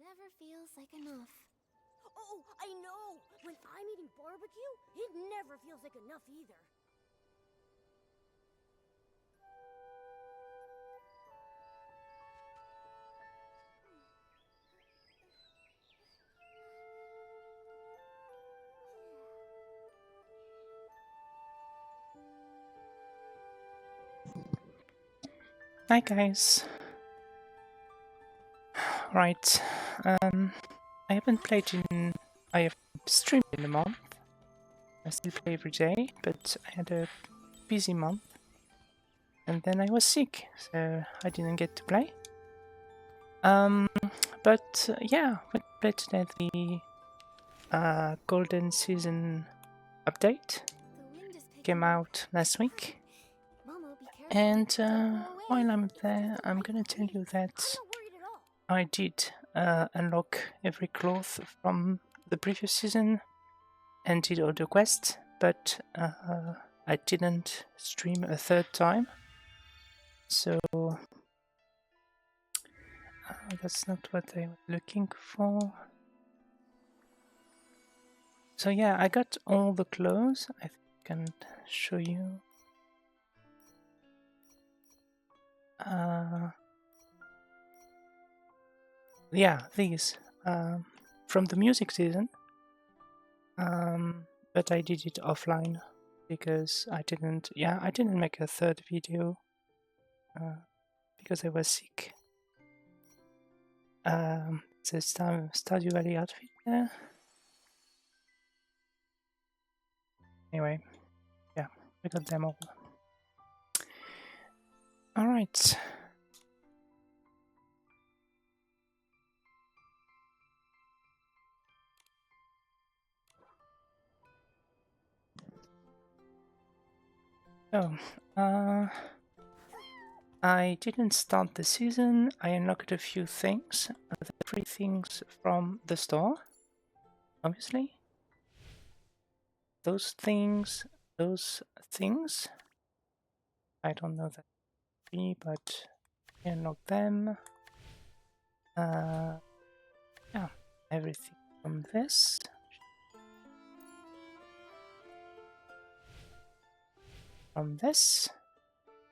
never feels like enough. Oh, I know! When I'm eating barbecue, it never feels like enough either. Hi guys. Right. I haven't played in. I have streamed in a month. I still play every day, but I had a busy month. And then I was sick, so I didn't get to play. But yeah, we played today the Golden Season update. Came out last week. And while I'm there, I'm gonna tell you that I did unlock every cloth from the previous season and did all the quests, but I didn't stream a third time. So that's not what I was looking for. So yeah, I got all the clothes. I think I can show you. Yeah, these from the music season. But I did it offline because I didn't. Yeah, I didn't make a third video because I was sick. The Stardew Valley outfit there. Anyway, yeah, we got them all. All right. So, I didn't start the season. I unlocked a few things. The 3 things from the store, obviously. Those things. I don't know that 3, but I unlocked them. Yeah, everything from this. From this.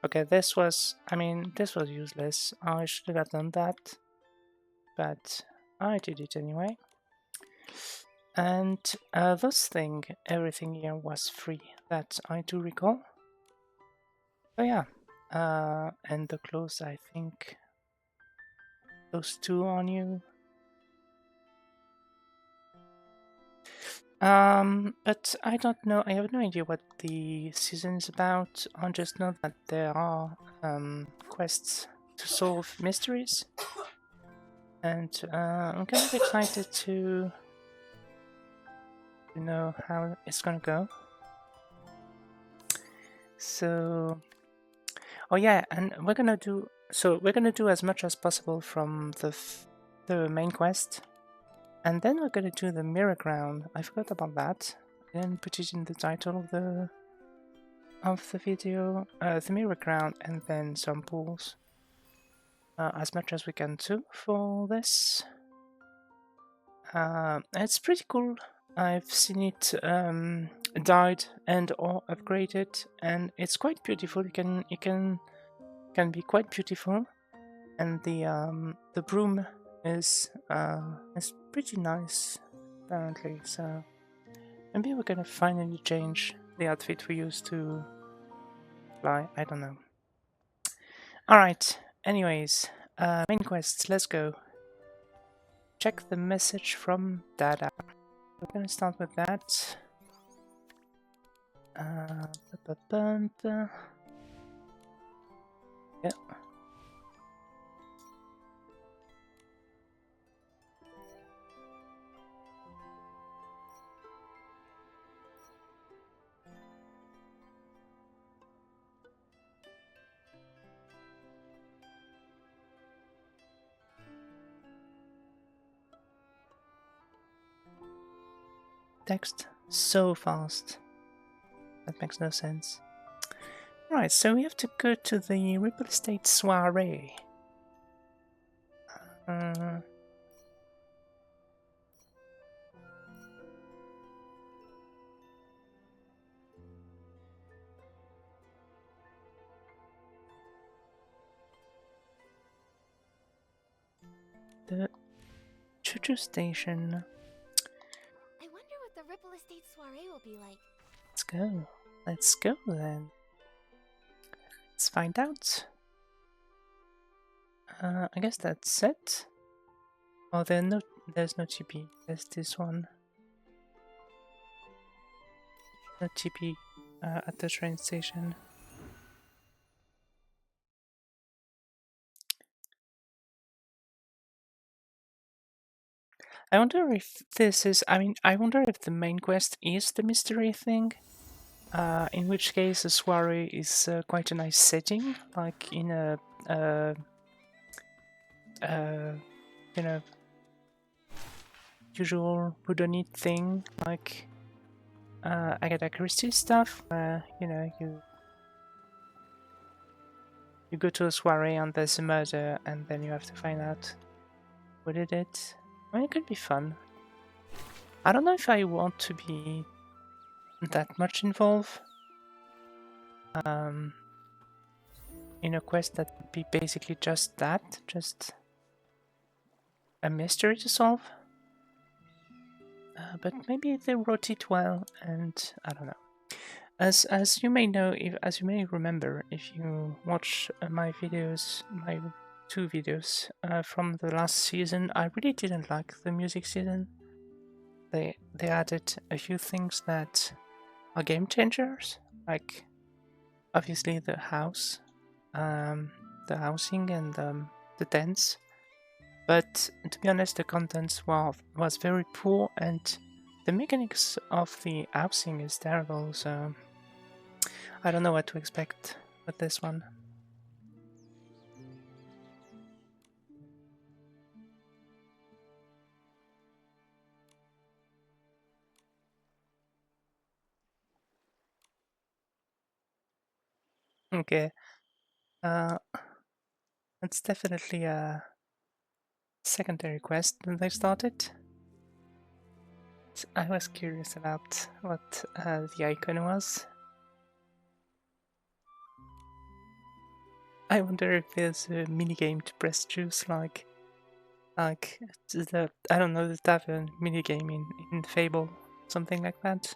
Okay, this was useless. I should have done that, but I did it anyway. And everything here was free, that I do recall. So yeah, and the clothes, I think those 2 on you. But I don't know, I have no idea what the season is about. I just know that there are quests to solve mysteries. And I'm kind of excited to know how it's gonna go. So, oh yeah, and we're gonna do as much as possible from the main quest, and then we're gonna do the mirror ground. I forgot about that. I didn't put it in the title of the video. The mirror ground, and then some pools. As much as we can too for this. It's pretty cool. I've seen it dyed and or upgraded, and it's quite beautiful. It can be quite beautiful, and the broom is pretty nice apparently. So maybe we're gonna finally change the outfit we used to fly. I don't know. All right. Anyways, main quests. Let's go. Check the message from Dada. We're gonna start with that. Yeah. Text so fast. That makes no sense. Right, so we have to go to the Ripple Estate soiree. the choo-choo station. I wonder what the Ripple Estate soiree will be like. Let's go. Let's go then. Let's find out. I guess that's it. Oh, there's no TP. There's this one. No TP at the train station. I wonder if this is. I mean, I wonder if the main quest is the mystery thing. In which case, a soiree is quite a nice setting, like in a, you know, usual whodunit thing, like Agatha Christie stuff, where you go to a soiree and there's a murder, and then you have to find out who did it. I mean, it could be fun. I don't know if I want to be that much involved in a quest that would be basically just that, just a mystery to solve. But maybe they wrote it well, and I don't know. As you may know, as you may remember, if you watch my videos, my 2 videos from the last season, I really didn't like the music season. They added a few things that are game changers, like obviously the house, the housing, and the dance. But to be honest, the content was very poor, and the mechanics of the housing is terrible. So I don't know what to expect with this one. Okay, it's definitely a secondary quest that they started. I was curious about what the icon was. I wonder if there's a minigame to press juice, like the, I don't know, the tavern minigame in Fable, something like that.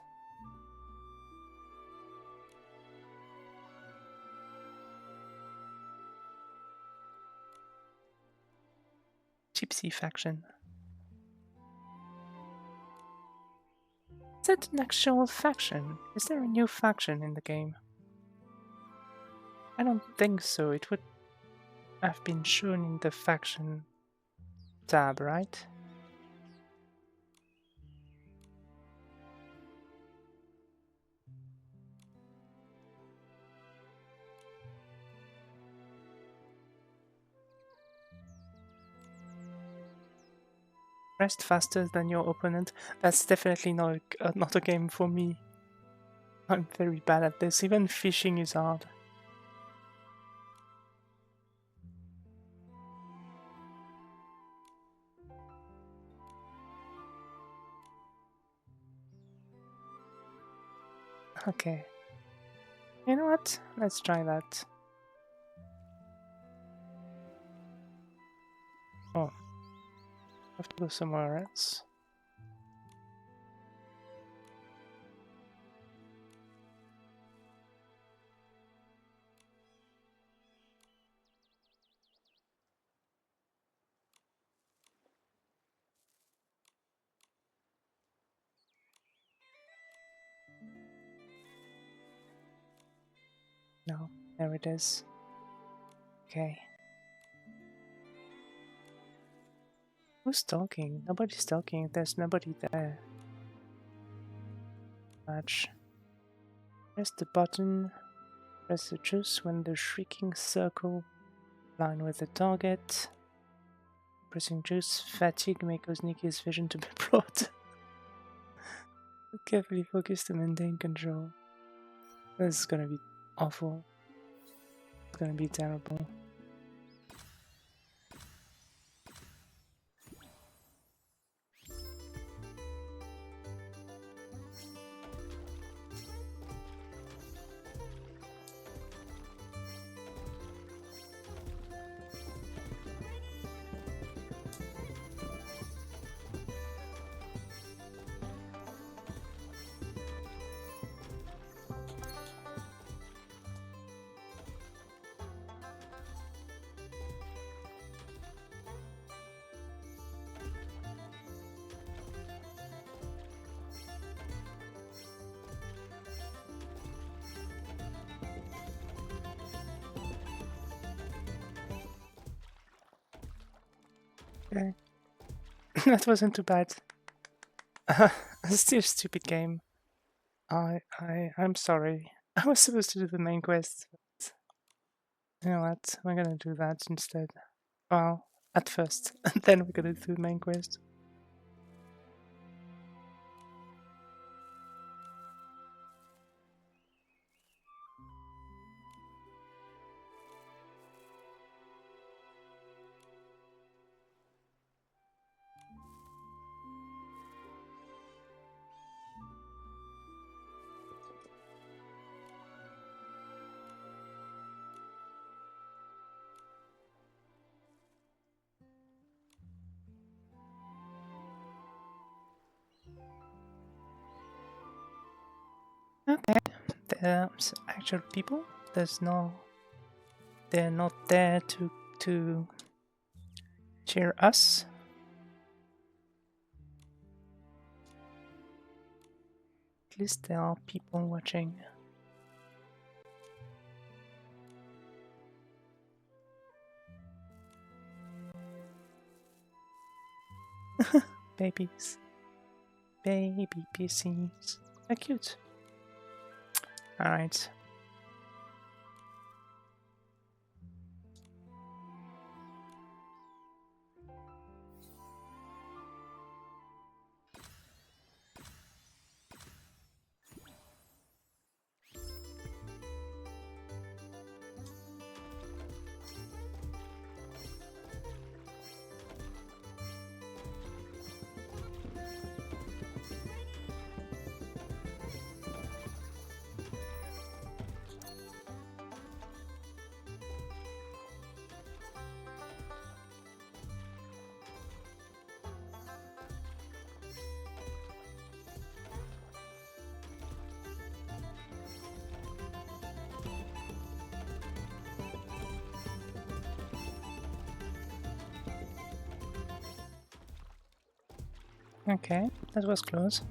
Gypsy faction. Is that an actual faction? Is there a new faction in the game? I don't think so. It would have been shown in the faction tab, right? Rest faster than your opponent. That's definitely not a game for me. I'm very bad at this. Even fishing is hard. Okay. You know what? Let's try that. Oh. I have to go somewhere else. No, there it is. Okay. Who's talking? Nobody's talking. There's nobody there. Match. Press the button. Press the juice when the shrieking circle line with the target. Pressing juice fatigue may cause Nikki's vision to be blurred. Carefully focus to maintain control. This is gonna be awful. It's gonna be terrible. wasn't too bad. Still a stupid game. I'm sorry. I was supposed to do the main quest. But you know what? We're gonna do that instead. Well, at first, and then we're gonna do the main quest. Okay, there's actual people. There's no. They're not there to cheer us. At least there are people watching. Babies. Baby PCs. They're cute. Alright. Okay, that was close.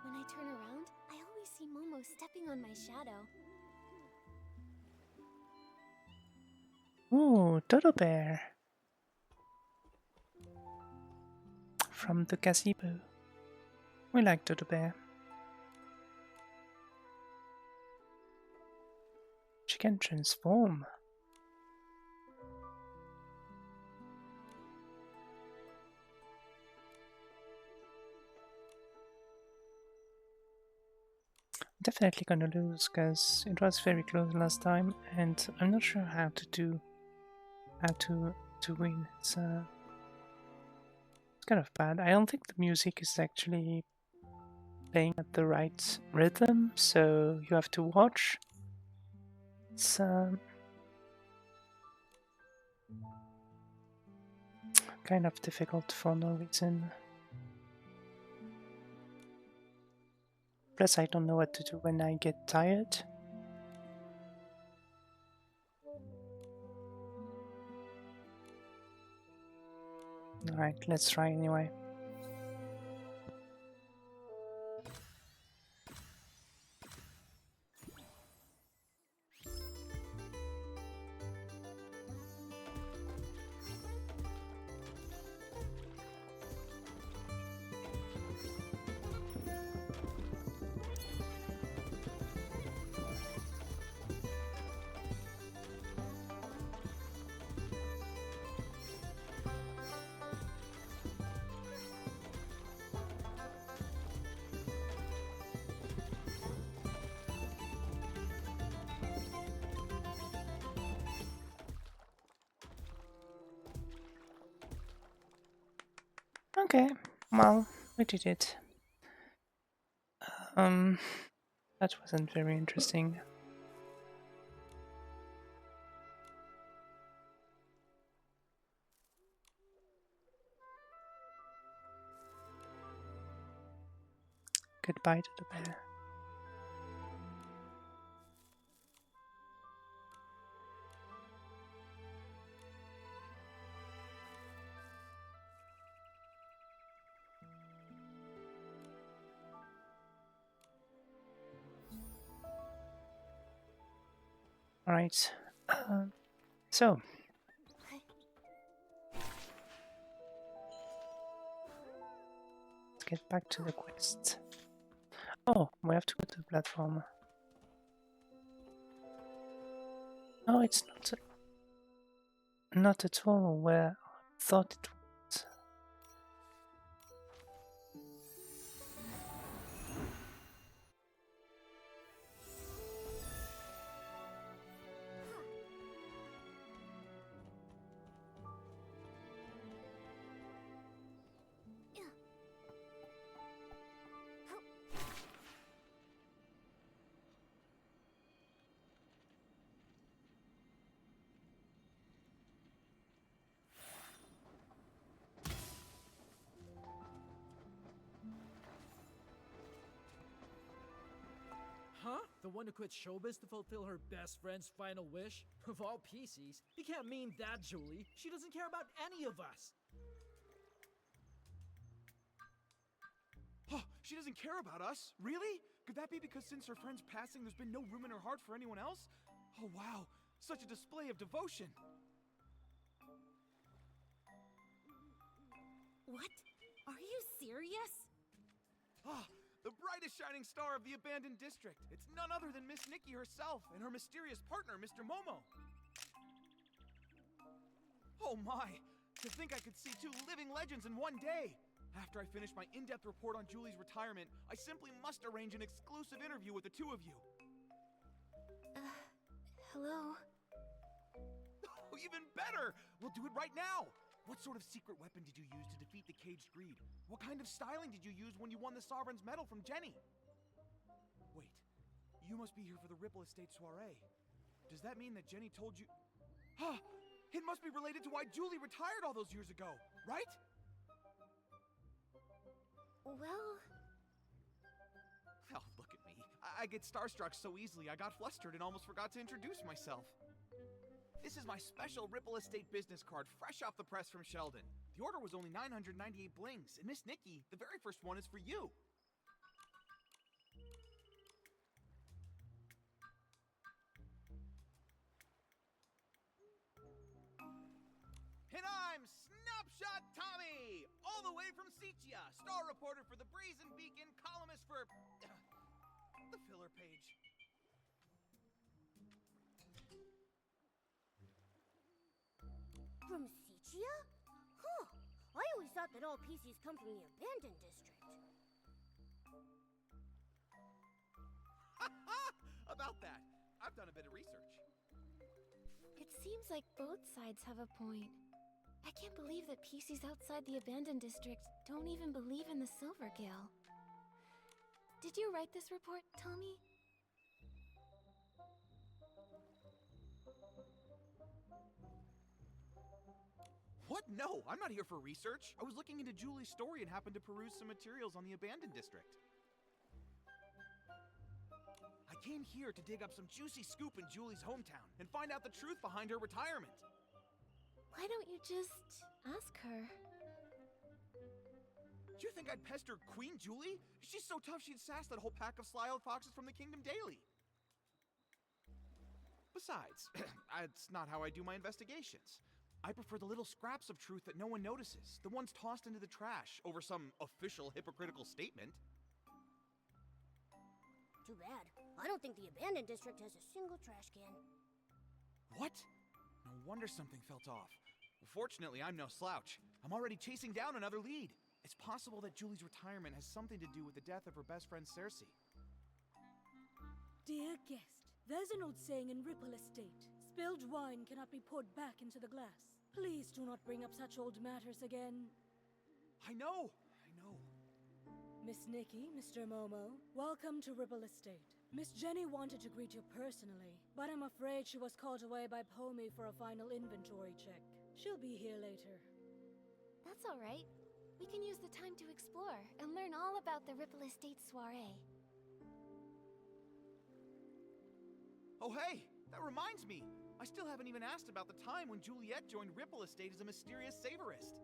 When I turn around, I always see Momo stepping on my shadow. Ooh, Dodo Bear. From the gazebo. We like Dodo Bear. She can transform. Definitely gonna lose because it was very close last time, and I'm not sure how to win. It's kind of bad. I don't think the music is actually playing at the right rhythm, so you have to watch. It's kind of difficult for no reason. Plus, I don't know what to do when I get tired. Alright, let's try anyway. Okay, well, we did it. Um, that wasn't very interesting. Goodbye to the bear. All right. So let's get back to the quest. Oh, we have to go to the platform. No, it's not at all where I thought it was. Huh? The one who quit showbiz to fulfill her best friend's final wish? Of all PCs, you can't mean that, Julie. She doesn't care about any of us. Oh, she doesn't care about us? Really? Could that be because since her friend's passing, there's been no room in her heart for anyone else? Oh, wow. Such a display of devotion. What? Are you serious? Ah, the brightest shining star of the abandoned district. It's none other than Miss Nikki herself and her mysterious partner, Mr. Momo. Oh my, to think I could see two living legends in one day. After I finish my in-depth report on Julie's retirement, I simply must arrange an exclusive interview with the two of you. Hello? Oh, even better! We'll do it right now! What sort of secret weapon did you use to defeat the caged greed? What kind of styling did you use when you won the Sovereign's Medal from Jenny? Wait, you must be here for the Ripple Estate soiree. Does that mean that Jenny told you... Ah, it must be related to why Julie retired all those years ago, right? Well... Oh, look at me. I get starstruck so easily I got flustered and almost forgot to introduce myself. This is my special Ripple Estate business card, fresh off the press from Sheldon. The order was only 998 blings, and Miss Nikki, the very first one is for you. And I'm Snapshot Tommy, all the way from Sitia, star reporter for the Brazen Beacon, columnist for the filler page. From Sitia? Huh. I always thought that all PCs come from the abandoned district. About that, I've done a bit of research. It seems like both sides have a point. I can't believe that PCs outside the abandoned district don't even believe in the Silver Gale. Did you write this report, Tommy? What? No, I'm not here for research. I was looking into Julie's story and happened to peruse some materials on the abandoned district. I came here to dig up some juicy scoop in Julie's hometown and find out the truth behind her retirement. Why don't you just ask her? Do you think I'd pester Queen Julie? She's so tough she'd sass that whole pack of sly-old foxes from the Kingdom Daily. Besides, that's not how I do my investigations. I prefer the little scraps of truth that no one notices, the ones tossed into the trash over some official hypocritical statement. Too bad. I don't think the abandoned district has a single trash can. What? No wonder something felt off. Fortunately, I'm no slouch. I'm already chasing down another lead. It's possible that Julie's retirement has something to do with the death of her best friend Cersei. Dear guest, there's an old saying in Ripple Estate. Spilled wine cannot be poured back into the glass. Please do not bring up such old matters again. I know. Miss Nikki, Mr. Momo, welcome to Ripple Estate. Miss Jenny wanted to greet you personally, but I'm afraid she was called away by Pomi for a final inventory check. She'll be here later. That's all right. We can use the time to explore and learn all about the Ripple Estate soiree. Oh hey, that reminds me. I still haven't even asked about the time when Juliet joined Ripple Estate as a mysterious savorist.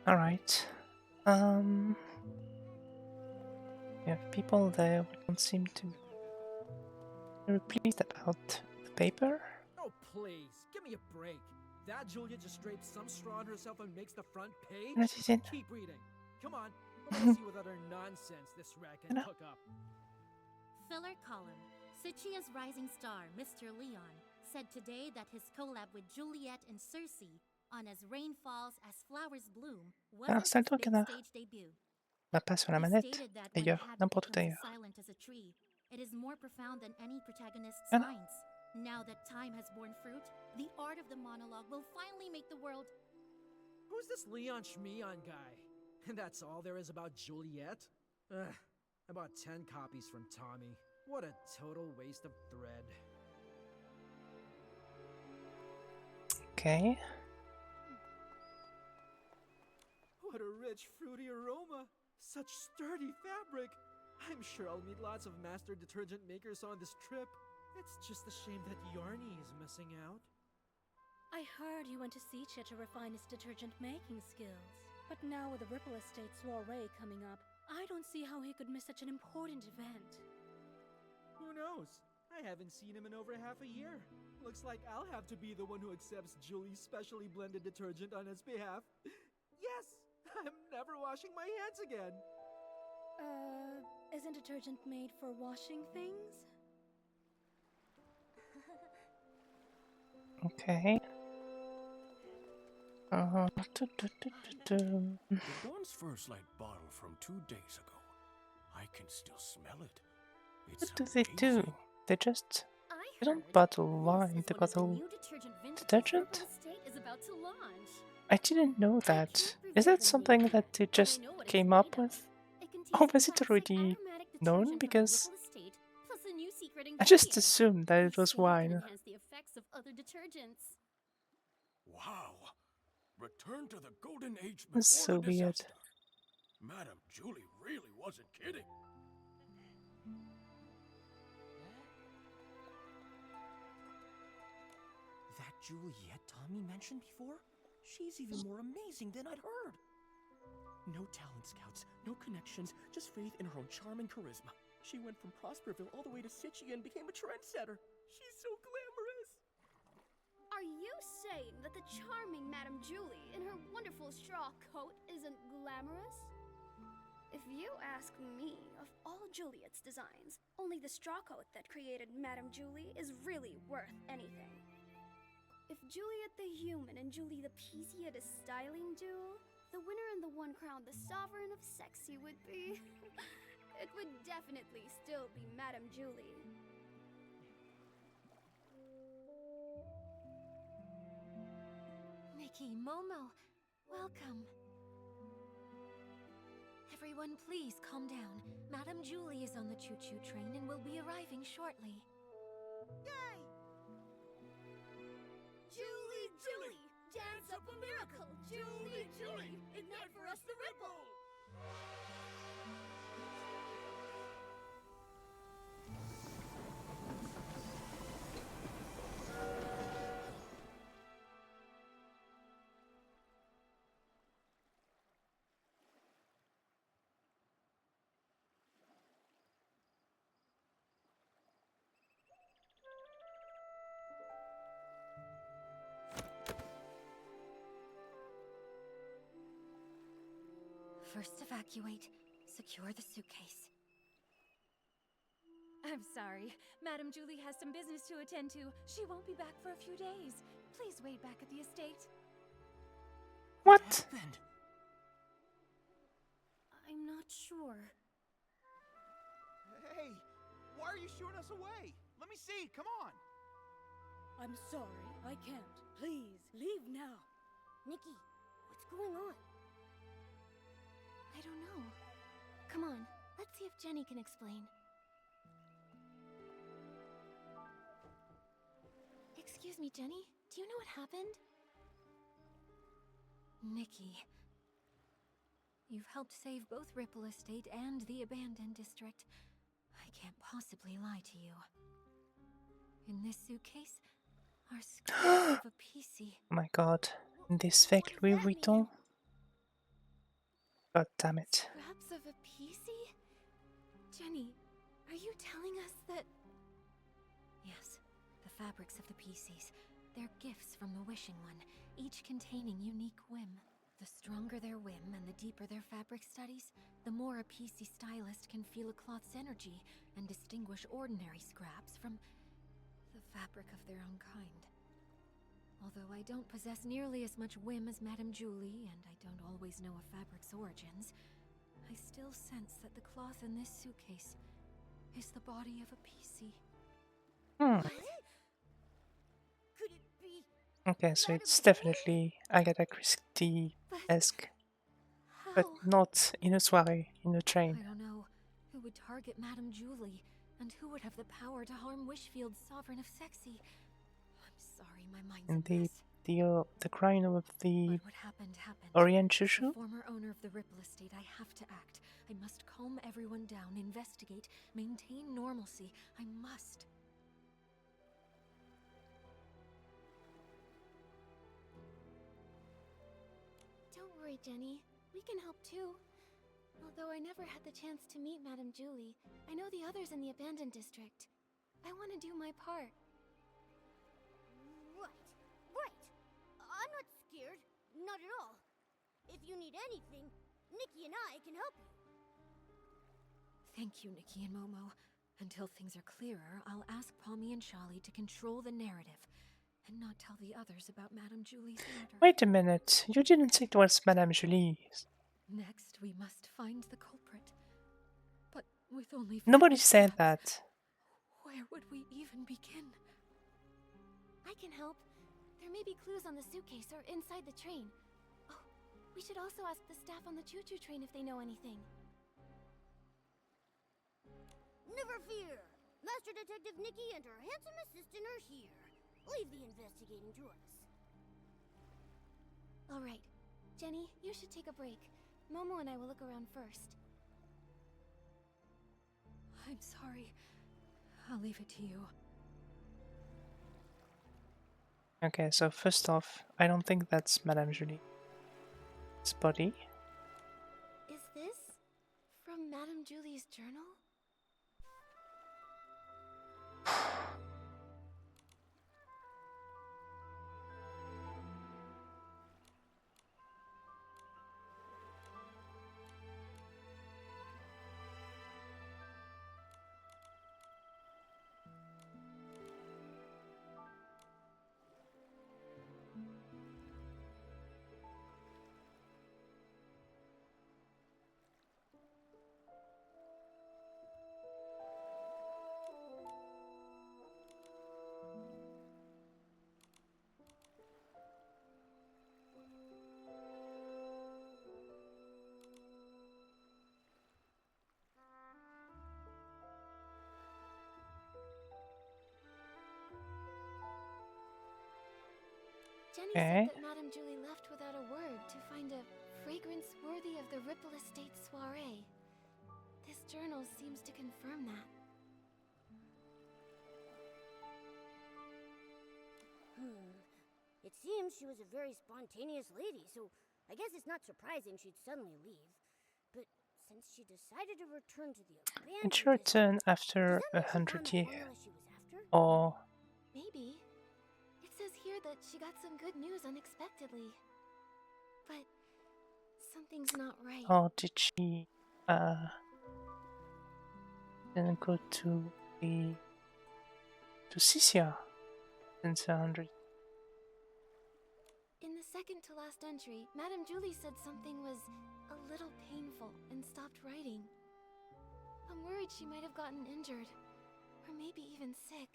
All right. We have people there who don't seem to be very pleased about the paper. Oh, please, give me a break. That Juliet just drapes some straw on herself and makes the front page? What is it? Keep reading. Come on, let's see what other nonsense this rat can Hello? cook up. Filler column. Suchia's rising star, Mr. Leon, said today that his collab with Juliet and Cersei on As Rain Falls, As Flowers Bloom wasn't his Installe-toi, big canard. stage debut. Bah, pas sur la He manette. stated that when a D'ailleurs, habit n'importe où becomes d'ailleurs. as silent as a tree, it is more profound than any protagonist's Voilà. lines. Now that time has borne fruit, the art of the monologue will finally make the world. Who's this Leon Schmeon guy? And that's all there is about Juliet? Ugh, I bought 10 copies from Tommy. What a total waste of thread. Okay. What a rich, fruity aroma! Such sturdy fabric! I'm sure I'll meet lots of master detergent makers on this trip. It's just a shame that Yarny is missing out. I heard you went to Sicha to refine his detergent making skills. But now with the Ripple Estate soiree coming up, I don't see how he could miss such an important event. Who knows? I haven't seen him in over half a year. Looks like I'll have to be the one who accepts Julie's specially blended detergent on his behalf. Yes! I'm never washing my hands again! Isn't detergent made for washing things? Okay. The Dawn's First Light bottle from 2 days ago. I can still smell it. It's What do they do? amazing. They just... I They don't heard bottle this wine, is they one of the bottle new detergent vintages detergent? Ripple Estate is about to launch. I didn't know that. can't Is reveal that the something name, that they but I just know what it's came made up of. with? It contains Oh, was it classic already aromatic known? detergent from Because Ripple Estate, plus a new secret I just ingredient. assumed that it They was say it can wine. enhance the effects of other detergents. Wow. Return to the golden age before That's so the weird. disaster. Madame Julie really wasn't kidding. That Juliet Tommy mentioned before? She's even more amazing than I'd heard. No talent scouts, no connections, just faith in her own charm and charisma. She went from Prosperville all the way to Sichi and became a trendsetter. She's so glamorous. Are you saying that the charming Madame Julie in her wonderful straw coat isn't glamorous? If you ask me, of all Juliet's designs, only the straw coat that created Madame Julie is really worth anything. If Juliet the human and Julie the PC had a styling duel, the winner and the one crowned the sovereign of sexy would be... it would definitely still be Madame Julie. Nikki, Momo, welcome. Everyone, please calm down. Madame Julie is on the choo-choo train and will be arriving shortly. Yay! Julie, Julie, dance up a miracle! Julie, Julie, ignite for us the ripple! First evacuate. Secure the suitcase. I'm sorry. Madame Julie has some business to attend to. She won't be back for a few days. Please wait back at the estate. What? Happened? Why are you shooing us away? Let me see, come on! I'm sorry, I can't. Please, leave now. Nikki, what's going on? I don't know. Come on, let's see if Jenny can explain. Excuse me, Jenny. Do you know what happened? Nikki, you've helped save both Ripple Estate and the abandoned district. I can't possibly lie to you. In this suitcase are scraps of a PC. My god, this fake Louis Vuitton. God damn it. Scraps of a PC? Jenny, are you telling us that... Yes, the fabrics of the PCs. They're gifts from the Wishing One, each containing unique whim. The stronger their whim and the deeper their fabric studies, the more a PC stylist can feel a cloth's energy and distinguish ordinary scraps from the fabric of their own kind. Although I don't possess nearly as much whim as Madame Julie, and I don't always know a fabric's origins, I still sense that the cloth in this suitcase is the body of a PC. Could it be... Okay, so it's definitely Agatha Christie-esque, but not in a soirée, in a train. I don't know who would target Madame Julie, and who would have the power to harm Wishfield's sovereign of Sexy. I'm sorry, my mind's And a mess. the crime of the But what happened. Orient As Shushu? the former owner of the Ripple Estate, I have to act. I must calm everyone down, investigate, maintain normalcy. I must. Don't worry, Jenny. We can help too. Although I never had the chance to meet Madame Julie, I know the others in the abandoned district. I want to do my part. Right. I'm not scared. Not at all. If you need anything, Nikki and I can help you. Thank you, Nikki and Momo. Until things are clearer, I'll ask Pommy and Charlie to control the narrative, and not tell the others about Madame Julie's murder. Wait a minute, you didn't say it was Madame Julie. Next, we must find the culprit. But with only Nobody fabric said scraps, that. where would we even begin? I can help. There may be clues on the suitcase or inside the train. Oh, we should also ask the staff on the choo-choo train if they know anything. Never fear. Master Detective Nikki and her handsome assistant are here. Leave the investigating to us. All right. Jenny, you should take a break. Momo and I will look around first. I'm sorry. I'll leave it to you. Okay, so first off, I don't think that's Madame Julie's body. Is this from Madame Julie's journal? Jenny said that Madame Julie left without a word to find a fragrance worthy of the Ripple Estate soiree. This journal seems to confirm that. It seems she was a very spontaneous lady, so I guess it's not surprising she'd suddenly leave. But since she decided to return to the abandoned Did she return after 100 years? Or... Maybe. It says here that she got some good news unexpectedly. But something's not right. Or did she then go to Sisia since 100? In the second to last entry, Madame Julie said something was a little painful and stopped writing. I'm worried she might have gotten injured. or maybe even sick.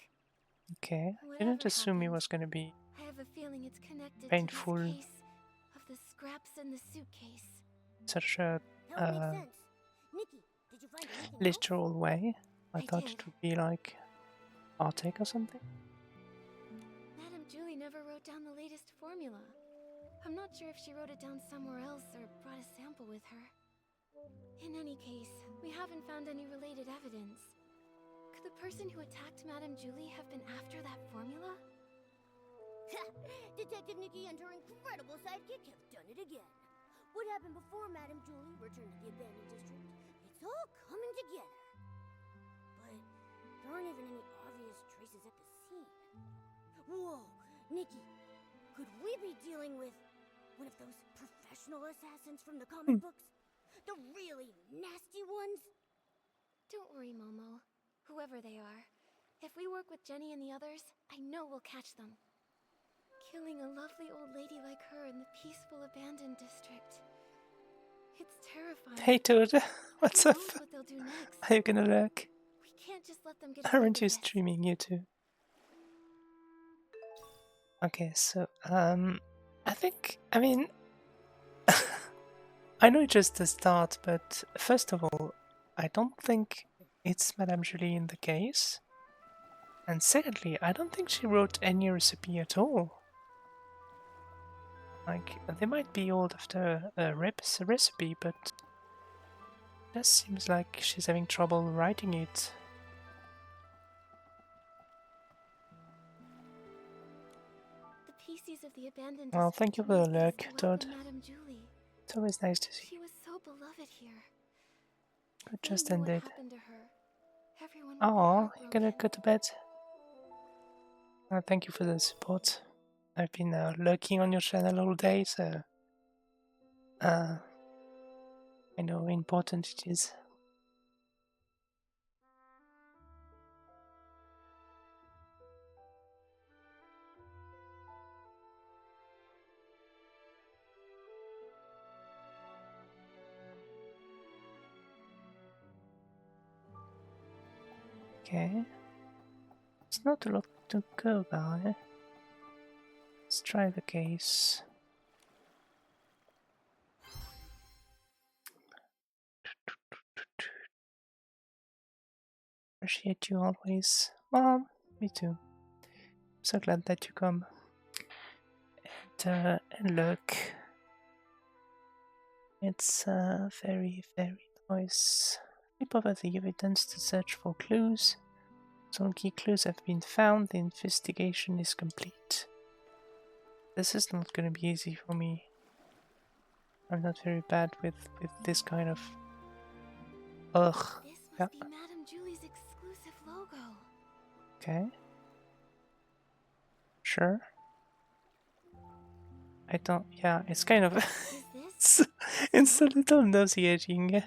Okay, I Whatever didn't assume it happened, was gonna be I have a feeling it's connected painful. to this case of the scraps in the suitcase. Such a That would make sense. Nikki, did you find anything else? literal way. I thought did. it would be like Arctic or something. Madame Julie never wrote down the latest formula. I'm not sure if she wrote it down somewhere else or brought a sample with her. In any case, we haven't found any related evidence. Could the person who attacked Madame Julie have been after that formula? Detective Nikki and her incredible sidekick have done it again. What happened before Madame Julie returned to the abandoned district? It's all coming together. But there aren't even any obvious traces at the scene. Whoa, Nikki, could we be dealing with one of those professional assassins from the comic books? The really nasty ones? Don't worry, Momo. Whoever they are, if we work with Jenny and the others, I know we'll catch them. Killing a lovely old lady like her in the peaceful abandoned district. It's terrifying. Hey Toad, what's Who up? knows what they'll do next? Are you gonna lurk? We can't just let them get away Aren't you with this. streaming, you two? Okay, so I mean I know it's just the start, but first of all, I don't think it's Madame Julie in the case. And secondly, I don't think she wrote any recipe at all. Like, they might be all after a recipe, but it just seems like she's having trouble writing it. The PCs of the abandoned Well, district thank you for the used this lurk, to welcome Todd. Madame Julie. It's always nice to see She you. was so beloved here. It If they just knew what ended. happened to her, everyone would be Oh, you're gonna heartbroken. go to bed? Thank you for the support. I've been lurking on your channel all day, so I know how important it is. Okay. It's not a lot to go by. Let's try the case. Appreciate you always. Mom, me too. So glad that you come. And look. It's very, very nice. Flip over the evidence to search for clues. Some key clues have been found. The investigation is complete. This is not going to be easy for me. I'm not very bad with this kind of... Ugh. This must be Madame Julie's exclusive logo. Okay. Sure. I don't... Yeah, it's kind of... it's a little nauseating.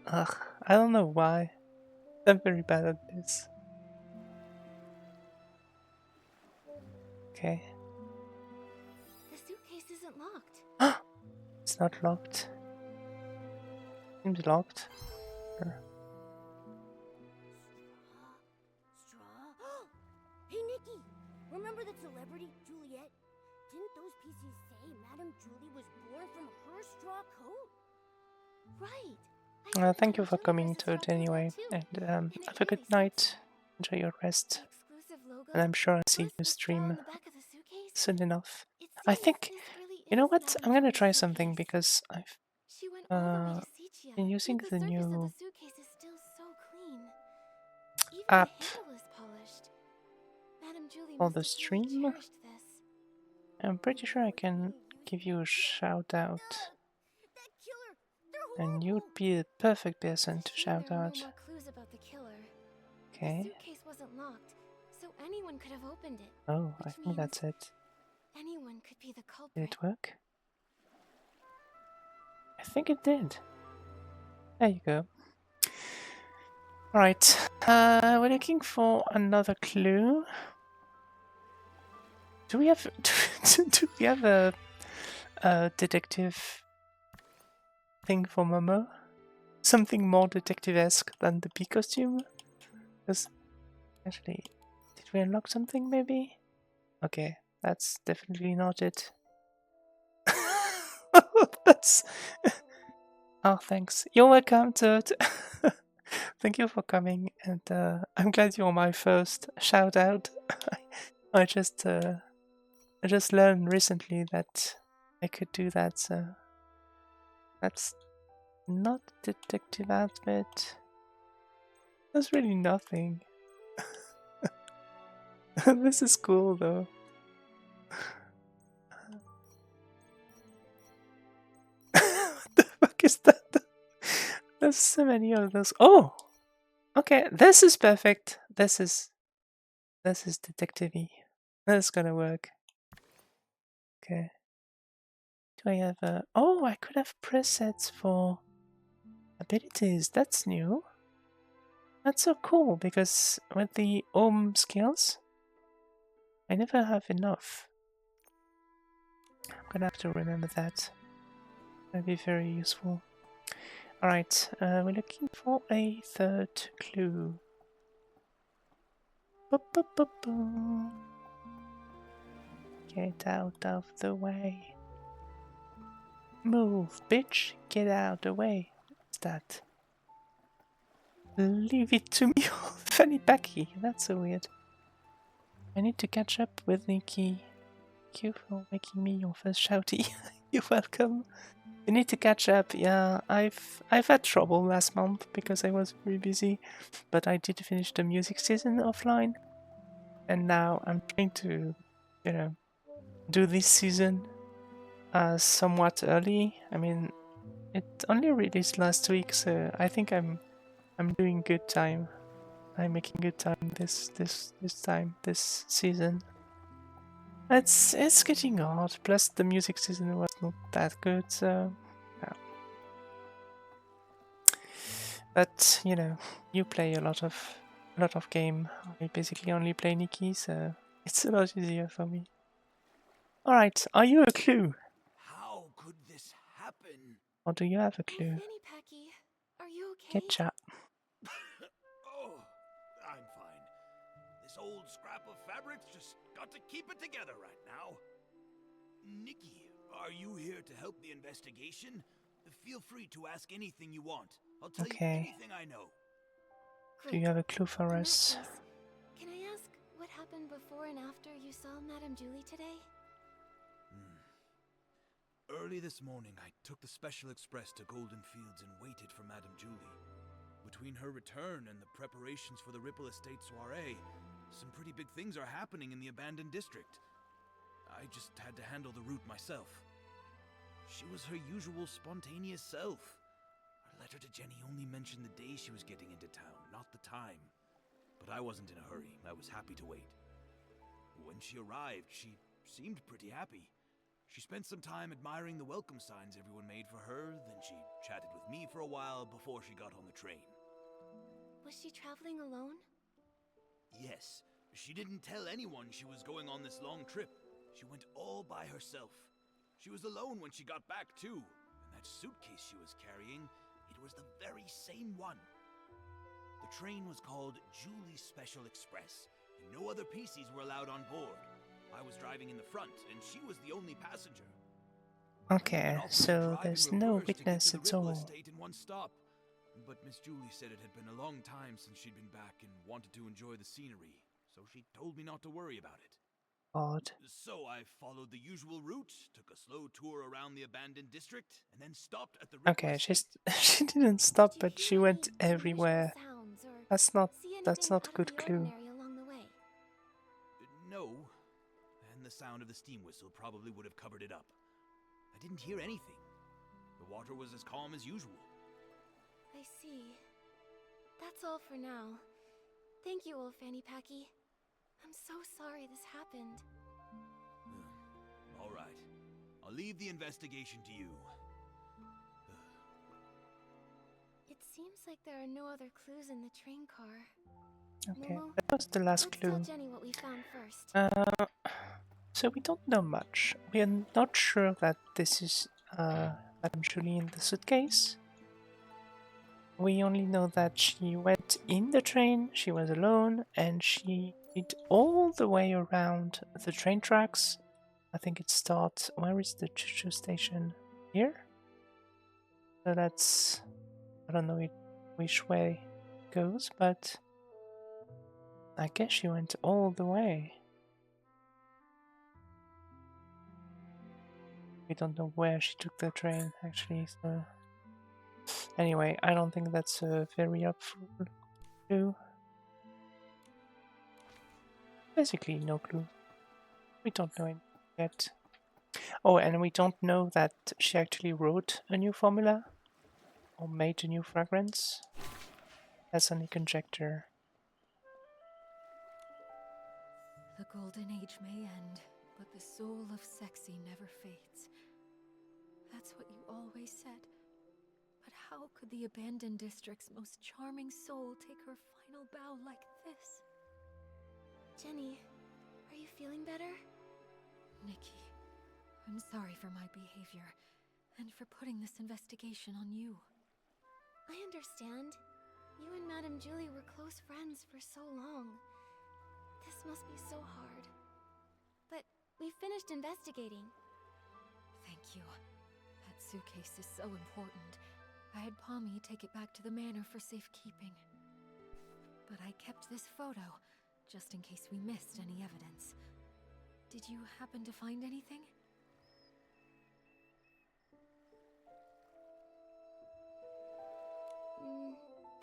Ugh, I don't know why. I'm very bad at this. Okay. The suitcase isn't locked. It's not locked. Seems locked. Sure. Straw? Hey, Nikki! Remember the celebrity, Juliet? Didn't those PCs say Madame Julie was born from her straw coat? Right. Thank you for coming to it anyway, and have a good night. Enjoy your rest, and I'm sure I'll see you stream soon enough. I think, you know what? I'm gonna try something because I've been using the new app for the stream. I'm pretty sure I can give you a shout out. And you'd be the perfect person to shout out. Okay. The suitcase wasn't locked, so anyone could have opened it. Oh, I think that's it. Anyone could be the culprit. Did it work? I think it did. There you go. Alright. We're looking for another clue. Do we have do we have a detective thing for Momo. Something more detective-esque than the bee costume. Because, actually, did we unlock something maybe? Okay, that's definitely not it. That's... Oh, thanks. You're welcome, Toad. Thank you for coming, and I'm glad you're my first shout out. I just learned recently that I could do that, so that's not detective outfit. There's really nothing. This is cool though. What the fuck is that? There's so many of those. Oh, okay. This is perfect. This is detective-y. That's gonna work. Okay. Do I have a... Oh, I could have presets for abilities. That's new. That's so cool because with the Ohm skills, I never have enough. I'm gonna have to remember that. That'd be very useful. Alright, we're looking for a third clue. Boop. Get out of the way. Move, bitch. Get out of the way. What's that? Leave it to me, Fanny Packy. That's so weird. I need to catch up with Nikki. Thank you for making me your first shouty. You're welcome. You need to catch up. Yeah, I've had trouble last month because I was very busy, but I did finish the music season offline, and now I'm trying to, do this season somewhat early. I mean, it only released last week, so I think I'm doing good time. I'm making good time this season. It's getting hard. Plus the music season was not that good, so yeah. But you play a lot of game. I basically only play Nikki, so it's a lot easier for me. All right, are you a clue? How could this happen? Or do you have a clue? Fanny Packy, are you okay? Ketchup. Oh, I'm fine. This old scrap of fabric's just got to keep it together right now. Nikki, are you here to help the investigation? Feel free to ask anything you want. I'll tell you anything I know. Do you have a clue for In us? that case, can I ask what happened before and after you saw Madame Julie today? Early this morning, I took the Special Express to Golden Fields and waited for Madame Julie. Between her return and the preparations for the Ripple Estate soiree, some pretty big things are happening in the abandoned district. I just had to handle the route myself. She was her usual spontaneous self. Her letter to Jenny only mentioned the day she was getting into town, not the time. But I wasn't in a hurry. I was happy to wait. When she arrived, she seemed pretty happy. She spent some time admiring the welcome signs everyone made for her, then she chatted with me for a while before she got on the train. Was she traveling alone? Yes, she didn't tell anyone she was going on this long trip. She went all by herself. She was alone when she got back, too. And that suitcase she was carrying, it was the very same one. The train was called Julie's Special Express, and no other PCs were allowed on board. I was driving in the front, and she was the only passenger. Okay, so there's no witness at all. Estate in one stop. But Miss Julie said it had been a long time since she'd been back and wanted to enjoy the scenery, so she told me not to worry about it. Odd. So I followed the usual route, took a slow tour around the abandoned district, and then stopped at the Okay, she didn't stop, but she went everywhere. That's not a good clue. Along the way? No, and the sound of the steam whistle probably would have covered it up. I didn't hear anything. The water was as calm as usual. I see. That's all for now. Thank you, old Fanny Packy. I'm so sorry this happened. All right. I'll leave the investigation to you. It seems like there are no other clues in the train car. Okay, Momo, that was the last let's clue. tell Jenny what we found first. so we don't know much. We are not sure that this is Madame Julie in the suitcase. We only know that she went in the train, she was alone, and she went all the way around the train tracks. I think it starts. Where is the choo-choo station? Here? So that's. I don't know which way it goes, but I guess she went all the way. We don't know where she took the train, actually, so. Anyway, I don't think that's a very helpful clue. Basically, no clue. We don't know it yet. Oh, and we don't know that she actually wrote a new formula or made a new fragrance. That's only conjecture. The golden age may end, but the soul of sexy never fades. That's what you always said. But how could the abandoned district's most charming soul take her final bow like this? Jenny, are you feeling better? Nikki, I'm sorry for my behavior, and for putting this investigation on you. I understand. You and Madame Julie were close friends for so long. This must be so hard. But we finished investigating. Thank you. That suitcase is so important. I had Pommy take it back to the manor for safekeeping. But I kept this photo, just in case we missed any evidence. Did you happen to find anything?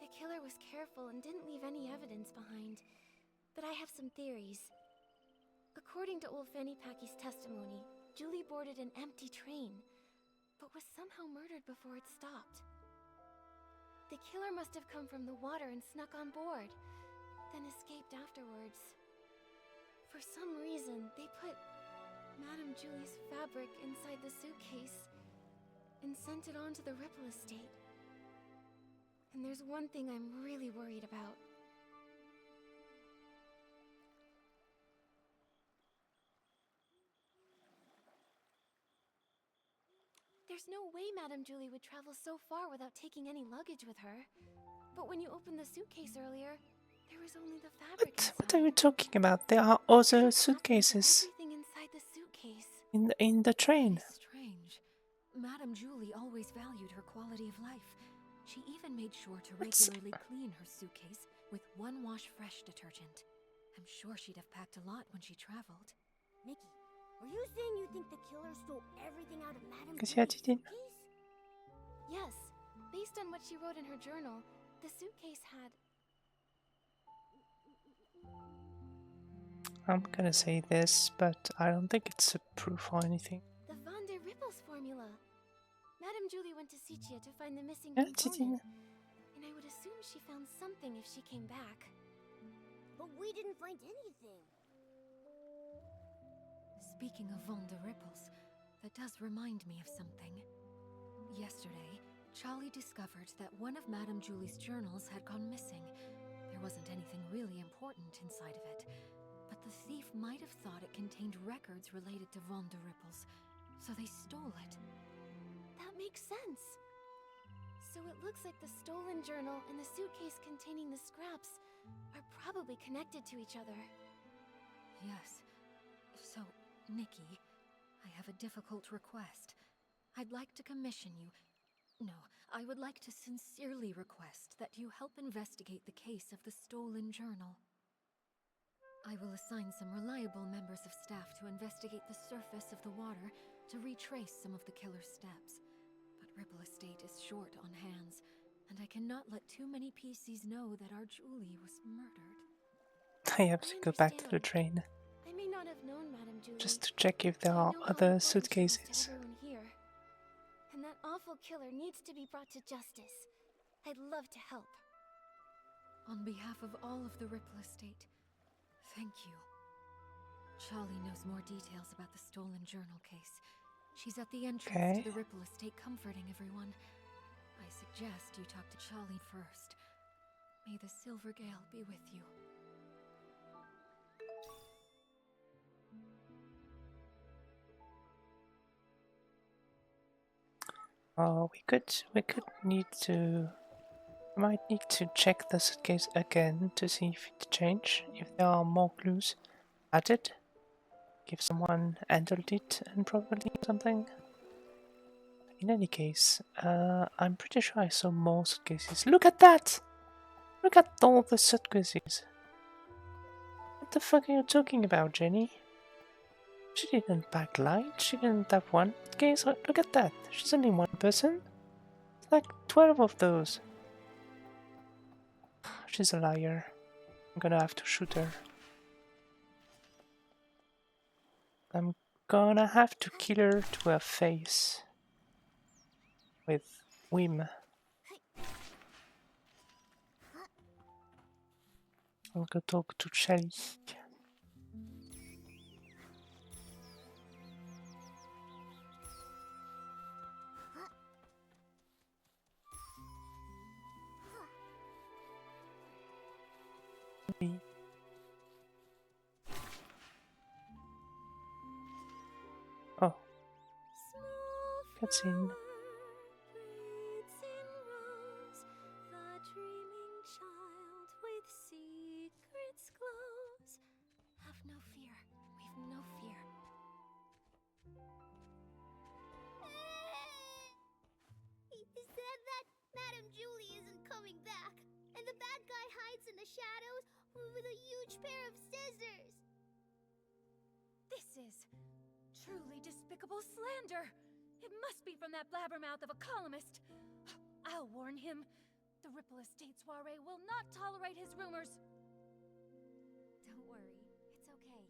The killer was careful and didn't leave any evidence behind. But I have some theories. According to old Fanny Packy's testimony, Julie boarded an empty train, but was somehow murdered before it stopped. The killer must have come from the water and snuck on board, then escaped afterwards. For some reason, they put Madame Julie's fabric inside the suitcase and sent it on to the Ripple estate. And there's one thing I'm really worried about. There's no way Madame Julie would travel so far without taking any luggage with her. But when you opened the suitcase earlier, there was only the fabric inside. What are you talking about? There are other suitcases Everything inside the suitcase. in the train. That is strange. Madame Julie always valued her quality of life. She even made sure to regularly clean her suitcase with one wash fresh detergent. I'm sure she'd have packed a lot when she traveled. Nikki, are you saying you think the killer stole everything out of Madame Yeah, Julie's did. suitcase? Yes. Based on what she wrote in her journal, the suitcase had... I'm gonna say this, but I don't think it's a proof or anything. the Van der Rippels formula. Madame Julie went to Sicia to find the missing Yeah, component. And I would assume she found something if she came back. But we didn't find anything. Speaking of Van der Rippels, that does remind me of something. Yesterday, Charlie discovered that one of Madame Julie's journals had gone missing. There wasn't anything really important inside of it, but the thief might have thought it contained records related to Van der Rippels, so they stole it. That makes sense. So it looks like the stolen journal and the suitcase containing the scraps are probably connected to each other. Yes. So, Nikki, I have a difficult request. I'd like to commission you... No, I would like to sincerely request that you help investigate the case of the stolen journal. I will assign some reliable members of staff to investigate the surface of the water to retrace some of the killer's steps. But Ripple Estate is short on hands, and I cannot let too many PCs know that our Julie was murdered. I have to go back to the train I may not have known Madame Julie, just to check if but there I are know how other important she was to suitcases. everyone here. And that awful killer needs to be brought to justice. I'd love to help. On behalf of all of the Ripple Estate, thank you. Charlie knows more details about the stolen journal case. She's at the entrance to the Ripple Estate comforting everyone. I suggest you talk to Charlie first. May the Silver Gale be with you. Oh, we might need to check the suitcase again to see if it changed, if there are more clues added. If someone handled it improperly or something. In any case, I'm pretty sure I saw more suitcases. Look at that! Look at all the suitcases. What the fuck are you talking about, Jenny? She didn't pack light, she didn't have one case. Look at that. She's only one person. It's like 12 of those. She's a liar. I'm gonna have to shoot her. I'm gonna have to kill her to her face. With Wim. I'll go talk to Shelly. Oh. Cutscene. Have no fear. We've no fear. He said that Madame Julie isn't coming back, and the bad guy hides in the shadows with a huge pair of scissors. This is truly despicable slander. It must be from that blabbermouth of a columnist. I'll warn him. The Ripple Estate soiree will not tolerate his rumors. Don't worry. It's okay.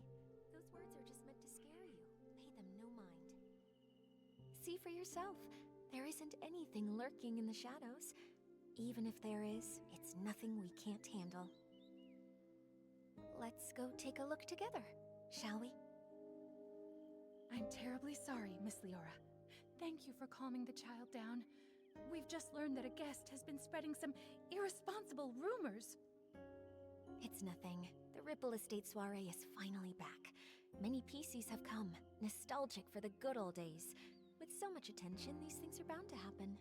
Those words are just meant to scare you. Pay them no mind. See for yourself. There isn't anything lurking in the shadows. Even if there is, it's nothing we can't handle. Let's go take a look together, shall we? I'm terribly sorry, Miss Leora. Thank you for calming the child down. We've just learned that a guest has been spreading some irresponsible rumors. It's nothing. The Ripple Estate soiree is finally back. Many PCs have come, nostalgic for the good old days. With so much attention, these things are bound to happen.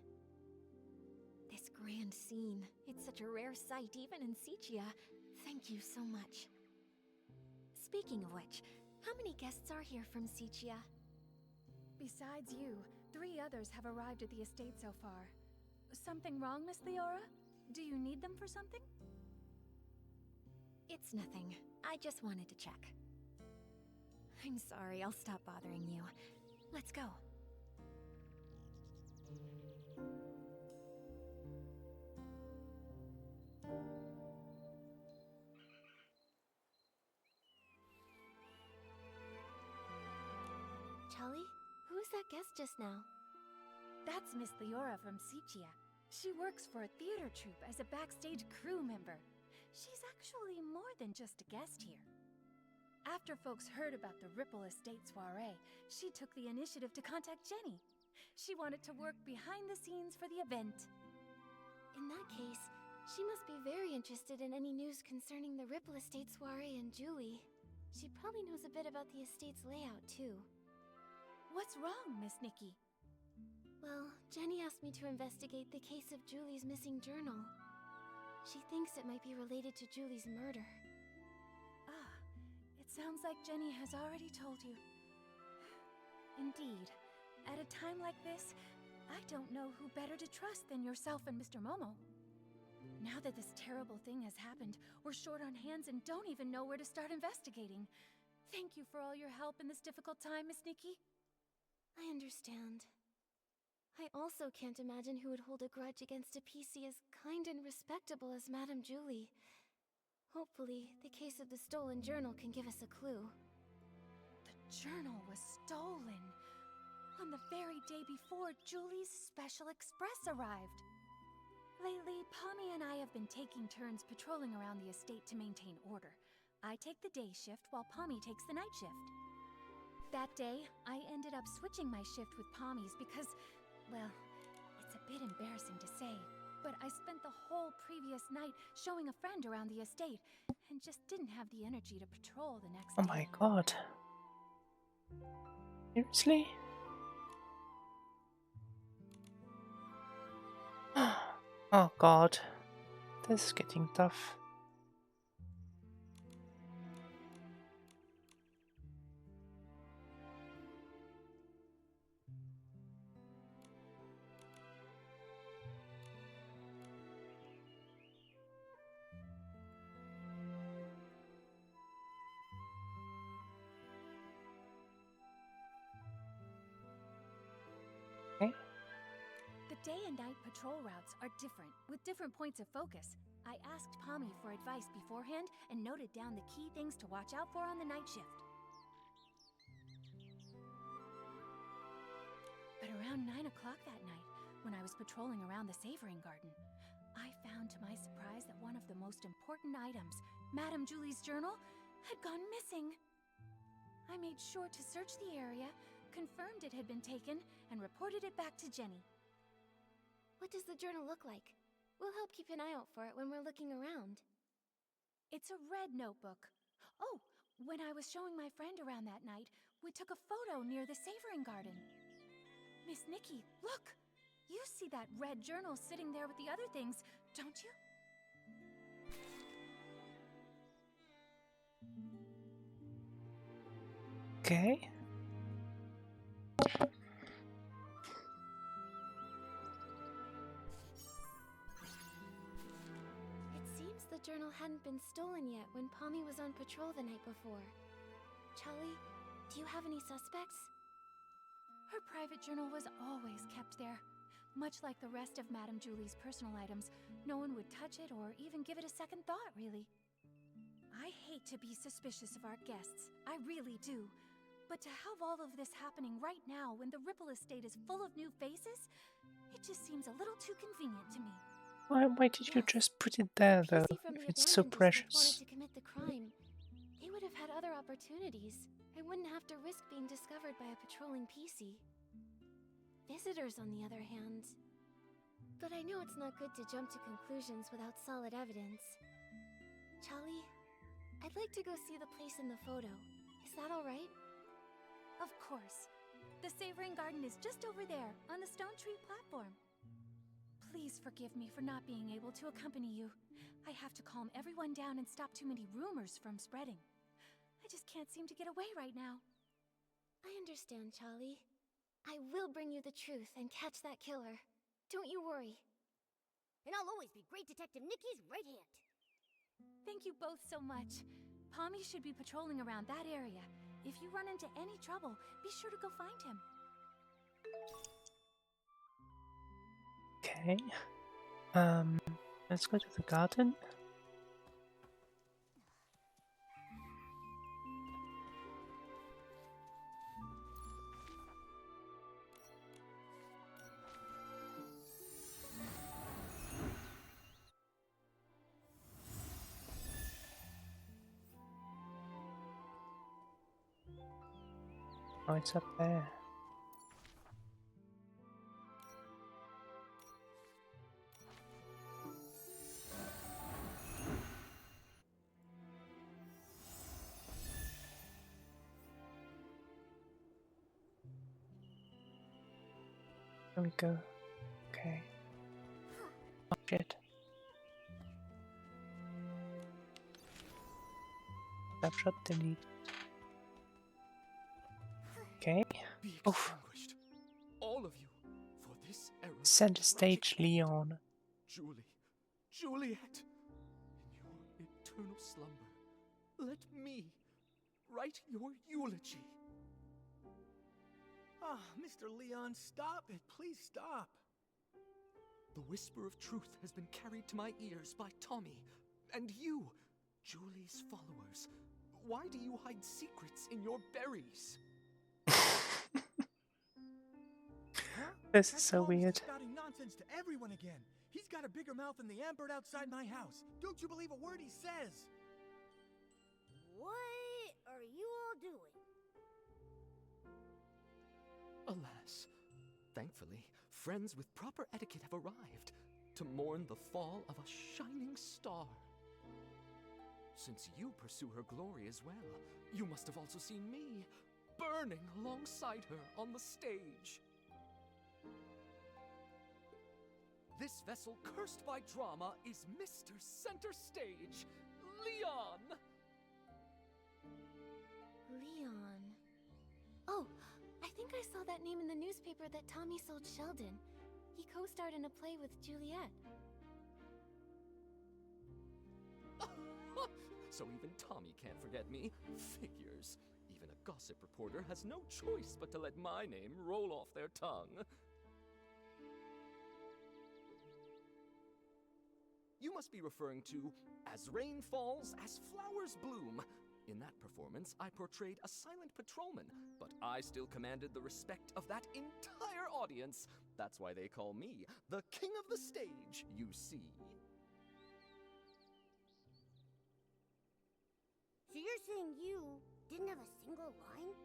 This grand scene, it's such a rare sight even in Sichia. Thank you so much. Speaking of which, how many guests are here from Sichia? Besides you, 3 others have arrived at the estate so far. Something wrong, Miss Leora? Do you need them for something? It's nothing. I just wanted to check. I'm sorry, I'll stop bothering you. Let's go. Charlie, who was that guest just now? That's Miss Leora from Sichia. She works for a theater troupe as a backstage crew member. She's actually more than just a guest here. After folks heard about the Ripple Estate soiree, she took the initiative to contact Jenny. She wanted to work behind the scenes for the event. In that case, she must be very interested in any news concerning the Ripple Estate soiree and Julie. She probably knows a bit about the estate's layout, too. What's wrong, Miss Nikki? Well, Jenny asked me to investigate the case of Julie's missing journal. She thinks it might be related to Julie's murder. Ah, it sounds like Jenny has already told you. Indeed. At a time like this, I don't know who better to trust than yourself and Mr. Momo. Now that this terrible thing has happened, we're short on hands and don't even know where to start investigating. Thank you for all your help in this difficult time, Miss Nikki. I understand. I also can't imagine who would hold a grudge against a PC as kind and respectable as Madame Julie. Hopefully, the case of the stolen journal can give us a clue. The journal was stolen on the very day before Julie's Special Express arrived. Lately, Pommy and I have been taking turns patrolling around the estate to maintain order. I take the day shift while Pommy takes the night shift. That day, I ended up switching my shift with Pommy's because, well, it's a bit embarrassing to say, but I spent the whole previous night showing a friend around the estate and just didn't have the energy to patrol the next day. Oh my god. Seriously? Oh god, this is getting tough. Okay. The day and night patrol routes are different, with different points of focus. I asked Pommy for advice beforehand and noted down the key things to watch out for on the night shift. But around 9 o'clock that night, when I was patrolling around the savoring garden, I found to my surprise that one of the most important items, Madame Julie's journal, had gone missing. I made sure to search the area, confirmed it had been taken, and reported it back to Jenny. What does the journal look like? We'll help keep an eye out for it when we're looking around. It's a red notebook. Oh, when I was showing my friend around that night, we took a photo near the savoring garden. Miss Nikki, look! You see that red journal sitting there with the other things, don't you? Okay. It seems the journal hadn't been stolen yet when Pommy was on patrol the night before. Charlie, do you have any suspects? Her private journal was always kept there. Much like the rest of Madame Julie's personal items, no one would touch it or even give it a second thought, really. I hate to be suspicious of our guests, I really do. But to have all of this happening right now when the Ripple Estate is full of new faces, it just seems a little too convenient to me. Why did you just put it there, though, From if the it's so abandoned district wanted precious? to commit the crime. They would have had other opportunities. I wouldn't have to risk being discovered by a patrolling PC. Visitors, on the other hand. But I know it's not good to jump to conclusions without solid evidence. Charlie, I'd like to go see the place in the photo. Is that all right? Of course. The Savoring Garden is just over there, on the stone tree platform. Please forgive me for not being able to accompany you. I have to calm everyone down and stop too many rumors from spreading. I just can't seem to get away right now. I understand, Charlie. I will bring you the truth and catch that killer. Don't you worry. And I'll always be Great Detective Nikki's right hand. Thank you both so much. Pommy should be patrolling around that area. If you run into any trouble, be sure to go find him. Okay. Let's go to the garden. Oh, it's up there. There we go. Okay. Oh shit. Snapshot delete. Okay. Be Oof. extinguished, all of you, for this error. Center stage, Leon. Julie, Juliet, in your eternal slumber, let me write your eulogy. Ah, Mr. Leon, stop it. Please stop. The whisper of truth has been carried to my ears by Tommy, and you, Julie's followers. Why do you hide secrets in your berries? Huh? This is That so Tommy's weird. spouting nonsense to everyone again. He's got a bigger mouth than the ant bird outside my house. Don't you believe a word he says? What are you all doing? Alas, thankfully, friends with proper etiquette have arrived to mourn the fall of a shining star. Since you pursue her glory as well, you must have also seen me burning alongside her on the stage. This vessel cursed by drama is Mr. Center Stage, Leon! Leon. Oh, I think I saw that name in the newspaper that Tommy sold Sheldon. He co-starred in a play with Juliet. So even Tommy can't forget me. Figures. Even a gossip reporter has no choice but to let my name roll off their tongue. You must be referring to As Rain Falls, As Flowers Bloom. In that performance, I portrayed a silent patrolman, but I still commanded the respect of that entire audience. That's why they call me the king of the stage, you see. So you're saying you didn't have a single line?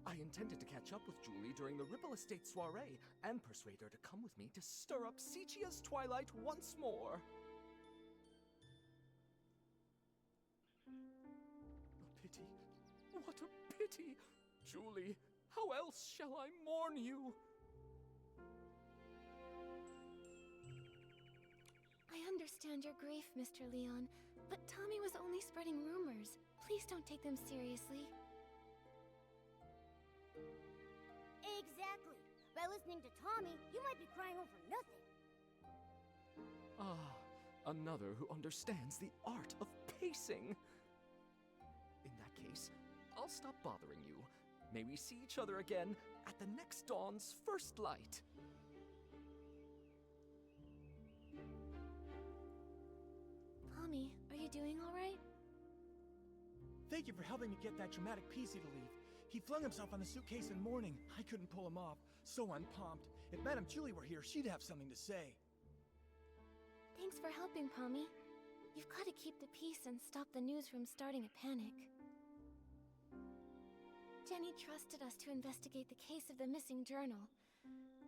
I intended to catch up with Julie during the Ripple Estate soiree and persuade her to come with me to stir up Sichia's twilight once more. A pity. What a pity! Julie, how else shall I mourn you? I understand your grief, Mr. Leon, but Tommy was only spreading rumors. Please don't take them seriously. Exactly. By listening to Tommy, you might be crying over nothing. Ah, another who understands the art of pacing. In that case, I'll stop bothering you. May we see each other again at the next dawn's first light. Tommy, are you doing all right? Thank you for helping me get that dramatic PC to leave. He flung himself on the suitcase in mourning. I couldn't pull him off. So unpumped. If Madame Julie were here, she'd have something to say. Thanks for helping, Pommy. You've got to keep the peace and stop the news from starting a panic. Jenny trusted us to investigate the case of the missing journal.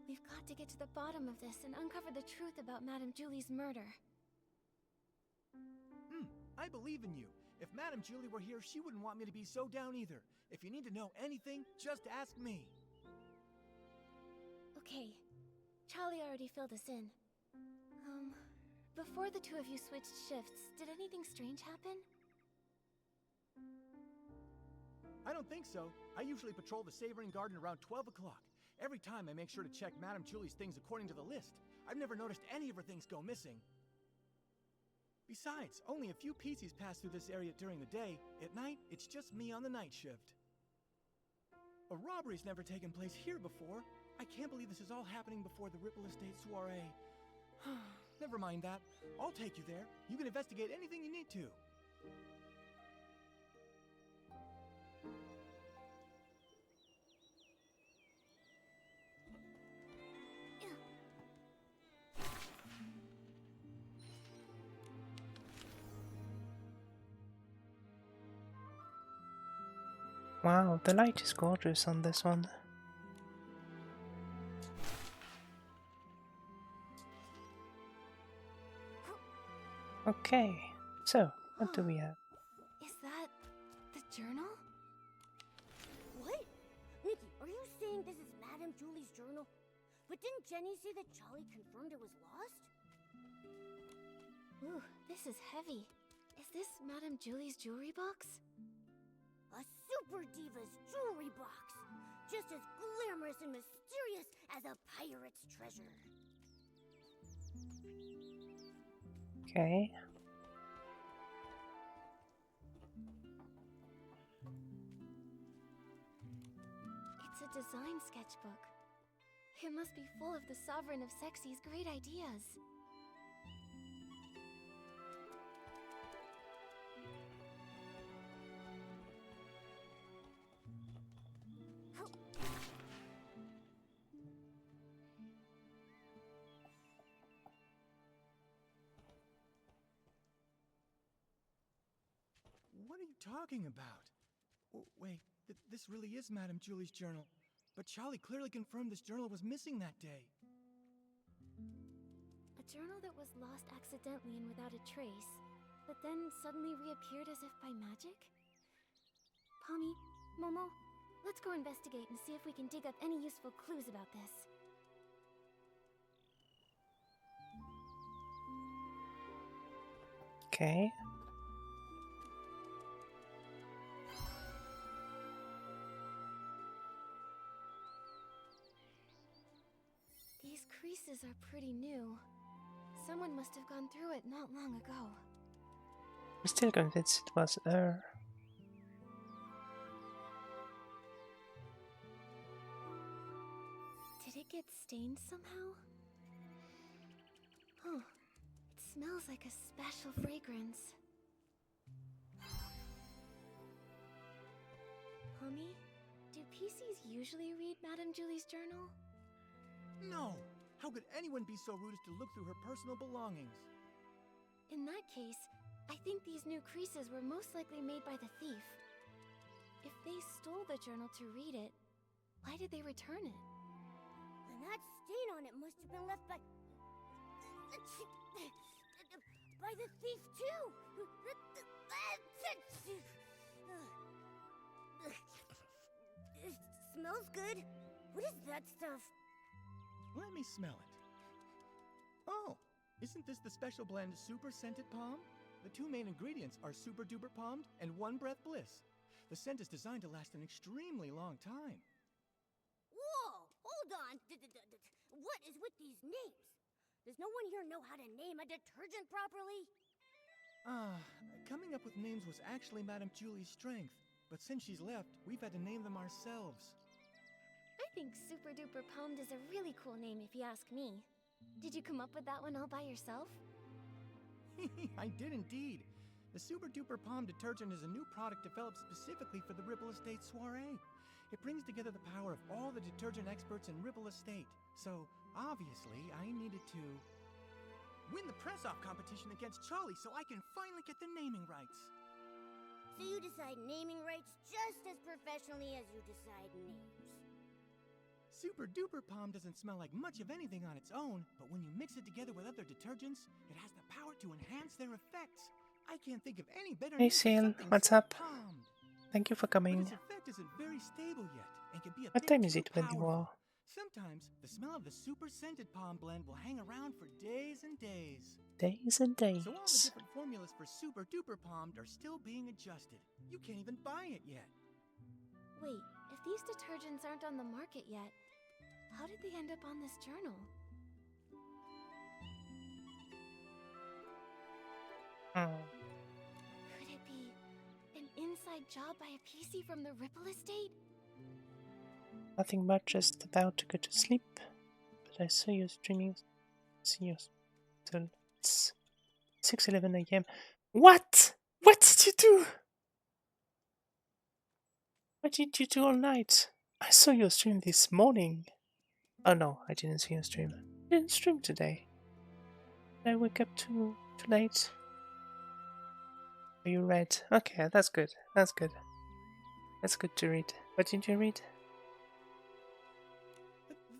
We've got to get to the bottom of this and uncover the truth about Madame Julie's murder. I believe in you. If Madame Julie were here, she wouldn't want me to be so down either. If you need to know anything, just ask me. Okay. Charlie already filled us in. Before the two of you switched shifts, did anything strange happen? I don't think so. I usually patrol the Savoring Garden around 12 o'clock. Every time I make sure to check Madame Julie's things according to the list. I've never noticed any of her things go missing. Besides, only a few PCs pass through this area during the day. At night, it's just me on the night shift. A robbery's never taken place here before. I can't believe this is all happening before the Ripple Estate soiree. Never mind that. I'll take you there. You can investigate anything you need to. Wow, the light is gorgeous on this one. Okay, so what do we have? Is that the journal? What? Nikki, are you saying this is Madame Julie's journal? But didn't Jenny say that Charlie confirmed it was lost? Ooh, this is heavy. Is this Madame Julie's jewelry box? A super diva's jewelry box! Just as glamorous and mysterious as a pirate's treasure. Okay. It's a design sketchbook. It must be full of the Sovereign of Sexy's great ideas. What are you talking about? Wait, this really is Madame Julie's journal. But Charlie clearly confirmed this journal was missing that day. A journal that was lost accidentally and without a trace, but then suddenly reappeared as if by magic? Pommy, Momo, Let's go investigate and see if we can dig up any useful clues about this. Okay. These creases are pretty new. Someone must have gone through it not long ago. I'm still convinced it was her. Did it get stained somehow? Huh. It smells like a special fragrance. Pommy, do PCs usually read Madame Julie's journal? No! How could anyone be so rude as to look through her personal belongings? In that case, I think these new creases were most likely made by the thief. If they stole the journal to read it, why did they return it? And that stain on it must have been left by the thief too. It smells good. What is that stuff? Let me smell it. Oh, isn't this the special blend Super Scented Palm? The two main ingredients are Super Duper Palmed and One Breath Bliss. The scent is designed to last an extremely long time. Whoa! Hold on! What is with these names? Does no one here know how to name a detergent properly? Coming up with names was actually Madame Julie's strength, but since she's left, we've had to name them ourselves. I think Super Duper Palmed is a really cool name if you ask me. Did you come up with that one all by yourself? I did indeed. The Super Duper Palm detergent is a new product developed specifically for the Ripple Estate soiree. It brings together the power of all the detergent experts in Ripple Estate. So, obviously, I needed to win the press-off competition against Charlie so I can finally get the naming rights. So you decide naming rights just as professionally as you decide names. Super Duper Palm doesn't smell like much of anything on its own, but when you mix it together with other detergents, it has the power to enhance their effects. I can't think of any better Hey name for Seal, something what's so up? palmed. Thank you for But coming. its effect isn't very stable yet, and can be a What bit time is too it where you powerful. are? Sometimes the smell of the Super Scented Palm blend will hang around for days and days. Days and days. So all the different formulas for Super Duper Palmed are still being adjusted. You can't even buy it yet. Wait, if these detergents aren't on the market yet, how did they end up on this journal? Could it be an inside job by a PC from the Ripple Estate? Nothing much, just about to go to sleep. But I saw you streaming. See you till it's 6:11 a.m. What? What did you do? What did you do all night? I saw your stream this morning. Oh no, I didn't see your stream. I didn't stream today. Did I wake up too late? Oh, you read. Okay, that's good. That's good. That's good to read. What did you read?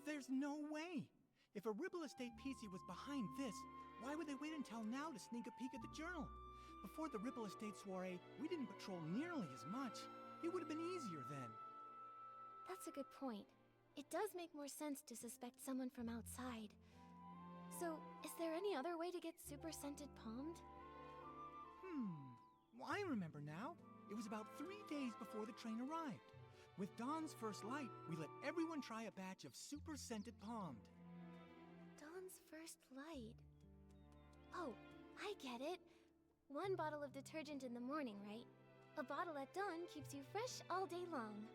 There's no way. If a Ripple Estate PC was behind this, why would they wait until now to sneak a peek at the journal? Before the Ripple Estate soiree, we didn't patrol nearly as much. It would have been easier then. That's a good point. It does make more sense to suspect someone from outside. So, is there any other way to get Super Scented Palmed? Well, I remember now. It was about 3 days before the train arrived. With dawn's first light, we let everyone try a batch of Super Scented Palmed. Dawn's first light. Oh, I get it. 1 bottle of detergent in the morning, right? A bottle at dawn keeps you fresh all day long.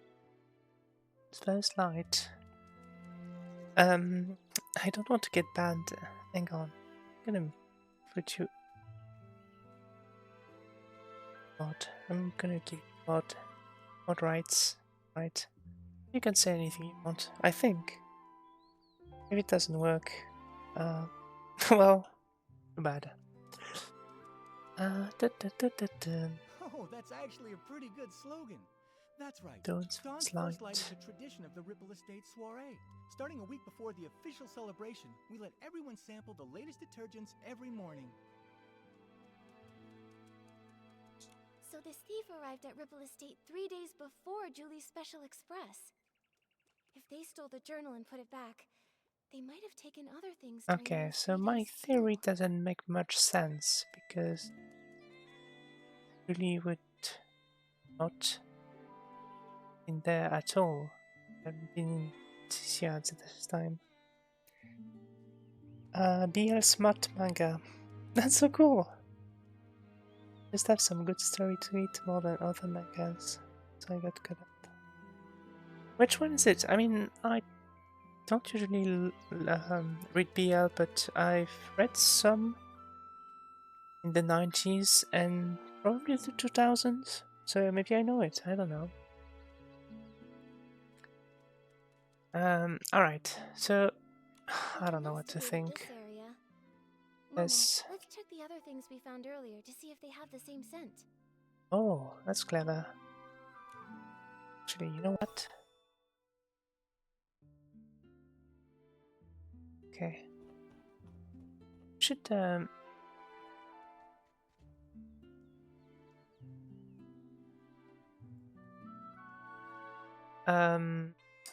First light. I don't want to get banned. Hang on. I'm gonna put you mod. I'm gonna give you mod rights. Right. You can say anything you want, I think. If it doesn't work, well, too bad. Oh, that's actually a pretty good slogan. That's right. Dawn's Dawn's first first light light. is a tradition of the Ripple Estate soiree. Starting a week before the official celebration, we let everyone sample the latest detergents every morning. So So this thief arrived at Ripple Estate 3 days before Julie's Special Express. If they stole the journal and put it back, they might have taken other things during Okay, those so 3 my days theory too. doesn't make much sense because Julie would not been there at all. I've been in TCR at this time. BL Smart Manga. That's so cool. Just have some good story to it more than other mangas. So I got caught up. Which one is it? I mean, I don't usually read BL, but I've read some in the 90s and probably the 2000s. So maybe I know it. I don't know. Alright. So, I don't know what to think. Momo, let's check the other things we found earlier to see if they have the same scent. Oh, that's clever. Actually, you know what? Okay. Should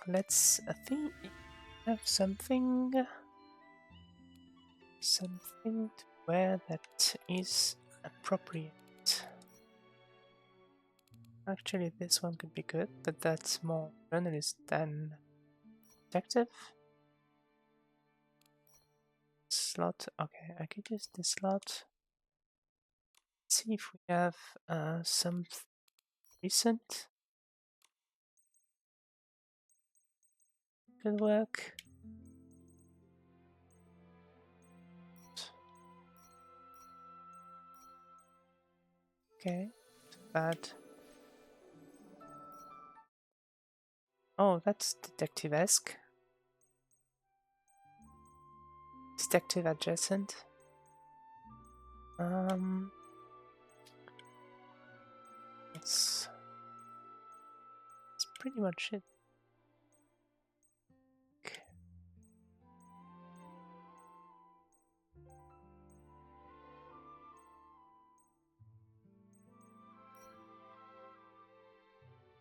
let's I think have something to wear that is appropriate. Actually, this one could be good, but that's more journalist than detective. Slot. Okay, I could use this slot. See if we have some recent. Could work. Okay, not bad. Oh, that's detective-esque. Detective adjacent. That's pretty much it. Okay.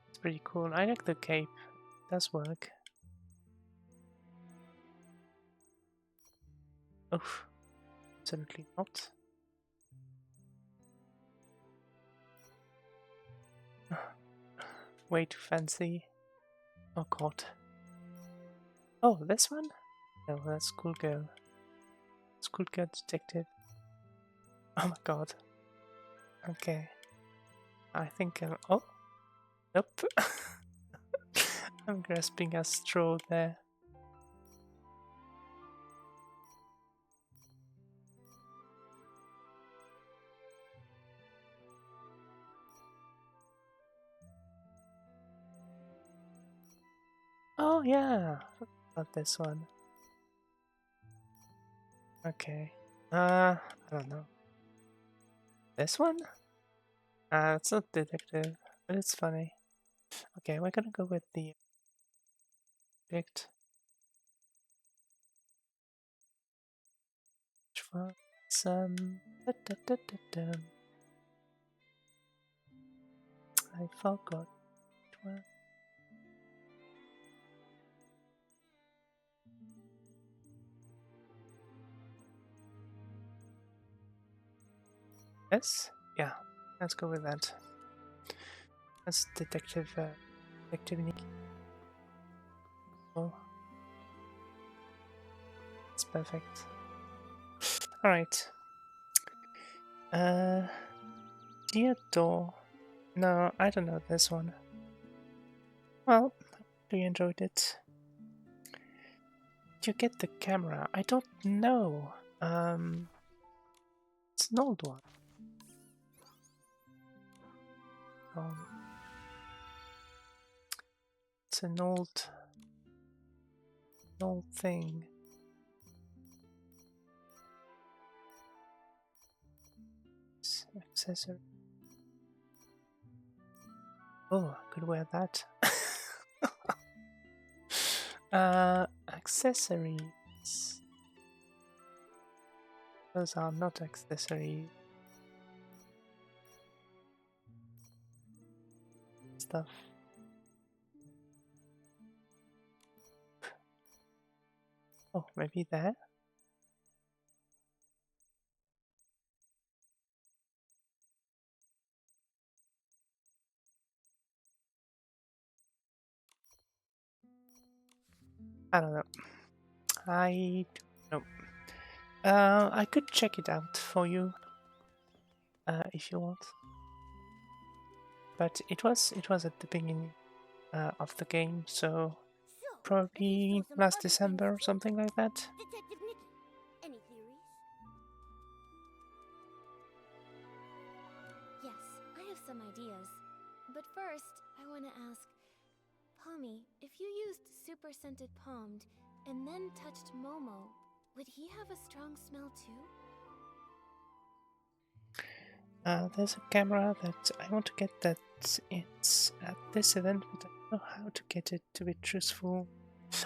It's pretty cool. I like the cape. It does work. Oof. Absolutely not. Way too fancy. Oh god. Oh, this one? No, that's Schoolgirl. Schoolgirl Detective. Oh my god. Okay. I think oh. Nope. I'm grasping a straw there. Oh yeah, not this one. Okay. I don't know. This one? It's not detective, but it's funny. Okay, we're gonna go with the picked. Which one? Some. I forgot which one. Yes? Yeah, let's go with that. That's Detective Nikki. Oh, it's perfect. Alright. Dear Door. No, I don't know this one. Well, you enjoyed it. Did you get the camera? I don't know. It's an old one. It's an old thing. It's accessory. Oh, I could wear that. Accessories. Those are not accessories. stuff. Oh, maybe there? I don't know. I don't know. I could check it out for you if you want. But it was at the beginning of the game, so probably last December or something like that. Detective Nikki, any theories? Yes, I have some ideas. But first, I want to ask, Pommy, if you used super scented palmed and then touched Momo, would he have a strong smell too? There's a camera that I want to get that it's at this event, but I don't know how to get it to be truthful.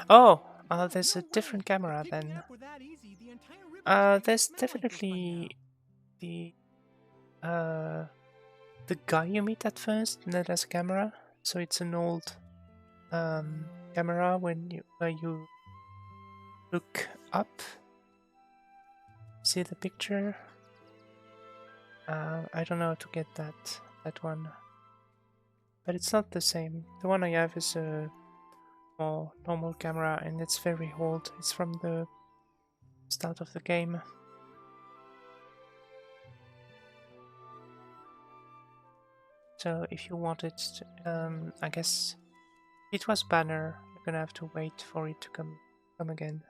Oh, there's a different camera then. There's definitely the guy you meet at first that has a camera. So it's an old camera where you look up, see the picture. I don't know how to get that one, but it's not the same. The one I have is a more normal camera, and it's very old. It's from the start of the game. So if you want it, I guess it was banner. You're gonna have to wait for it to come again.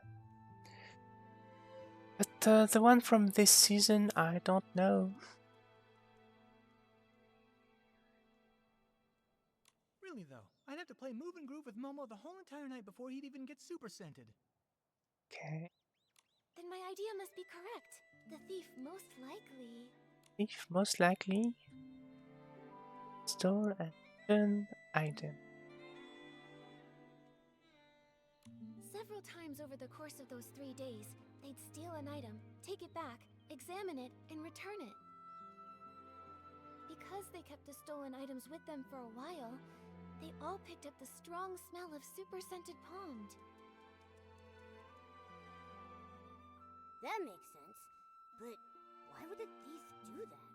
But the one from this season, I don't know. Really though, I'd have to play Move and Groove with Momo the whole entire night before he'd even get super scented. Okay. Then my idea must be correct. The thief most likely... Thief most likely stole a hidden item. Several times over the course of those 3 days, they'd steal an item, take it back, examine it, and return it. Because they kept the stolen items with them for a while, they all picked up the strong smell of super scented palmed. That makes sense. But why would a thief do that?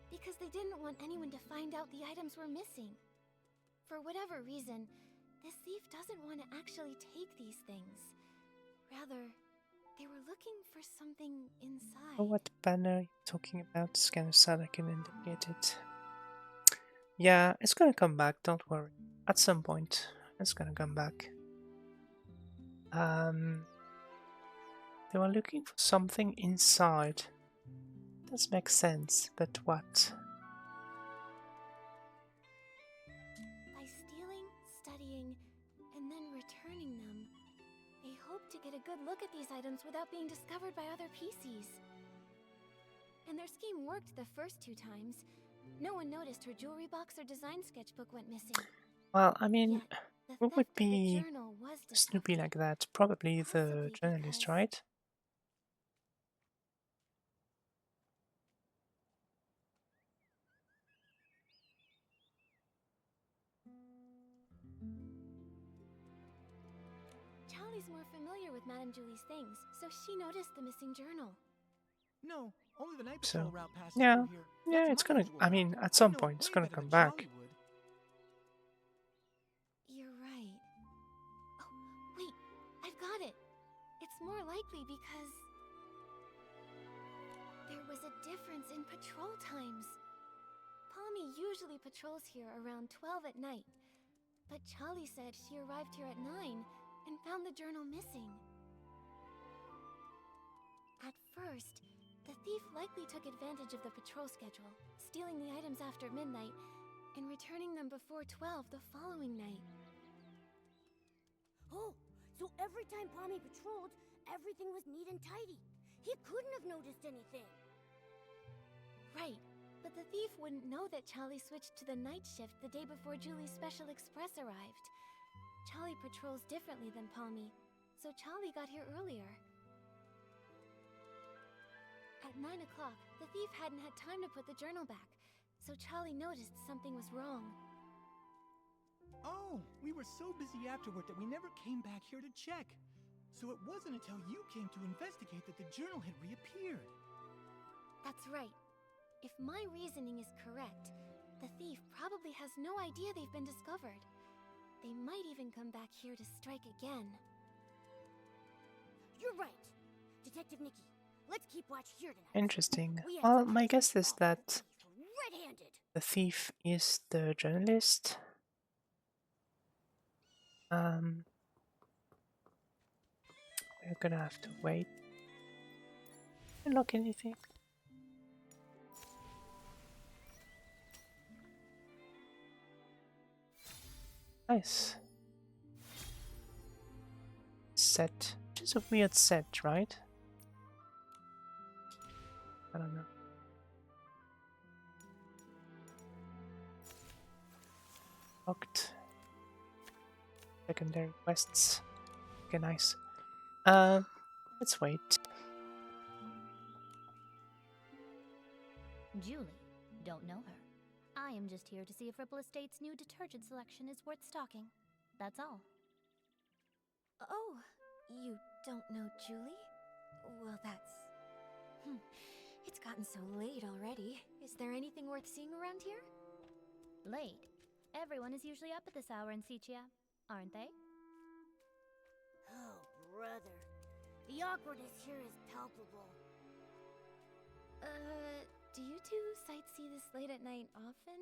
Because they didn't want anyone to find out the items were missing. For whatever reason, this thief doesn't want to actually take these things. Rather, they were looking for something inside. Oh, what banner you're talking about? Scanner side, I can indicate it. Yeah, it's gonna come back, don't worry. At some point, it's gonna come back. They were looking for something inside. Does make sense, but what? By stealing, studying, and then returning them, they hope to get a good look at these items without being discovered by other PCs. And their scheme worked the first 2 times. No one noticed her jewelry box or design sketchbook went missing. Well, I mean, Yet, who would be snoopy like that? Probably the journalist, right? Charlie's more familiar with Madame Julie's things, so she noticed the missing journal. No, only the night patrol So, route passes yeah, through here. yeah, That's it's my gonna. usual I route. mean, at I some know point, it's way gonna better come than back. Charlie would. You're right. Oh, wait, I've got it. It's more likely because there was a difference in patrol times. Pommy usually patrols here around 12 at night, but Charlie said she arrived here at 9 and found the journal missing. At first, the thief likely took advantage of the patrol schedule, stealing the items after midnight and returning them before 12 the following night. Oh, so every time Pommy patrolled, everything was neat and tidy. He couldn't have noticed anything. Right, but the thief wouldn't know that Charlie switched to the night shift the day before Julie's Special Express arrived. Charlie patrols differently than Pommy, so Charlie got here earlier. At 9 o'clock, the thief hadn't had time to put the journal back, so Charlie noticed something was wrong. Oh, we were so busy afterward that we never came back here to check. So it wasn't until you came to investigate that the journal had reappeared. That's right. If my reasoning is correct, the thief probably has no idea they've been discovered. They might even come back here to strike again. You're right. Detective Nikki, let's keep watch here tonight. Interesting. We have Well, to my catch guess the is thief that red-handed. the thief is the journalist. We're gonna have to wait. Unlock anything? Nice. Set. Which is a weird set, right? I don't know. Locked. Secondary quests. Okay, nice. Let's wait. Julie, don't know her. I am just here to see if Ripple Estate's new detergent selection is worth stocking. That's all. Oh, you don't know Julie? Well, that's... It's gotten so late already. Is there anything worth seeing around here? Late. Everyone is usually up at this hour in Sichia, aren't they? Oh, brother. The awkwardness here is palpable. Do you two sightsee this late at night often?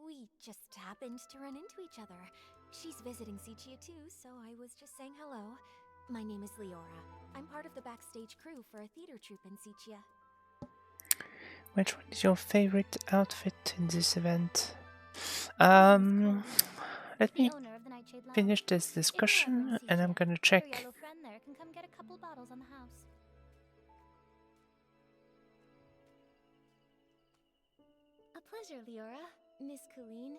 We just happened to run into each other. She's visiting Sichia too, so I was just saying hello. My name is Leora. I'm part of the backstage crew for a theater troupe in Sichia. Which one is your favorite outfit in this event? Let me finish this discussion and I'm gonna check. Your yellow friend there can come get a couple bottles on the house. A pleasure, Leora. Miss Colleen.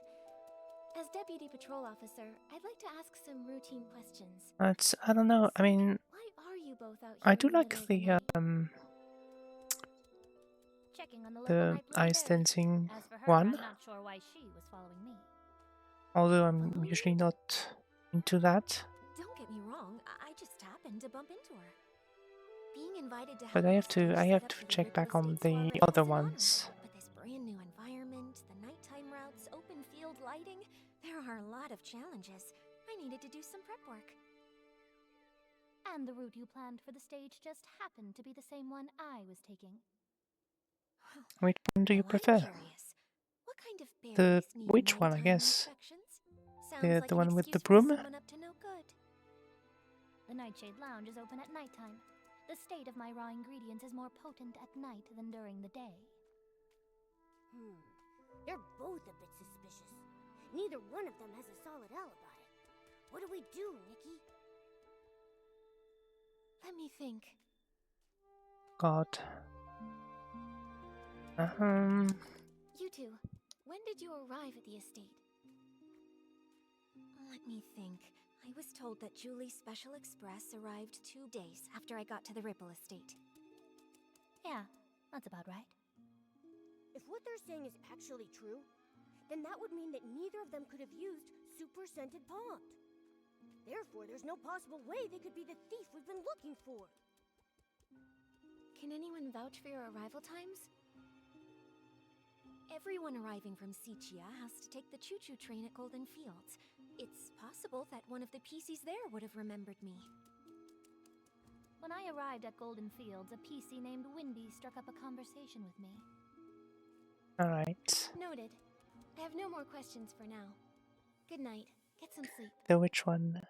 As Deputy Patrol Officer, I'd like to ask some routine questions. I don't know. I mean, Why are you both out here I do in the like middle of the night? Checking on the local the nightclub ice there. dancing As for her, one. I'm not sure why she was following me. Although I'm usually not into that. Don't get me wrong, I just happened to bump into her. Being invited to But help I the have to stage set up for the check Ripple back on Estate's the soiree other was an honor. ones. But this brand new environment, the nighttime routes, open field lighting, there are a lot of challenges. I needed to do some prep work. And the route you planned for the stage just happened to be the same one I was taking. Which one do you Well, I'm prefer? curious. What kind of The berries need which one, I nighttime guess? inspections? Sounds like The an one with the excuse for broom? someone up to no good. The Nightshade Lounge is open at nighttime. The state of my raw ingredients is more potent at night than during the day. They're both a bit suspicious. Neither one of them has a solid alibi. What do we do, Nikki? Let me think. God. You two, when did you arrive at the estate? Let me think. I was told that Julie's Special Express arrived 2 days after I got to the Ripple Estate. Yeah, that's about right. If what they're saying is actually true, then that would mean that neither of them could have used Super Scented Pond. Therefore, there's no possible way they could be the thief we've been looking for. Can anyone vouch for your arrival times? Everyone arriving from Sichia has to take the choo-choo train at Golden Fields. It's possible that one of the PCs there would have remembered me. When I arrived at Golden Fields, a PC named Windy struck up a conversation with me. Alright. Noted. I have no more questions for now. Good night. Get some sleep. The which one?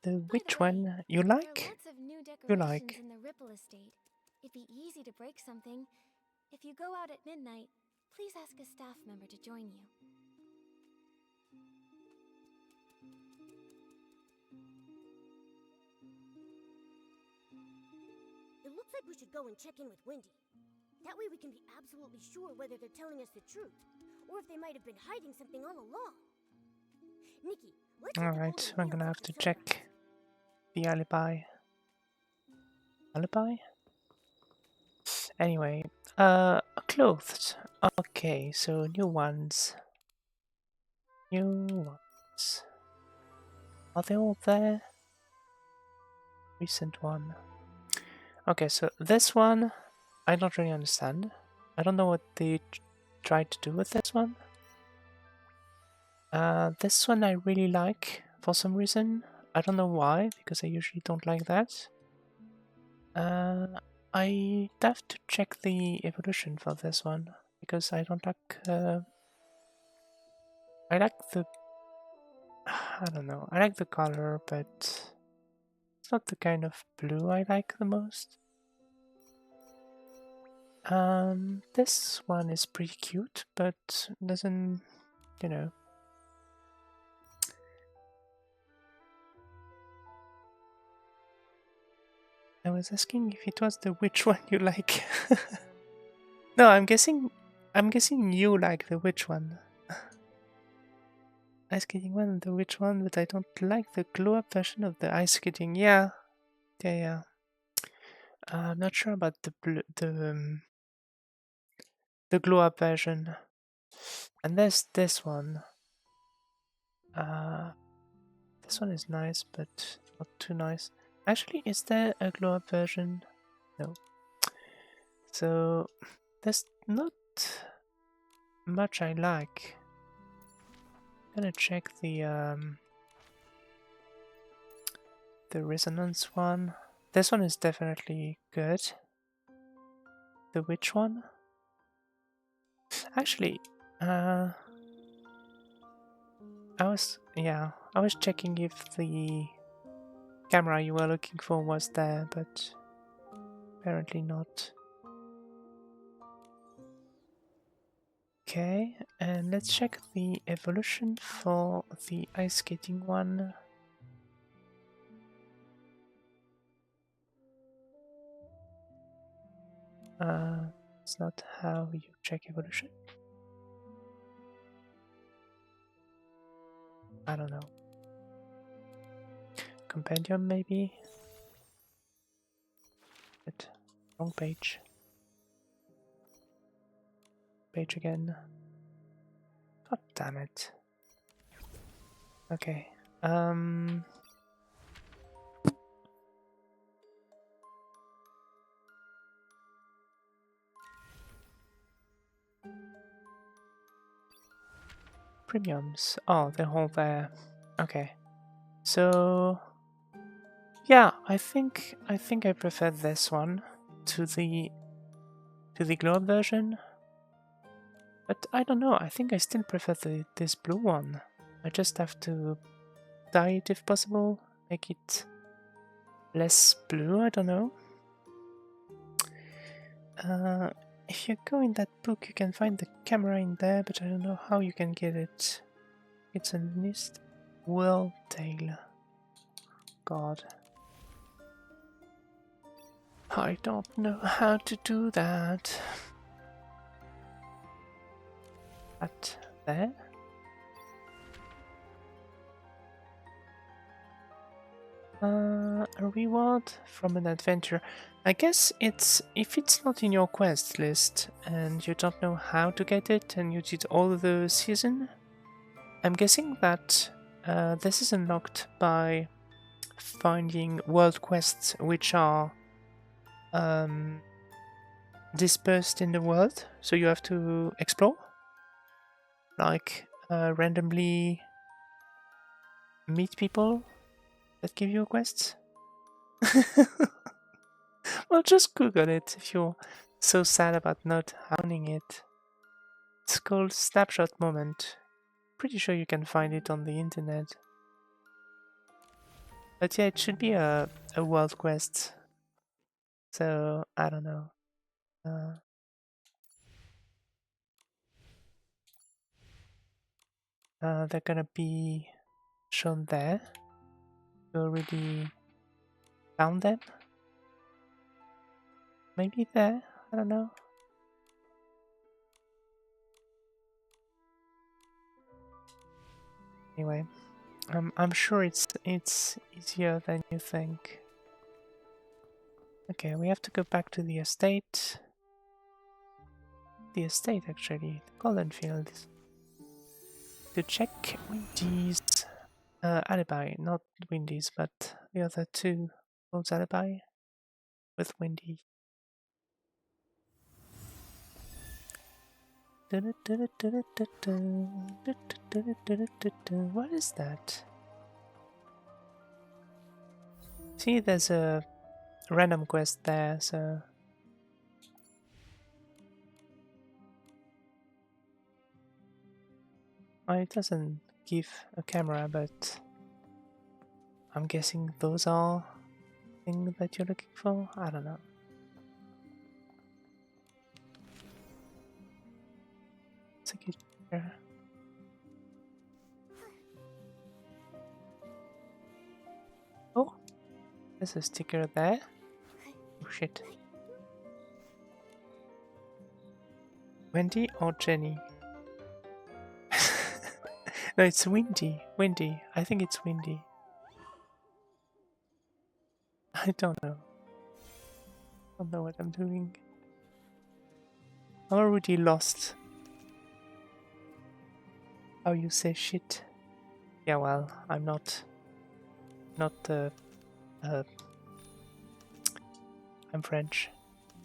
The By which the way, one you there are like? lots of new You decorations like. in the Ripple Estate. It'd be easy to break something. If you go out at midnight, please ask a staff member to join you. It looks like we should go and check in with Windy. That way we can be absolutely sure whether they're telling us the truth, or if they might have been hiding something all along. Nikki, let's head to Alright, Golden I'm gonna Fields have to after check sunrise. the alibi. Alibi? Anyway, clothed. Okay, so new ones. New ones. Are they all there? Recent one. Okay, so this one I don't really understand. I don't know what they tried to do with this one. This one I really like for some reason. I don't know why, because I usually don't like that. I'd have to check the evolution for this one, because I don't like... I like the... I don't know. I like the color, but it's not the kind of blue I like the most. This one is pretty cute, but doesn't, you know... I was asking if it was the which one you like. No, I'm guessing you like the which one. Ice skating one, the which one, but I don't like the glow up version of the ice skating. Yeah. I'm not sure about the glow up version. And there's this one. This one is nice, but not too nice. Actually, is there a glow up version? No. So there's not much I like. I'm gonna check the resonance one. This one is definitely good. The which one? Actually, I was checking if the camera you were looking for was there, but apparently not. Okay, and let's check the evolution for the ice skating one. It's not how you check evolution. I don't know. Compendium maybe? But wrong page. Page again. God damn it. Okay. Premiums. Oh, they're all there. Okay. So yeah, I think I prefer this one to the globe version. But I don't know, I think I still prefer this blue one. I just have to dye it if possible, make it less blue, I don't know. If you go in that book, you can find the camera in there, but I don't know how you can get it. It's a mist world tail. God. I don't know how to do that. That there? A reward from an adventure. I guess if it's not in your quest list and you don't know how to get it and you did all the season, I'm guessing that this is unlocked by finding world quests which are dispersed in the world, so you have to explore, like randomly meet people that give you quests. Well, just Google it if you're so sad about not owning it. It's called Snapshot Moment. Pretty sure you can find it on the internet. But yeah, it should be a world quest. So, I don't know. They're gonna be shown there. You already found them? Maybe there? I don't know. Anyway, I'm sure it's easier than you think. Okay, we have to go back to the estate. the estate actually, the Golden Fields, to check Windy's alibi. Not Windy's, but the other two Lord's alibi with Windy. What is that? See, there's a random quest there, so well, it doesn't give a camera, but I'm guessing those are things that you're looking for. I don't know. It's a good picture. Oh, there's a sticker there. Oh shit. Wendy or Jenny? No, it's Windy. Windy. I think it's Windy. I don't know. I don't know what I'm doing. I'm already lost. How you say shit? Yeah, well, I'm not. I'm French.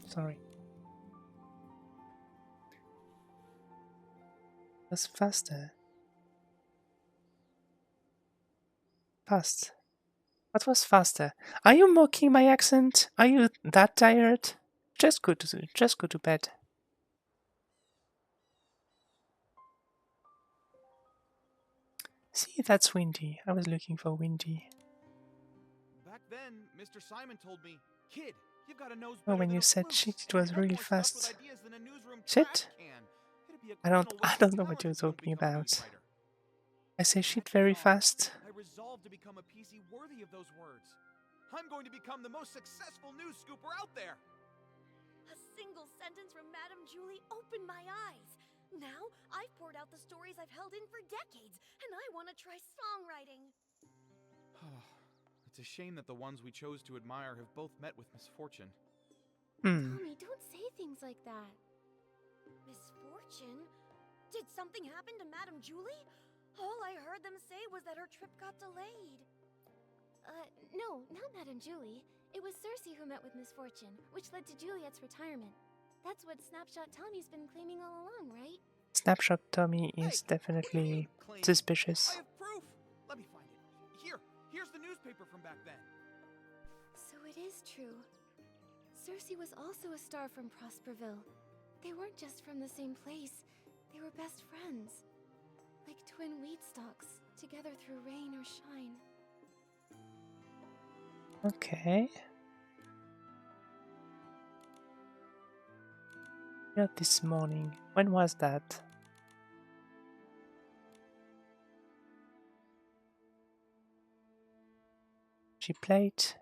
Sorry. That's faster. Fast. What was faster? Are you mocking my accent? Are you that tired? Just go to bed. See, that's Windy. I was looking for Windy. Back then, Mr. Simon told me, "Kid, you've got a nose Oh, better when than you a said flute, shit, it and was you have really more stuff with fast. ideas than a newsroom Shit? trash can. It'd be a I criminal waste don't of know what talent you're if you don't talking become a news about. writer." I say shit At very dawn, fast. I resolved to become a PC worthy of those words. I'm going to become the most successful news scooper out there. A single sentence from Madame Julie opened my eyes. Now, I've poured out the stories I've held in for decades, and I want to try songwriting. It's a shame that the ones we chose to admire have both met with misfortune. Tommy, don't say things like that. Misfortune? Did something happen to Madame Julie? All I heard them say was that her trip got delayed. No, not Madame Julie. It was Cersei who met with misfortune, which led to Juliet's retirement. That's what Snapshot Tommy's been claiming all along, right? Snapshot Tommy is definitely suspicious. I have proof! Let me find it. Here's the newspaper from back then. So it is true. Cersei was also a star from Prosperville. They weren't just from the same place. They were best friends. Like twin wheat stalks, together through rain or shine. Okay. Not this morning. When was that? She played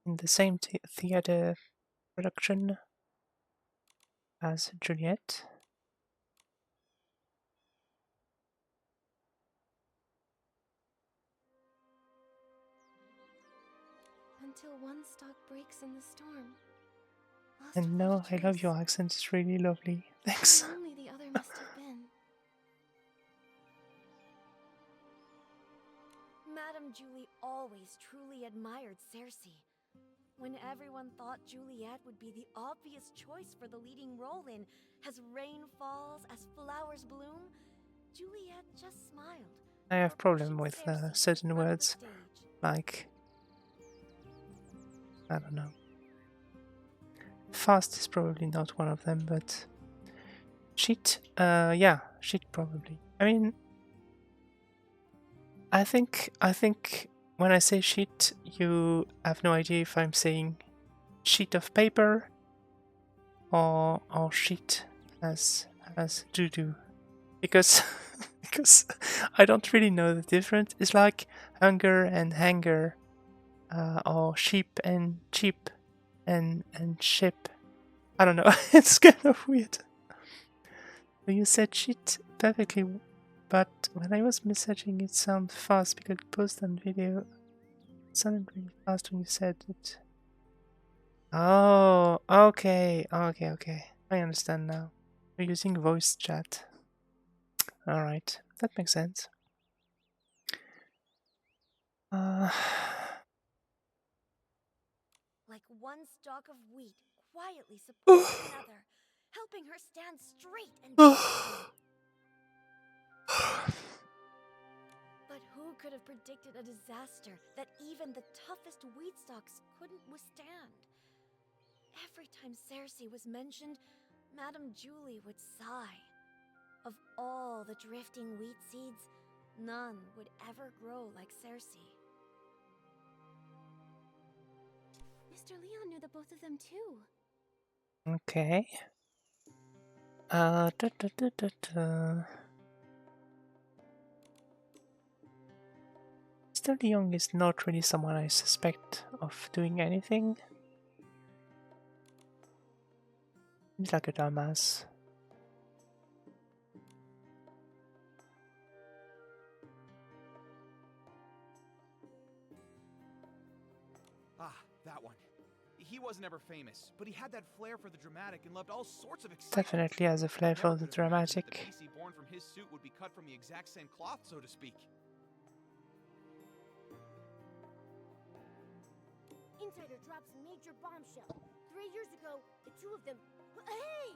in the same theater production as Juliet. Until one stalk breaks in the storm. Lost And no, without a I love trace. your accent, it's really lovely. Thanks. How lonely the other must have been. Madame Julie always truly admired Cersei. When everyone thought Juliet would be the obvious choice for the leading role in As Rain Falls, As Flowers Bloom, Juliet just smiled. I have problem with certain words, like, I don't know. Fast is probably not one of them, but shit, yeah, shit probably. I mean, I think when I say shit, you have no idea if I'm saying sheet of paper or shit as doo-doo, because because I don't really know the difference. It's like hunger and hanger, or sheep and cheap and ship. I don't know. It's kind of weird. You said shit perfectly, but when I was messaging it sounded fast because it posted on video. It sounded really fast when you said it. Oh, okay. I understand now. We're using voice chat. Alright, that makes sense. Like one stalk of wheat quietly supports another, helping her stand straight and peacefully. But who could have predicted a disaster that even the toughest wheat stalks couldn't withstand? Every time Cersei was mentioned, Madame Julie would sigh. Of all the drifting wheat seeds, none would ever grow like Cersei. Mr. Leon knew the both of them too. Okay. Mr. Leon is not really someone I suspect of doing anything. He's like a dumbass. Ah, that one. He wasn't ever famous, but he had that flair for the dramatic and loved all sorts of excitement. Definitely has a flair for the dramatic. The PC born from his suit would be cut from the exact same cloth, so to speak. Insider drops major bombshell. 3 years ago, the two of them... Hey!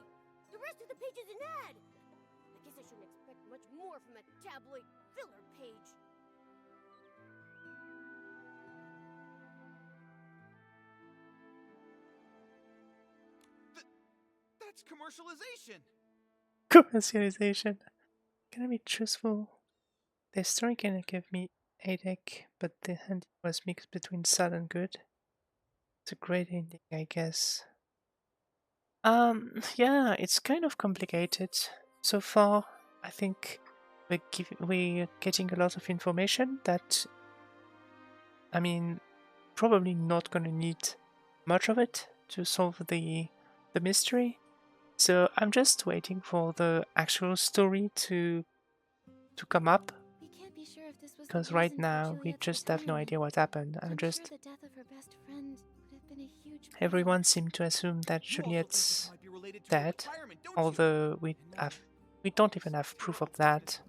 The rest of the page is an ad! I guess I shouldn't expect much more from a tabloid filler page. That's commercialization! Commercialization. Can I be truthful? The story can give me headache, but the ending was mixed between sad and good. It's a great ending, I guess. Yeah, it's kind of complicated. So far, I think we're getting a lot of information that, I mean, probably not gonna need much of it to solve the mystery. So I'm just waiting for the actual story to come up. We can't be sure if this was Because the right reason for now we Juliet's just have no retirement. idea what happened. I'm sure the death of her best friend would have been a huge Everyone seemed to assume that Juliet's dead, although we don't even have proof of that.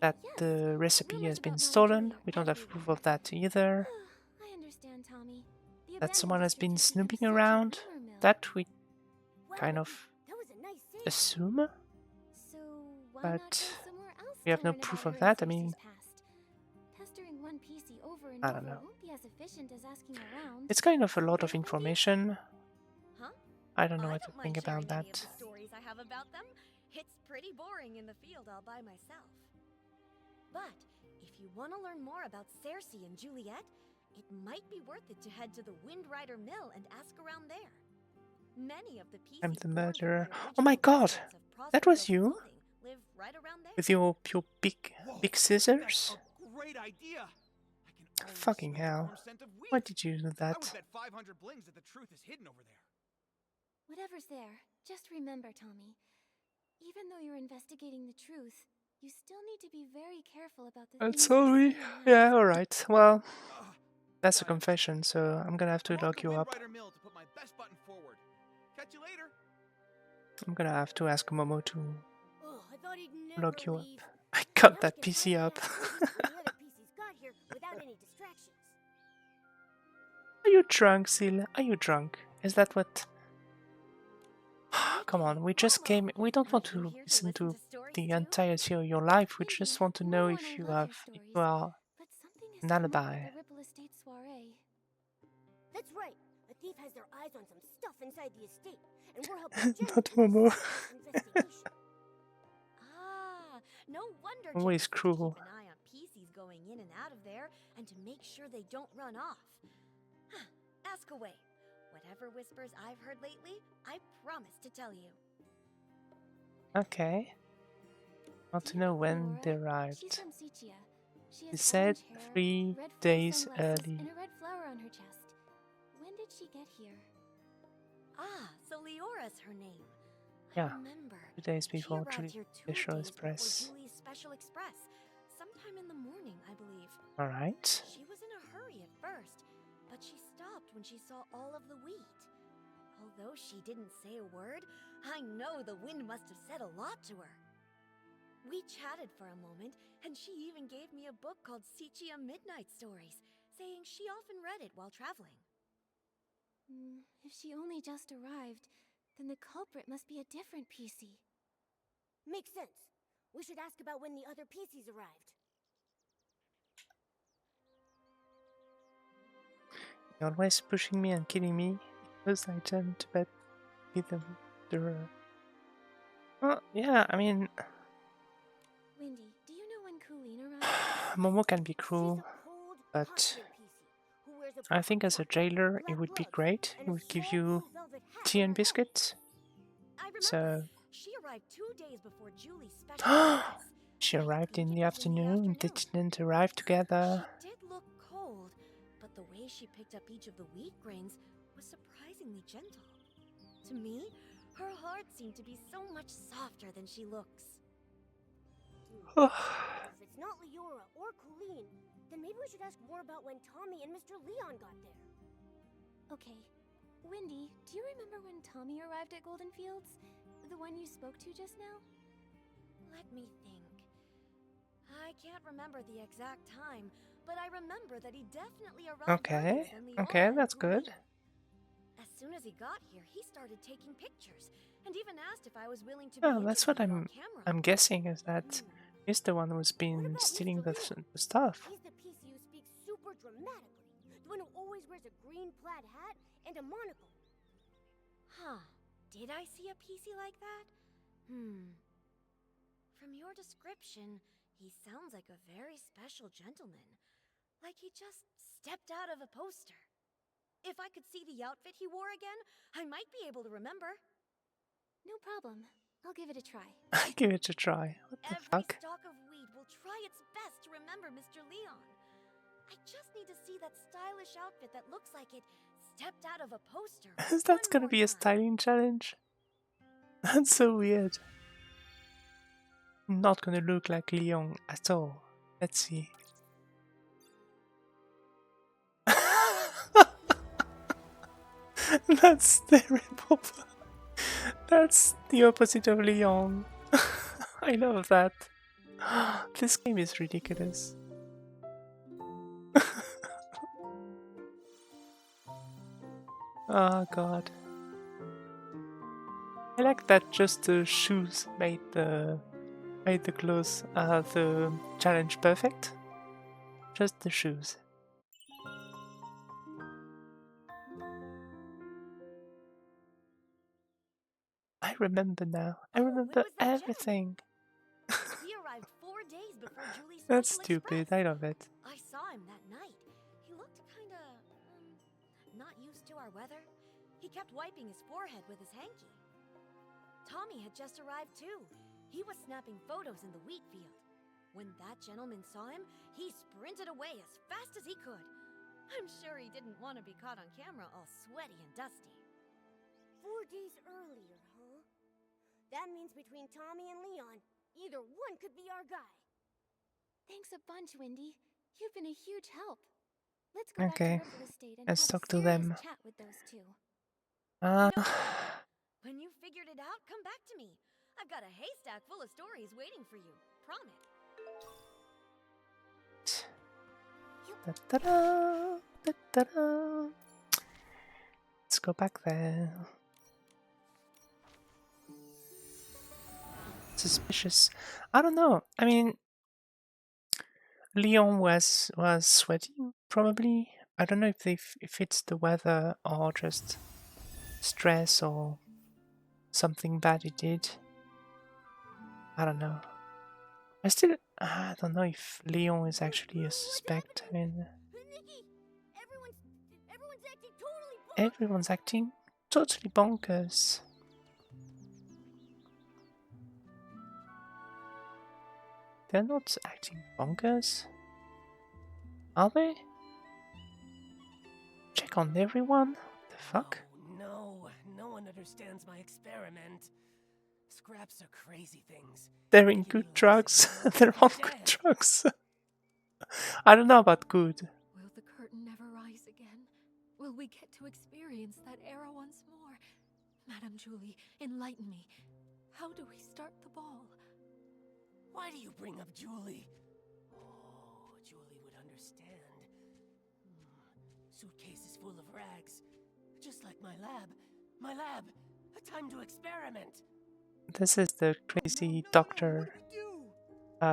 That the recipe has been stolen, we don't have proof of that either. I understand, Tommy. The That someone abandoned has been district became snooping such a around, rumor mill. that we Wow, kind of that was a nice save. assume, So why not but go somewhere else we have to no learn proof about of her and that. I mean, Cersei's past? Pestering one PC over and I over don't know. won't be as efficient as asking around. It's kind of a lot of information. Huh? I don't know I what to don't think mind about sharing any of that. the stories I have about them. It's pretty boring in the field all by myself. But if you want to learn more about Cersei and Juliet, it might be worth it to head to the Windrider Mill and ask around there. Many of the PCs I'm the born from murderer. their Oh my original god! residents of That was Prosperville's you? clothing live right around there. With your big scissors? Great idea! Fucking hell. Why did you do I that? would bet 500 blings that the truth is hidden over there. Whatever's there, just remember, Tommy. Even though you're investigating the truth, you still need to be very careful about the I'm things sorry. you say and Yeah, ask. alright. Well, that's a confession, so I'm gonna have to lock you up. Mill to put my best button forward. Catch you later. I'm gonna have to ask Momo to Oh, I thought he'd never lock you up. leave. I got Now that we can PC find up. out how these three other PCs got here without any distractions. Are you drunk, Sil? Are you drunk? Is that what... Come on, we just came... We don't want to listen to the entirety of your life. We just want to know if you are an alibi. The Ripple Estate soiree. That's right. A thief has their eyes on some stuff inside the estate, and we're helping Jenny Not with Momo. this investigation. No wonder Momo Jenny is said to cruel. keep an eye on PCs going in and out of there, and to make sure they don't run off. Ask away. Whatever whispers I've heard lately, I promise to tell you. Okay. Want to know when they She's arrived. from Sichia. She He has said orange hair, 3 red faux days sunglasses, early. and a red flower on her chest. When did she get here? Ah, so Leora's her name. Yeah, I remember. 2 days She before arrived here 2 Special days before Express. Julie's Special Express, sometime in the morning, I believe. Alright. She was in a hurry at first, but she stopped when she saw all of the wheat. Although she didn't say a word, I know the wind must have said a lot to her. We chatted for a moment, and she even gave me a book called a.k.a. Midnight Stories, saying she often read it while traveling. If she only just arrived, then the culprit must be a different PC. Makes sense. We should ask about when the other PCs arrived. You're always pushing me and killing me because I tend to bet be the Well, yeah, I mean, Windy, do you know when Colleen arrived? Momo can be cruel, but I think as a jailer it would be great. It would give you tea and biscuits. So She arrived 2 days before Julie's special class. she arrived in the afternoon. They didn't arrive together. She did look cold, but the way she picked up each of the wheat grains was surprisingly gentle. To me, her heart seemed to be so much softer than she looks. If it's not Leora or Colleen, then maybe we should ask more about when Tommy and Mr. Leon got there. Okay. Windy, do you remember when Tommy arrived at Golden Fields? The one you spoke to just now? Let me think. I can't remember the exact time, but I remember that he definitely arrived earlier than Leora Okay, and that's Colleen. good. As soon as he got here, he started taking pictures and even asked if I was willing to be Oh, that's what interviewed on camera. I'm guessing is that he's the one who's been stealing the stuff. He's the PC who speaks super dramatically. The one who always wears a green plaid hat and a monocle. Huh. Did I see a PC like that? From your description, he sounds like a very special gentleman. Like he just stepped out of a poster. If I could see the outfit he wore again, I might be able to remember. No problem. I'll give it a try. Give it a try. What the Every fuck? stalk of wheat will try its best to remember Mr. Leon. I just need to see that stylish outfit that looks like it stepped out of a poster. That's gonna be a styling challenge. That's so weird. Not gonna look like Leon at all. Let's see. That's terrible. That's the opposite of Leon. I love that. This game is ridiculous. Oh god. I like that just the shoes made the clothes the challenge perfect. Just the shoes. I remember now. I remember everything. He arrived 4 days before Julie's That's Special stupid. Express. I love it. I saw him that night. He looked kinda, not used to our weather. He kept wiping his forehead with his hanky. Tommy had just arrived too. He was snapping photos in the wheat field. When that gentleman saw him, he sprinted away as fast as he could. I'm sure he didn't want to be caught on camera all sweaty and dusty. 4 days earlier, huh? That means between Tommy and Leon, either one could be our guy. Thanks a bunch, Windy. You've been a huge help. Let's go Okay, back to Ripple Estate and let's have talk a to serious them. chat with those two. When you figured it out, come back to me. I've got a haystack full of stories waiting for you. Promise. Da-da-da, da-da-da. Let's go back there. Suspicious. I don't know. I mean, Leon was sweating probably. I don't know if it's the weather or just stress or something bad he did. I don't know. I don't know if Leon is actually a suspect. I mean, Nikki, everyone's acting totally everyone's acting totally bonkers. They're not acting bonkers, are they? Check on everyone? What the fuck? No one understands my experiment. Scraps are crazy things. They're in good drugs. They're on good drugs. I don't know about good. Will the curtain never rise again? Will we get to experience that era once more? Madame Julie, enlighten me. How do we start the ball? Why do you bring up Julie? Oh, Julie would understand. Suitcase is full of rags. Just like my lab. My lab! A time to experiment! This is the crazy doctor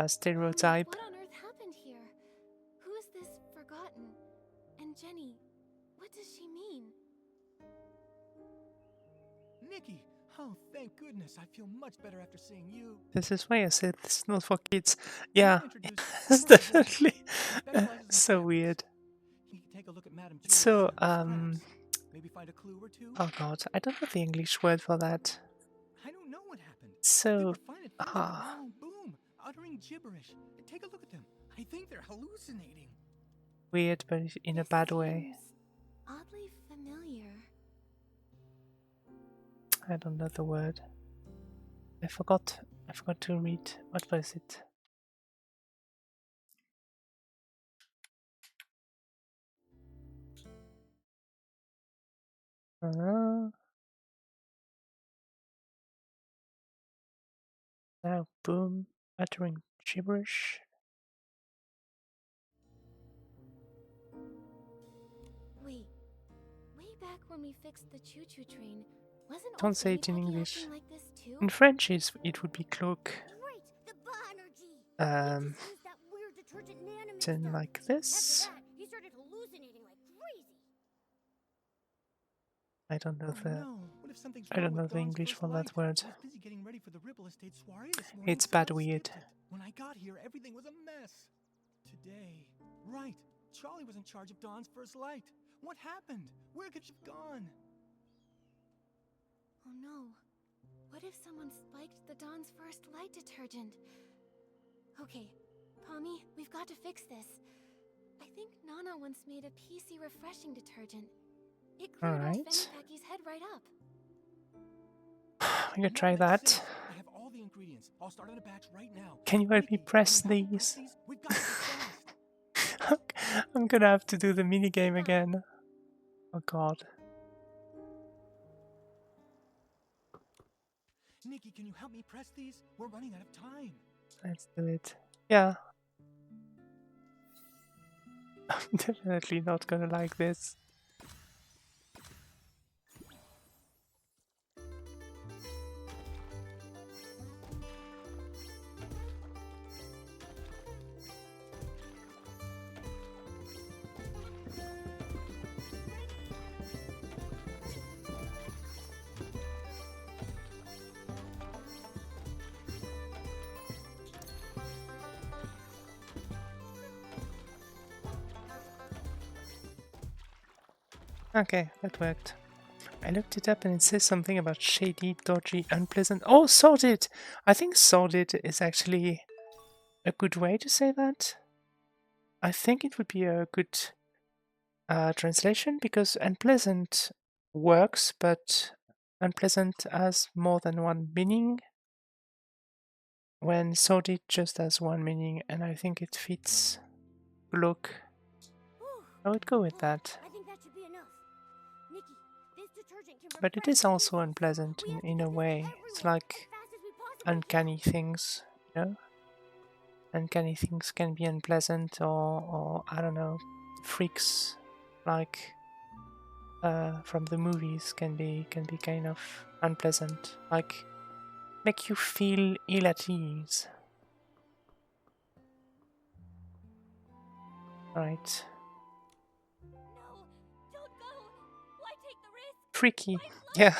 stereotype. What on earth happened here? Who is this Forgotten? And Jenny, what does she mean? Nikki! Oh, thank goodness. I feel much better after seeing you. This is why I said this is not for kids. Yeah, it's definitely so weird. You can take a look at Madame It's so, maybe find a clue or two. oh god, I don't know the English word for that. I don't know what happened. So, Boom! Uttering gibberish. Take a look at them. I think they're hallucinating. weird, but in a bad way. Oddly familiar. I don't know the word. I forgot to read. What was it? Now, boom, uttering gibberish. Wait, way back when we fixed the choo-choo train, wasn't Don't say it in Infinity English. acting like this too? In French, it would be cloak. Right, the Banerjee. He just used that weird detergent nanimate Then stuff. like this. After that, he started hallucinating like crazy. I don't know the. What if something's I don't wrong know with the Dawn's English first for light? that word. I was busy getting ready for the Ripple Estate soiree this morning, It's so I bad weird. skipped it. When I got here, everything was a mess. Today, right? Charlie was in charge of Dawn's first light. What happened? Where could she have gone? Oh no. What if someone spiked the Dawn's first light detergent? Okay, Pommy, we've got to fix this. I think Nana once made a PC refreshing detergent. It cleared old Alright. Fanny Packy's head right up. I'm gonna try that. I have all the ingredients. I'll start on a batch right now. Can you help me press these? I'm gonna have to do the minigame again. Oh god. Nikki, can you help me press these? We're running out of time. Let's do it. Yeah. I'm definitely not gonna like this. Okay, that worked. I looked it up and it says something about shady, dodgy, unpleasant. Oh, sordid! I think sordid is actually a good way to say that. I think it would be a good translation because unpleasant works, but unpleasant has more than one meaning. When sordid just has one meaning, and I think it fits look. I would go with that. I think that should be enough. Nikki, this detergent can But it is also unpleasant in a way. It's like uncanny things, you know? Uncanny things can be unpleasant, or I don't know, freaks like from the movies can be kind of unpleasant, like make you feel ill at ease. Right. Freaky, yeah.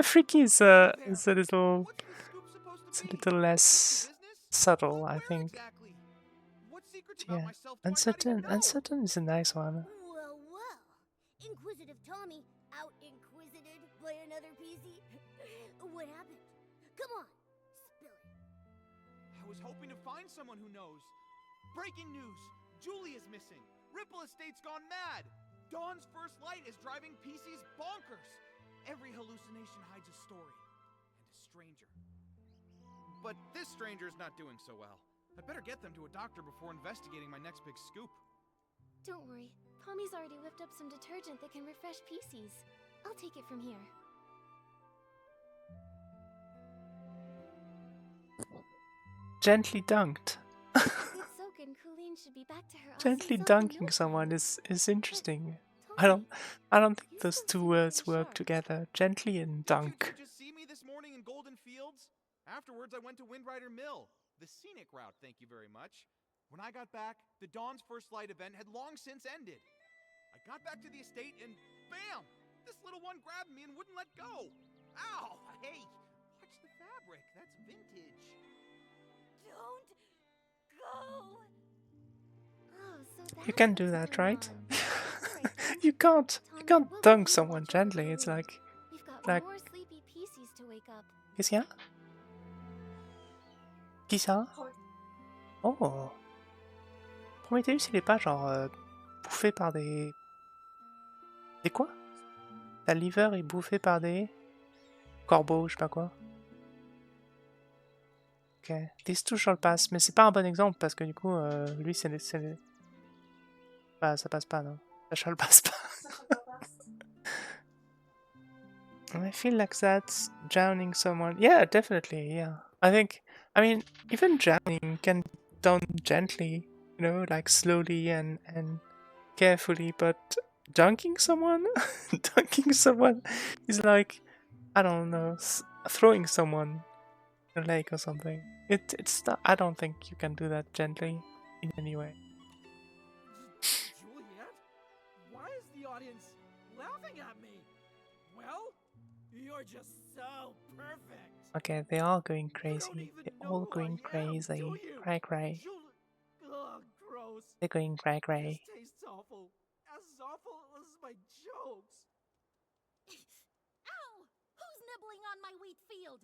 Freaky is a little less subtle, I think. Yeah, uncertain is a nice one. Well. Inquisitive Tommy out-inquisited by another PC. What happened? Come on, spill it. I was hoping to find someone who knows. Breaking news! Julie is missing. Ripple Estate's gone mad. Dawn's first light is driving PCs bonkers. Every hallucination hides a story and a stranger. But this stranger's not doing so well. I'd better get them to a doctor before investigating my next big scoop. Don't worry, Pommy's already whipped up some detergent that can refresh PCs. I'll take it from here. Gently dunked. Good soak and Colleen should be back to her awesome Gently self in dunking no someone time. is interesting. Tommy, I don't think those two words work together. Gently and dunk. Did you see me this morning in Golden Fields? Afterwards, I went to Windrider Mill, the scenic route, thank you very much. When I got back, the Dawn's First Light event had long since ended. I got back to the estate and bam! This little one grabbed me and wouldn't let go. Ow! Hey, watch the fabric. That's vintage. Don't go! Oh, so You that's can do what's that, going right? on. You can't Tommy, we'll dunk leave you to someone watch over gently. It's Colleen. like We've got like more sleepy PCs to wake up. qu'est-ce qu'il y a? Qui ça? Oh. Prometheus, il est pas genre bouffé par des quoi? Ta liver est bouffé par des corbeaux, je sais pas quoi. Ok. These two shall pass, mais c'est pas un bon exemple parce que du coup, lui, c'est bah, ça passe pas, non? Ça shall passe pas. And I feel like that's drowning someone. Yeah, definitely, yeah. I mean, even drowning can be done gently, you know, like slowly and carefully, but dunking someone? Dunking someone is like, I don't know, throwing someone in a lake or something. It's not, I don't think you can do that gently in any way. Juliet? Why is the audience laughing at me? Well, you're just so perfect. Okay, they are going crazy. They're all going crazy. Cray cray. Ugh, gross. They're going cray cray. This tastes awful. As awful as my jokes. Ow! Who's nibbling on my wheat field?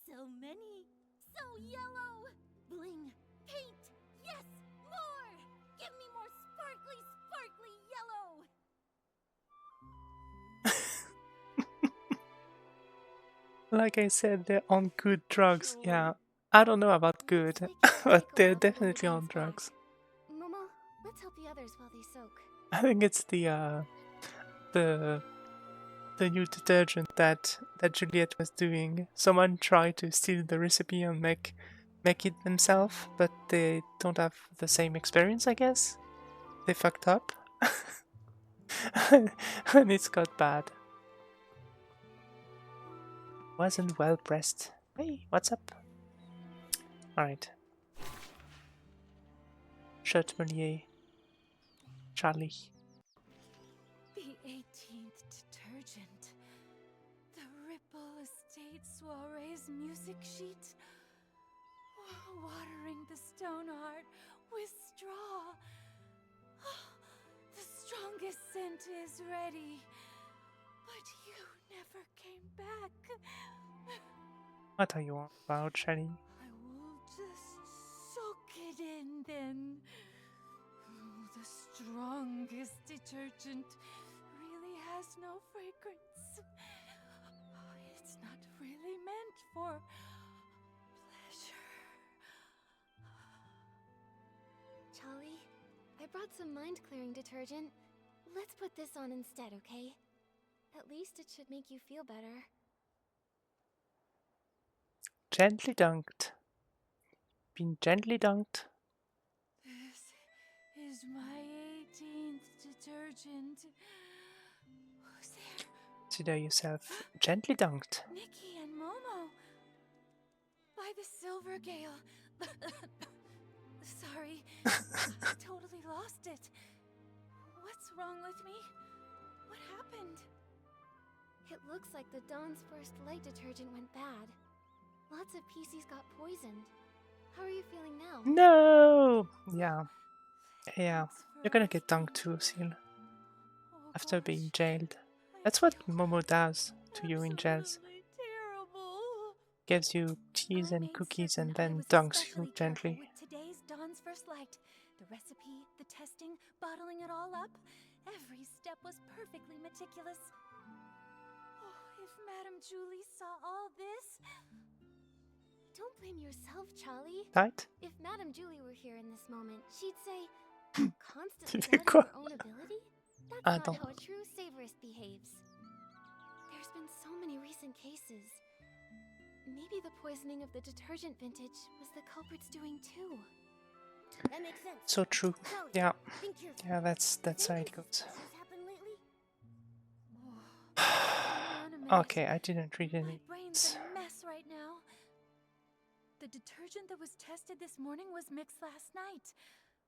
So many. So yellow. Bling. Paint. Yes, more. Give me more sparkly, sparkly yellow. Like I said, they're on good drugs. Yeah, I don't know about good, but they're definitely on drugs. Momo, let's help the others while they soak. I think it's the new detergent that Juliet was doing. Someone tried to steal the recipe and make it themselves, but they don't have the same experience, I guess. They fucked up, and it's got bad. Wasn't well pressed. Hey, what's up? Alright. Chatelier. Charlie. The 18th detergent. The Ripple Estate Soiree's music sheet. Watering the stone heart with straw. The strongest scent is ready. But you never came back. What are you on about, Shelly? I will just soak it in then. The strongest detergent really has no fragrance. It's not really meant for pleasure. Charlie, I brought some mind-clearing detergent. Let's put this on instead, okay? At least it should make you feel better. Gently dunked. Been gently dunked. This is my 18th detergent. Who's there? Consider yourself gently dunked. Nikki and Momo. By the Silver Gale. Sorry, I totally lost it. What's wrong with me? What happened? It looks like the Dawn's First Light detergent went bad. Lots of PCs got poisoned. How are you feeling now? No! Yeah. Yeah. You're gonna get dunked too, Seal. After being jailed. That's what Momo does to you in jails. Gives you cheese and cookies and then dunks you gently. With today's Dawn's First Light. The recipe, the testing, bottling it all up. Every step was perfectly meticulous. Oh, if Madame Julie saw all this... Don't blame yourself, Charlie. Right? If Madame Julie were here in this moment, she'd say, Tu constantly fais doubting quoi? your own ability? That's Attends. not how a true savorist behaves. There's been so many recent cases. maybe the poisoning of the detergent vintage was the culprit's doing too. That makes sense. So true. Sally, Yeah. think carefully. Yeah, that's Has how it anything goes. suspicious happened lately? Okay, I didn't read any. My brain's a mess right now. The detergent that was tested this morning was mixed last night.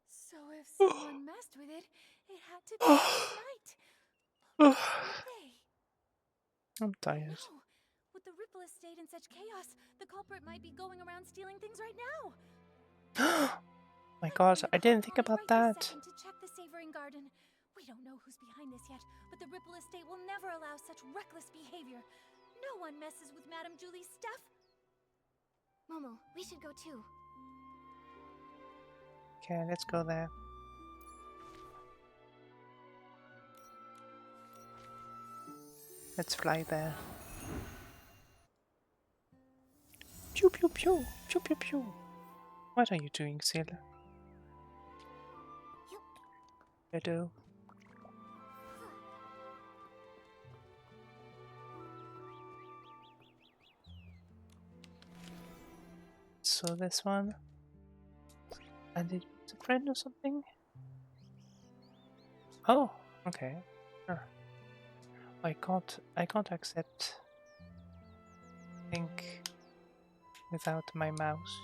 So if someone messed with it, it had to be last night. Who were they? I'm tired. No. With the Ripple estate in such chaos, the culprit might be going around stealing things right now. My god, I didn't think about that. Second to check the savoring garden. We don't know who's behind this yet, but the Ripple estate will never allow such reckless behavior. No one messes with Madame Julie's stuff. Momo, we should go too. Okay, let's go there. Let's fly there. Pew pew pew, pew pew pew. What are you doing, Sailor? Hello. So this one, and it was a friend or something. Oh, okay. Sure. I can't accept think without my mouse.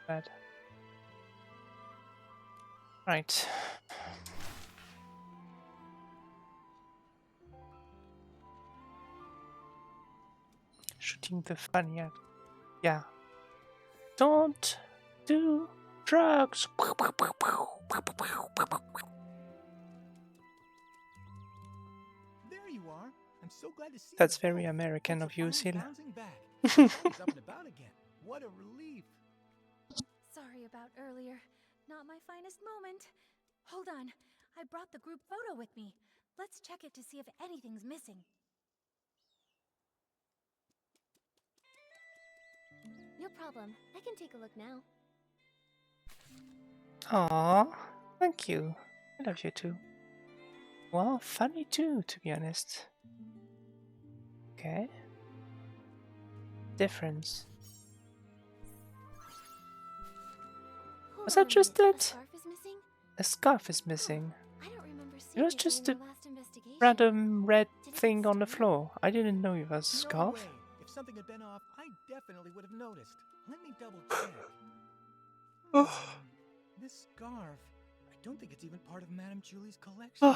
Bad. Right. Shooting the funny at. Yeah. Don't do drugs. There you are. I'm so glad to see That's you very both. American What's of you, the plan? Sila. Bouncing back. Always up and about again. What a relief. Sorry about earlier. Not my finest moment. Hold on. I brought the group photo with me. Let's check it to see if anything's missing. No problem. I can take a look now. Aww, thank you. I love you too. Well, funny too, to be honest. Okay. Difference. Was that just it? A scarf is missing. It was just a random red thing on the floor. I didn't know it was a No scarf. way. If something had been off, I definitely would have noticed. Let me double check. This scarf, I don't think it's even part of Madame Julie's collection. Huh?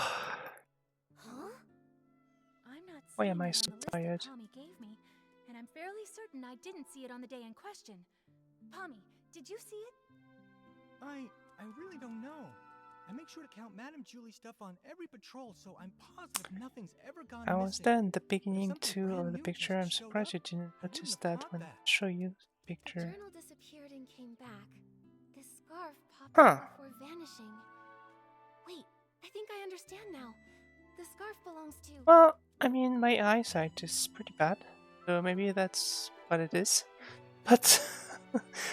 I'm not Why seeing am I it so on the list tired? that Pommy gave me, and I'm fairly certain I didn't see it on the day in question. Pommy, did you see it? I really don't know. I make sure to count Madame Julie's stuff on every patrol, so I'm positive nothing's ever gone I missing. was there in the beginning something too brand of the new picture. just I'm showed surprised you up, didn't I wouldn't notice have that thought when I that. show you the The picture. journal disappeared and came back. This scarf popped Huh. up before vanishing. Wait, I think I understand now. The scarf belongs to... Well, I mean, my eyesight is pretty bad, so maybe that's what it is. But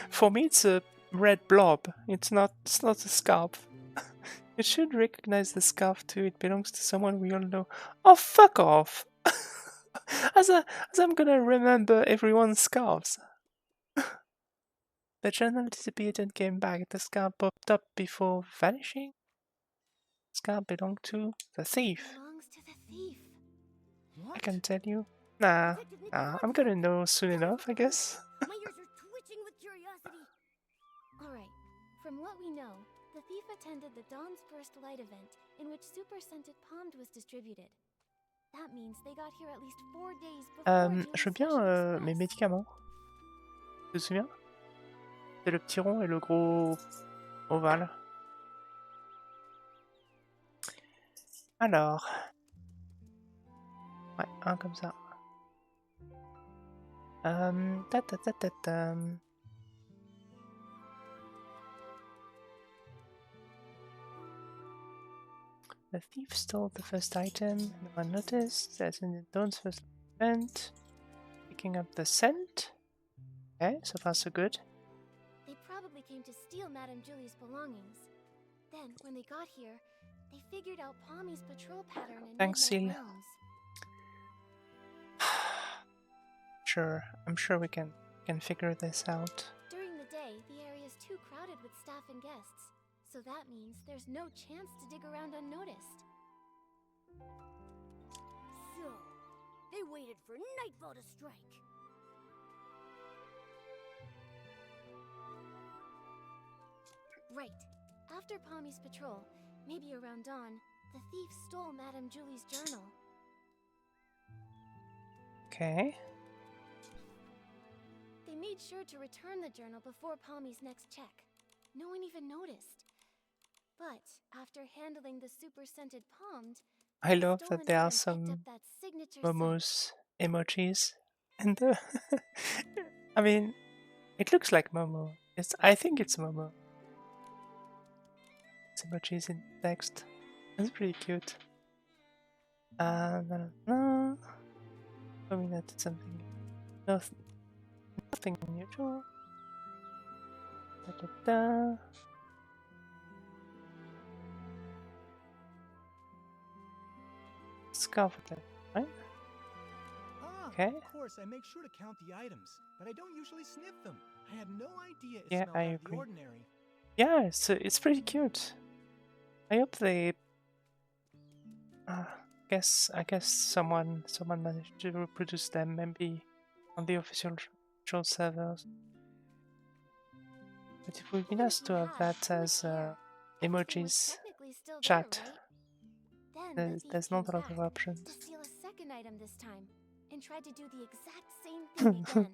for me, it's a red blob. It's not a scarf. You should recognize the scarf too. It belongs to someone we all know. Oh, fuck off! as I'm gonna remember everyone's scarves. The journal disappeared and came back. The scarf popped up before vanishing. The scarf belonged to the thief. Belongs to the thief. I can tell you. Nah, I'm gonna know soon enough, I guess. My ears are twitching with curiosity. Alright, from what we know, the thief attended the Dawn's First Light event, in which Super Scented Pommed was distributed. That means they got here at least 4 days before Je veux Julie's bien Special mes Express. médicaments. Tu te souviens? C'est le petit rond et le gros ovale. Alors. Ouais, un comme ça. Ta ta ta ta ta. The thief stole the first item. No one noticed. That's in the Dawn's first event. Picking up the scent. Okay, so far so good. They probably came to steal Madame Julie's belongings. Then, when they got here, They figured out Palmy's patrol pattern in Thanks, midnight Seal. realms. Sure, I'm sure we can figure this out. During the day, the area's too crowded with staff and guests, so that means there's no chance to dig around unnoticed. So, they waited for nightfall to strike. Right. After Palmy's patrol, maybe around dawn, the thief stole Madame Julie's journal. Okay. They made sure to return the journal before Palmy's next check. No one even noticed. But after handling the super-scented palmed, I the love stolen that there are item picked up some that signature scent. Momo's emojis in the. I mean, it looks like Momo. I think it's Momo. It's emojis in text. That's pretty cute. No. I mean, that's something. Nothing unusual. Da, da, da. Scarf attack, right? Ah, Okay. of course, I make sure to count the items, but I don't usually sniff them. I had no idea it Yeah, smelled I out of the agree. ordinary. Yeah, it's pretty cute. I hope they. I guess someone managed to reproduce them, maybe on the official servers. But it would be Even nice if to you have had, that who would as care? Everything was emojis technically still chat. there, right? Then the thief There's came not a lot back of options. to steal a second item this time, and tried to do the exact same thing again.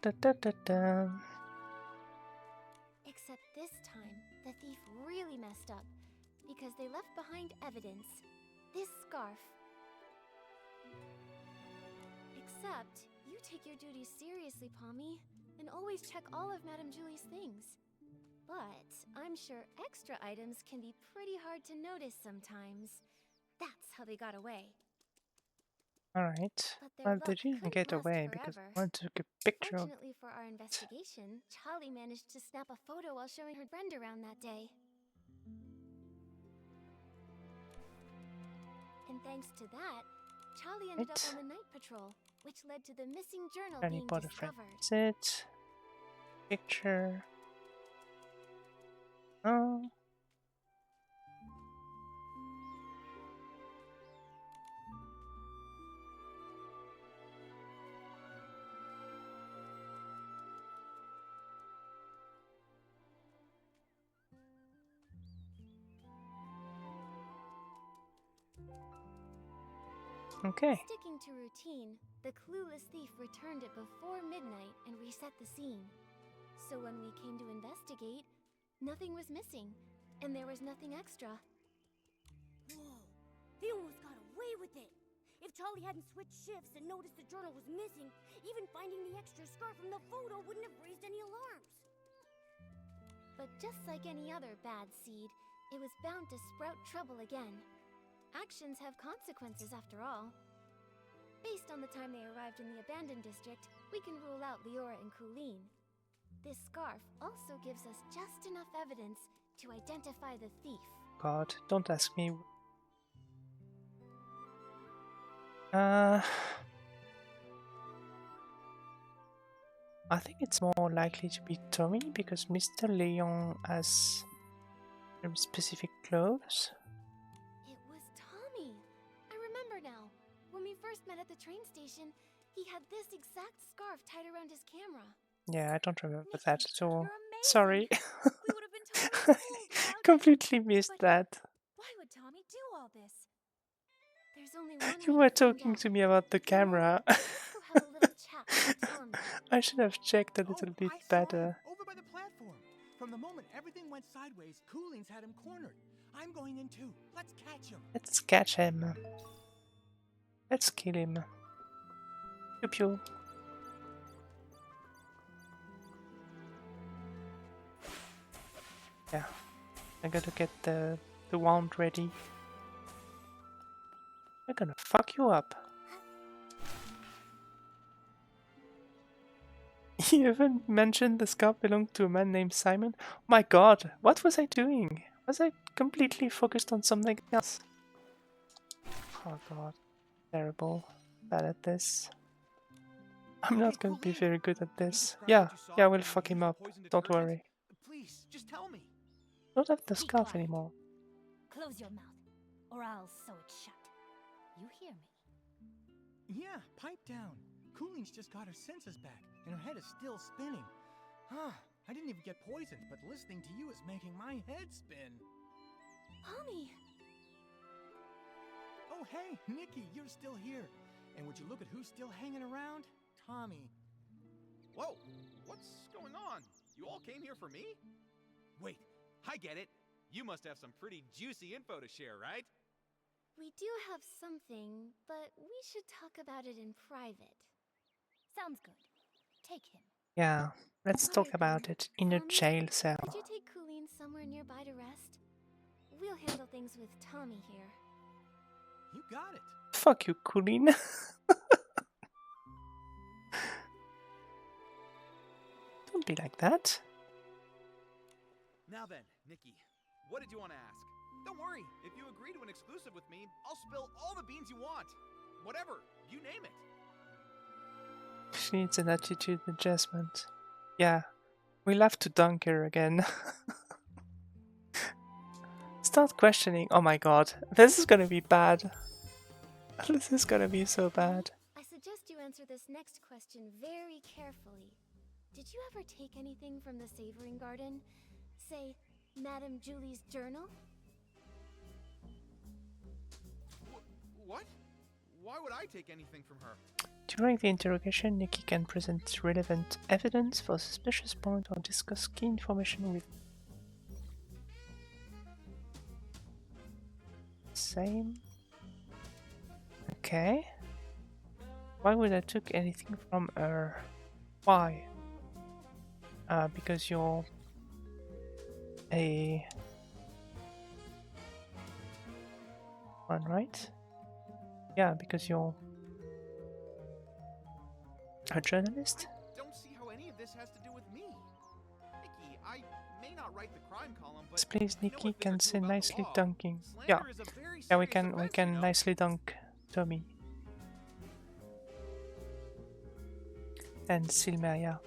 Da, da, da, da. Except this time, the thief really messed up, because they left behind evidence. This scarf. Except, you take your duties seriously, Palmy, and always check all of Madame Julie's things. But I'm sure extra items can be pretty hard to notice sometimes. That's how they got away. Alright. But their Well, luck they didn't couldn't get last away because forever. I took a picture of Fortunately for our investigation, Charlie managed to snap a photo while showing her friend around that day. And thanks to that, Charlie ended up it. on the night patrol, which led to the missing journal Granny being bought a friend. discovered. That's it. Picture. Oh. Okay. Sticking to routine, the clueless thief returned it before midnight and reset the scene. So when we came to investigate, nothing was missing, and there was nothing extra. Whoa, they almost got away with it. If Charlie hadn't switched shifts and noticed the journal was missing, even finding the extra scarf from the photo wouldn't have raised any alarms. But just like any other bad seed, it was bound to sprout trouble again. Actions have consequences after all. Based on the time they arrived in the abandoned district, we can rule out Leora and Colleen. This scarf also gives us just enough evidence to identify the thief. God, don't ask me. I think it's more likely to be Tommy because Mr. Leon has very specific clothes. It was Tommy! I remember now. When we first met at the train station, he had this exact scarf tied around his camera. Yeah, I don't remember that at all. You're amazing. Sorry. We would have been totally fooled without Completely missed But that. why would Tommy do all this? There's only one You way were to find talking out. to me about the camera. Let's go have a little chat with Tommy. I should have checked a little bit I saw him better. over by the platform. From the moment everything went sideways, Cooling's had him cornered. I'm going in too. Let's catch him. Let's catch him. Let's kill him. Pew pew. Yeah, I gotta get the wand ready. I'm gonna fuck you up. You even mentioned the scarf belonged to a man named Simon. My god, what was I doing? Was I completely focused on something else? Oh god, terrible. Bad at this. I'm not going to be very good at this. Yeah, we'll fuck him up. Don't worry. Please, just tell me. Don't have the scarf anymore. Close your mouth, or I'll sew it shut. You hear me? Yeah, pipe down. Cooling's just got her senses back, and her head is still spinning. Huh, I didn't even get poisoned, but listening to you is making my head spin. Tommy! Oh, hey, Nikki, you're still here. And would you look at who's still hanging around? Tommy. Whoa, what's going on? You all came here for me? Wait, I get it. You must have some pretty juicy info to share, right? We do have something, but we should talk about it in private. Sounds good. Take him. Yeah, let's talk about it in a jail cell. Could you take Colleen somewhere nearby to rest? We'll handle things with Tommy here. You got it. Fuck you, Colleen. Don't be like that. Now then, Nikki, what did you want to ask? Don't worry, if you agree to an exclusive with me, I'll spill all the beans you want. Whatever, you name it. She needs an attitude adjustment. Yeah, we'll have to dunk her again. Start questioning. Oh my god, this is gonna be bad. This is gonna be so bad. I suggest you answer this next question very carefully. Did you ever take anything from the Savoring Garden? Say, Madame Julie's journal? What? Why would I take anything from her? During the interrogation, Nikki can present relevant evidence for a suspicious point or discuss key information with same. Okay. Why would I took anything from her? Why? Because you're a one, right? Yeah, because you're a journalist. I don't see how any of this has to do with me. Nikki, I may not write the crime column, but Please, Nikki can say nicely law. dunking. Slander Yeah, is a very yeah, we serious can offense, you know? nicely dunk Tommy and Silmeria.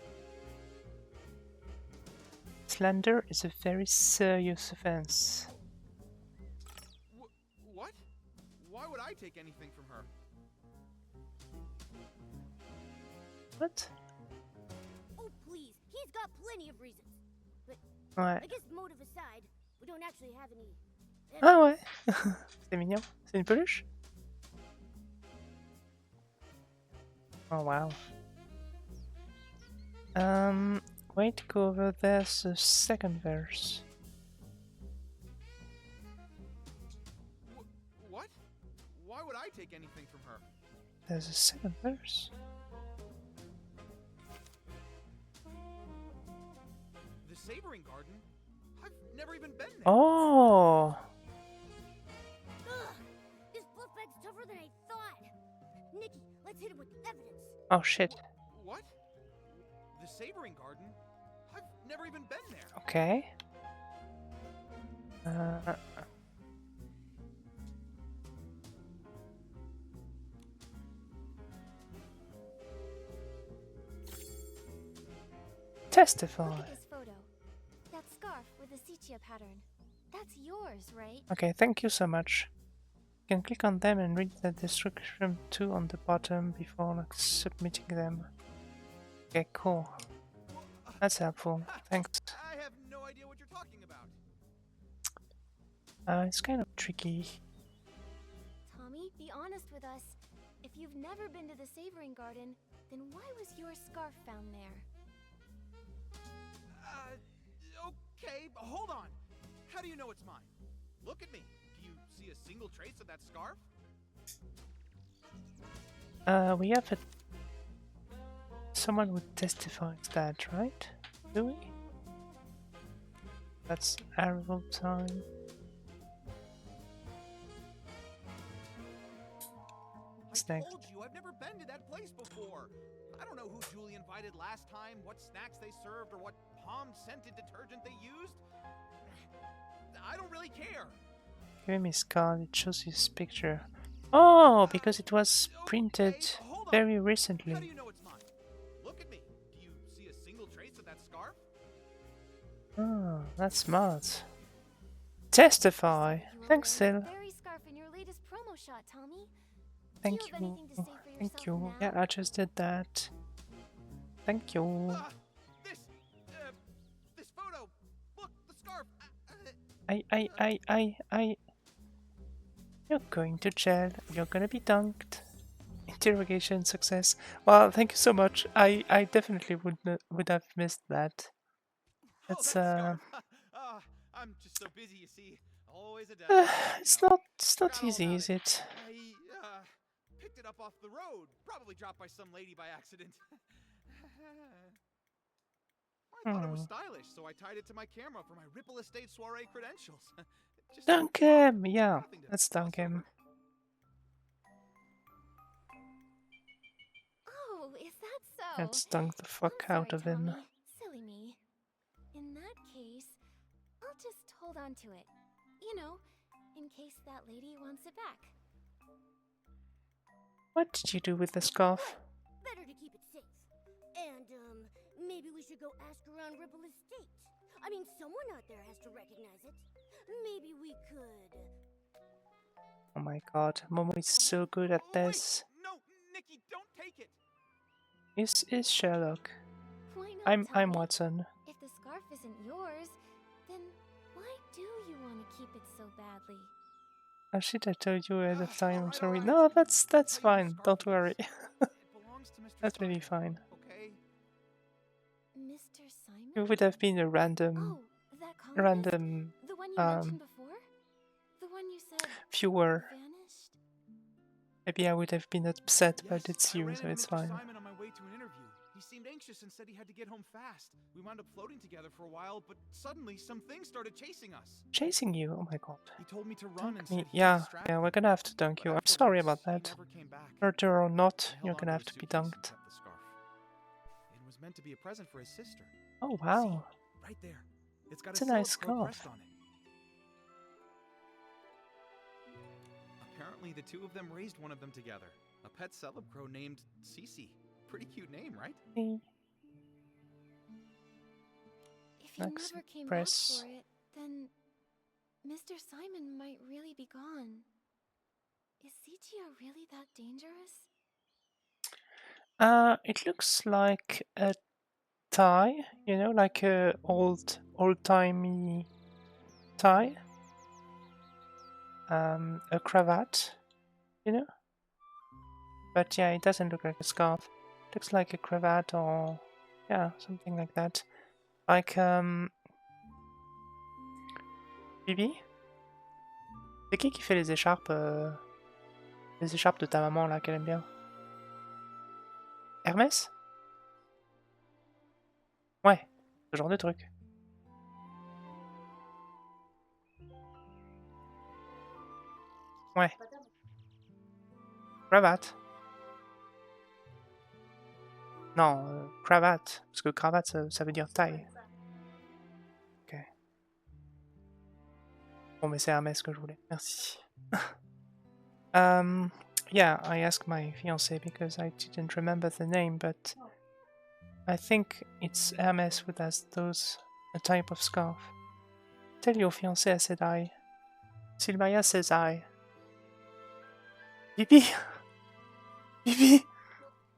Slander is a very serious offense. What? Why would I take anything from her? What? Oh, please. He's got plenty of reasons. But Ouais. I guess motive aside, we don't actually have any... Ah ouais. C'est mignon. C'est une peluche. Oh wow. Wait to go over there's a second verse. What? Why would I take anything from her? There's a second verse. The Savoring Garden? I've never even been there. Oh. Ugh, this fluff bag's tougher than I thought. Nikki, let's hit him with the evidence. Oh shit. What? The Savoring Garden? I've never even been there. Okay. Testify. Look at this photo. That scarf with the sepia pattern. That's yours, right? Okay, thank you so much. You can click on them and read the description too on the bottom before submitting them. Okay, cool. That's helpful. Thanks. I have no idea what you're talking about. It's kind of tricky. Tommy, be honest with us. If you've never been to the Savoring Garden, then why was your scarf found there? Okay, but hold on. How do you know it's mine? Look at me. Do you see a single trace of that scarf? We have someone who testifies that, right? Do we? That's arrival time. What's next? I told you I've never been to that place before. I don't know who Julie invited last time, what snacks they served, or what palm-scented detergent they used. I don't really care. Give me his card, it shows his picture. Oh, because it was printed very recently. How do you know it's mine? Look at me. Do you see a single trace of that scarf? Oh, that's smart. Testify. Thanks, Sil. Berry scarf in your latest promo shot, Tommy. Thank Do you have you. anything to say for Thank yourself you. now? Yeah, I just did that. Thank you. This photo. Look, the scarf. I. You're going to jail. You're gonna be dunked. Interrogation success. Well, thank you so much. I definitely would have missed that. It's I'm just so busy, you see. Always a deadline. it's not easy, is it? I picked it up off the road. Probably dropped by some lady by accident. I thought it was stylish, so I tied it to my camera for my Ripple Estate soiree credentials. Dunk him! Yeah, let's dunk him. Oh, is that so? Let's dunk the fuck I'm out sorry, of him. Tommy. Silly me. In that case, I'll just hold on to it. You know, in case that lady wants it back. What did you do with the scarf? Better to keep it safe. And, maybe we should go ask around Ripple Estate. I mean, someone out there has to recognize it. Maybe we could... Oh my god, Momo is so good at this. No, Nikki, don't take it. Is Sherlock? Why not, I'm Watson. If the scarf isn't yours, then why do you want to keep it so badly? Oh shit, I told you at the time, I'm sorry. No, that's fine, don't worry. That's really fine. Mr. Simon? It would have been a random that columnist? The one you mentioned before? The one you said viewer. vanished? Maybe I would have been upset, but it's you, so it's fine. Simon on my way to an interview. He seemed anxious and said he had to get home fast. We wound up floating together for a while, but suddenly some things started chasing us. Chasing you? Oh my god. He told me to run and Me. Yeah, we're gonna have to dunk you. I'm sorry about that. Murder or not, you're gonna have to be dunked. It was meant to be a present for his sister. Oh wow. See, right there. It's got a nice scarf. pressed on it. Apparently, the two of them raised one of them together. A pet celeb crow named Cece. Pretty cute name, right? If you never came back for it, then Mr. Simon might really be gone. Is Sichia really that dangerous? It looks like a tie, you know, like a old-timey tie. A cravat, you know? But yeah, it doesn't look like a scarf. It looks like a cravat or, yeah, something like that. Like, Bibi? C'est qui fait les écharpes de ta maman, là, qu'elle aime bien? Hermès? Ouais, ce genre de truc. Ouais. Cravate. Non, cravate. Parce que cravate, ça veut dire taille. Ok. Bon, mais c'est Hermès que je voulais. Merci. Yeah, I asked my fiancé because I didn't remember the name, but I think it's Hermès who has a type of scarf. Tell your fiancé I said I. Sylvia says I. Bibi! Bibi!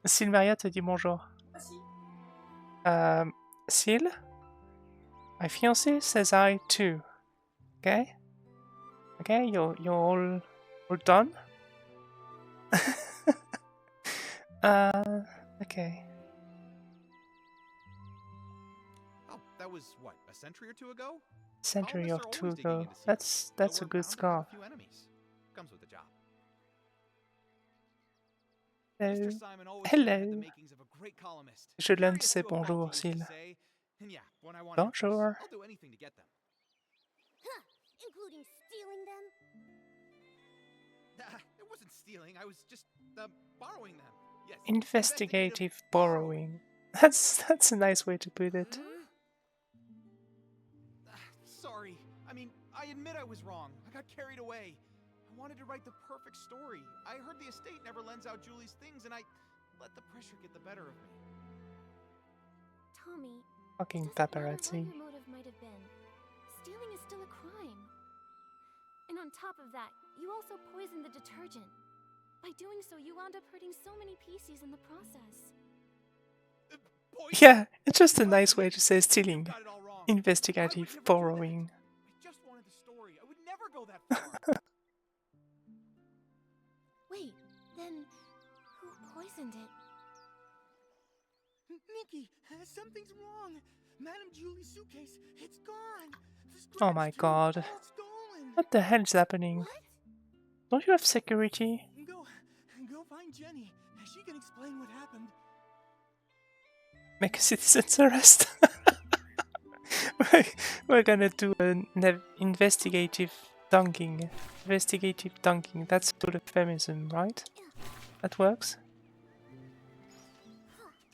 Sylvaria te dit bonjour. Syl? My fiancé says I too. Okay? Okay, you're all done? Okay. Oh, that was what, a century or two ago? Century or two ago. That's a good scarf. Comes with the job. Hello. Je l'ai dit bonjour, Syl. Bonjour. Huh, including stealing them? It wasn't stealing, I was just borrowing them. Yes. Investigative borrowing. That's a nice way to put it. Sorry. I mean, I admit I was wrong. I got carried away. I wanted to write the perfect story. I heard the estate never lends out Julie's things, and I let the pressure get the better of me. Tommy, Fucking it doesn't matter what paparazzi. your motive might have been. Stealing is still a crime. And on top of that, you also poisoned the detergent. By doing so, you wound up hurting so many PCs in the process. Yeah, it's just a nice way to say stealing. Investigative borrowing. I just wanted the story. I would never go that far. Wait, then who poisoned it? Nikki, something's wrong. Madame Julie's suitcase, it's gone. Oh my god. What the hell is happening? Don't you have security? Go find Jenny. She can explain what happened. Make a citizen's arrest. We're gonna do an investigative dunking. Investigative dunking. That's sort of feminism, right? That works.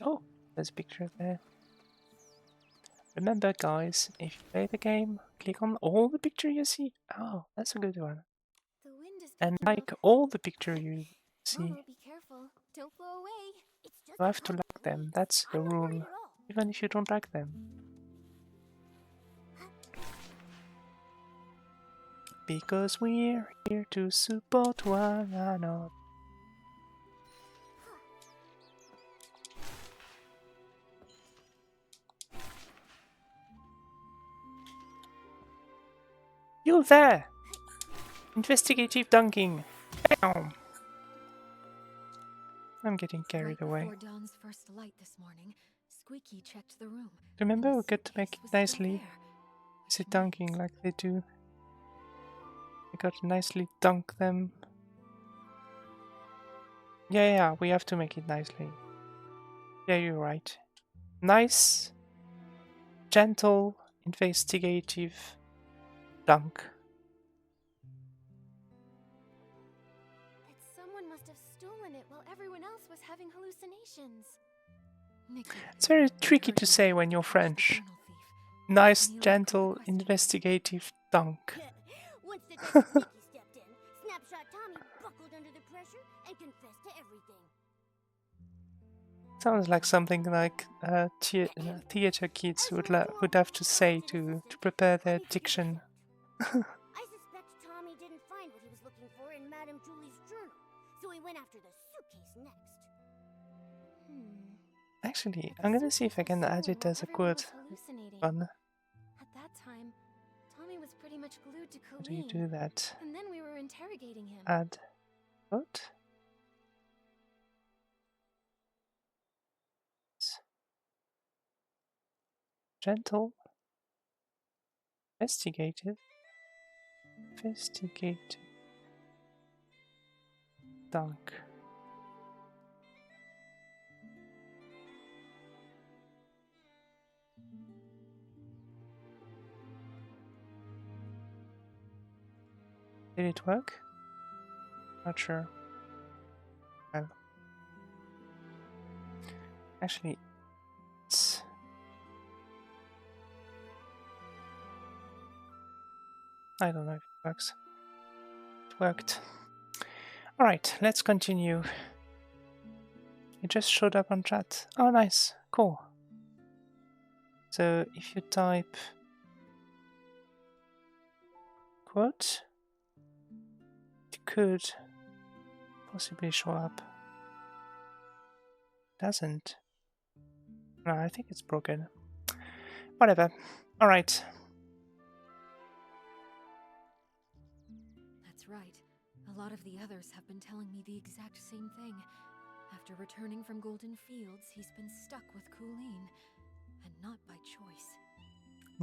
Oh, there's a picture there. Remember, guys, if you play the game, click on all the picture you see. Oh, that's a good one. And like all the picture you see. Momo, be careful. Don't blow away. You have to like them. That's the rule. Even if you don't like them. Because we're here to support one another. You there! Investigative dunking. Bam! I'm getting carried away. Before Dawn's first light this morning, Squeaky checked the room. Remember, we got to make it nicely. Is it dunking like they do? We got to nicely dunk them. Yeah, we have to make it nicely. Yeah, you're right. Nice, gentle, investigative dunk. That someone must have stolen it while everyone else was having hallucinations. It's very tricky to say when you're French. Nice, gentle, investigative dunk. Once Detective Nikki stepped in, Snapshot Tommy buckled under the pressure and confessed to everything. Sounds like something like theater kids would have to say to prepare their diction. I suspect Tommy didn't find what he was looking for in Madame Julie's journal, so he went after the suitcase next. Actually, I'm gonna see if I can add it as a quote. Fun. At that time, Tommy was pretty much glued to Colleen. How do you do that? And then we were interrogating him. Add quote. Gentle. Investigative. Dunk. Did it work? Not sure. Well, actually, it's I don't know if it works. It worked. Alright, let's continue. It just showed up on chat. Oh, nice. Cool. So if you type quote, it could possibly show up. Doesn't. No, I think it's broken. Whatever. Alright. That's right. A lot of the others have been telling me the exact same thing. After returning from Golden Fields, he's been stuck with Colleen. And not by choice.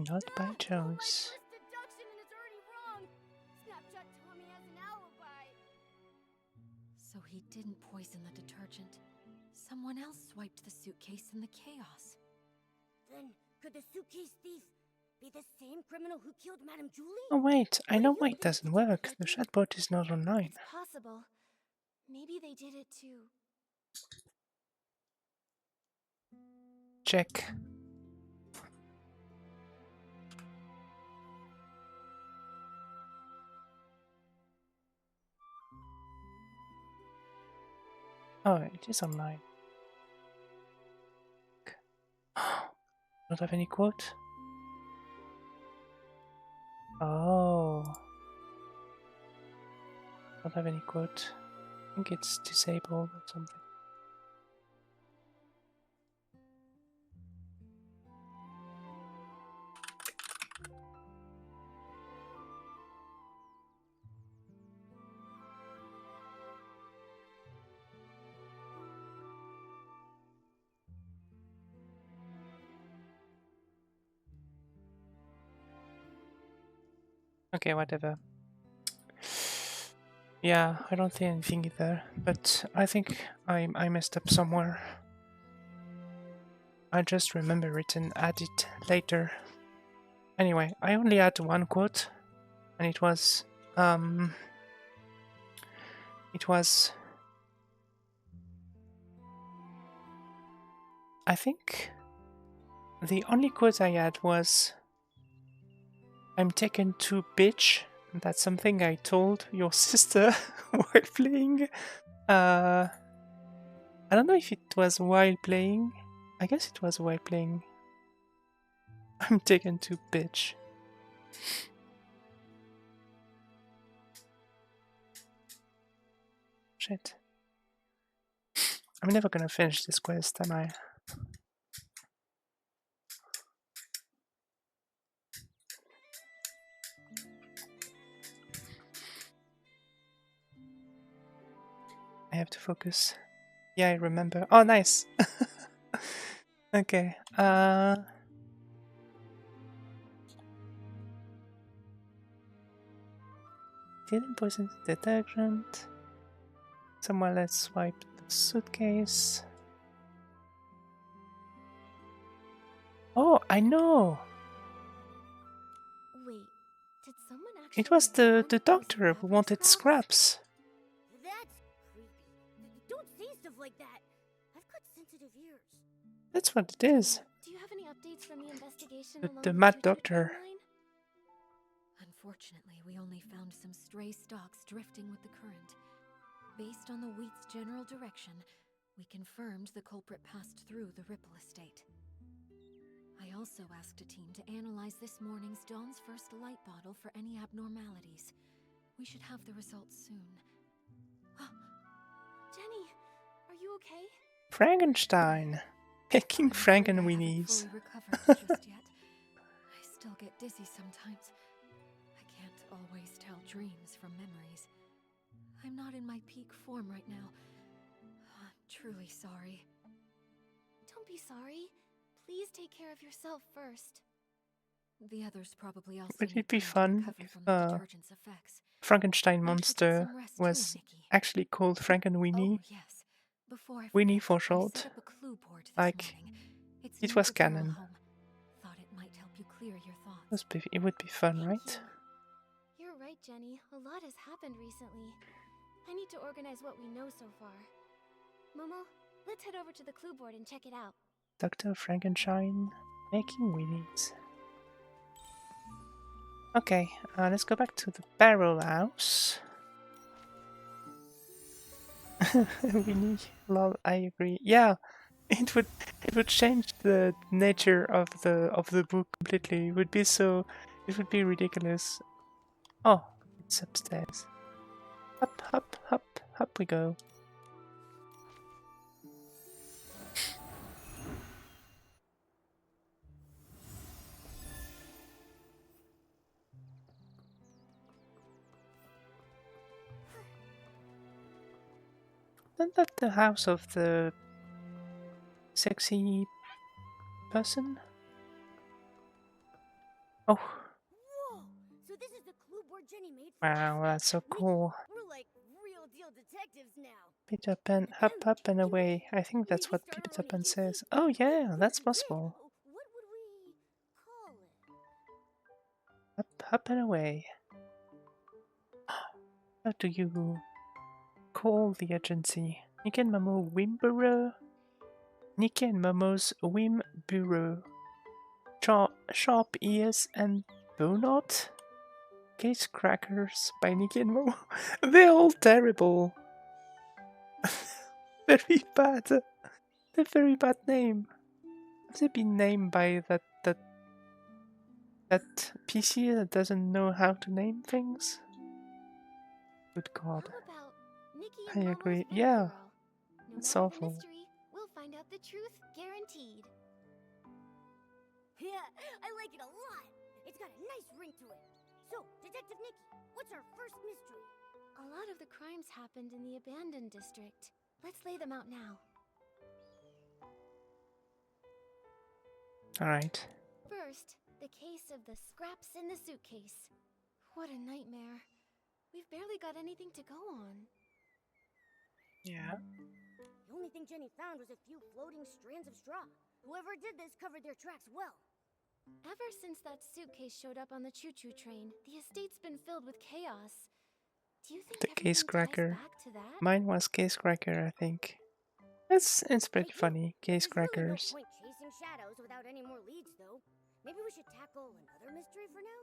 Not by choice. Deduction and it's already wrong. Snapshot Tommy has an alibi. So he didn't poison the detergent. Someone else swiped the suitcase in the chaos. Then, could the suitcase thief be the same criminal who killed Madame Julie? Oh wait, I know why it doesn't work. The chatbot is not online. It's possible. Maybe they did it to check. Oh, it is online. Don't have any quote? Oh. Don't have any quote. I think it's disabled or something. Okay, whatever. Yeah, I don't see anything either, but I think I messed up somewhere. I just remember it and add it later. Anyway, I only had one quote, and it was I think the only quote I had was "I'm taken to bitch." That's something I told your sister while playing. I don't know if it was while playing. I guess it was while playing. I'm taken to bitch. Shit. I'm never gonna finish this quest, am I? I have to focus. Yeah, I remember. Oh, nice. Okay. Didn't poison the detergent. Someone let's swipe the suitcase. Oh, I know. Wait, did someone actually? It was the doctor who wanted scraps. That's creepy. Don't say stuff like that. I've got sensitive ears. That's what it is. Do you have any updates from the investigation along The the mad future doctor. timeline? Unfortunately, we only found some stray stalks drifting with the current. Based on the wheat's general direction, we confirmed the culprit passed through the Ripple estate. I also asked a team to analyze this morning's Dawn's First light bottle for any abnormalities. We should have the results soon. Jenny, are you okay? Frankenstein. Making Frankenweenies. Fully recovered just yet. I still get dizzy sometimes. I can't always tell dreams from memories. I'm not in my peak form right now. I'm truly sorry. Don't be sorry. Please take care of yourself first. The others probably also Would need it be time to fun recover if from the detergent's effects. Frankenstein You should get monster some rest was too, Nikki. actually called Frankenweenie? Oh, yes. Before I Weenie forget, for I short. set up a clue board this Like, morning. It's it near was the barrel canon. home. Thought it might help you clear your thoughts. It would be fun, Thank right? you. You're right, Jenny. A lot has happened recently. I need to organize what we know so far. Momo, let's head over to the clue board and check it out. Dr. Frankenstein making weenies. Okay, let's go back to the barrel house. Weenie, lol, I agree. Yeah, it would change the nature of the book completely. It would be ridiculous. Oh, it's upstairs. Up, up, up, up we go. Isn't that the house of the sexy person? Oh, Whoa! So this is the clue board Jenny made for wow, that's so cool. We're like real deal detectives now. Peter Pan, up and away. I think that's what Peter Pan says. Oh yeah, that's possible. What would we call it? Up and away. How do you call the agency? Nick and Momo Wimberer? Nikki and Momo's Whim Bureau. Sharp Ears and Bonot? Case Crackers by Nikki and Momo. They're all terrible. Very bad. They're very bad name. Have they been named by that PC that doesn't know how to name things? Good God. How about Nikki I and Momo's agree. Whim Yeah, Bureau? No it's matter the awful. mystery, we'll find out the truth, guaranteed. Yeah, I like it a lot. It's got a nice ring to it. So, Detective Nikki, what's our first mystery? A lot of the crimes happened in the abandoned district. Let's lay them out now. Alright. First, the case of the scraps in the suitcase. What a nightmare. We've barely got anything to go on. Yeah. The only thing Jenny found was a few floating strands of straw. Whoever did this covered their tracks well. Ever since that suitcase showed up on the choo-choo train, the estate's been filled with chaos. Do you think The Case everything ties Cracker. back to that? Mine was Case Cracker, I think. It's pretty funny. Case There's really no Crackers. point chasing shadows without any more leads, though. Maybe we should tackle another mystery for now?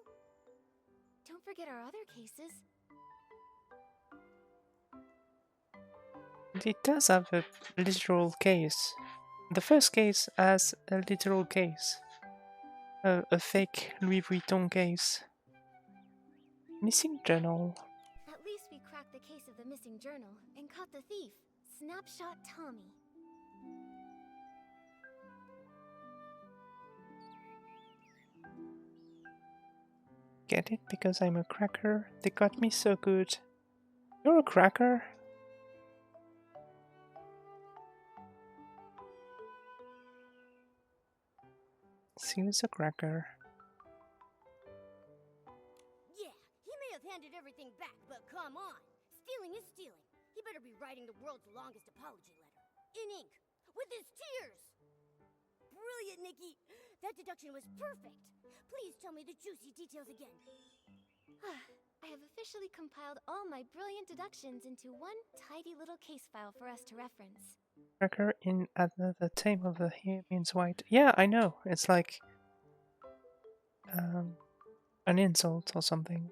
Don't forget our other cases. It does have a literal case. The first case has a literal case. A fake Louis Vuitton case. Missing journal. At least we cracked the case of the missing journal and caught the thief, Snapshot Tommy. Get it? Because I'm a cracker. They got me so good. You're a cracker? Seems a cracker. Yeah, he may have handed everything back, but come on. Stealing is stealing. He better be writing the world's longest apology letter. In ink. With his tears. Brilliant, Nikki. That deduction was perfect. Please tell me the juicy details again. I have officially compiled all my brilliant deductions into one tidy little case file for us to reference. Cracker in at the tame of the hair means white. Yeah, I know. It's like an insult or something.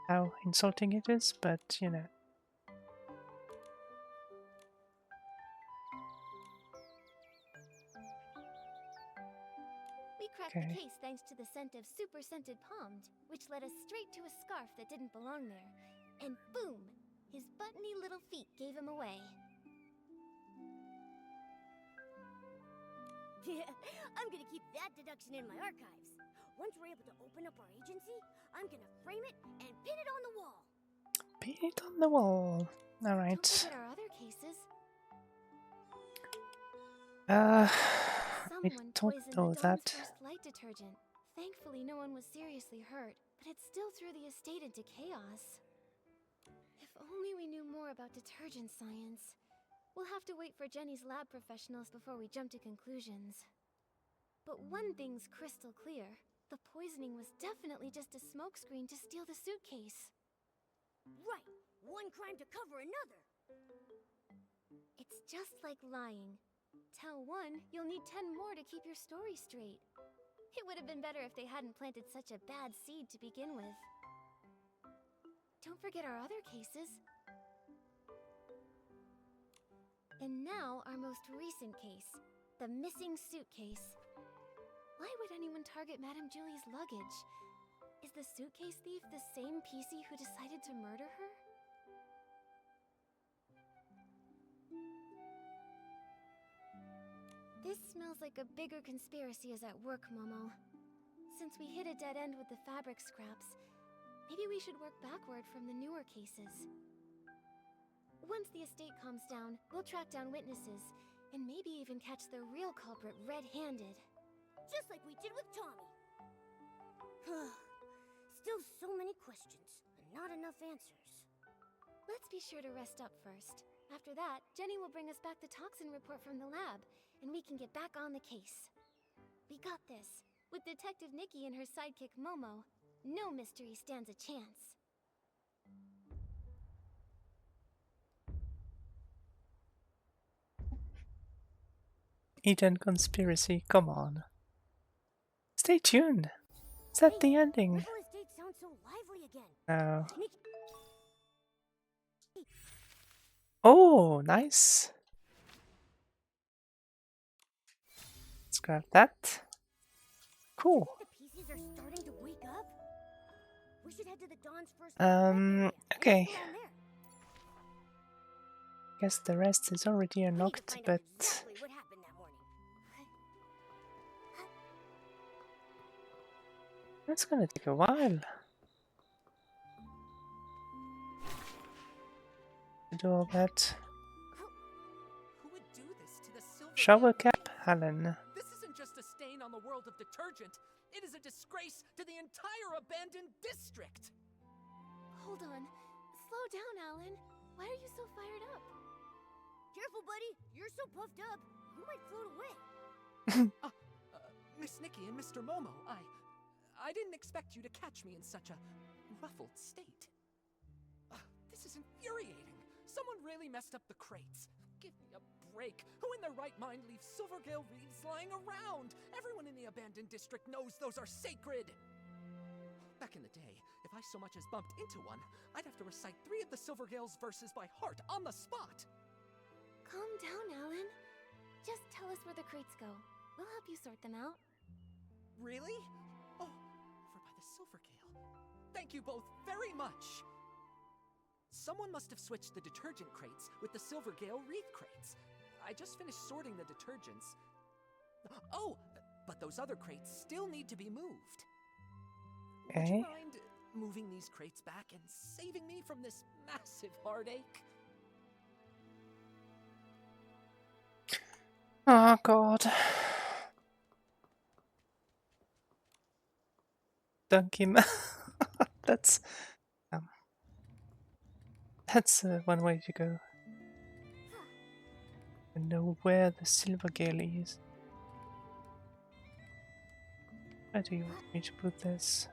How insulting it is, but you know. We cracked the case thanks to the scent of super scented Pommed, which led us straight to a scarf that didn't belong there. And boom! His buttony little feet gave him away. Yeah, I'm gonna keep that deduction in my archives. Once we're able to open up our agency, I'm gonna frame it and pin it on the wall. Pin it on the wall. Alright. Don't forget our other cases. We Someone don't poisoned know the that. Dawn's first light detergent. Thankfully, no one was seriously hurt, but it still threw the estate into chaos. If only we knew more about detergent science. We'll have to wait for Jenny's lab professionals before we jump to conclusions. But one thing's crystal clear. The poisoning was definitely just a smokescreen to steal the suitcase. Right! One crime to cover another! It's just like lying. Tell one, you'll need 10 more to keep your story straight. It would have been better if they hadn't planted such a bad seed to begin with. Don't forget our other cases. And now, our most recent case, the missing suitcase. Why would anyone target Madame Julie's luggage? Is the suitcase thief the same PC who decided to murder her? This smells like a bigger conspiracy is at work, Momo. Since we hit a dead end with the fabric scraps, maybe we should work backward from the newer cases. Once the estate calms down, we'll track down witnesses, and maybe even catch the real culprit red-handed. Just like we did with Tommy. Still so many questions, and not enough answers. Let's be sure to rest up first. After that, Jenny will bring us back the toxin report from the lab, and we can get back on the case. We got this. With Detective Nikki and her sidekick Momo, no mystery stands a chance. Eden conspiracy, come on. Stay tuned. Is that the ending? Ripple Estate sounds so lively again. No. Nikki, Oh, nice. Let's grab that. Cool. the pieces are starting to wake up. We should head to the Dawn's first area. Okay. Maybe around there. Guess the rest is already unlocked, but Exactly what happened that morning. that's gonna take a while. To do all that. Who would do this to the silver Shower Gale? cap, Helen. This isn't just a stain on the world of detergent. It is a disgrace to the entire abandoned district. Hold on. Slow down, Alan. Why are you so fired up? Careful, buddy. You're so puffed up, you might float away. Miss Nikki and Mr. Momo, I didn't expect you to catch me in such a ruffled state. This is infuriating. Someone really messed up the crates. Give me a break. Who in their right mind leaves Silvergale reeds lying around? Everyone in the abandoned district knows those are sacred. Back in the day, if I so much as bumped into one, I'd have to recite 3 of the Silvergale's verses by heart on the spot. Calm down, Alan. Just tell us where the crates go. We'll help you sort them out. Really? Oh, over by the Silvergale. Thank you both very much. Someone must have switched the detergent crates with the Silvergale wreath crates. I just finished sorting the detergents. Oh, but those other crates still need to be moved. Would you mind moving these crates back and saving me from this massive heartache? Oh god. Dunk him. That's one way to go. I know where the Silvergale is. Where do you want me to put this?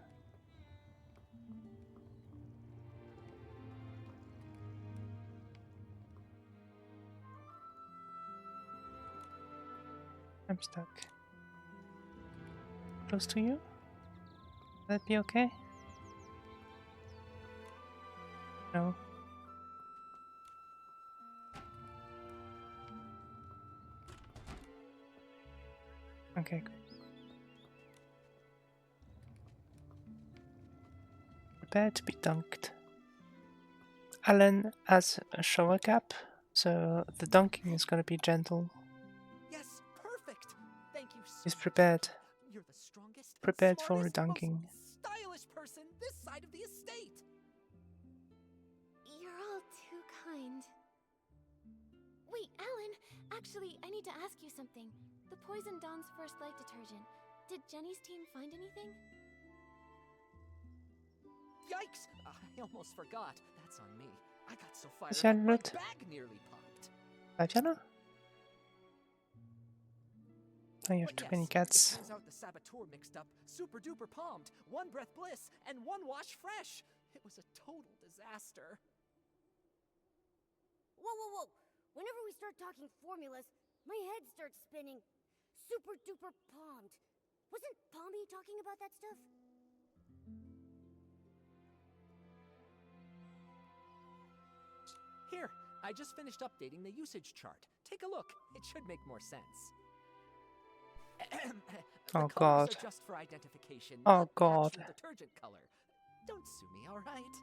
I'm stuck. Close to you? Will that be okay? No. Okay, good. Prepare to be dunked. Alan has a shower cap, so the dunking is gonna be gentle. Yes, perfect. Thank you so He's much. prepared. You're the strongest, Prepared for a smartest, dunking. most stylish person this side of the estate. You're all too kind. Wait, Alan! Actually, I need to ask you something. The Poison Dawn's first light detergent. Did Jenny's team find anything? Yikes! I almost forgot. That's on me. I got so fired Is that up, my not- bag nearly popped. Diana? Oh, you have But too yes, many it cats. turns out the saboteur mixed up super duper palmed, one breath bliss, and one wash fresh. It was a total disaster. Whoa, whoa, whoa. Whenever we start talking formulas, my head starts spinning. Super duper palmed. Wasn't Palmy talking about that stuff? Here, I just finished updating the usage chart. Take a look. It should make more sense. The Oh, colors God. are just for identification, Oh, not the God. actual detergent color. Don't sue me, all right?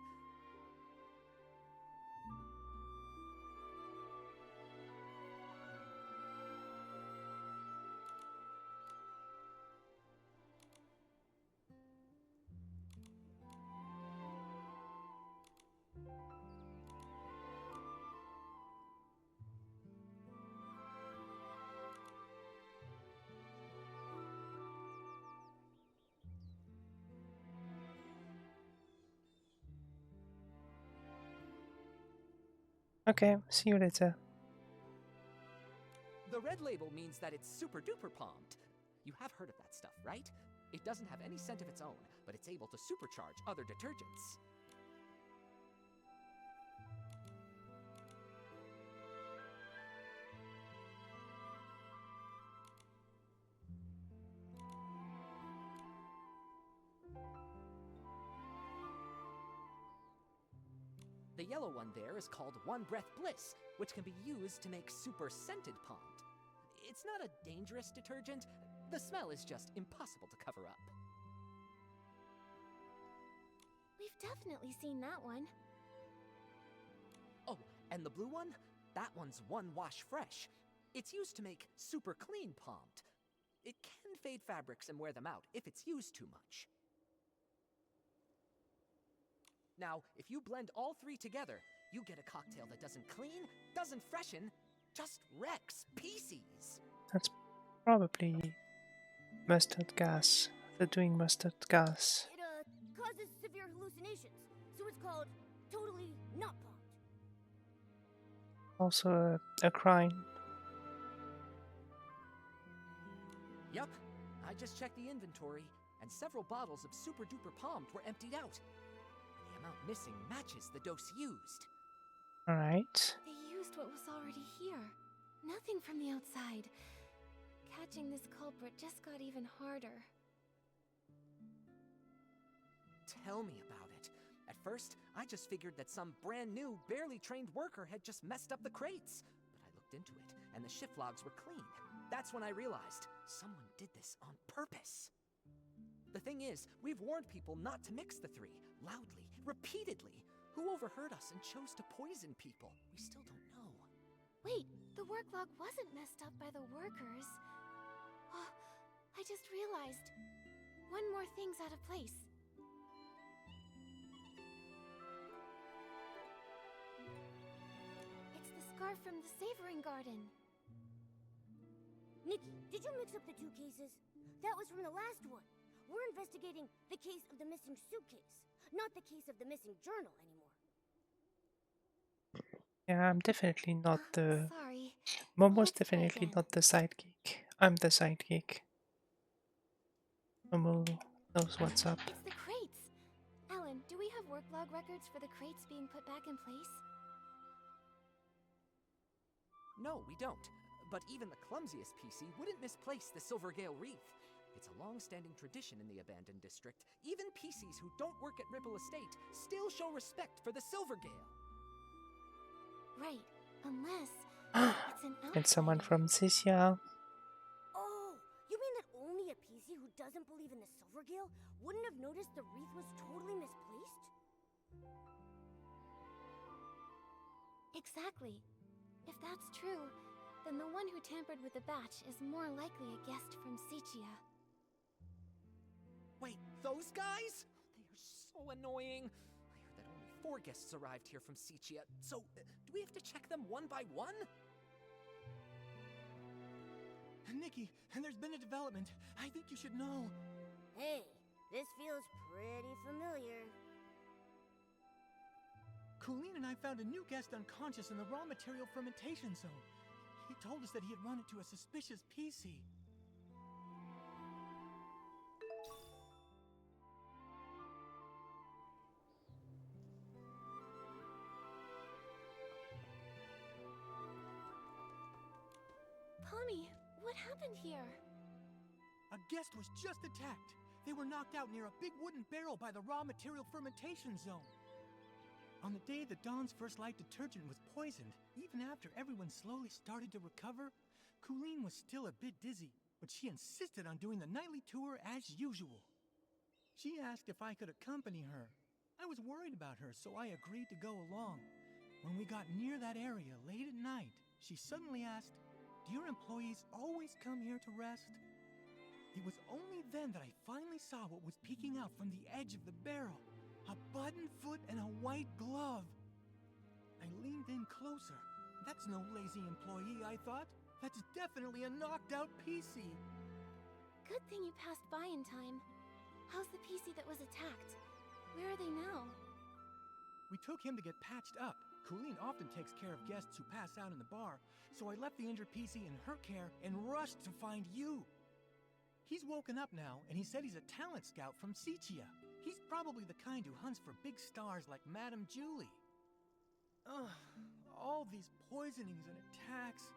Okay, see you later. The red label means that it's super duper palmed. You have heard of that stuff, right? It doesn't have any scent of its own, but it's able to supercharge other detergents. The yellow one there is called One Breath Bliss, which can be used to make super scented Pond. It's not a dangerous detergent. The smell is just impossible to cover up. We've definitely seen that one. Oh, and the blue one? That one's One Wash Fresh. It's used to make super clean Pond. It can fade fabrics and wear them out if it's used too much. Now, if you blend all three together, you get a cocktail that doesn't clean, doesn't freshen, just wrecks PCs. That's probably mustard gas. They're doing mustard gas. It causes severe hallucinations, so it's called totally not Pond. Also a crime. Yup, I just checked the inventory, and several bottles of Super Duper Pommed were emptied out. The amount missing matches the dose used. Alright. They used what was already here. Nothing from the outside. Catching this culprit just got even harder. Tell me about it. At first, I just figured that some brand new, barely trained worker had just messed up the crates. But I looked into it, and the shift logs were clean. That's when I realized someone did this on purpose. The thing is, we've warned people not to mix the three, loudly, repeatedly. Who overheard us and chose to poison people? We still don't know. Wait, the work log wasn't messed up by the workers. Oh, I just realized. One more thing's out of place. It's the scarf from the savoring garden. Nikki, did you mix up the two cases? That was from the last one. We're investigating the case of the missing suitcase, not the case of the missing journal anymore. Yeah, I'm definitely not the... Sorry. Momo's definitely not the sidekick. I'm the sidekick. Momo knows what's up. It's the crates! Alan, do we have work log records for the crates being put back in place? No, we don't. But even the clumsiest PC wouldn't misplace the Silvergale wreath. It's a long-standing tradition in the abandoned district. Even PCs who don't work at Ripple Estate still show respect for the Silvergale. Right, unless it's an And someone from Sisia. Oh, you mean that only a PC who doesn't believe in the Silvergale wouldn't have noticed the wreath was totally misplaced? Exactly. If that's true, then the one who tampered with the batch is more likely a guest from Sichia. Wait, those guys? They are so annoying. I heard that only 4 guests arrived here from Sichia, so do we have to check them one by one? Nikki, there's been a development. I think you should know. Hey, this feels pretty familiar. Colleen and I found a new guest unconscious in the raw material fermentation zone. He told us that he had run into a suspicious PC. Pommy, what happened here? A guest was just attacked. They were knocked out near a big wooden barrel by the raw material fermentation zone. On the day that Dawn's First Light detergent was poisoned, even after everyone slowly started to recover, Colleen was still a bit dizzy, but she insisted on doing the nightly tour as usual. She asked if I could accompany her. I was worried about her, so I agreed to go along. When we got near that area late at night, she suddenly asked, "Do your employees always come here to rest?" It was only then that I finally saw what was peeking out from the edge of the barrel. A button foot and a white glove. I leaned in closer. That's no lazy employee, I thought. That's definitely a knocked-out PC. Good thing you passed by in time. How's the PC that was attacked? Where are they now? We took him to get patched up. Colleen often takes care of guests who pass out in the bar, so I left the injured PC in her care and rushed to find you. He's woken up now, and he said he's a talent scout from Sichia. He's probably the kind who hunts for big stars like Madame Julie. Ugh, all these poisonings and attacks.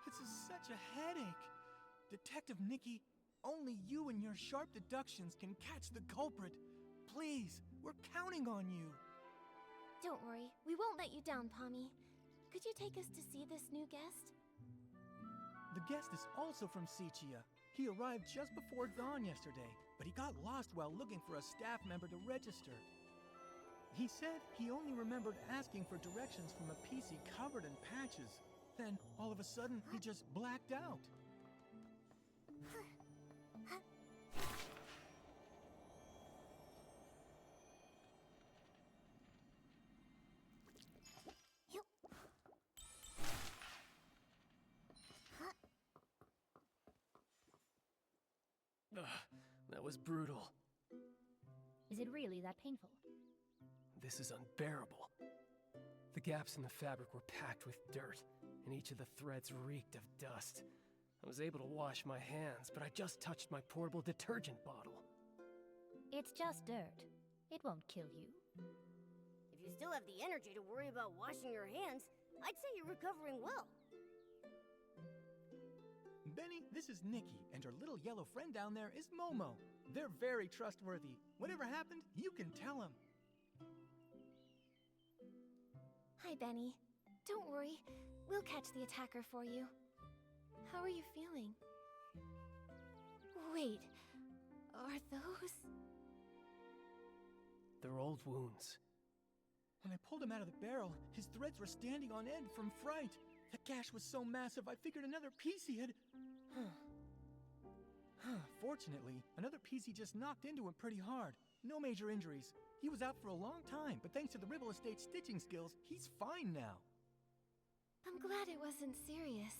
It's such a headache. Detective Nikki, only you and your sharp deductions can catch the culprit. Please, we're counting on you. Don't worry, we won't let you down, Pommy. Could you take us to see this new guest? The guest is also from Sichia. He arrived just before dawn yesterday, but he got lost while looking for a staff member to register. He said he only remembered asking for directions from a PC covered in patches. Then, all of a sudden, he just blacked out. Ugh, that was brutal. Is it really that painful? This is unbearable. The gaps in the fabric were packed with dirt, and each of the threads reeked of dust. I was able to wash my hands, but I just touched my portable detergent bottle. It's just dirt. It won't kill you. If you still have the energy to worry about washing your hands, I'd say you're recovering well. Benny, this is Nikki, and her little yellow friend down there is Momo. They're very trustworthy. Whatever happened, you can tell them. Hi, Benny. Don't worry, we'll catch the attacker for you. How are you feeling? Wait, are those... They're old wounds. When I pulled him out of the barrel, his threads were standing on end from fright. The gash was so massive, I figured another PC had... Fortunately, another PC just knocked into him pretty hard. No major injuries. He was out for a long time, but thanks to the Ribble Estate stitching skills, he's fine now. I'm glad it wasn't serious.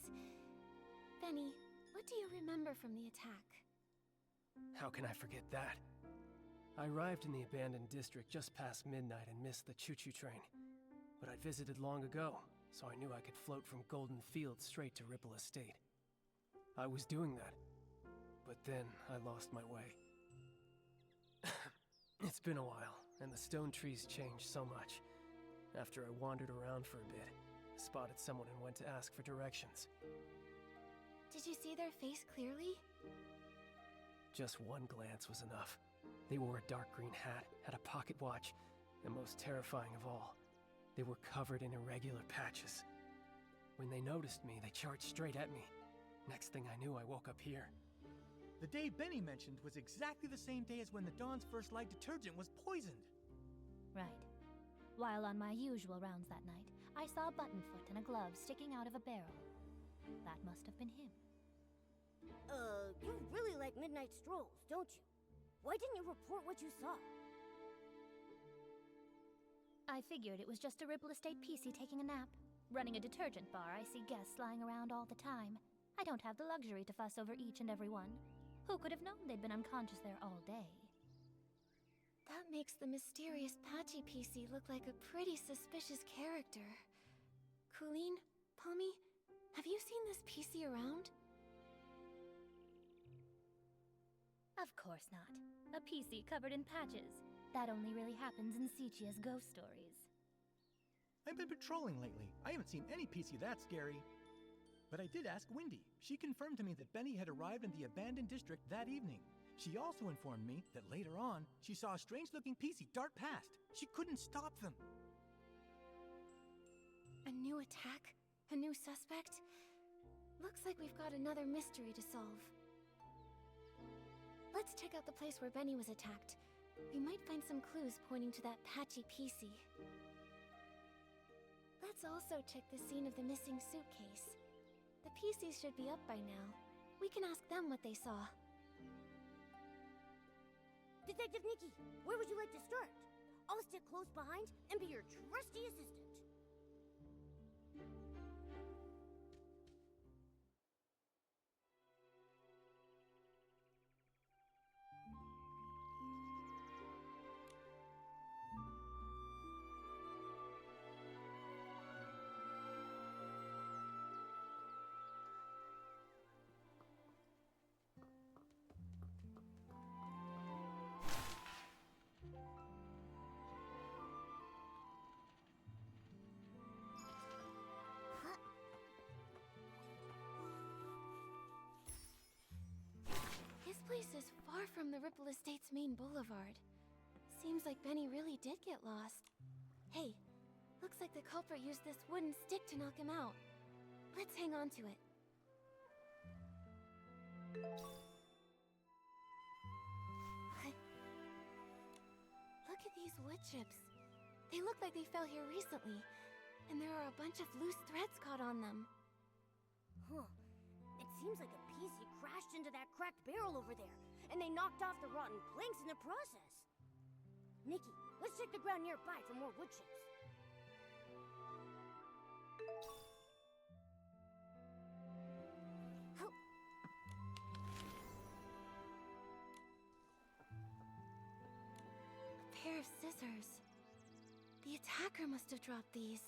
Benny, what do you remember from the attack? How can I forget that? I arrived in the abandoned district just past midnight and missed the choo-choo train. But I'd visited long ago, so I knew I could float from Golden Fields straight to Ripple Estate. I was doing that, but then I lost my way. It's been a while, and the stone trees changed so much. After I wandered around for a bit, I spotted someone and went to ask for directions. Did you see their face clearly? Just one glance was enough. They wore a dark green hat, had a pocket watch, and most terrifying of all, they were covered in irregular patches. When they noticed me, they charged straight at me. Next thing I knew, I woke up here. The day Benny mentioned was exactly the same day as when the Dawn's First Light detergent was poisoned. Right. While on my usual rounds that night, I saw a button foot and a glove sticking out of a barrel. That must have been him. You really like midnight strolls, don't you? Why didn't you report what you saw? I figured it was just a Ripple Estate PC taking a nap. Running a detergent bar, I see guests lying around all the time. I don't have the luxury to fuss over each and every one. Who could have known they'd been unconscious there all day? That makes the mysterious Patchy PC look like a pretty suspicious character. Colleen, Pommy, have you seen this PC around? Of course not. A PC covered in patches. That only really happens in Sichia's ghost stories. I've been patrolling lately. I haven't seen any PC that scary. But I did ask Wendy. She confirmed to me that Benny had arrived in the abandoned district that evening. She also informed me that later on, she saw a strange-looking PC dart past. She couldn't stop them. A new attack? A new suspect? Looks like we've got another mystery to solve. Let's check out the place where Benny was attacked. We might find some clues pointing to that Patchy PC. Let's also check the scene of the missing suitcase. The PCs should be up by now. We can ask them what they saw. Detective Nikki, where would you like to start? I'll stick close behind and be your trusty assistant. This place is far from the Ripple Estate's main boulevard. Seems like Benny really did get lost. Hey, Looks like the culprit used this wooden stick to knock him out. Let's hang on to it. Look at these wood chips. They look like they fell here recently. And there are a bunch of loose threads caught on them. Huh. It seems like a PC crashed into that cracked barrel over there, and they knocked off the rotten planks in the process. Nikki, let's check the ground nearby for more wood chips. A pair of scissors. The attacker must have dropped these.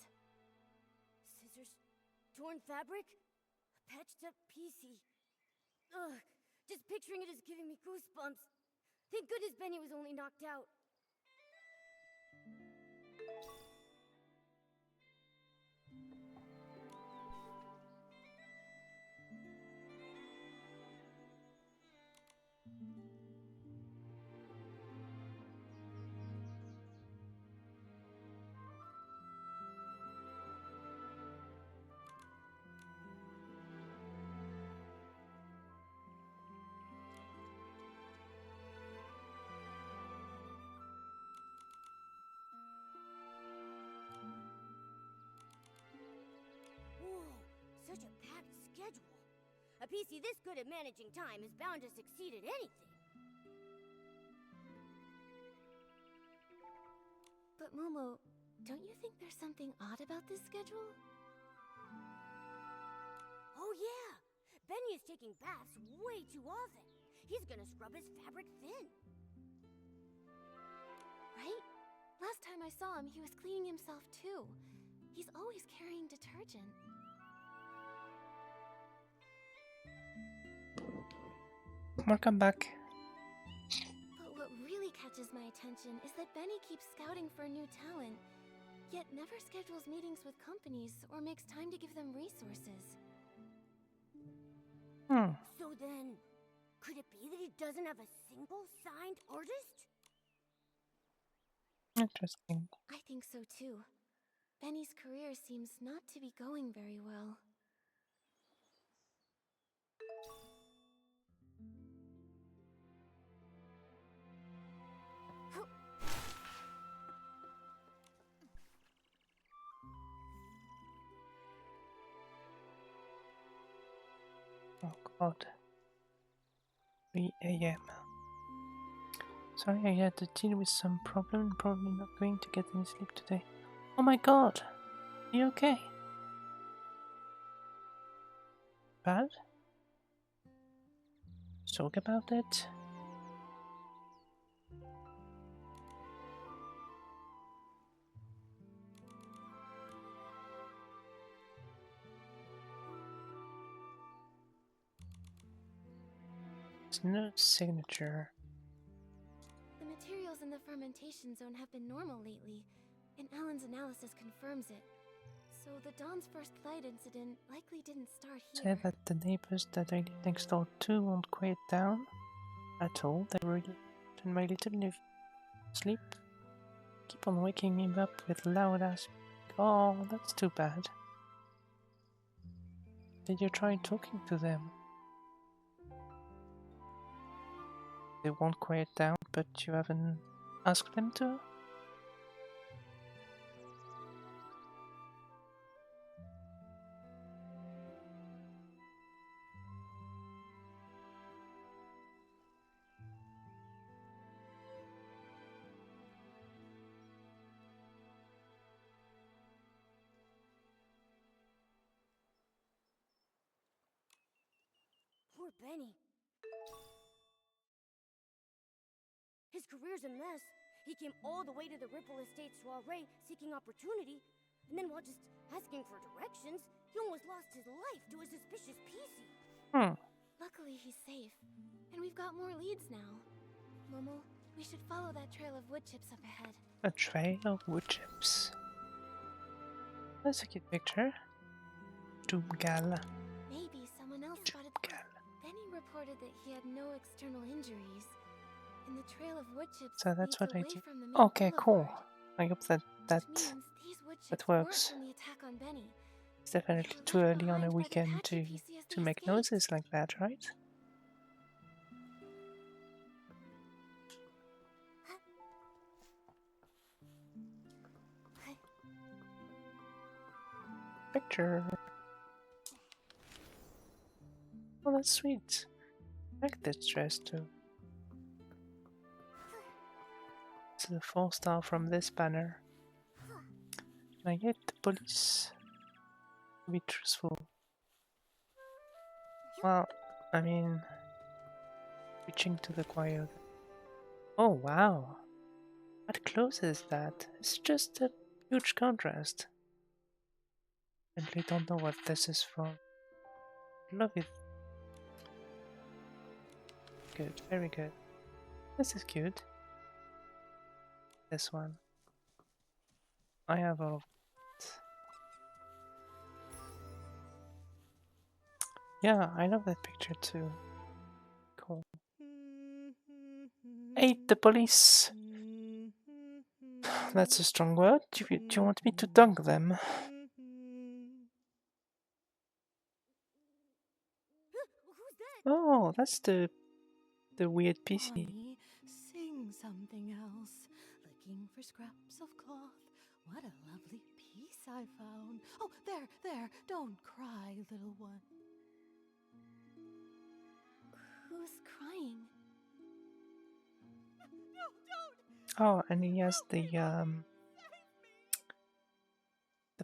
Scissors? Torn fabric? A patched up PC. Ugh, just picturing it is giving me goosebumps. Thank goodness Benny was only knocked out. Such a packed schedule. A PC this good at managing time is bound to succeed at anything. But Momo, don't you think there's something odd about this schedule? Oh yeah! Benny is taking baths way too often. He's gonna scrub his fabric thin. Right? Last time I saw him, he was cleaning himself too. He's always carrying detergent. Welcome back. But what really catches my attention is that Benny keeps scouting for new talent, yet never schedules meetings with companies or makes time to give them resources. So then, could it be that he doesn't have a single signed artist? Interesting. I think so too. Benny's career seems not to be going very well. Oh god. 3 a.m. Sorry, I had to deal with some problem. Probably not going to get any sleep today. Oh my god! Are you okay? Bad? Let's talk about it. There's no signature. The materials in the fermentation zone have been normal lately, and Alan's analysis confirms it. So the Dawn's first light incident likely didn't start here. Say that the neighbors that I live next door to won't quiet down at all. They really turn my little sleep. Keep on waking me up with loud ass. Oh, that's too bad. Did you try talking to them? They won't quiet down, but you haven't asked them to? Poor Benny. His career's a mess. He came all the way to the Ripple Estate soiree seeking opportunity, and then while just asking for directions, he almost lost his life to a suspicious PC. Luckily, he's safe, and we've got more leads now. Momo, we should follow that trail of wood chips up ahead. A trail of wood chips. That's a cute picture. Doomgal. Maybe someone else spotted them. Benny reported that he had no external injuries, and the trail of wood chips So that's leads what I away do. from the main Okay, cool. boulevard. I hope that Which means these wood chips weren't works. from the attack on Benny. It's definitely too early on a weekend to make noises like that, right? Picture. Oh, that's sweet. I like this dress too. It's a 4-star from this banner. Can I get the police to be truthful? Well, I mean, preaching to the choir. Oh wow, what clothes is that? It's just a huge contrast. I really don't know what this is from. Love it. Good, very good. This is cute. This one. I have all of it. Yeah, I love that picture too. Cool. Hate the police. That's a strong word. Do you want me to dunk them? Oh, that's the weird PC. Bonnie, sing something else. Looking for scraps of cloth. What a lovely piece I found. Oh, there. Don't cry, little one. Who's crying? No, don't! Oh, and he has the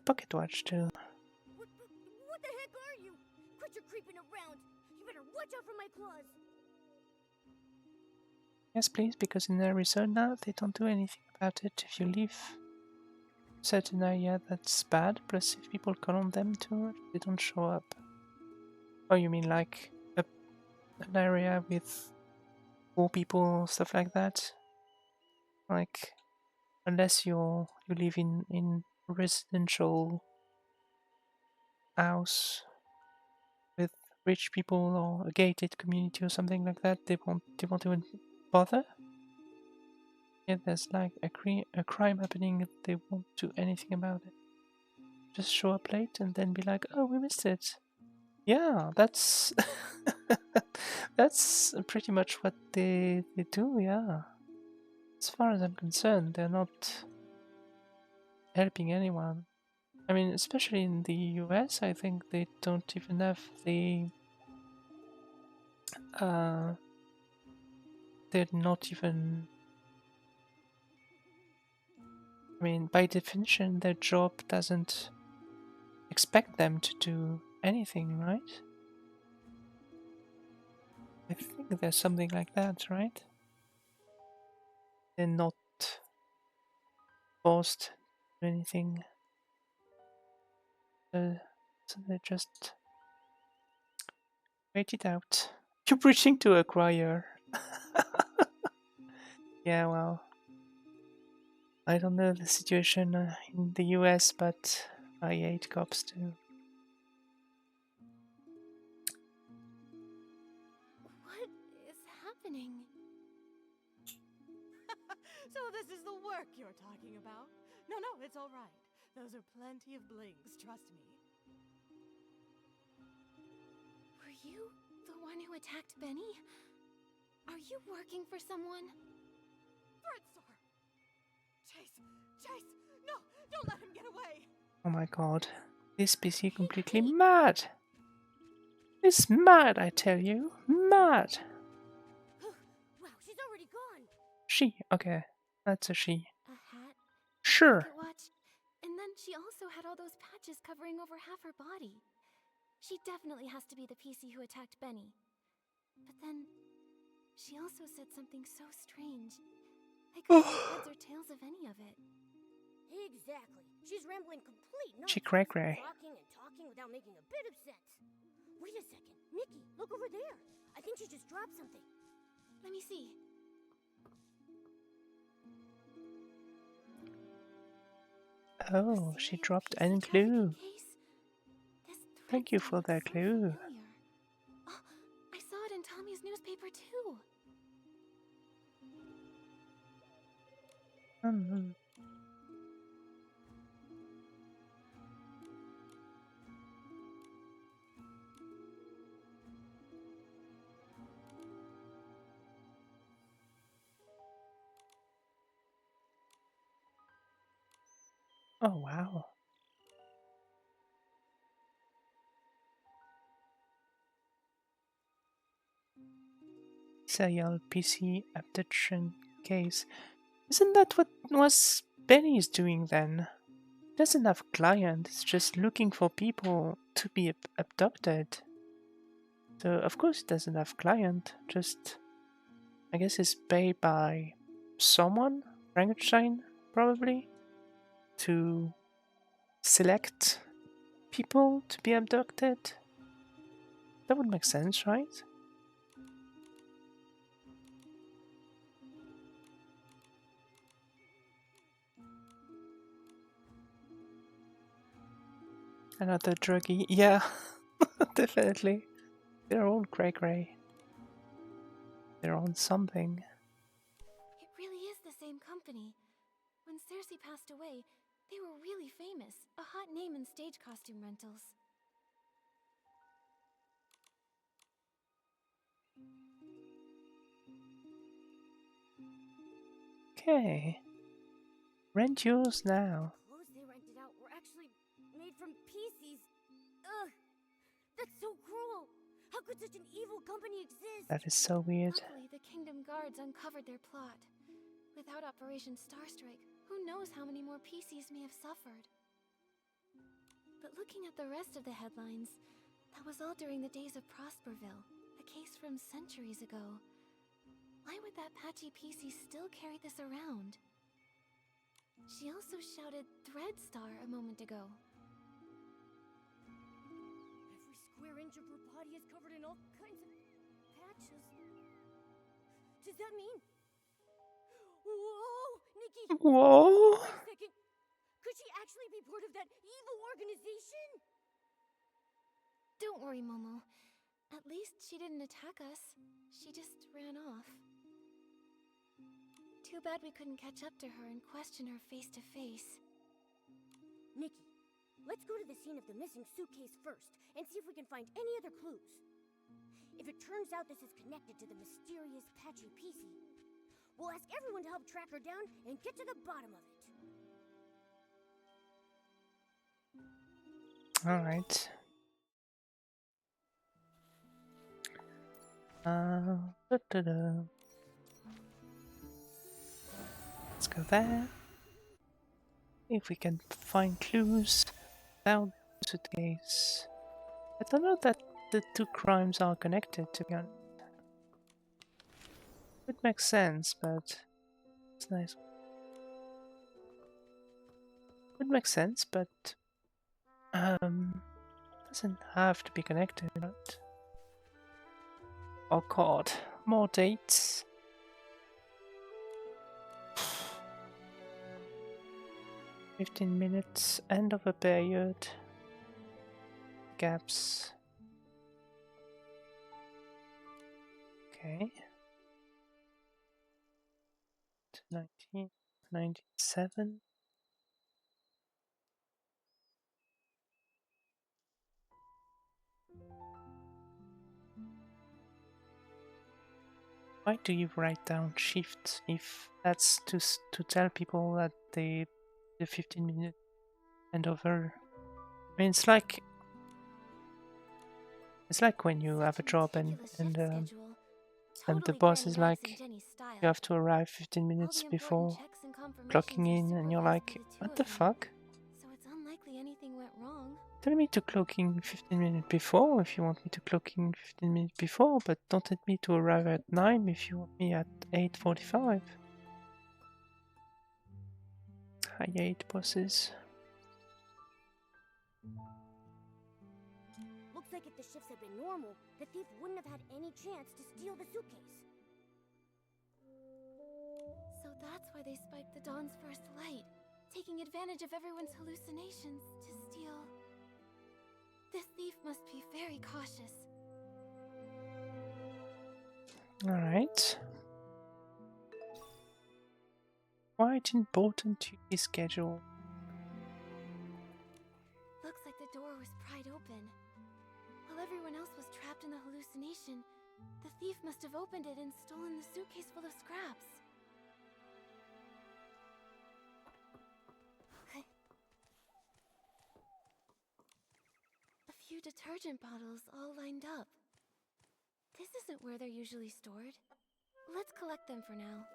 pocket watch too. What the heck are you? Quit your creeping around. You better watch out for my claws. Yes, please, because in Arizona they don't do anything about it. If you leave a certain area, that's bad. Plus, if people call on them too much, they don't show up. Oh, you mean like an area with poor people, stuff like that? Like, unless you live in residential house with rich people or a gated community or something like that, they won't even bother. Yeah, there's like a crime happening, they won't do anything about it. Just show up late and then be like, oh, we missed it. Yeah, that's that's pretty much what they do, yeah. As far as I'm concerned, they're not helping anyone. I mean, especially in the US, I think they don't even have they're not even, I mean, by definition, their job doesn't expect them to do anything, right? I think there's something like that, right? They're not forced to do anything. So they just wait it out. You're preaching to a choir. Yeah, well, I don't know the situation in the US, but I hate cops too. What is happening? So this is the work you're talking about? No, it's all right. Those are plenty of blings, trust me. Were you the one who attacked Benny? Are you working for someone? Threadstar! Chase! No! Don't let him get away! Oh my god. This PC completely mad! It's mad, I tell you. Mad! Wow, she's already gone. She, okay. That's a she. A hat, Sure. pocket watch, and then she also had all those patches covering over half her body. She definitely has to be the PC who attacked Benny. But then, she also said something so strange. I couldn't make heads or tails of any of it. Exactly. She's rambling complete nonsense. She cray-cray. Talking and talking without making a bit of sense. Wait a second. Nikki, look over there. I think she just dropped something. Let me see. Oh, she dropped a clue. Thank you for that clue. Oh, I saw it in Tommy's newspaper too. Oh wow. Serial PC abduction case. Isn't that what was Benny's doing then? Doesn't have client, it's just looking for people to be abducted. So of course it doesn't have client, just I guess it's paid by someone, Frankenstein probably, to select people to be abducted. That would make sense, right? Another druggie, yeah, definitely. They're all cray-cray. They're on something. It really is the same company. When Cersei passed away, they were really famous, a hot name in stage costume rentals. Okay. Rent yours now. Clothes they rented out were actually made from PCs. Ugh! That's so cruel! How could such an evil company exist? That is so weird. Luckily, the Kingdom Guards uncovered their plot. Without Operation Starstrike, who knows how many more PCs may have suffered. But looking at the rest of the headlines, that was all during the days of Prosperville, a case from centuries ago. Why would that patchy PC still carry this around? She also shouted Threadstar a moment ago. Every square inch of her body is covered in all kinds of patches. Does that mean... Whoa! Nikki! Whoa! Wait a second! Could she actually be part of that evil organization? Don't worry, Momo. At least she didn't attack us. She just ran off. Too bad we couldn't catch up to her and question her face to face. Nikki, let's go to the scene of the missing suitcase first and see if we can find any other clues. If it turns out this is connected to the mysterious patchy PC, we'll ask everyone to help track her down and get to the bottom of it. Alright. Da-da-da. Let's go there. If we can find clues about the suitcase. I don't know that the two crimes are connected, to be honest. It makes sense, but it's nice. It makes sense, but doesn't have to be connected, right? Oh god, more dates. $15, end of a period. Gaps. Okay. 1997. Why do you write down shift if that's to tell people that the 15-minute handover? I mean, it's like when you have a job and the boss is like, you have to arrive 15 minutes before clocking in, and you're like, what the fuck? So it's unlikely anything went wrong. Tell me to clock in 15 minutes before if you want me to clock in 15 minutes before, but don't tell me to arrive at 9 if you want me at 8:45. I hate bosses. Looks like if the shifts had been normal, the thief wouldn't have had any chance to steal the suitcase. So that's why they spiked the Dawn's first light, taking advantage of everyone's hallucinations to steal. This thief must be very cautious. Alright. Quite important to his schedule. Looks like the door was pried open. While everyone else was trapped in the hallucination, the thief must have opened it and stolen the suitcase full of scraps. detergent bottles all lined up. This isn't where they're usually stored. Let's collect them for now.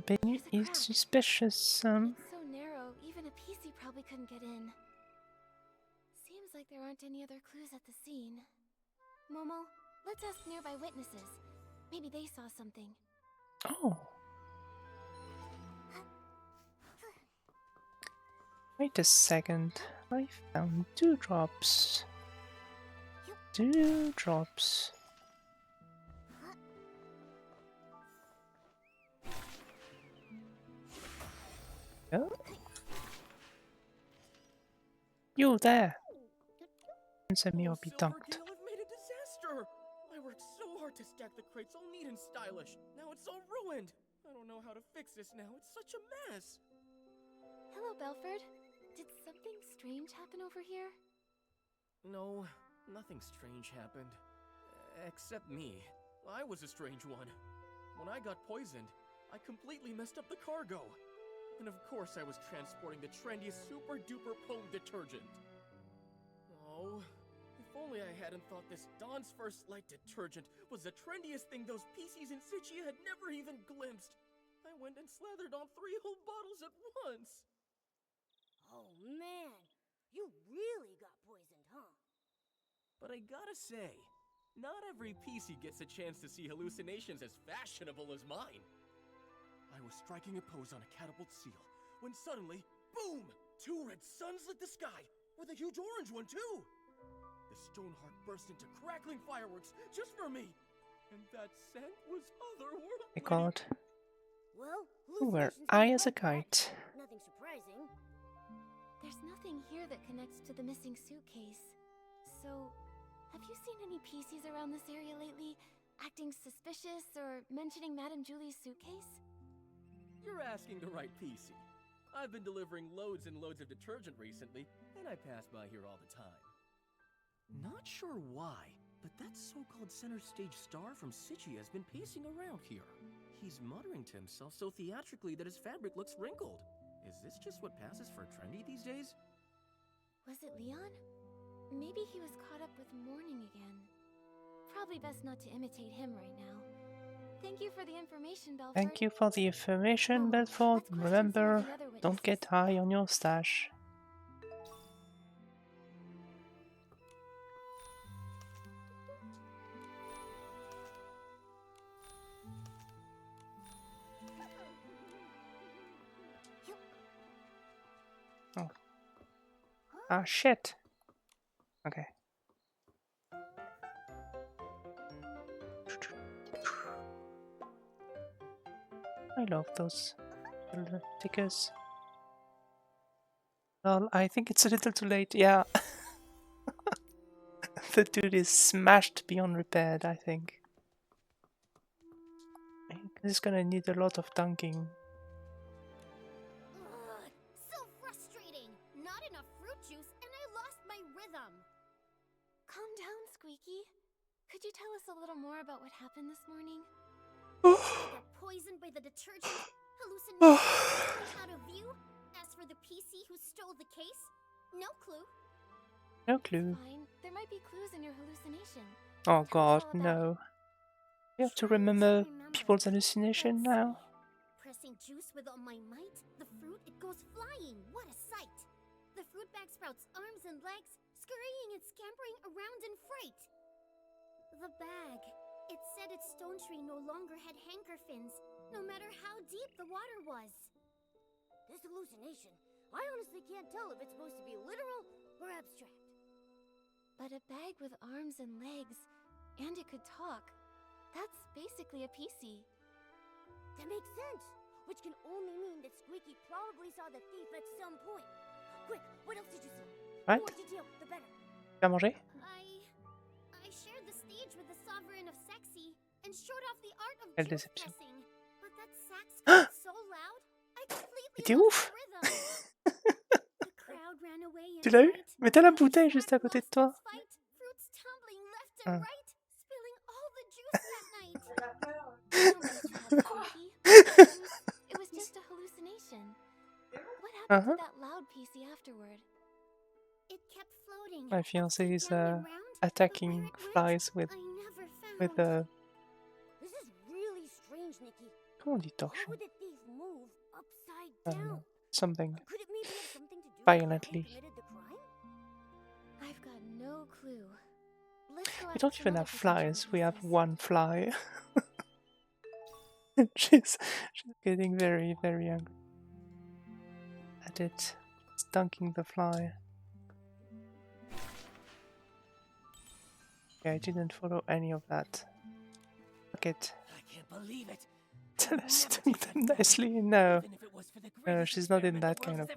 Benny is suspicious. It's so narrow, even a PC probably couldn't get in. Seems like there aren't any other clues at the scene. Momo, let's ask nearby witnesses. Maybe they saw something. Oh. Wait a second. I found 2 drops. 2 drops. Oh. You there! Answer me or be dunked. I've made a disaster! I worked so hard to stack the crates all neat and stylish. Now it's all ruined. I don't know how to fix this now. It's such a mess. Hello, Belford. Did something strange happen over here? No, nothing strange happened. Except me. I was a strange one. When I got poisoned, I completely messed up the cargo. And of course I was transporting the trendiest super-duper potent detergent. Oh, if only I hadn't thought this Dawn's First Light detergent was the trendiest thing those PCs in Sichia had never even glimpsed. I went and slathered on 3 whole bottles at once. Oh man, you really got poisoned, huh? But I gotta say, not every PC gets a chance to see hallucinations as fashionable as mine. I was striking a pose on a catapult seal, when suddenly, boom! 2 red suns lit the sky, with a huge orange one too! The Stoneheart burst into crackling fireworks just for me! And that scent was otherworldly! My god. Well, Were I as a kite? Nothing surprising. There's nothing here that connects to the missing suitcase. So, have you seen any PCs around this area lately, acting suspicious or mentioning Madame Julie's suitcase? You're asking the right PC. I've been delivering loads and loads of detergent recently, and I pass by here all the time. Not sure why, but that so-called center stage star from Sichia has been pacing around here. He's muttering to himself so theatrically that his fabric looks wrinkled. Is this just what passes for trendy these days? Was it Leon? Maybe he was caught up with mourning again. Probably best not to imitate him right now. Thank you for the information, Belford. Thank you for the information, Belford. Remember, don't get high on your stash. Oh. Ah, shit. Okay. I love those little stickers. Well, I think it's a little too late, yeah. The dude is smashed beyond repair, I think. He's gonna need a lot of dunking. Ugh, so frustrating! Not enough fruit juice, and I lost my rhythm! Calm down, Squeaky. Could you tell us a little more about what happened this morning? I got poisoned by the detergent, hallucinations out of view. As for the PC who stole the case, no clue. No clue. Fine. There might be clues in your hallucination. Oh god, no. You have to remember people's hallucination now. Pressing juice with all my might, the fruit, it goes flying. What a sight! The fruit bag sprouts arms and legs, scurrying and scampering around in fright. The bag. It said its stone tree no longer had hanker fins, no matter how deep the water was. This hallucination, I honestly can't tell if it's supposed to be literal or abstract. But a bag with arms and legs, and it could talk. That's basically a PC. That makes sense, which can only mean that Squeaky probably saw the thief at some point. Quick, what else did you see? What? The more detail, the better. Tu as mangé? I shared the stage with the Sovereign of Sexy and showed off the art of Quelle juice déception. pressing. But that sax got so loud, I completely T'es lost ouf! the rhythm. The crowd ran away in Tu l'as eu? fright. Mais t'as la bouteille juste à côté de toi. Fight, fruit Uh. right? Spilling all the juice that night. Don't be sad, Sneaky. It was just a hallucination. What happened to that loud PC afterward? It kept floating. My fiance is round and round, attacking flies with a. This is really strange, Nikki. Comment dit Why torchon? would the thief move upside I don't down? know. Something Could it maybe have something to do with violently. who committed the crime? I've got no clue. Let's go We ask don't some even other have potential flies. We have witnesses. one fly. she's getting very angry at it. It's dunking the fly. Yeah, I didn't follow any of that. Fuck it. I can't believe it. Let's dunk them nicely. No. No, she's not in that kind of.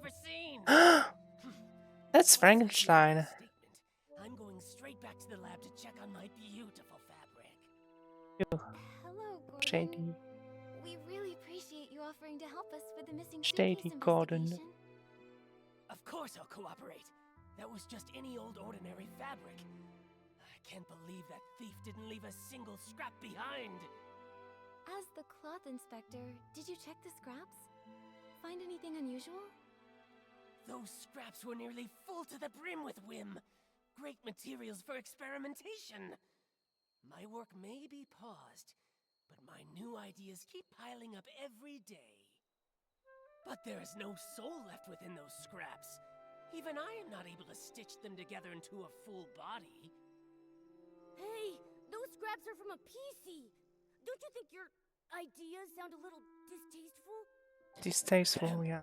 That's Frankenstein. I'm going straight back to the lab to check on my beautiful fabric. Hello, Gordon. Shady. We really appreciate you offering to help us with the missing Shady suitcase Gordon. investigation. Of course I'll cooperate. That was just any old ordinary fabric. I can't believe that thief didn't leave a single scrap behind. As the cloth inspector, did you check the scraps? Find anything unusual? Those scraps were nearly full to the brim with whim. Great materials for experimentation. My work may be paused, but my new ideas keep piling up every day. But there is no soul left within those scraps. Even I am not able to stitch them together into a full body. Hey, those scraps are from a PC. Don't you think your ideas sound a little distasteful? Distasteful, yeah.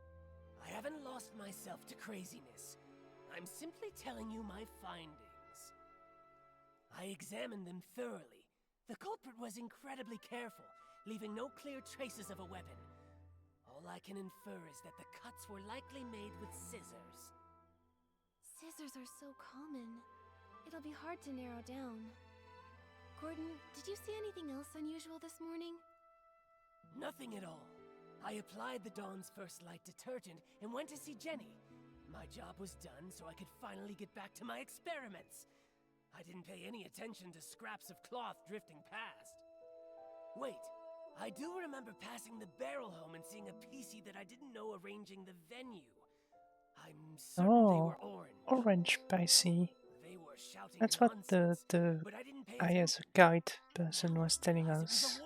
I haven't lost myself to craziness. I'm simply telling you my findings. I examined them thoroughly. The culprit was incredibly careful, leaving no clear traces of a weapon. All I can infer is that the cuts were likely made with scissors. Scissors are so common. It'll be hard to narrow down. Gordon, did you see anything else unusual this morning? Nothing at all. I applied the Dawn's First Light detergent and went to see Jenny. My job was done, so I could finally get back to my experiments. I didn't pay any attention to scraps of cloth drifting past. Wait, I do remember passing the barrel home and seeing a PC that I didn't know arranging the venue. I'm certain they were orange. Orange PC. They were shouting That's what nonsense, the but I didn't pay I as a guide person was telling us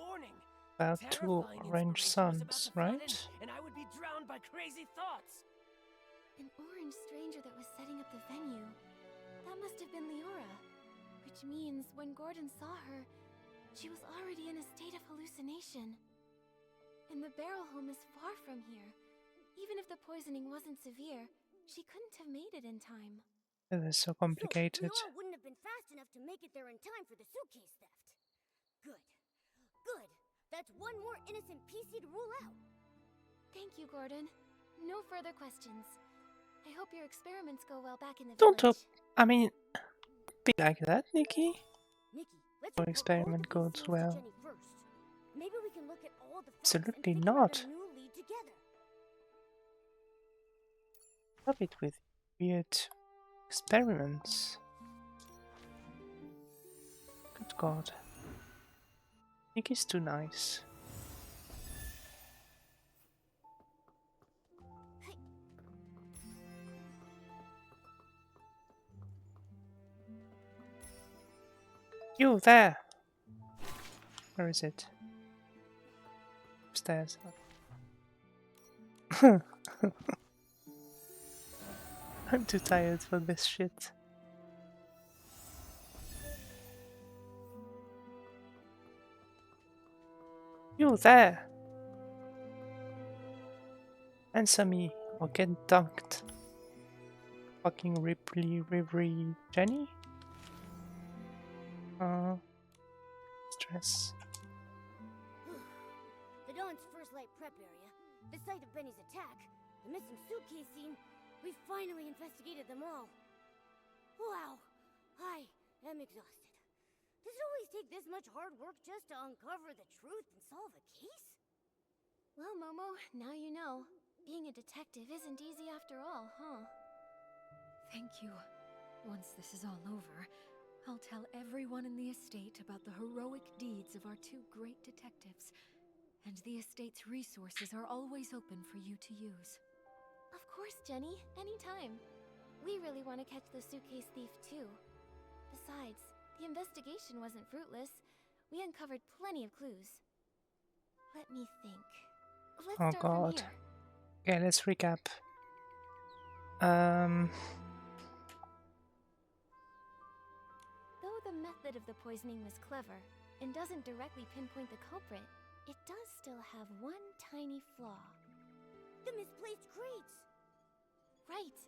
about two orange suns, right? and I would be drowned by crazy thoughts. An orange stranger that was setting up the venue. That must have been Leora. Which means when Gordon saw her, she was already in a state of hallucination. And the barrel home is far from here. Even if the poisoning wasn't severe, she couldn't have made it in time. It is so complicated. Leora wouldn't have been fast enough to make it there in time for the suitcase theft. Good. Good. That's one more innocent PC to rule out. Thank you, Gordon. No further questions. I hope your experiments go well back in the Don't village. I mean, be like that, Nikki. Nikki, let's Your experiment goes well. Jenny first. Maybe we can look at all the facts Absolutely and figure not. out a new lead together. Stop it with weird experiments. Good God. Nikki's too nice. You there! Where is it? Upstairs. I'm too tired for this shit. You there! Answer me or get dunked. Fucking Ripley, Rivery, Jenny? Stress. The Dawn's First Light prep area, the site of Benny's attack, the missing suitcase scene. We finally investigated them all. Wow, I am exhausted. Does it always take this much hard work just to uncover the truth and solve a case? Well, Momo, now you know. Being a detective isn't easy after all, huh? Thank you. Once this is all over, I'll tell everyone in the estate about the heroic deeds of our two great detectives. And the estate's resources are always open for you to use. Of course, Jenny. Anytime. We really want to catch the suitcase thief, too. Besides, the investigation wasn't fruitless. We uncovered plenty of clues. Let me think. Let's Oh start from god. here. Okay, let's recap. Though the method of the poisoning was clever and doesn't directly pinpoint the culprit, it does still have one tiny flaw. The misplaced crates! Right.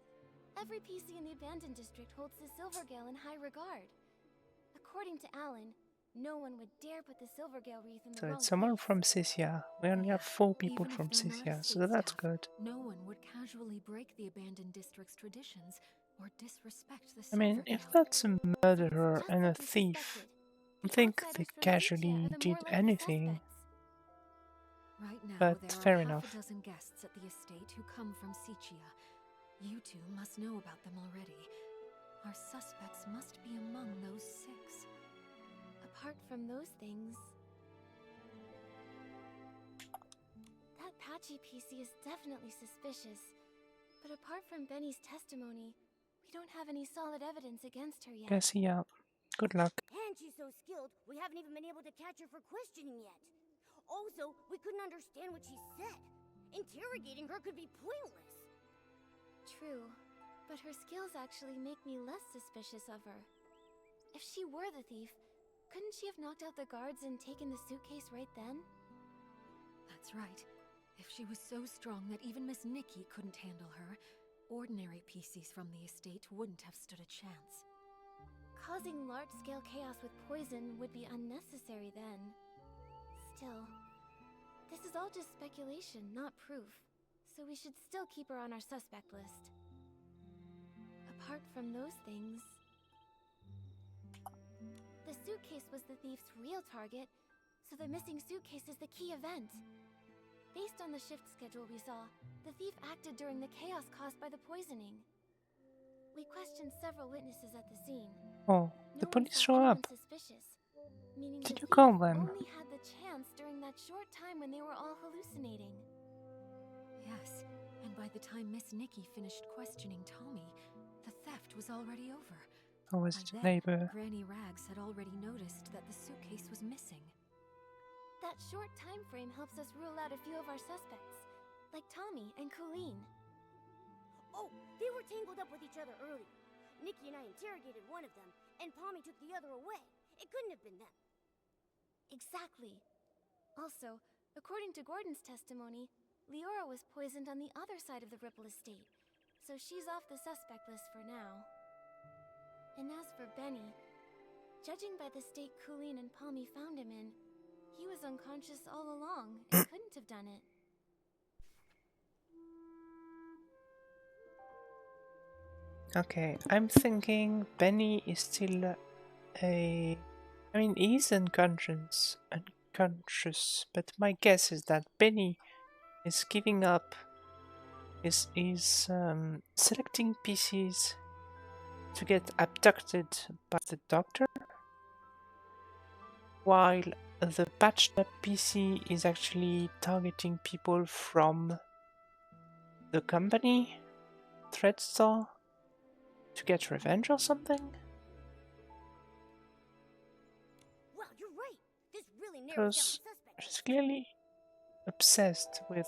Every PC in the abandoned district holds the Silvergale in high regard. According to Alan, no one would dare put the Silvergale wreath in the So wrong it's someone place. from Sisia. We only have 4 people Even from if they're not Sisia, so estate that's staff, good. no one would casually break the abandoned district's traditions or disrespect the I mean, if Silvergale. that's a murderer Just and a like we thief, suspected. I The think they outsiders from Sitia casually are the did more likely anything. suspects. Right now, But there fair are half enough. a dozen guests at the estate who come from Sitia. You two must know about them already. Our suspects must be among those 6. Apart from those things... That patchy PC is definitely suspicious. But apart from Benny's testimony, we don't have any solid evidence against her yet. Okay, Sia. Good luck. And she's so skilled, we haven't even been able to catch her for questioning yet. Also, we couldn't understand what she said. Interrogating her could be pointless. True, but her skills actually make me less suspicious of her. If she were the thief, couldn't she have knocked out the guards and taken the suitcase right then? That's right. If she was so strong that even Miss Nikki couldn't handle her, ordinary PCs from the estate wouldn't have stood a chance. Causing large-scale chaos with poison would be unnecessary then. Still, this is all just speculation, not proof, so we should still keep her on our suspect list. Apart from those things... The suitcase was the thief's real target, so the missing suitcase is the key event. Based on the shift schedule we saw, the thief acted during the chaos caused by the poisoning. We questioned several witnesses at the scene. Oh, the No one police saw show anyone up. suspicious, meaning Did the you call thief them? only had the chance during that short time when they were all hallucinating. Yes, and by the time Miss Nikki finished questioning Tommy, the theft was already over. Or was By it a then, neighbor? Granny Rags had already noticed that the suitcase was missing. That short time frame helps us rule out a few of our suspects, like Tommy and Colleen. Oh, they were tangled up with each other earlier. Nikki and I interrogated one of them, and Pommy took the other away. It couldn't have been them. Exactly. Also, according to Gordon's testimony, Leora was poisoned on the other side of the Ripple estate, so she's off the suspect list for now. And as for Benny, judging by the state Colleen and Pommy found him in, he was unconscious all along and couldn't have done it. Okay, I'm thinking Benny is still a... I mean, he's unconscious, but my guess is that Benny is giving up, is selecting PCs to get abducted by the doctor, while the patched up PC is actually targeting people from the company, Threadstar, to get revenge or something? Wow, you're right. This really narrows Because down the suspect. she's clearly obsessed with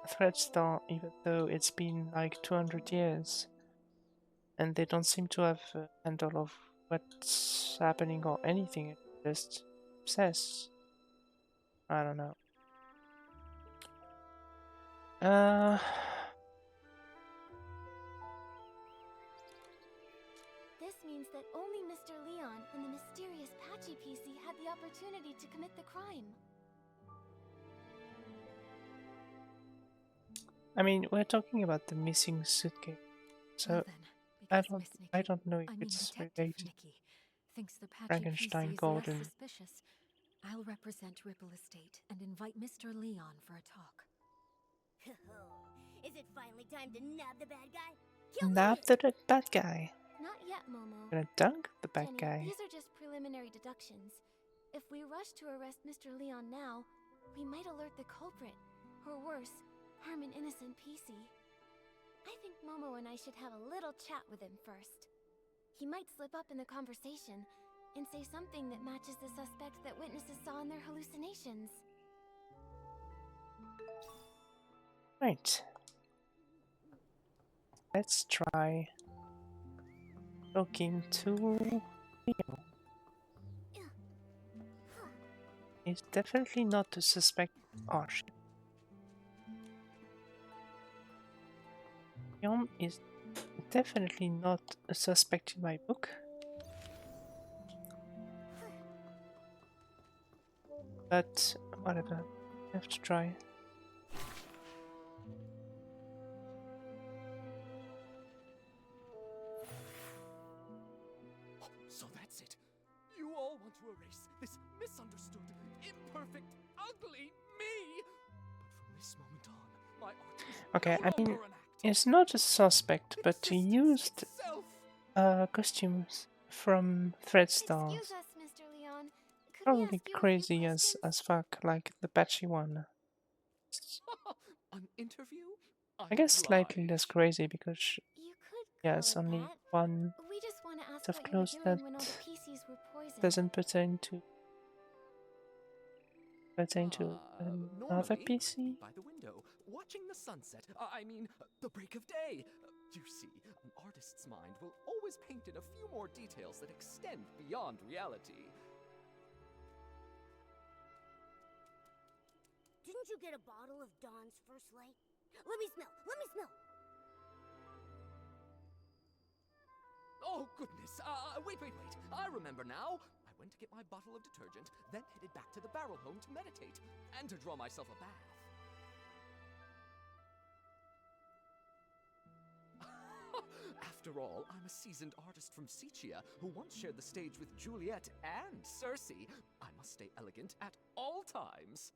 Threadstar, even though it's been like 200 years. And they don't seem to have a handle of what's happening or anything. Just obsessed. I don't know. This means that only Mr. Leon and the mysterious Patchy PC had the opportunity to commit the crime. I mean, we're talking about the missing suitcase, so Well then, I because Miss Nikki, I don't know if I mean it's Detective related. Nikki, thinks the Patchy Frankenstein PC is Golden. less suspicious, I'll represent Ripple Estate and invite Mr. Leon for a talk. Is it finally time to nab the bad guy? Kill Nab him! the bad guy. Not yet, Momo. Gonna dunk the bad Jenny, guy. these are just preliminary deductions. If we rush to arrest Mr. Leon now, we might alert the culprit. Or worse, harm an innocent PC. I think Momo and I should have a little chat with him first. He might slip up in the conversation and say something that matches the suspect that witnesses saw in their hallucinations. Right. Let's try talking to Leo. He's definitely not a suspect. Oh shit. Leon is definitely not a suspect in my book. But whatever. I have to try. So that's it. You all want to erase this misunderstood, imperfect, ugly me. But from this moment on, my art is Okay, no I mean, longer an act. it's not a suspect, but he used costumes from Thread Stars. Excuse us, Mr. Leon. Could we Probably ask you a few crazy as fuck, like the patchy one. An interview? I guess slightly less crazy because You could he call has it only that. one We just want to ask set of what you were clothes that doing when all the PCs were poisoned. doesn't pertain to another Normally, PC. by the window, watching the sunset. I mean, the break of day. You see, an artist's mind will always paint in a few more details that extend beyond reality. Didn't you get a bottle of Dawn's first light? Let me smell. Let me smell. Oh, goodness. Wait. I remember now. I went to get my bottle of detergent, then headed back to the barrel home to meditate and to draw myself a bath. After all, I'm a seasoned artist from Sicia who once shared the stage with Juliet and Cersei. I must stay elegant at all times.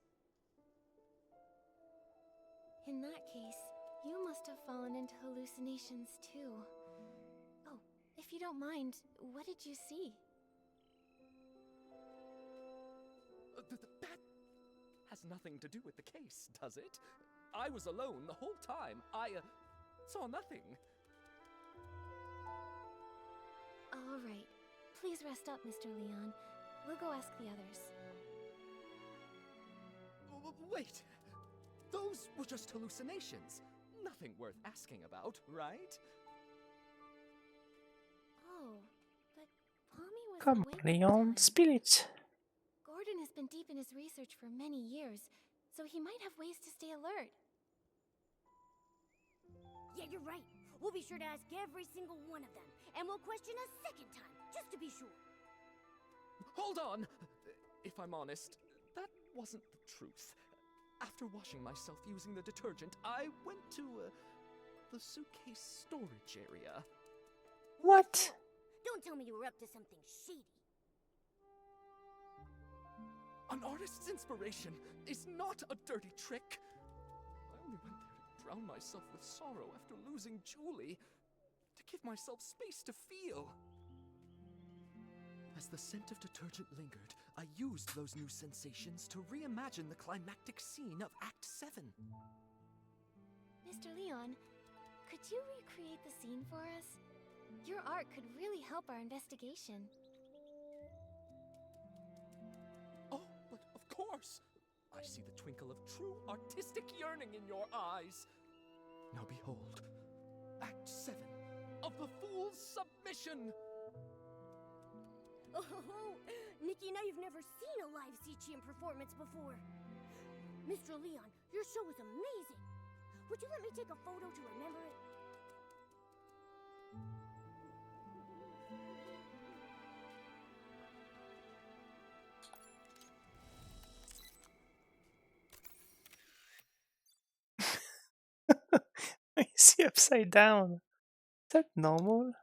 In that case, you must have fallen into hallucinations too. Oh, if you don't mind, what did you see? That has nothing to do with the case, does it? I was alone the whole time. I saw nothing. All right. Please rest up, Mr. Leon. We'll go ask the others. Wait. Those were just hallucinations. Nothing worth asking about, right? Oh, but Pommy was Come awake on, at the Leon, time. spill it. Gordon has been deep in his research for many years, so he might have ways to stay alert. Yeah, you're right. We'll be sure to ask every single one of them, and we'll question a second time, just to be sure. Hold on! If I'm honest, that wasn't the truth. After washing myself using the detergent, I went to the suitcase storage area. What? Don't tell me you were up to something shady. An artist's inspiration is not a dirty trick. I only went there to drown myself with sorrow after losing Julie, to give myself space to feel. As the scent of detergent lingered, I used those new sensations to reimagine the climactic scene of Act 7. Mr. Leon, could you recreate the scene for us? Your art could really help our investigation. Oh, but of course! I see the twinkle of true artistic yearning in your eyes. Now behold, Act 7 of The Fool's Submission! Oh, Nikki and I have never seen a live Sichian performance before. Mr. Leon, your show was amazing. Would you let me take a photo to remember it? Why is he upside down? Is that normal?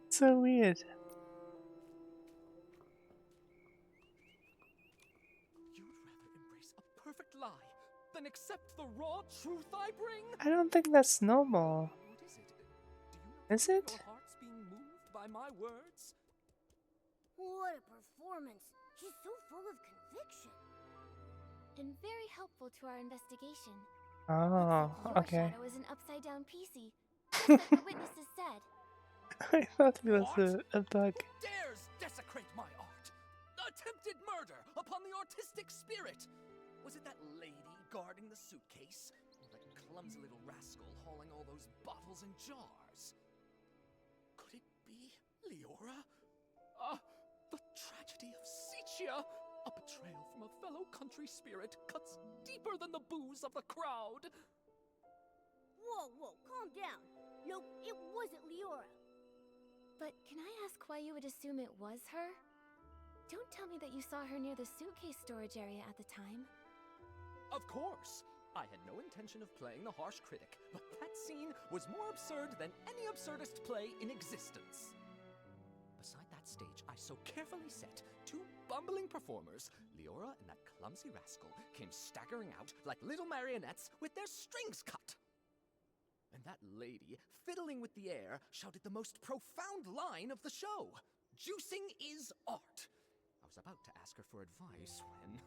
So weird. You'd rather embrace a perfect accept the raw truth I bring? I don't think that's normal. What is it? Is it? Your heart's being moved by my words? What a performance! He's so full of conviction. And very helpful to our investigation. Oh, Your okay. shadow is an upside-down PC, just like the witnesses said. I thought it was a bug. Dares desecrate my art! Attempted murder upon the artistic spirit! Was it that lady guarding the suitcase? Or that clumsy little rascal hauling all those bottles and jars? Could it be Leora? The tragedy of Sicia! A betrayal from a fellow country spirit cuts deeper than the booze of the crowd! Whoa, calm down. No, it wasn't Leora. But can I ask why you would assume it was her? Don't tell me that you saw her near the suitcase storage area at the time. Of course! I had no intention of playing the harsh critic, but that scene was more absurd than any absurdist play in existence. Beside that stage I so carefully set, two bumbling performers, Leora and that clumsy rascal, came staggering out like little marionettes with their strings cut. And that lady, fiddling with the air, shouted the most profound line of the show. Juicing is art. I was about to ask her for advice when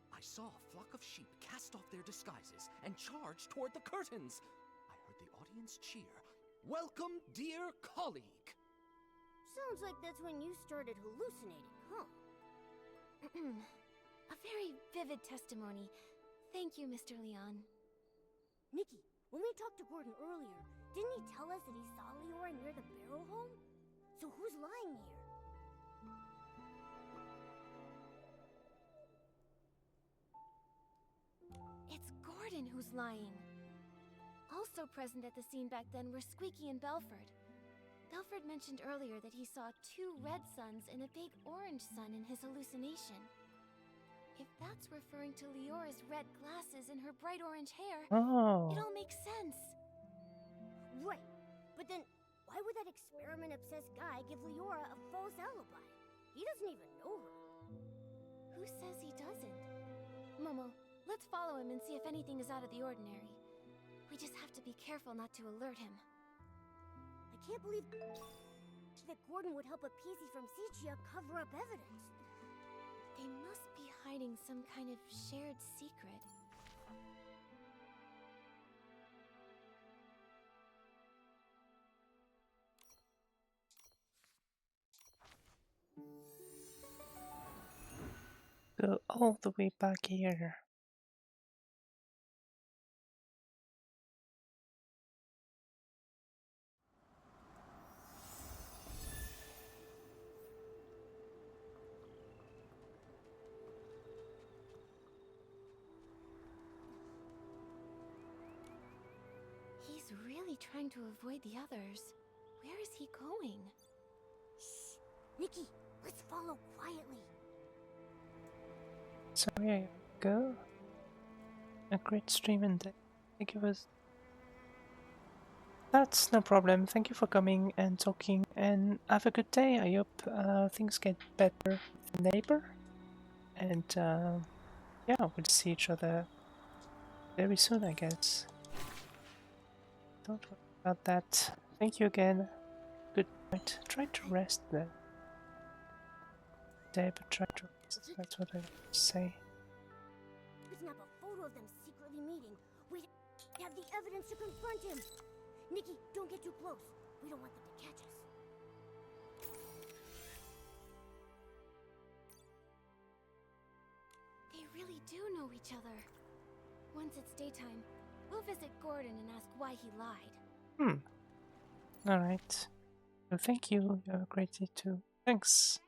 I saw a flock of sheep cast off their disguises and charge toward the curtains. I heard the audience cheer, "Welcome, dear colleague." Sounds like that's when you started hallucinating, huh? A very vivid testimony. Thank you, Mr. Leon. Nikki, when we talked to Gordon earlier, didn't he tell us that he saw Leora near the barrel home? So who's lying here? It's Gordon who's lying. Also present at the scene back then were Squeaky and Belford. Belford mentioned earlier that he saw two red suns and a big orange sun in his hallucination. If that's referring to Leora's red glasses and her bright orange hair, Oh. it all makes sense. Right. But then, why would that experiment-obsessed guy give Leora a false alibi? He doesn't even know her. Who says he doesn't? Momo, let's follow him and see if anything is out of the ordinary. We just have to be careful not to alert him. I can't believe that Gordon would help a PC from Sicia cover up evidence. They must be hiding some kind of shared secret. Go all the way back here. He's really trying to avoid the others. Where is he going? Shh! Nikki, let's follow quietly. So here you go. A great stream and I think it was. That's no problem. Thank you for coming and talking and have a good day. I hope things get better with the neighbor. And yeah, we'll see each other very soon, I guess. Don't worry about that. Thank you again. Good night. Try to rest then. Day, but try to rest. That's what I say. We snap a photo of them secretly meeting. We have the evidence to confront him. Nikki, don't get too close. We don't want them to catch us. They really do know each other. Once it's daytime, we'll visit Gordon and ask why he lied. Alright. Well, thank you. You have a great day too. Thanks.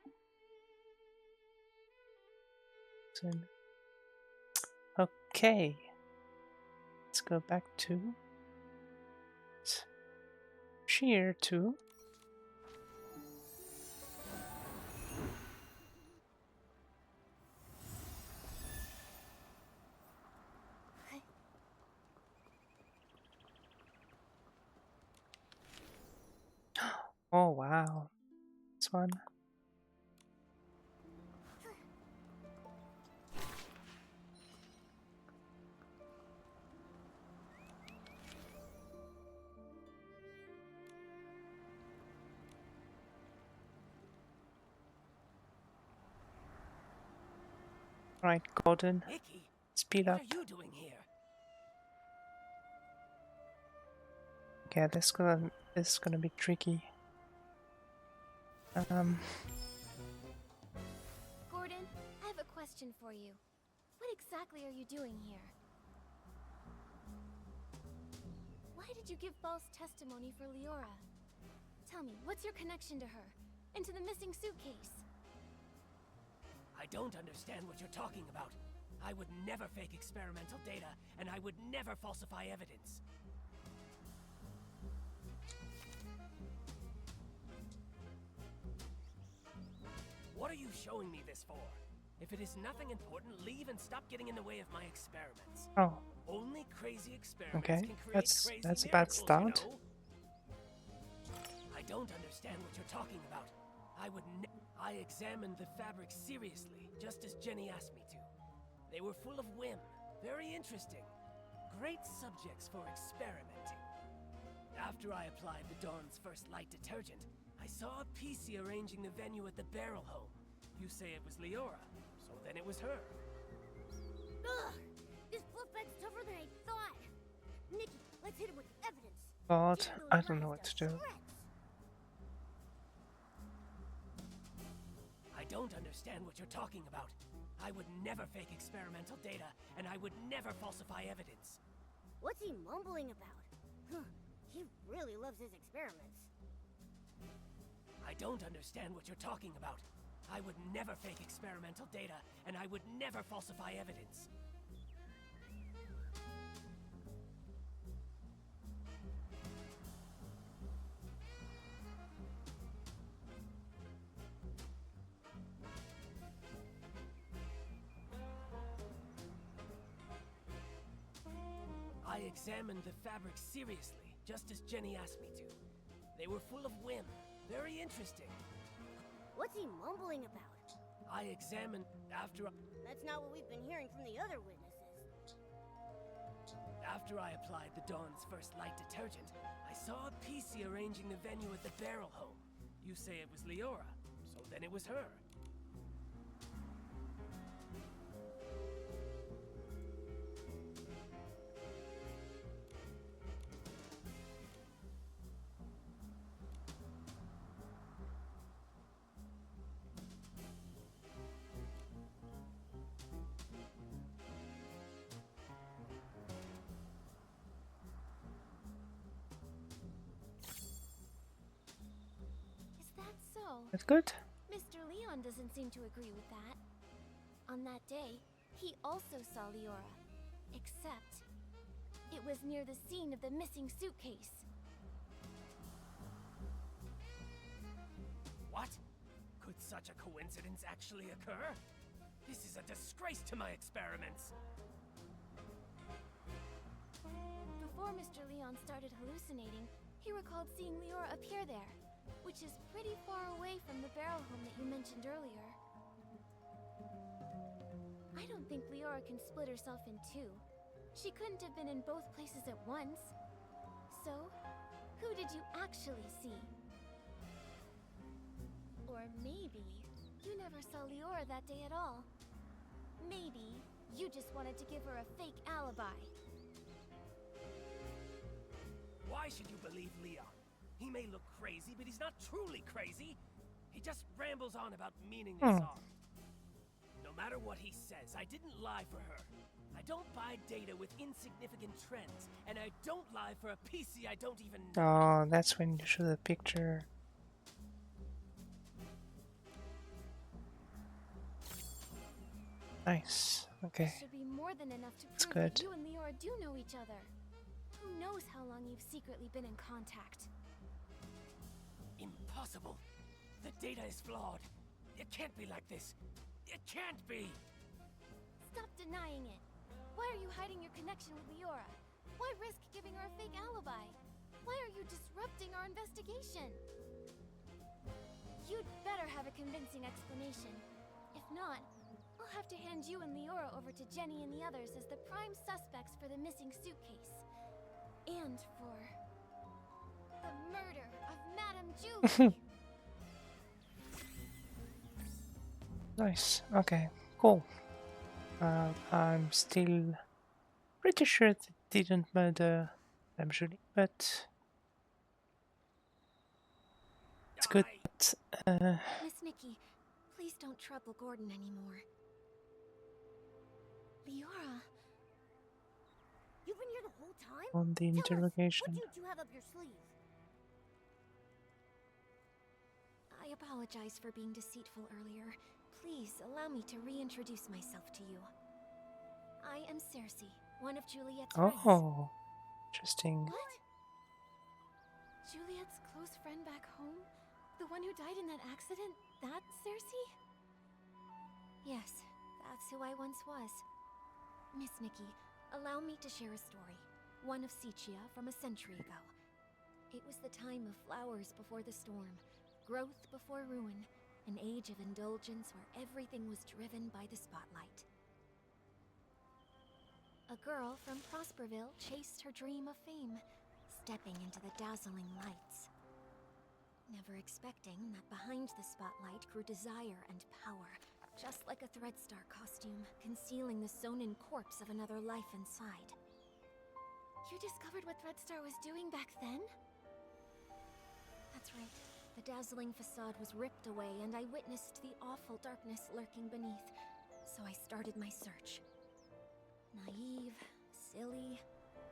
Okay. Let's go back to Sheer 2. Oh wow. This one. Right, Gordon. Nikki, Speed what up. are you doing here? Okay, this is gonna be tricky. Gordon, I have a question for you. What exactly are you doing here? Why did you give false testimony for Leora? Tell me, what's your connection to her? And to the missing suitcase? I don't understand what you're talking about. I would never fake experimental data, and I would never falsify evidence. What are you showing me this for? If it is nothing important, leave and stop getting in the way of my experiments. Oh. Only crazy experiments Okay, can create crazy that's a bad miracles, start. you know? I don't understand what you're talking about. I examined the fabric seriously, just as Jenny asked me to. They were full of whim, very interesting. Great subjects for experimenting. After I applied the Dawn's first light detergent, I saw a PC arranging the venue at the barrel home. You say it was Leora, so then it was her. Ugh! This fluffback's tougher than I thought. Nikki, let's hit him with evidence. God, I don't know what to do. I don't understand what you're talking about. I would never fake experimental data, and I would never falsify evidence. What's he mumbling about? Huh, he really loves his experiments. I don't understand what you're talking about. I would never fake experimental data, and I would never falsify evidence. I examined the fabric seriously, just as Jenny asked me to. They were full of whim, very interesting. What's he mumbling about? I examined after... That's not what we've been hearing from the other witnesses. After I applied the Dawn's first light detergent, I saw a PC arranging the venue at the barrel home. You say it was Leora, so then it was her. That's good. Mr. Leon doesn't seem to agree with that. On that day, he also saw Leora. Except, it was near the scene of the missing suitcase. What? Could such a coincidence actually occur? This is a disgrace to my experiments. Before Mr. Leon started hallucinating, he recalled seeing Leora appear there, which is pretty far away from the barrel home that you mentioned earlier. I don't think Leora can split herself in two. She couldn't have been in both places at once. So, who did you actually see? Or maybe you never saw Leora that day at all. Maybe you just wanted to give her a fake alibi. Why should you believe Leon? He may look crazy, but he's not truly crazy. He just rambles on about meaningless art. No matter what he says, I didn't lie for her. I don't buy data with insignificant trends, and I don't lie for a PC I don't even know. Oh, that's when you show the picture. Nice. Okay. Should be more than enough to That's prove that good. you and Leora do know each other. Who knows how long you've secretly been in contact? Impossible. The data is flawed. It can't be like this. It can't be. Stop denying it. Why are you hiding your connection with Leora? Why risk giving her a fake alibi? Why are you disrupting our investigation? You'd better have a convincing explanation. If not, I'll have to hand you and Leora over to Jenny and the others as the prime suspects for the missing suitcase. And for the murder of Madame Julie. Nice. Okay. Cool. I'm still pretty sure they didn't murder Julie, but it's good that Miss Nikki, please don't trouble Gordon anymore. Leora, you've been here the whole time? on the Tell us, interrogation. what you have up your sleeve? I apologize for being deceitful earlier. Please allow me to reintroduce myself to you. I am Cersei, one of Juliet's friends. Oh, interesting. What? Juliet's close friend back home? The one who died in that accident? That Cersei? Yes, that's who I once was. Miss Nikki, allow me to share a story. One of Sichia from a century ago. It was the time of flowers before the storm, growth before ruin, an age of indulgence where everything was driven by the spotlight. A girl from Prosperville chased her dream of fame, stepping into the dazzling lights. Never expecting that behind the spotlight grew desire and power, just like a Threadstar costume, concealing the sewn-in corpse of another life inside. You discovered what Threadstar was doing back then? That's right. The dazzling facade was ripped away, and I witnessed the awful darkness lurking beneath, so I started my search. Naive, silly,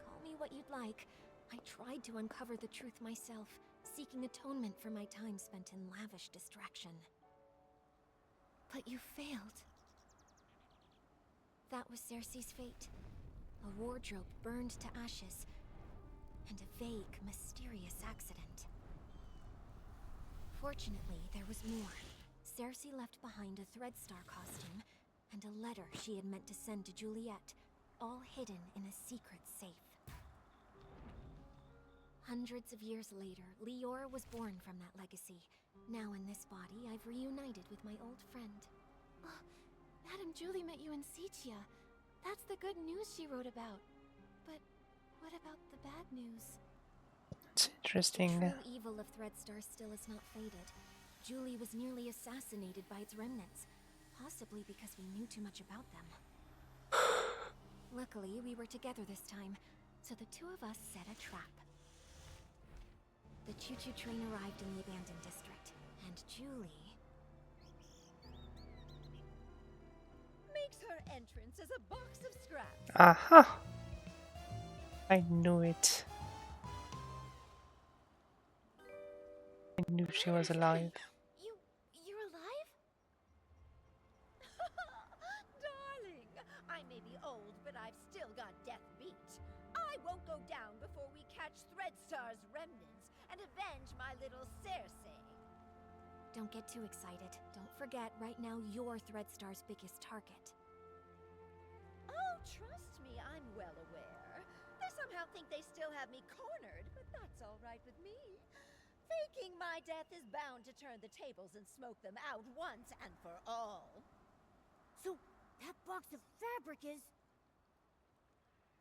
call me what you'd like. I tried to uncover the truth myself, seeking atonement for my time spent in lavish distraction. But you failed. That was Cersei's fate. A wardrobe burned to ashes, and a vague, mysterious accident. Fortunately, there was more. Cersei left behind a Threadstar costume, and a letter she had meant to send to Juliet, all hidden in a secret safe. Hundreds of years later, Leora was born from that legacy. Now in this body, I've reunited with my old friend. Oh, Madame Julie met you in Sichia. That's the good news she wrote about. But what about the bad news? It's interesting. The true evil of Threadstar still has not faded. Julie was nearly assassinated by its remnants, possibly because we knew too much about them. Luckily, we were together this time, so the two of us set a trap. The choo-choo train arrived in the abandoned district, and Julie makes her entrance as a box of scraps. Aha! I knew it. I knew she was alive. You're alive? Darling, I may be old, but I've still got death beat. I won't go down before we catch Threadstar's remnants and avenge my little Cersei. Don't get too excited. Don't forget, right now you're Threadstar's biggest target. Oh, trust me, I'm well aware. They somehow think they still have me cornered, but that's all right with me. Faking my death is bound to turn the tables and smoke them out once and for all. So, that box of fabric is...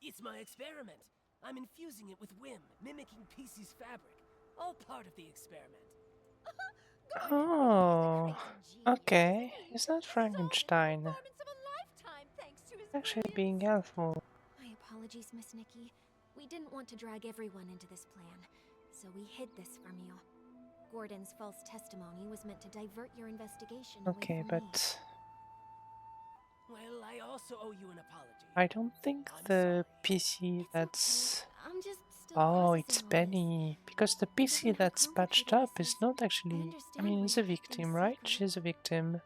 It's my experiment. I'm infusing it with whim, mimicking PC's fabric. All part of the experiment. Oh, okay. Is that Frankenstein? Actually being helpful. My apologies, Miss Nikki. We didn't want to drag everyone into this plan, so we hid this from you. Gordon's false testimony was meant to divert your investigation Okay, away from me. but Well, I also owe you an apology. I don't think the PC that's... I'm just still Oh, it's processing all Benny. Because the PC that's patched up is not actually... I mean, it's a victim, right? She's a victim.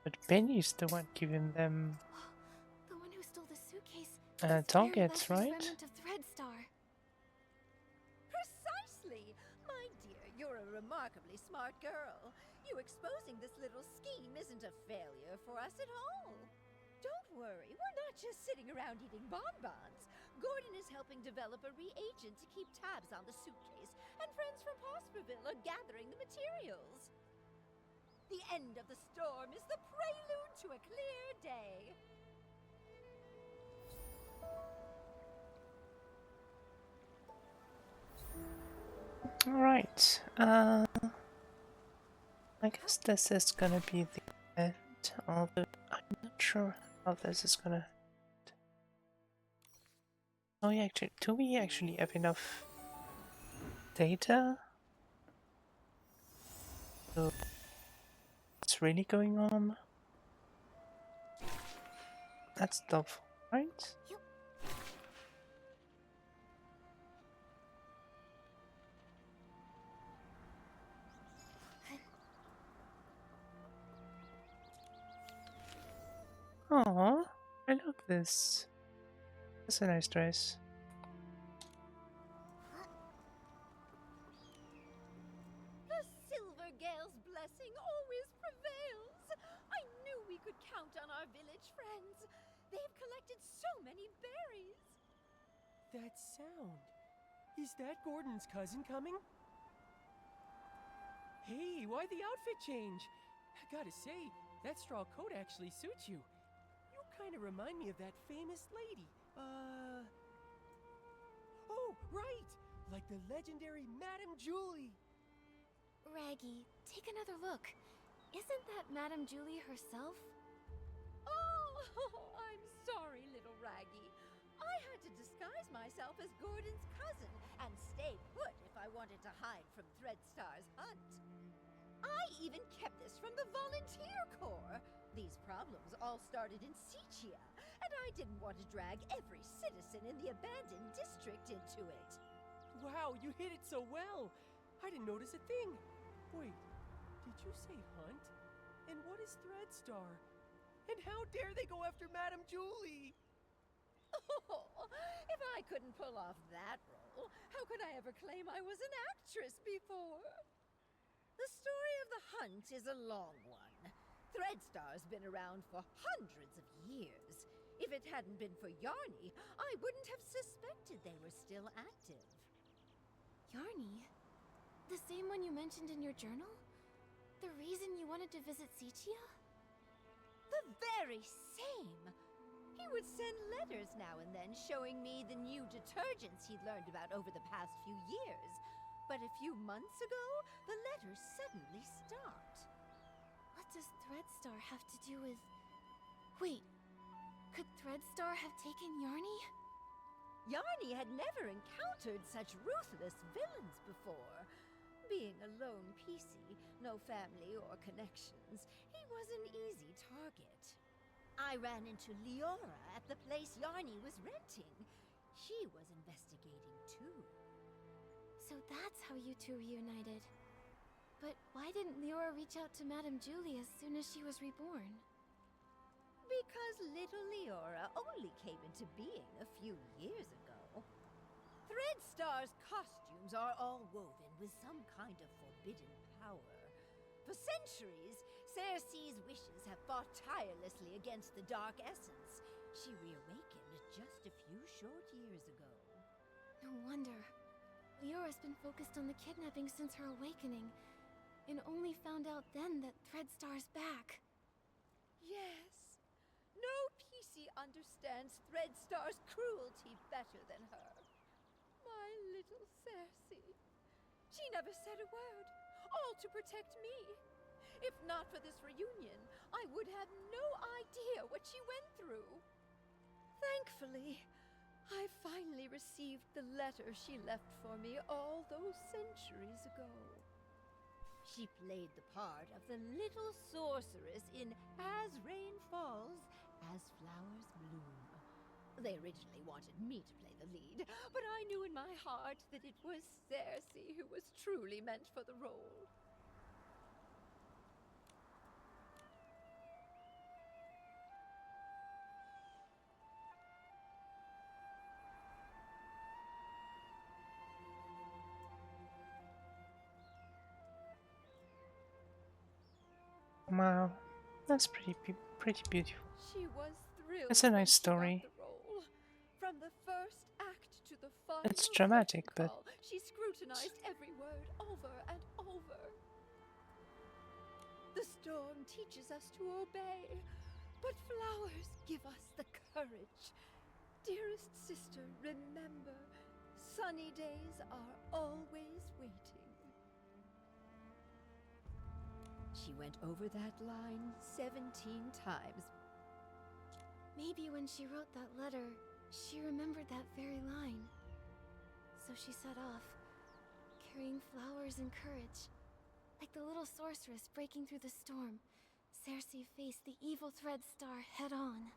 But Benny's the one giving them The one who stole the suitcase targets, very right? remnant of Threadstar. Precisely! My dear, you're a remarkably smart girl. You exposing this little scheme isn't a failure for us at all. Don't worry, we're not just sitting around eating bonbons. Gordon is helping develop a reagent to keep tabs on the suitcase, and friends from Prosperville are gathering the materials. The end of the storm is the prelude to a clear day. Alright, I guess this is gonna be the end, although I'm not sure how this is gonna. Oh, yeah, actually, do we actually have enough data? So, what's really going on? That's doubtful, right? Oh, I love this. That's a nice dress. The Silver Gale's blessing always prevails. I knew we could count on our village friends. They've collected so many berries. That sound. Is that Gordon's cousin coming? Hey, why the outfit change? I gotta say, that straw coat actually suits you. You kind of remind me of that famous lady. Oh, right! Like the legendary Madame Julie. Raggy, take another look. Isn't that Madame Julie herself? Oh, I'm sorry, little Raggy. I had to disguise myself as Gordon's cousin and stay put if I wanted to hide from Threadstar's hunt. I even kept this from the Volunteer Corps. These problems all started in Sichia, and I didn't want to drag every citizen in the abandoned district into it. Wow, you hit it so well. I didn't notice a thing. Wait, did you say hunt? And what is Threadstar? And how dare they go after Madame Julie? Oh, if I couldn't pull off that role, how could I ever claim I was an actress before? The story of the hunt is a long one. Threadstar's been around for hundreds of years. If it hadn't been for Yarny, I wouldn't have suspected they were still active. Yarny? The same one you mentioned in your journal? The reason you wanted to visit Sichia? The very same! He would send letters now and then showing me the new detergents he'd learned about over the past few years. But a few months ago, the letters suddenly stopped. What does Threadstar have to do with... Wait, could Threadstar have taken Yarny? Yarny had never encountered such ruthless villains before. Being a lone PC, no family or connections, he was an easy target. I ran into Leora at the place Yarny was renting. She was investigating too. So that's how you two reunited. But why didn't Leora reach out to Madame Julie as soon as she was reborn? Because little Leora only came into being a few years ago. Threadstar's costumes are all woven with some kind of forbidden power. For centuries, Cersei's wishes have fought tirelessly against the Dark Essence. She reawakened just a few short years ago. No wonder. Leora's been focused on the kidnapping since her awakening, and only found out then that Threadstar's back. Yes. No PC understands Threadstar's cruelty better than her. My little Cersei. She never said a word, all to protect me. If not for this reunion, I would have no idea what she went through. Thankfully, I finally received the letter she left for me all those centuries ago. She played the part of the little sorceress in As Rain Falls, As Flowers Bloom. They originally wanted me to play the lead, but I knew in my heart that it was Cersei who was truly meant for the role. Wow, that's pretty beautiful. She was thrilled. It's a when nice she got story. the role. From the first act to the final It's dramatic, but call, she scrutinized every word over and over. The storm teaches us to obey, but flowers give us the courage. Dearest sister, remember, sunny days are always waiting. She went over that line 17 times. Maybe when she wrote that letter, she remembered that very line. So she set off, carrying flowers and courage. Like the little sorceress breaking through the storm, Cersei faced the evil Thread Star head-on.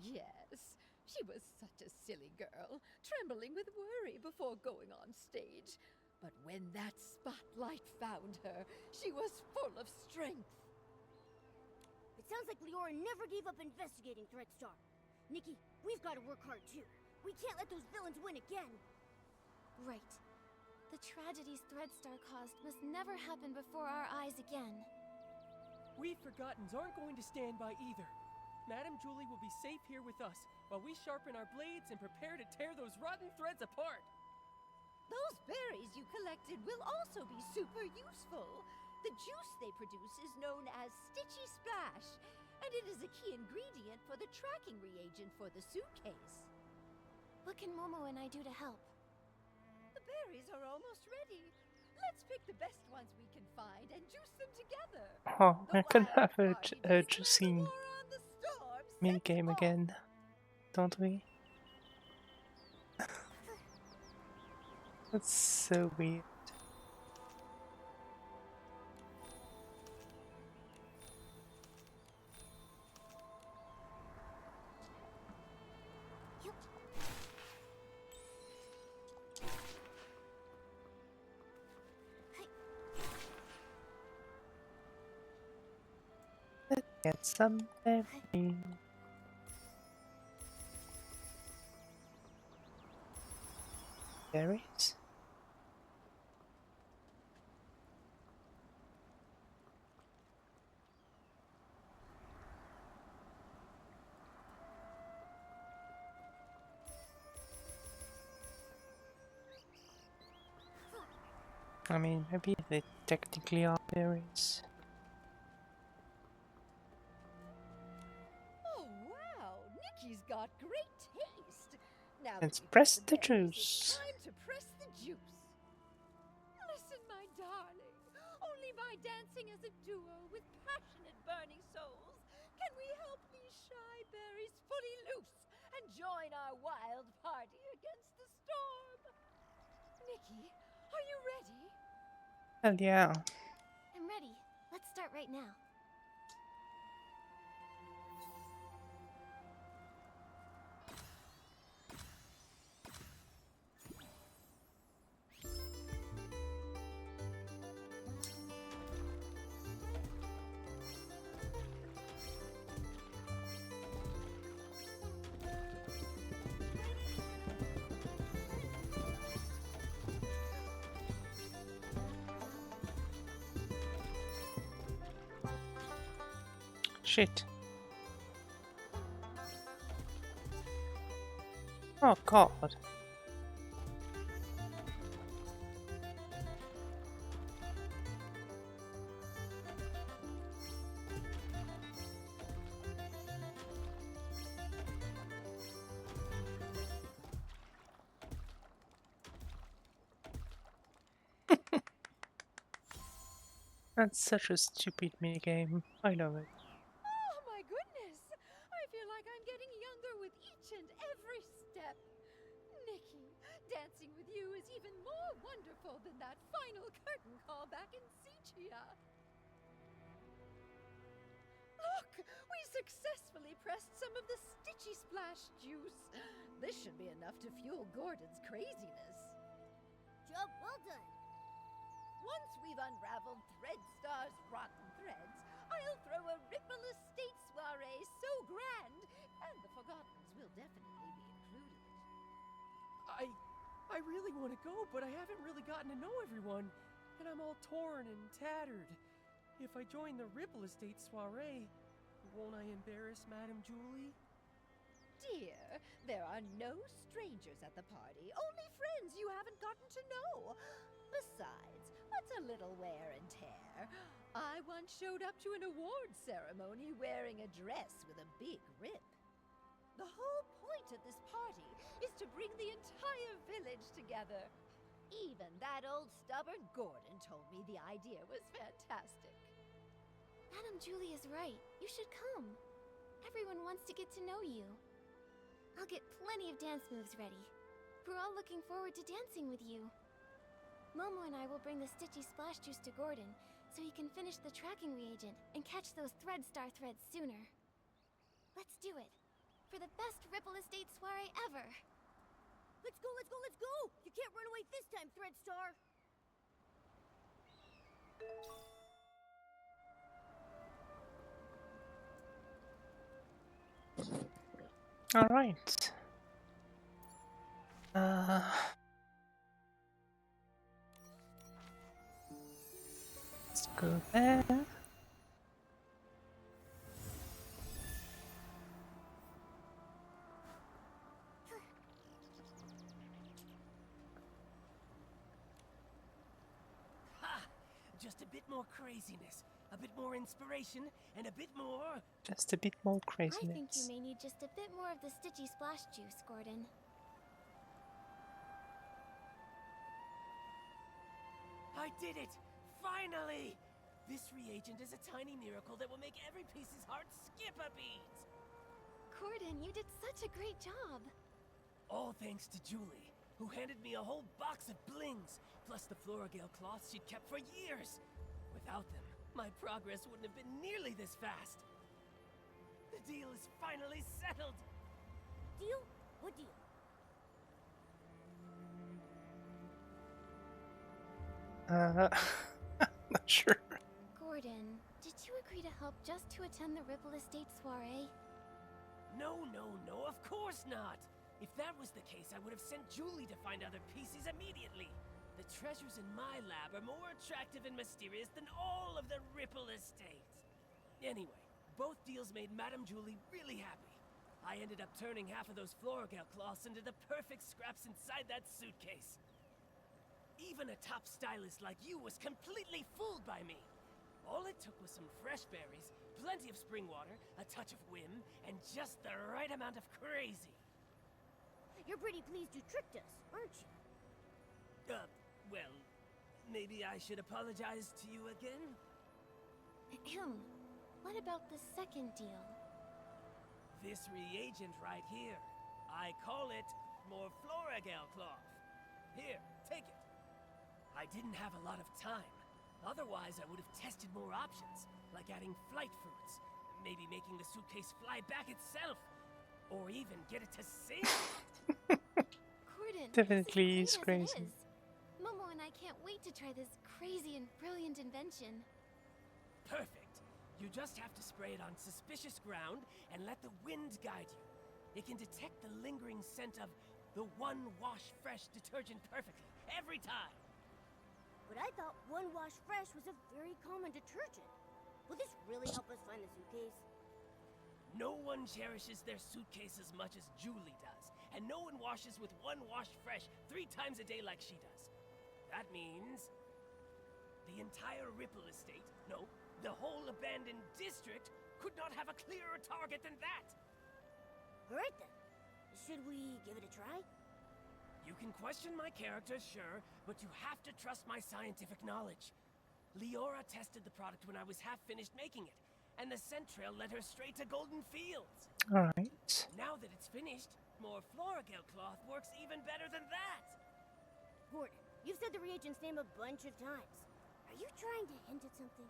Yes, she was such a silly girl, trembling with worry before going on stage. But when that spotlight found her, she was full of strength. It sounds like Leora never gave up investigating Threadstar. Nikki, we've got to work hard too. We can't let those villains win again. Right. The tragedies Threadstar caused must never happen before our eyes again. We Forgottens aren't going to stand by either. Madame Julie will be safe here with us, while we sharpen our blades and prepare to tear those rotten threads apart. Those berries you collected will also be super useful. The juice they produce is known as Stitchy Splash, and it is a key ingredient for the tracking reagent for the suitcase. What can Momo and I do to help? The berries are almost ready. Let's pick the best ones we can find and juice them together. Oh, we can have a juicing minigame again, don't we? That's so weird. Let's get some berries. Berries? I mean, maybe they technically are berries. Oh, wow! Nikki's got great taste! Now Let's that we've press got the berries, juice. It's time to press the juice. Listen, my darling. Only by dancing as a duo with passionate burning souls can we help these shy berries fully loose and join our wild party against the storm. Nikki, are you ready? Hell yeah. I'm ready. Let's start right now. Shit. Oh god. That's such a stupid minigame. I love it. Oh my goodness! I feel like I'm getting younger with each and every step. Nikki, dancing with you is even more wonderful than that final curtain call back in Sichia. Look! We successfully pressed some of the Stitchy Splash juice. This should be enough to fuel Gordon's craziness. Job well done. Once we've unraveled Threadstar's rotten threads, I'll throw a Ripple Estate soiree so grand, and the Forgottens will definitely be included. I really want to go, but I haven't really gotten to know everyone, and I'm all torn and tattered. If I join the Ripple Estate soiree, won't I embarrass Madame Julie? Dear, there are no strangers at the party, only friends you haven't gotten to know. Besides, what's a little wear and tear? I once showed up to an award ceremony wearing a dress with a big rip. The whole point of this party is to bring the entire village together. Even that old stubborn Gordon told me the idea was fantastic. Madame Julie is right. You should come. Everyone wants to get to know you. I'll get plenty of dance moves ready. We're all looking forward to dancing with you. Momo and I will bring the Stitchy Splash Juice to Gordon, so he can finish the tracking reagent and catch those Thread Star threads sooner. Let's do it. For the best Ripple Estate soiree ever! Let's go, let's go, let's go! You can't run away this time, Thread Star! All right. Let's go there. Ha! Just a bit more craziness, a bit more inspiration, and a bit more... Just a bit more I think you craziness. may need just a bit more of the Stitchy Splash Juice, Gordon. I did it! Finally! This reagent is a tiny miracle that will make every piece's heart skip a beat! Gordon, you did such a great job! All thanks to Julie, who handed me a whole box of blings, plus the Floragale cloths she'd kept for years. Without them, my progress wouldn't have been nearly this fast. The deal is finally settled! Deal? What deal? Not sure. Gordon, did you agree to help just to attend the Ripple Estate soiree? No, of course not! If that was the case, I would have sent Julie to find other pieces immediately. The treasures in my lab are more attractive and mysterious than all of the Ripple Estate. Anyway, both deals made Madame Julie really happy. I ended up turning half of those Floragale cloths into the perfect scraps inside that suitcase. Even a top stylist like you was completely fooled by me. All it took was some fresh berries, plenty of spring water, a touch of whim, and just the right amount of crazy. You're pretty pleased you tricked us, aren't you? Well, maybe I should apologize to you again? Ahem. What about the second deal? This reagent right here. I call it more Floragale cloth. Here, take it. I didn't have a lot of time. Otherwise, I would have tested more options, like adding flight foods, maybe making the suitcase fly back itself, or even get it to sing. Gordon, Definitely this is is crazy. great as it is. Momo and I can't wait to try this crazy and brilliant invention. Perfect. You just have to spray it on suspicious ground and let the wind guide you. It can detect the lingering scent of the One Wash Fresh detergent perfectly, every time. But I thought One Wash Fresh was a very common detergent. Will this really help us find the suitcase? No one cherishes their suitcase as much as Julie does, and no one washes with One Wash Fresh 3 times a day like she does. That means the entire Ripple Estate, no, the whole abandoned district, could not have a clearer target than that. All right then. Should we give it a try? You can question my character, sure, but you have to trust my scientific knowledge. Leora tested the product when I was half finished making it, and the scent trail led her straight to Golden Fields. Alright. Now that it's finished, more Floragale cloth works even better than that. Gordon, you've said the reagent's name a bunch of times. Are you trying to hint at something?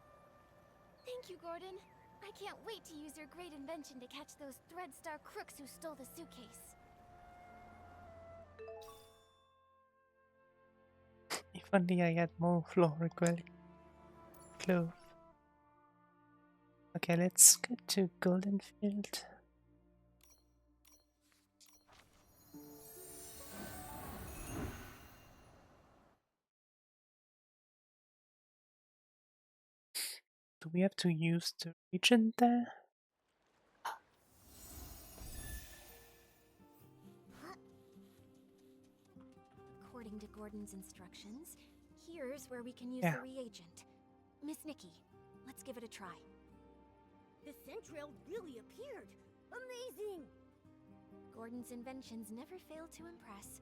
Thank you, Gordon. I can't wait to use your great invention to catch those Thread Star crooks who stole the suitcase. If only I had more Floragale clove. Okay, let's go to Golden Field. Do we have to use the region there? According to Gordon's instructions, here's where we can use Yeah. the reagent. Miss Nikki, let's give it a try. The scent trail really appeared. Amazing! Gordon's inventions never fail to impress.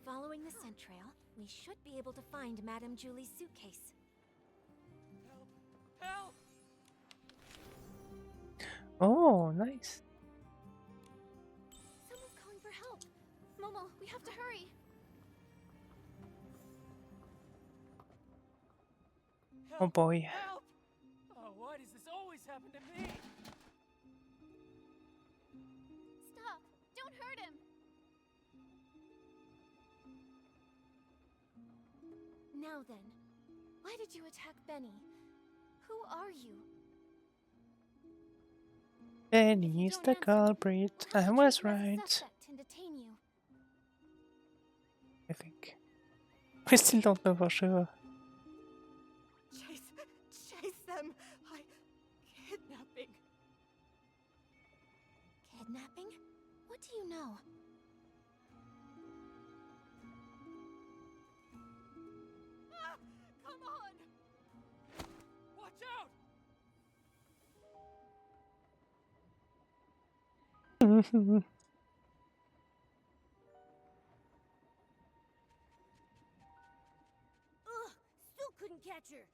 Following the scent trail, we should be able to find Madame Julie's suitcase. Help! Oh, nice. Momo, we have to hurry. Oh boy. Help! Oh, why does this always happen to me? Stop! Don't hurt him! Now then, why did you attack Benny? Who are you? Benny's the culprit. I was right. And detain you. I think. We still don't know for sure. Chase them! Kidnapping. Kidnapping? What do you know? Ah, come on! Watch out! Ugh! Still couldn't catch her.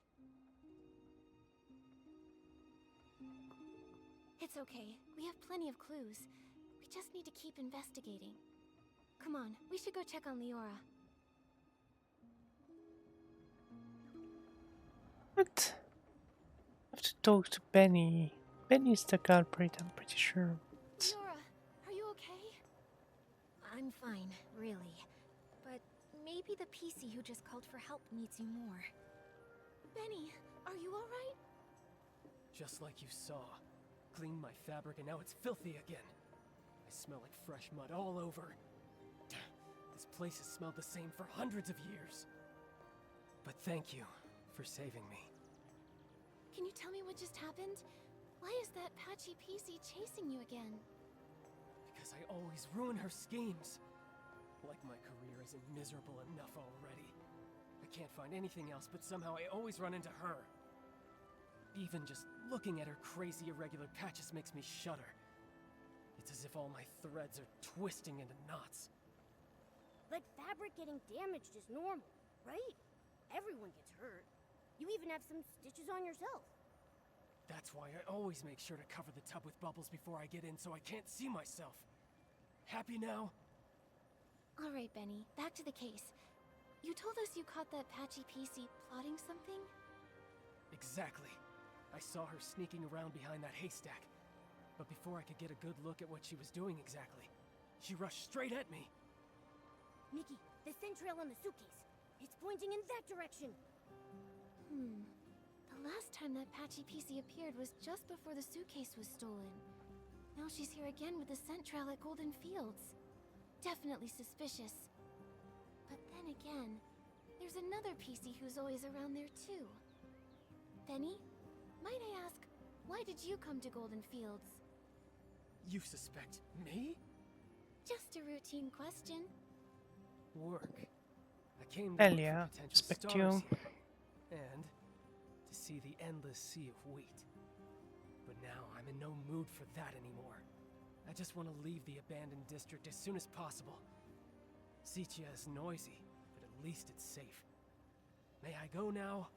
It's okay. We have plenty of clues. We just need to keep investigating. Come on, we should go check on Leora. What? I have to talk to Benny. Benny's the culprit, I'm pretty sure. Leora, are you okay? I'm fine, really. But maybe the PC who just called for help needs you more. Benny, are you alright? Just like you saw. Cleaned my fabric and now it's filthy again. I smell like fresh mud all over. This place has smelled the same for hundreds of years. But thank you for saving me. Can you tell me what just happened? Why is that patchy PC chasing you again? Because I always ruin her schemes. Like my career isn't miserable enough already. I can't find anything else, but somehow I always run into her. Even just looking at her crazy irregular patches makes me shudder. It's as if all my threads are twisting into knots. But fabric getting damaged is normal, right? Everyone gets hurt. You even have some stitches on yourself. That's why I always make sure to cover the tub with bubbles before I get in so I can't see myself. Happy now? Alright, Benny, back to the case. You told us you caught that patchy PC plotting something? Exactly. I saw her sneaking around behind that haystack. But before I could get a good look at what she was doing exactly, she rushed straight at me. Nikki, the scent trail on the suitcase. It's pointing in that direction. The last time that patchy PC appeared was just before the suitcase was stolen. Now she's here again with the scent trail at Golden Fields. Definitely suspicious. But then again, there's another PC who's always around there too. Benny, might I ask, why did you come to Golden Fields? You suspect me? Just a routine question. Work. I came Hell to look yeah, for potential respect stars you. here. And to see the endless sea of wheat. But now I'm in no mood for that anymore. I just want to leave the abandoned district as soon as possible. Sichia is noisy, but at least it's safe. May I go now?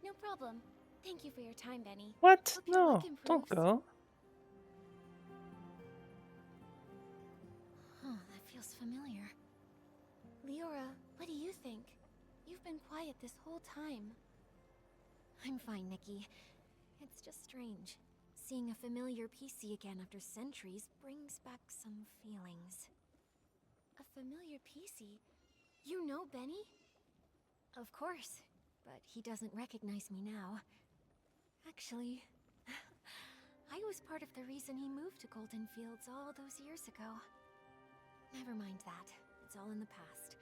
No problem. Thank you for your time, Benny. What? Hope your No, luck don't improves. go. Huh, that feels familiar. Leora, what do you think? You've been quiet this whole time. I'm fine, Nikki. It's just strange. Seeing a familiar PC again after centuries brings back some feelings. A familiar PC? You know Benny? Of course, but he doesn't recognize me now. Actually, I was part of the reason he moved to Golden Fields all those years ago. Never mind that. It's all in the past.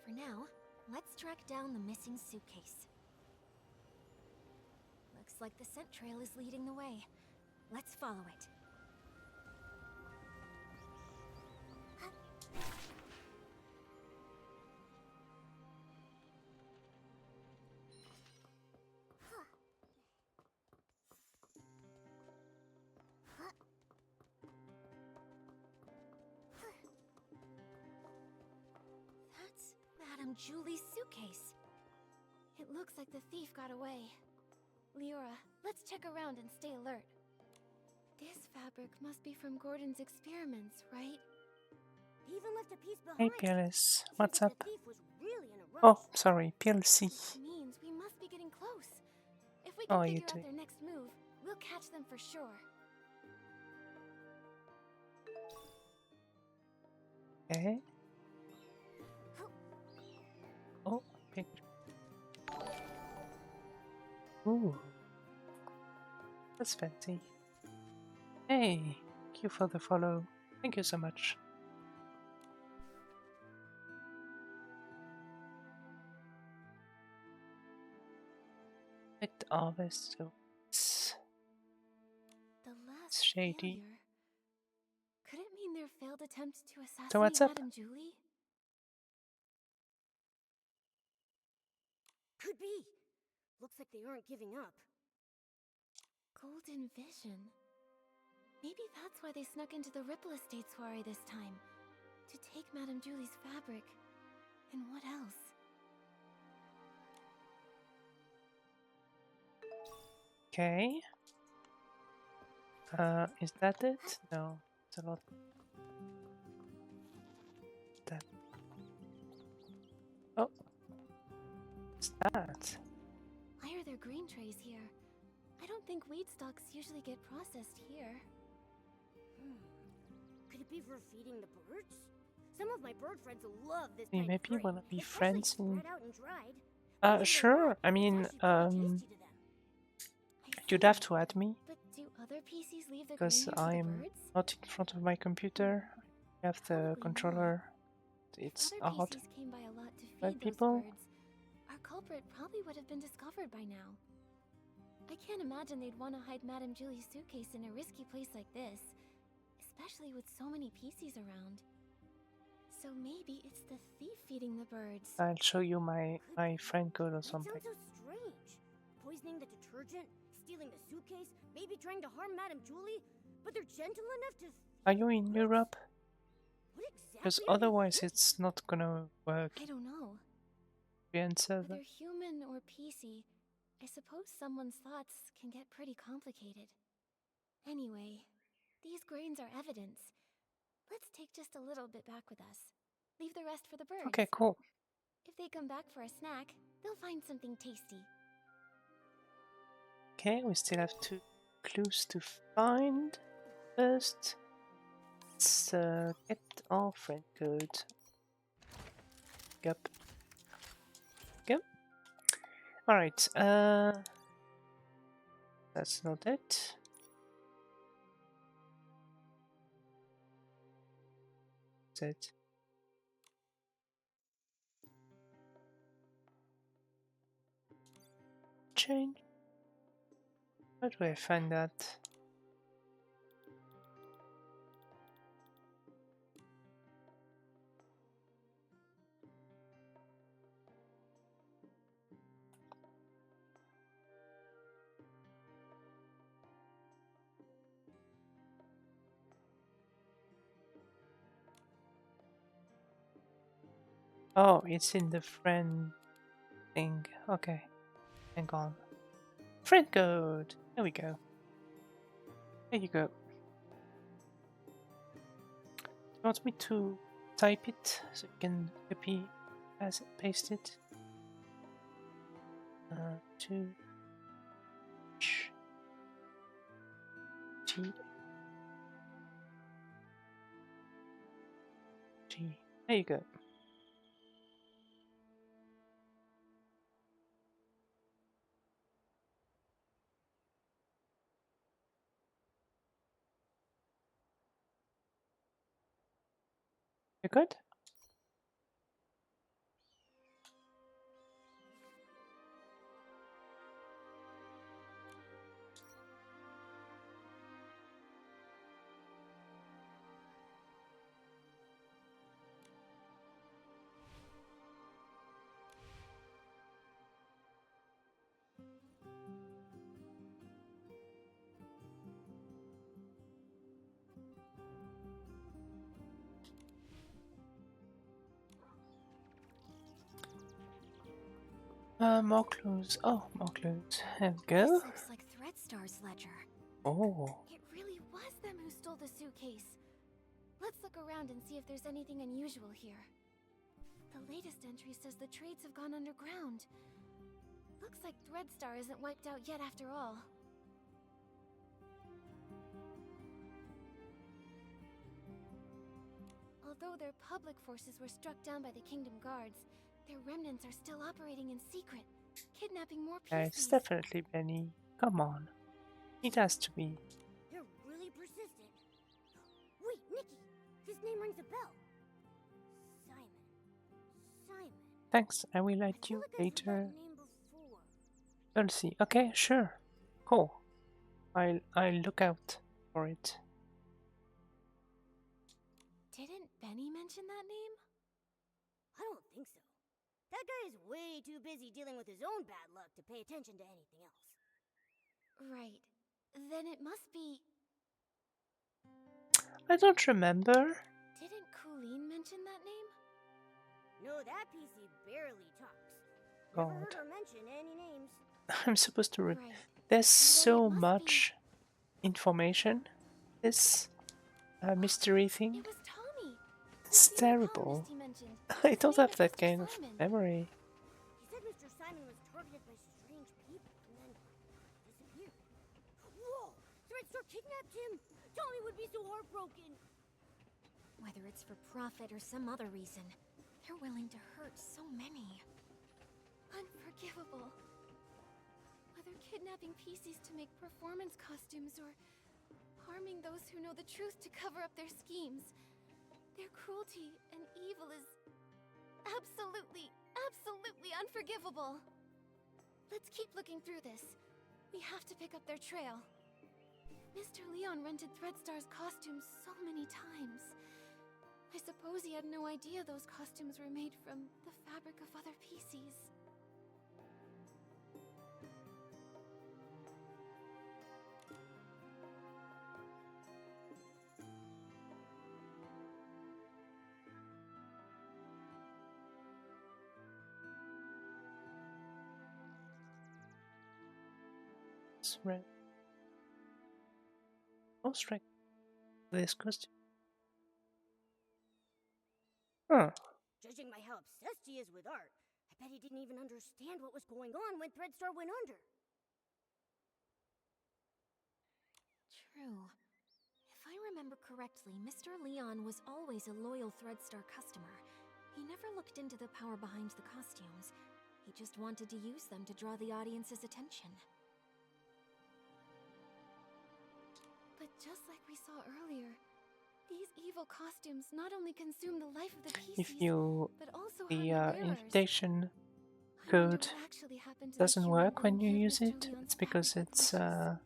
For now, let's track down the missing suitcase. Looks like the scent trail is leading the way. Let's follow it. That's Madame Julie's suitcase. It looks like the thief got away. Leora, let's check around and stay alert. This fabric must be from Gordon's experiments, right? They even left a piece Hey, behind. Peerless. Seems What's like up? the thief was really in a rush. Oh, sorry, PLC. Which means we must be getting close. If we How can are you figure out doing? their next move, we'll catch them for sure. Okay. Oh, picture. Ooh. That's fancy. Hey, thank you for the follow. Thank you so much. It harvest, so it's The last shady. failure. Could it mean their failed attempt to assassinate So what's up? Madame Julie? Could be. Looks like they aren't giving up. Golden vision. Maybe that's why they snuck into the Ripple Estate soiree this time. To take Madame Julie's fabric. And what else? Okay. Is that it? No, it's a lot. That. Oh, what's that? Why are there green trays here? I don't think weed stalks usually get processed here. Could it be for feeding the birds? Some of my bird friends love this We type maybe of grain, wanna be especially friends in. spread out and dried. Sure. I mean, you'd have to add me But do other PCs leave the because grain here for the I'm birds? not in front of my computer. I have the controller. It's Other hard. PCs came by a lot to But feed those people. birds. Our culprit probably would have been discovered by now. I can't imagine they'd want to hide Madame Julie's suitcase in a risky place like this, especially with so many PCs around. So maybe it's the thief feeding the birds. I'll show you my friend code or That something. sounds so strange. Poisoning the detergent, stealing the suitcase, maybe trying to harm Madame Julie, but they're gentle enough to. Are you in Europe? What exactly? Because otherwise it's not gonna work. I don't know. Answer Whether human or PC, I suppose someone's thoughts can get pretty complicated. Anyway, these grains are evidence. Let's take just a little bit back with us. Leave the rest for the birds. Okay, cool. If they come back for a snack, they'll find something tasty. Okay, we still have 2 clues to find. First, let's get our friend code. Yep. Go. Alright, that's not it. That's it. Change. How do I find that? Oh, it's in the friend thing. Okay. Hang on. Friend code! There we go. There you go. You want me to type it so you can copy as paste it? 2 T G. There you go. You good? More clues. Oh, more clues. There we go. This looks like Threadstar's ledger. Oh. It really was them who stole the suitcase. Let's look around and see if there's anything unusual here. The latest entry says the trades have gone underground. Looks like Threadstar isn't wiped out yet after all. Although their public forces were struck down by the Kingdom Guards, their remnants are still operating in secret, kidnapping more Yeah, it's PCs. definitely Benny. Come on. It has to be. They're really persistent. Wait, Nikki! His name rings a bell. Simon. Thanks, I will let you Like I've heard later. that name before. We'll see. Okay, sure. Cool. I'll look out for it. Didn't Benny mention that name? I don't think so. That guy is way too busy dealing with his own bad luck to pay attention to anything else. Right. Then it must be... I don't remember. Didn't Colleen mention that name? No, that PC barely talks. Never heard God. her mention any names. I'm supposed to There's so much information. This mystery thing. It was Tommy. It's terrible. I don't have that kind of memory. He said Mr. Simon was targeted by strange people and then disappeared. Whoa! Threadstar kidnapped him! Tommy would be so heartbroken! Whether it's for profit or some other reason, they're willing to hurt so many. Unforgivable. Whether kidnapping PCs to make performance costumes or harming those who know the truth to cover up their schemes, their cruelty and evil is absolutely unforgivable. Let's keep looking through this. We have to pick up their trail. Mr. Leon rented Threadstar's costumes so many times. I suppose he had no idea those costumes were made from the fabric of other PCs. It's red. Oh, strike. This costume. Huh. Judging by how obsessed he is with art, I bet he didn't even understand what was going on when Threadstar went under. True. If I remember correctly, Mr. Leon was always a loyal Threadstar customer. He never looked into the power behind the costumes. He just wanted to use them to draw the audience's attention. But just like we saw earlier, these evil costumes not only consume the life of the PCs, If you but also the harm the wearers. invitation I wonder code what actually happened to the doesn't human work when who you inherit use Mr. it, Leon's it's because fabric of it's wishes.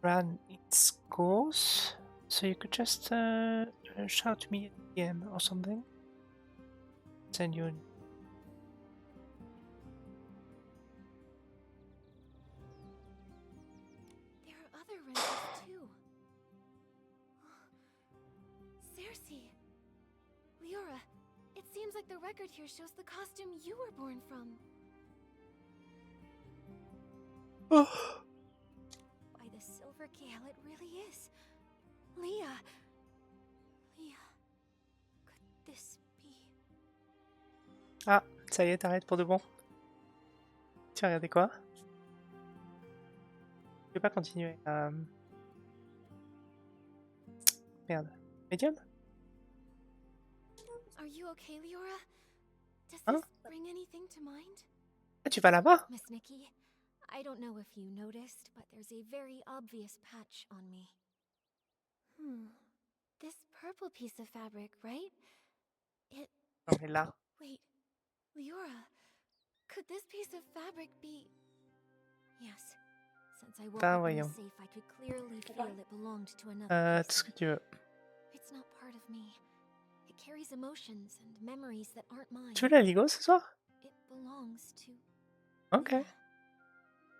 ran its course. So you could just shout me at DM or something. Send you an There are other rentals too. Cersei! Leora, it seems like the record here shows the costume you were born from. By the Silver Gale, it really is. Leah! Leah, could this be... Ah, ça y est, t'arrêtes pour de bon. Tu as regardé quoi? Je vais pas continuer. Merde. Médium? Are you okay, Leora? Does Hein? this bring anything to mind? Ah, tu vas là-bas? Miss Nikki, I don't know if you noticed, but there's a very obvious patch on me. This purple piece of fabric, right? It... Non, mais là. Wait, Leora, could this piece of fabric be... Yes. Since I woke Ben, up in the voyons. safe, I could clearly feel it belonged to another Tout ce que tu veux. It's not part of me. It carries emotions and memories that aren't mine. Tu veux la Ligo ce soir? It belongs to... Ok.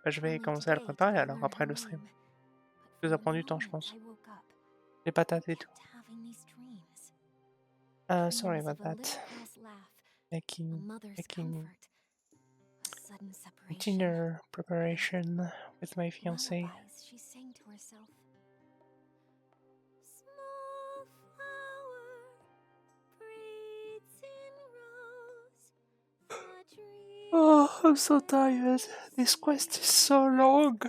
Bah, je vais commencer à le préparer alors après le stream. Parce que ça prend du temps, je pense. Les patates et tout. Sorry about that. Making dinner preparation with my fiancé. She sang to herself. Small Oh, I'm so tired. This quest is so long.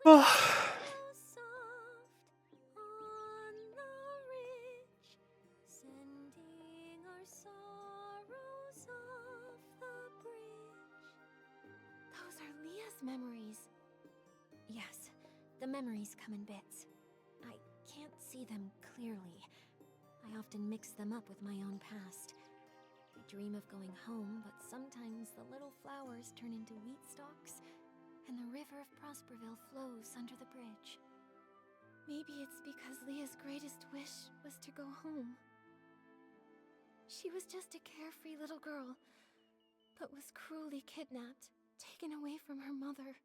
Oh. Sending our sorrows off the bridge. Those are Leah's memories. Yes, the memories come in bits. I can't see them clearly. I often mix them up with my own past. I dream of going home, but sometimes the little flowers turn into wheat stalks, and the river of Prosperville flows under the bridge. Maybe it's because Leah's greatest wish was to go home. She was just a carefree little girl, but was cruelly kidnapped, taken away from her mother.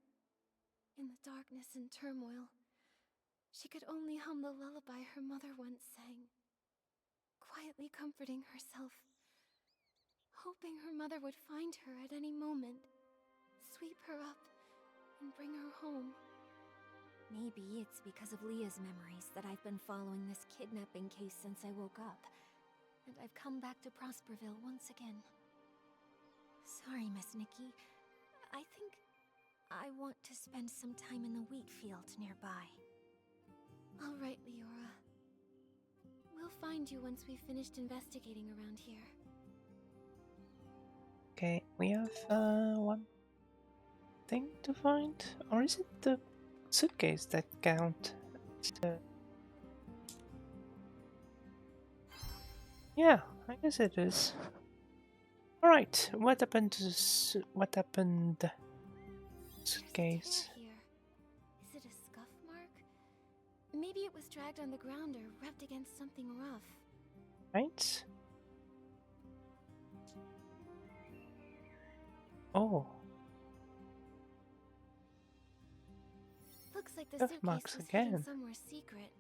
In the darkness and turmoil, she could only hum the lullaby her mother once sang, quietly comforting herself, hoping her mother would find her at any moment, sweep her up, and bring her home. Maybe it's because of Leah's memories that I've been following this kidnapping case since I woke up, and I've come back to Prosperville once again. Sorry, Miss Nikki. I think I want to spend some time in the wheat field nearby. All right, Leora. We'll find you once we've finished investigating around here. Okay, we have one thing to find, or is it the suitcase that count? Yeah, I guess it is. All right, what happened to what happened? Suitcase. Here. Is it a scuff mark? Maybe it was dragged on the ground or rubbed against something rough. Right. Oh. Looks like the Scuff suitcase marks was again. hidden somewhere secret.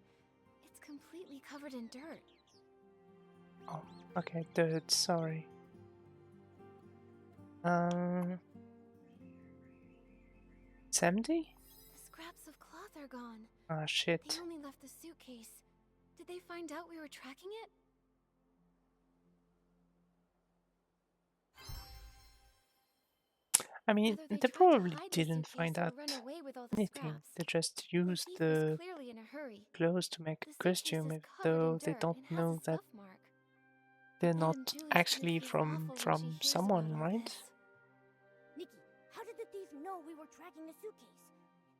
It's completely covered in dirt. Oh, okay, dirt, sorry. It's empty? The scraps of cloth are gone. Ah, shit. They only left the suitcase. Did they find out we were tracking it? I mean, They they tried to probably hide the didn't suitcase find or out run away with all the anything. scraps. They just The used thief was the clearly in a hurry. clothes to make The a suitcase costume, is even covered in though they dirt don't and has know a that scuff mark. they're Madame not Julie's actually gonna feel from awful when she hears someone, about all right? this. Nikki, how did the thief know we were tracking the suitcase?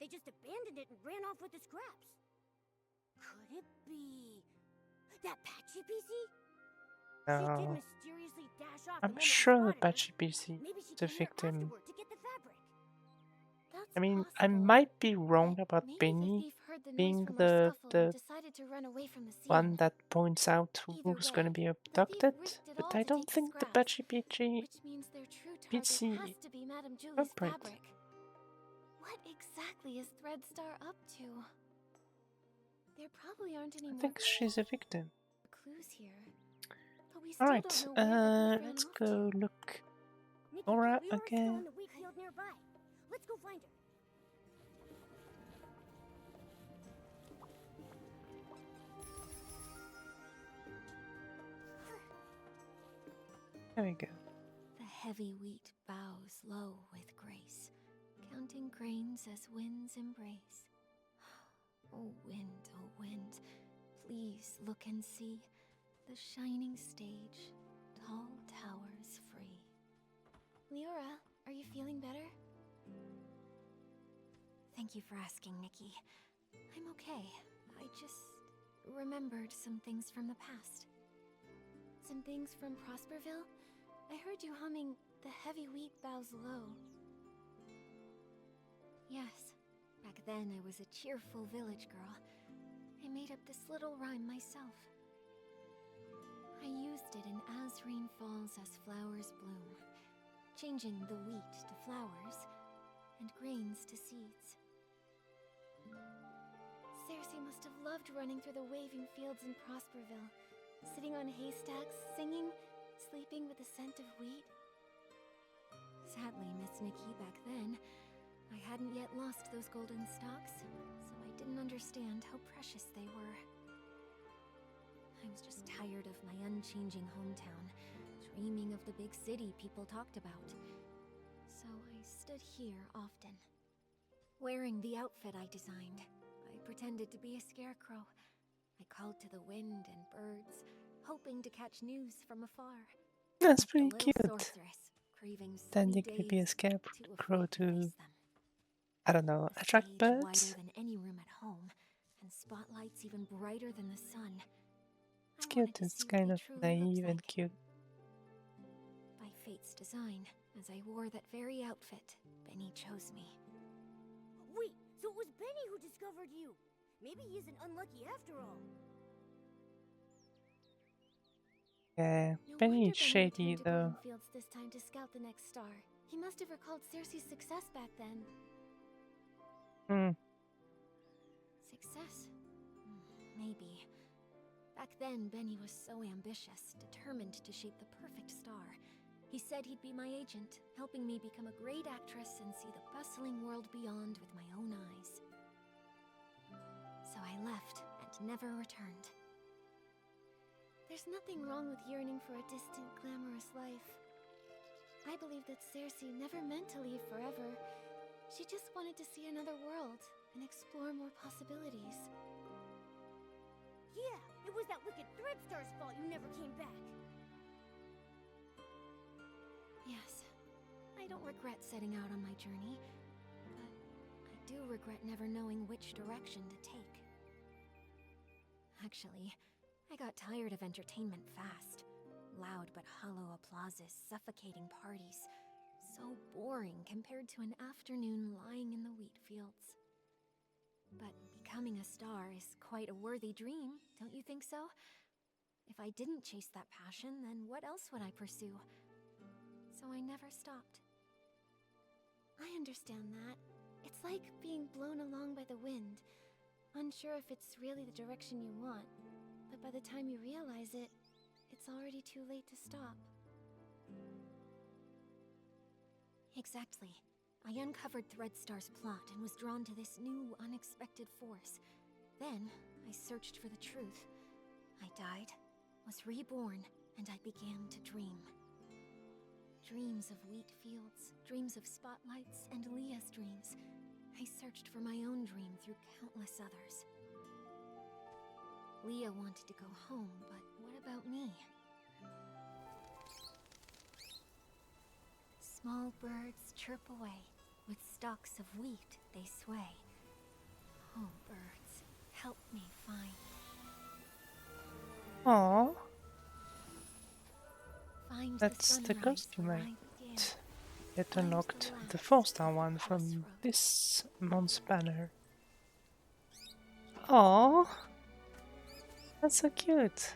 They just abandoned it and ran off with the scraps. Could it be that Patchy PC? She did No. mysteriously dash off I'm the moment we sure spotted her. Patchy PC Maybe she is the came here victim. afterward to get the fabric. That's I mean, I possible. might be wrong about Maybe the Benny thief heard the noise being from our scuffle and the decided to run away from the scene. one that points out Either who's way, gonna be the thief abducted, risked it but all I to don't take think the scraps, Patchy PC which means their true target has to be Madame Julie's culprit. fabric. What exactly is Threadstar up to? There probably aren't any I more think she's a victim. clues here. But we still Alright, don't know where the thief ran let's off go to. look Nikki, Laura Leora's still again. in the wheat field nearby. Let's go find her. There we go. The heavy wheat bows low with grace, counting grains as winds embrace. Oh wind, please look and see the shining stage, tall towers free. Leora, are you feeling better? Thank you for asking, Nikki. I'm okay. I just remembered some things from the past. Some things from Prosperville? I heard you humming The Heavy Wheat Bows Low. Yes, back then I was a cheerful village girl. I made up this little rhyme myself. I used it in As Rain Falls, As Flowers Bloom, changing the wheat to flowers and grains to seeds. Cersei must have loved running through the waving fields in Prosperville, sitting on haystacks, singing, sleeping with the scent of wheat. Sadly, Miss Nikki, back then, I hadn't yet lost those golden stalks, so I didn't understand how precious they were. I was just tired of my unchanging hometown, dreaming of the big city people talked about. So I stood here often. Wearing the outfit I designed, I pretended to be a scarecrow. I called to the wind and birds, hoping to catch news from afar. That's Like pretty a little cute. sorceress, craving Then sunny you could be a days, too scarecrow afraid to to, face them. I don't know, A attract stage birds? wider than any room at home, and spotlights even brighter than the sun. It's I wanted cute, to it's see what kind they of truly naive looked and like. cute. By fate's design, as I wore that very outfit, Benny chose me. Wait, so it was Benny who discovered you. Maybe he isn't unlucky after all. Yeah, No Benny wonder is shady returned to though. Fields this time to scout the next star. He must have recalled Cersei's success back then. Hmm. Success? Maybe. Back then, Benny was so ambitious, determined to shape the perfect star. He said he'd be my agent, helping me become a great actress and see the bustling world beyond with my own eyes. So I left and never returned. There's nothing wrong with yearning for a distant, glamorous life. I believe that Cersei never meant to leave forever. She just wanted to see another world and explore more possibilities. Yeah, it was that wicked Threadstar's fault you never came back. Yes, I don't regret setting out on my journey, but I do regret never knowing which direction to take. Actually, I got tired of entertainment fast. Loud but hollow applauses, suffocating parties. So boring compared to an afternoon lying in the wheat fields. But becoming a star is quite a worthy dream, don't you think so? If I didn't chase that passion, then what else would I pursue? So I never stopped. I understand that. It's like being blown along by the wind, unsure if it's really the direction you want. But by the time you realize it, it's already too late to stop. Exactly. I uncovered Threadstar's plot and was drawn to this new, unexpected force. Then, I searched for the truth. I died, was reborn, and I began to dream. Dreams of wheat fields, dreams of spotlights, and Leah's dreams. I searched for my own dream through countless others. Leah wanted to go home, but what about me? Small birds chirp away. With stalks of wheat they sway. Oh, birds, help me find. Aww. Find That's the sunrise costume where I I began. get Find unlocked. the The lamps 4-star one at the from crossroads. this month's banner. Aww. That's so cute.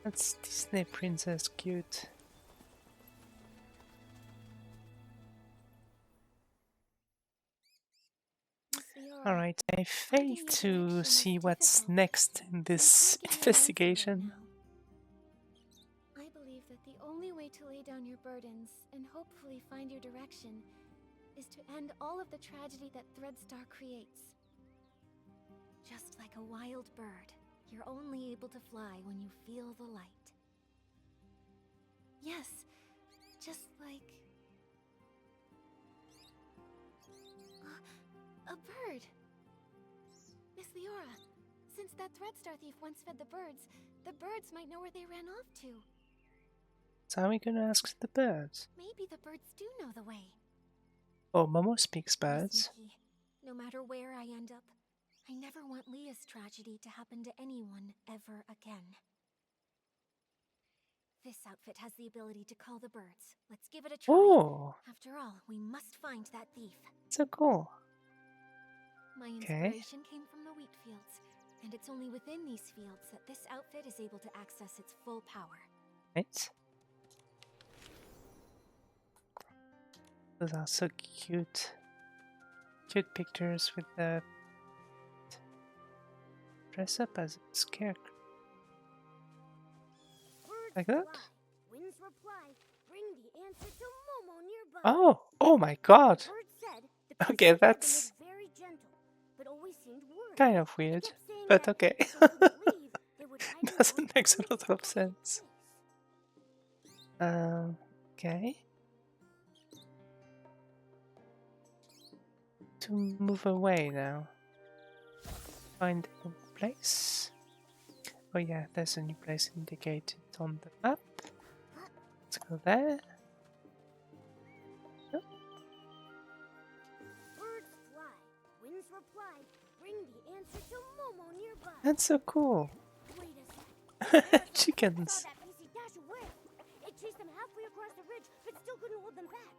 That's Disney princess cute. Alright, I failed to see what's next in this investigation. I believe that the only way to lay down your burdens and hopefully find your direction is to end all of the tragedy that Threadstar creates. Just like a wild bird, you're only able to fly when you feel the light. Yes, just like a bird. Miss Leora, since that Threadstar thief once fed the birds might know where they ran off to. So how are we gonna ask the birds? Maybe the birds do know the way. Oh, Momo speaks Miss birds. Nikki, no matter where I end up, I never want Leah's tragedy to happen to anyone ever again. This outfit has the ability to call the birds. Let's give it a try. Oh, After all, we must find that thief. so cool. My Okay. inspiration came from the wheat fields, and it's only within these fields that this outfit is able to access its full power. Right. Those are so cute. Cute pictures with the dress up as a scarecrow. Like that? Wind's reply. Bring the answer to Momo nearby. Oh my god! Bird said the Okay, that's Very gentle, but always seemed worried. kind of weird, Kept saying but that okay. if they wouldn't leave, they would hide in Doesn't make a lot of sense. Okay. To move away now. Find a place. Oh yeah, there's a new place indicated on the map. Let's go there. Oh, Birds fly, winds reply, bring the answer to Momo nearby. that's so cool. Wait a second. Saw Chickens. that PC dash away. It chased them halfway across the ridge, but still couldn't hold them back.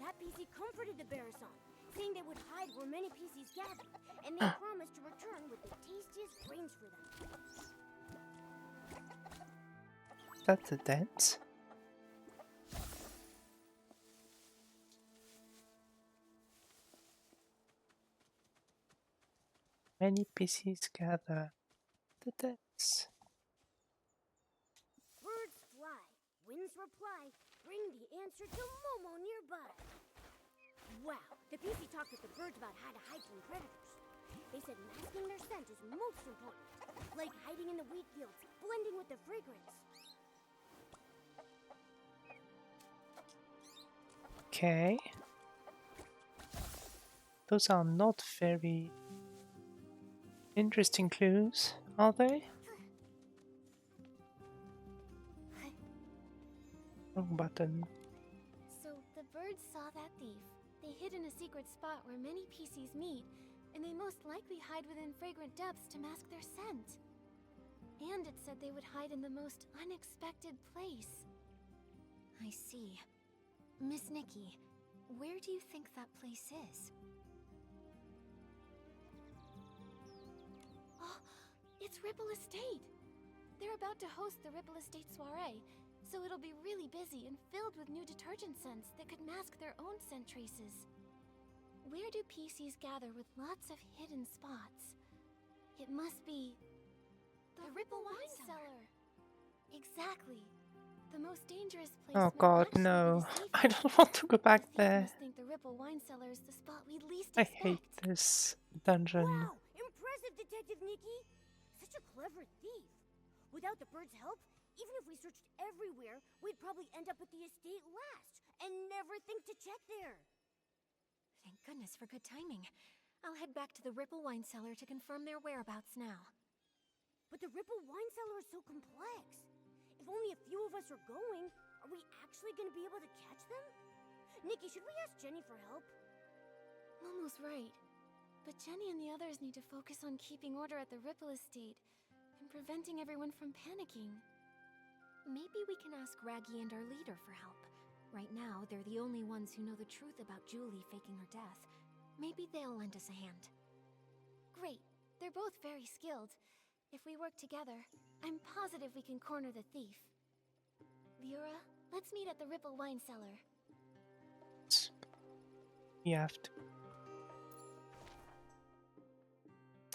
That PC comforted the Bearson, saying they would hide where many PCs gathered, and they promised to return with the tastiest grains for them. That's a dance. Many PCs gather. The dance. Birds fly, winds reply, bring the answer to Momo nearby. Wow, the PC talked with the birds about how to hide from predators. They said masking their scent is most important, like hiding in the wheat fields, blending with the fragrance. Okay. Those are not very interesting clues, are they? Wrong button. So the birds saw that thief. They hid in a secret spot where many PCs meet, and they most likely hide within fragrant depths to mask their scent. And it said they would hide in the most unexpected place. I see. Miss Nikki, where do you think that place is? Oh, it's Ripple Estate! They're about to host the Ripple Estate soiree, so it'll be really busy and filled with new detergent scents that could mask their own scent traces. Where do PCs gather with lots of hidden spots? It must be... the Ripple Wine Cellar! Exactly. The most dangerous place. Oh god, no. I don't want to go back there. I think the Ripple Wine Cellar is the spot we least I expect. hate this dungeon. Wow, impressive, Detective Nikki! Such a clever thief. Without the birds' help, even if we searched everywhere, we'd probably end up at the estate last and never think to check there. Thank goodness for good timing. I'll head back to the Ripple Wine Cellar to confirm their whereabouts now. But the Ripple Wine Cellar is so complex. If only a few of us are going, are we actually going to be able to catch them? Nikki, should we ask Jenny for help? Momo's right. But Jenny and the others need to focus on keeping order at the Ripple Estate and preventing everyone from panicking. Maybe we can ask Raggy and our leader for help. Right now, they're the only ones who know the truth about Julie faking her death. Maybe they'll lend us a hand. Great. They're both very skilled. If we work together, I'm positive we can corner the thief. Leora, let's meet at the Ripple Wine Cellar. We have to.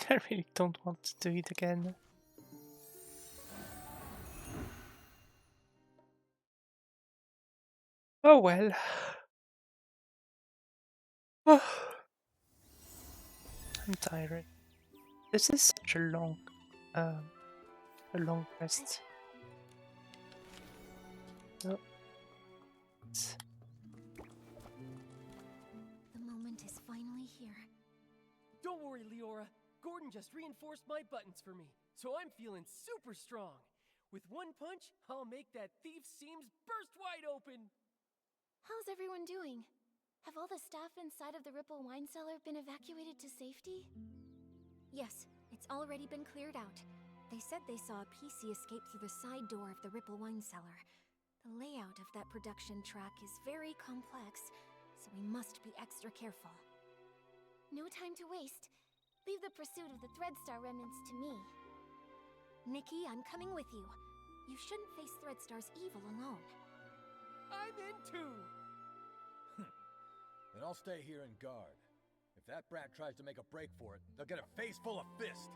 I really don't want to do it again. Oh well. I'm tired. This is such a long quest. Oh. The moment is finally here. Don't worry, Leora. Gordon just reinforced my buttons for me, so I'm feeling super strong. With one punch, I'll make that thief's seams burst wide open. How's everyone doing? Have all the staff inside of the Ripple Wine Cellar been evacuated to safety? Yes, it's already been cleared out. They said they saw a PC escape through the side door of the Ripple Wine Cellar. The layout of that production track is very complex, so we must be extra careful. No time to waste. Leave the pursuit of the Threadstar remnants to me. Nikki, I'm coming with you. You shouldn't face Threadstar's evil alone. I'm in too! Then I'll stay here and guard. If that brat tries to make a break for it, they'll get a face full of fist.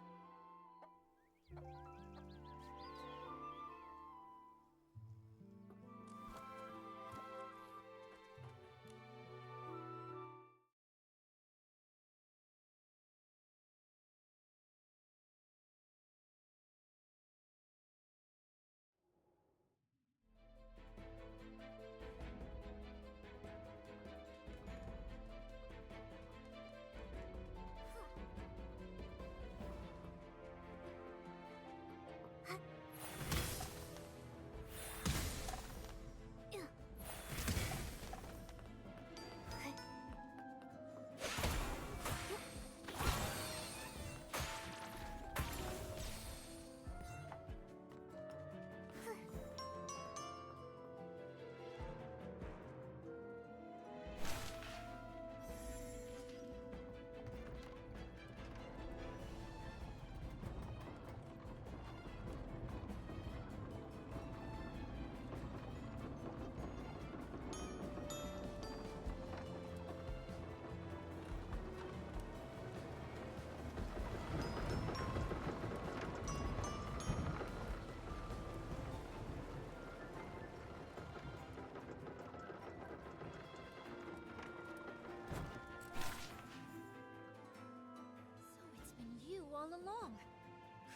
along.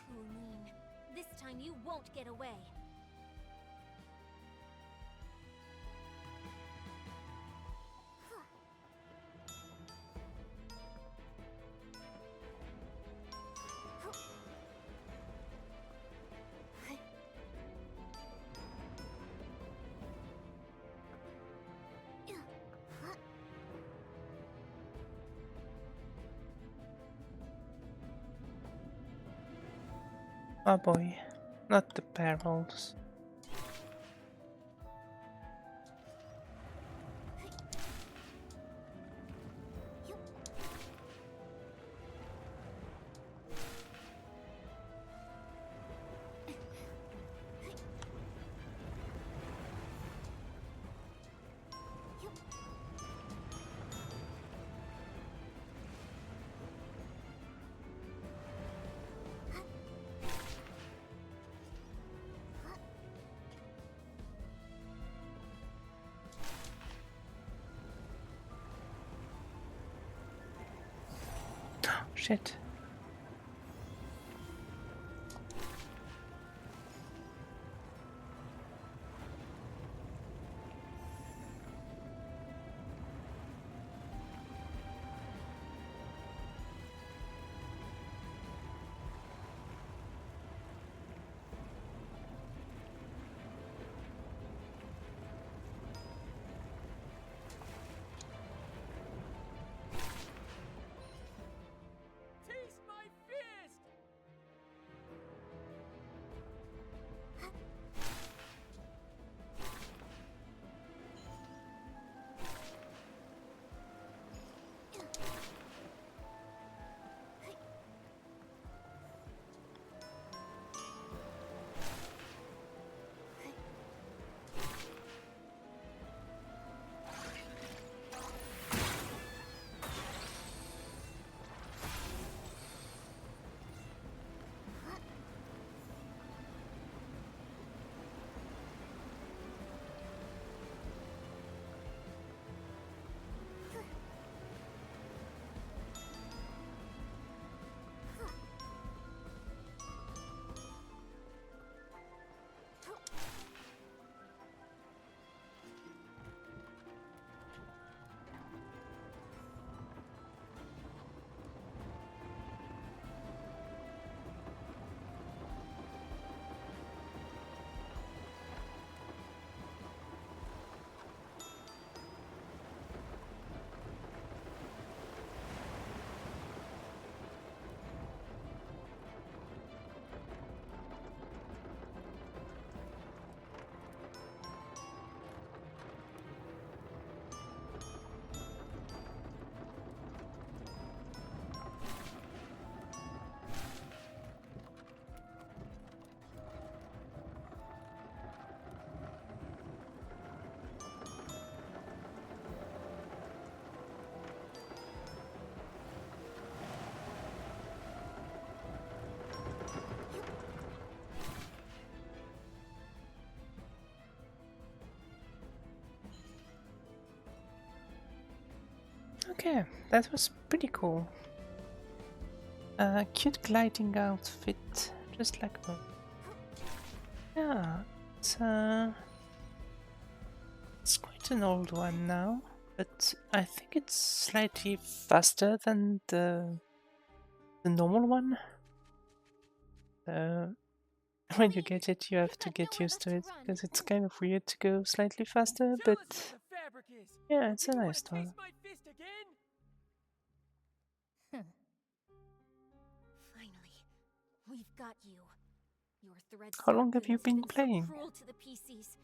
Colleen, this time you won't get away. Oh boy, not the barrels. Shit. Taste my fist! Okay, that was pretty cool. Cute gliding outfit, just like me. Yeah, it's quite an old one now, but I think it's slightly faster than the normal one. When you get it, you have to get used to it because it's kind of weird to go slightly faster, but yeah, it's a nice one. Finally, we've got you. Your thread How long have you circle has been playing? So cruel to the PCs.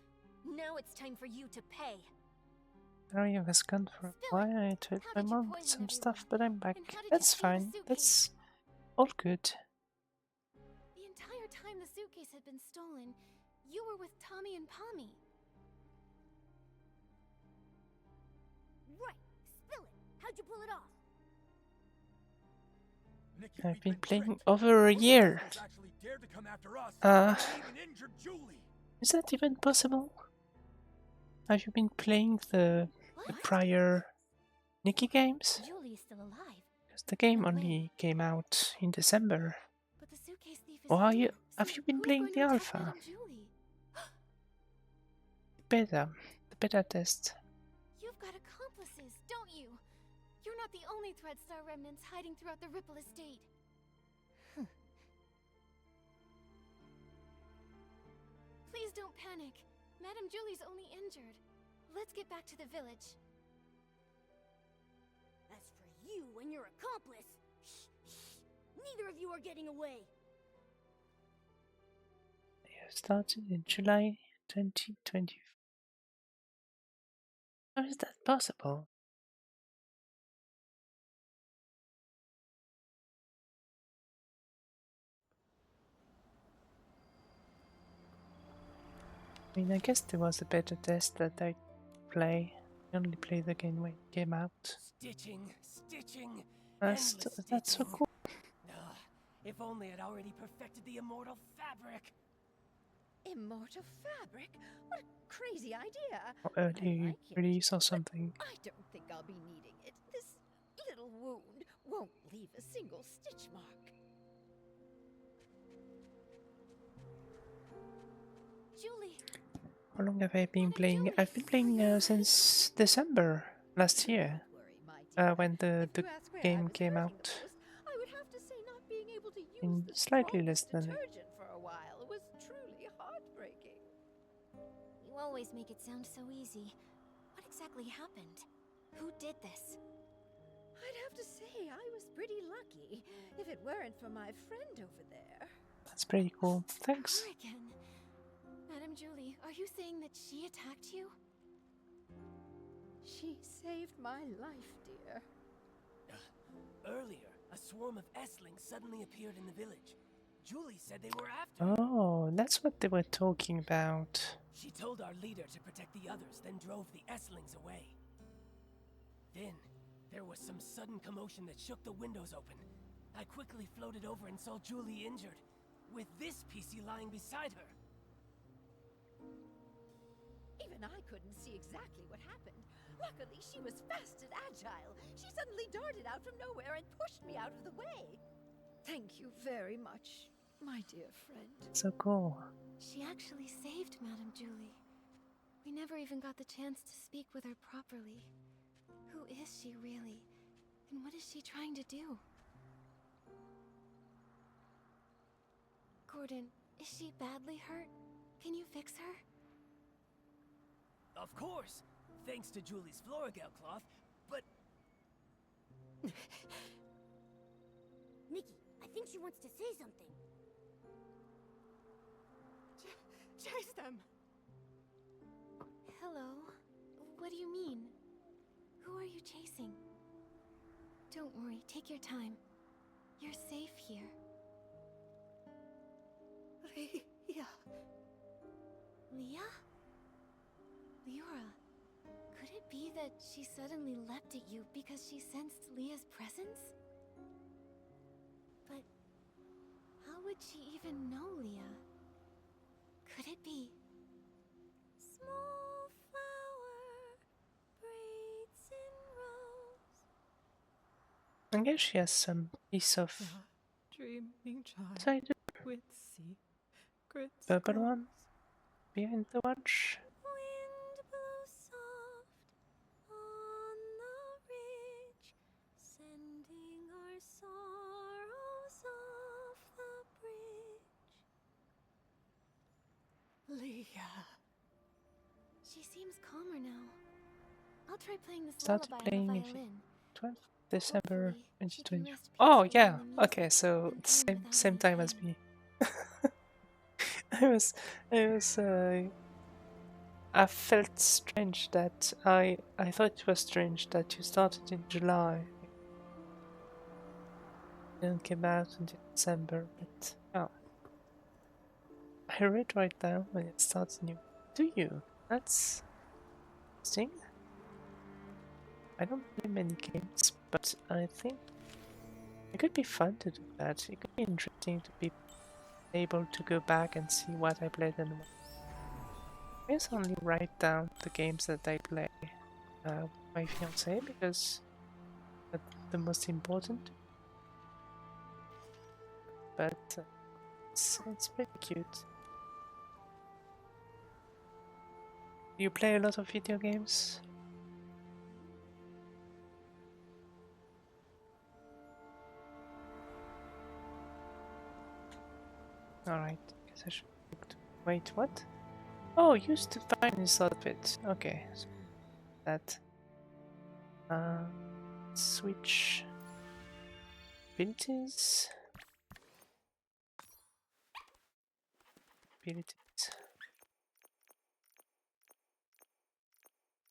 Now it's time for you to pay. Maria was gone for a while. I told my mom some stuff, but I'm back. That's fine. That's all good. The entire time the suitcase had been stolen, you were with Tommy and Pommy. Right. Spill it. How'd you pull it off? I've been playing over a year. Is that even possible? Have you been playing the prior Nikki games? Julie's still alive. Because the game only came out in December. Or are you? Have you been playing the alpha? The beta test. You've got accomplices, don't you? You're not the only Threadstar remnants hiding throughout the Ripple Estate. Please don't panic. Madame Julie's only injured. Let's get back to the village. As for you and your accomplice, neither of you are getting away. It started in July 2020. How is that possible? I mean, I guess there was a beta test that I play. I only played the game when it came out. Stitching, stitching, That's so cool. If only I'd already perfected the immortal fabric. Immortal fabric? What a crazy idea. Or early release or something. I don't think I'll be needing it. This little wound won't leave a single stitch mark. Julie! How long have I been playing? I've been playing since December last year, when the game came out. I would have to say not being able to use In the slightly less than detergent for a while was truly heartbreaking. You always make it sound so easy. What exactly happened? Who did this? I'd have to say I was pretty lucky, if it weren't for my friend over there. That's pretty cool. Thanks. Again. Madame Julie, are you saying that she attacked you? She saved my life, dear. Earlier, a swarm of Esslings suddenly appeared in the village. Julie said they were after her. Oh, that's what they were talking about. She told our leader to protect the others, then drove the Esslings away. Then, there was some sudden commotion that shook the windows open. I quickly floated over and saw Julie injured, with this PC lying beside her. Even I couldn't see exactly what happened. Luckily, she was fast and agile. She suddenly darted out from nowhere and pushed me out of the way. Thank you very much, my dear friend. So cool. She actually saved Madame Julie. We never even got the chance to speak with her properly. Who is she really? And what is she trying to do? Gordon, is she badly hurt? Can you fix her? Of course, thanks to Julie's Floragale cloth, but... Nikki, I think she wants to say something. Chase them! Hello? What do you mean? Who are you chasing? Don't worry, take your time. You're safe here. Leah. Leah? Leora, could it be that she suddenly leapt at you because she sensed Leah's presence? But how would she even know Leah? Could it be? Small flower braids in rose. I guess she has some piece of Dreaming child cider. with secrets. Purple one behind the watch. Wind blows soft on the ridge, sending our sorrows off the bridge. Leah. She seems calmer now. I'll try playing this Started lullaby playing on the in violin. 12th December 2020. rest Oh peacefully yeah. in the music Okay, so and dream without same any time as me. I felt strange that I thought it was strange that you started in July. Didn't came out until December, but oh. I read right now when it starts new. Do you? That's interesting. I don't play many games, but I think it could be fun to do that. It could be interesting to be able to go back and see what I played and what. I guess only write down the games that I play with my fiance because that's the most important. But it's pretty cute. You play a lot of video games? Alright, guess I should look to... Wait, what? Oh, used to find this outfit. Okay, so that. Switch abilities. Abilities.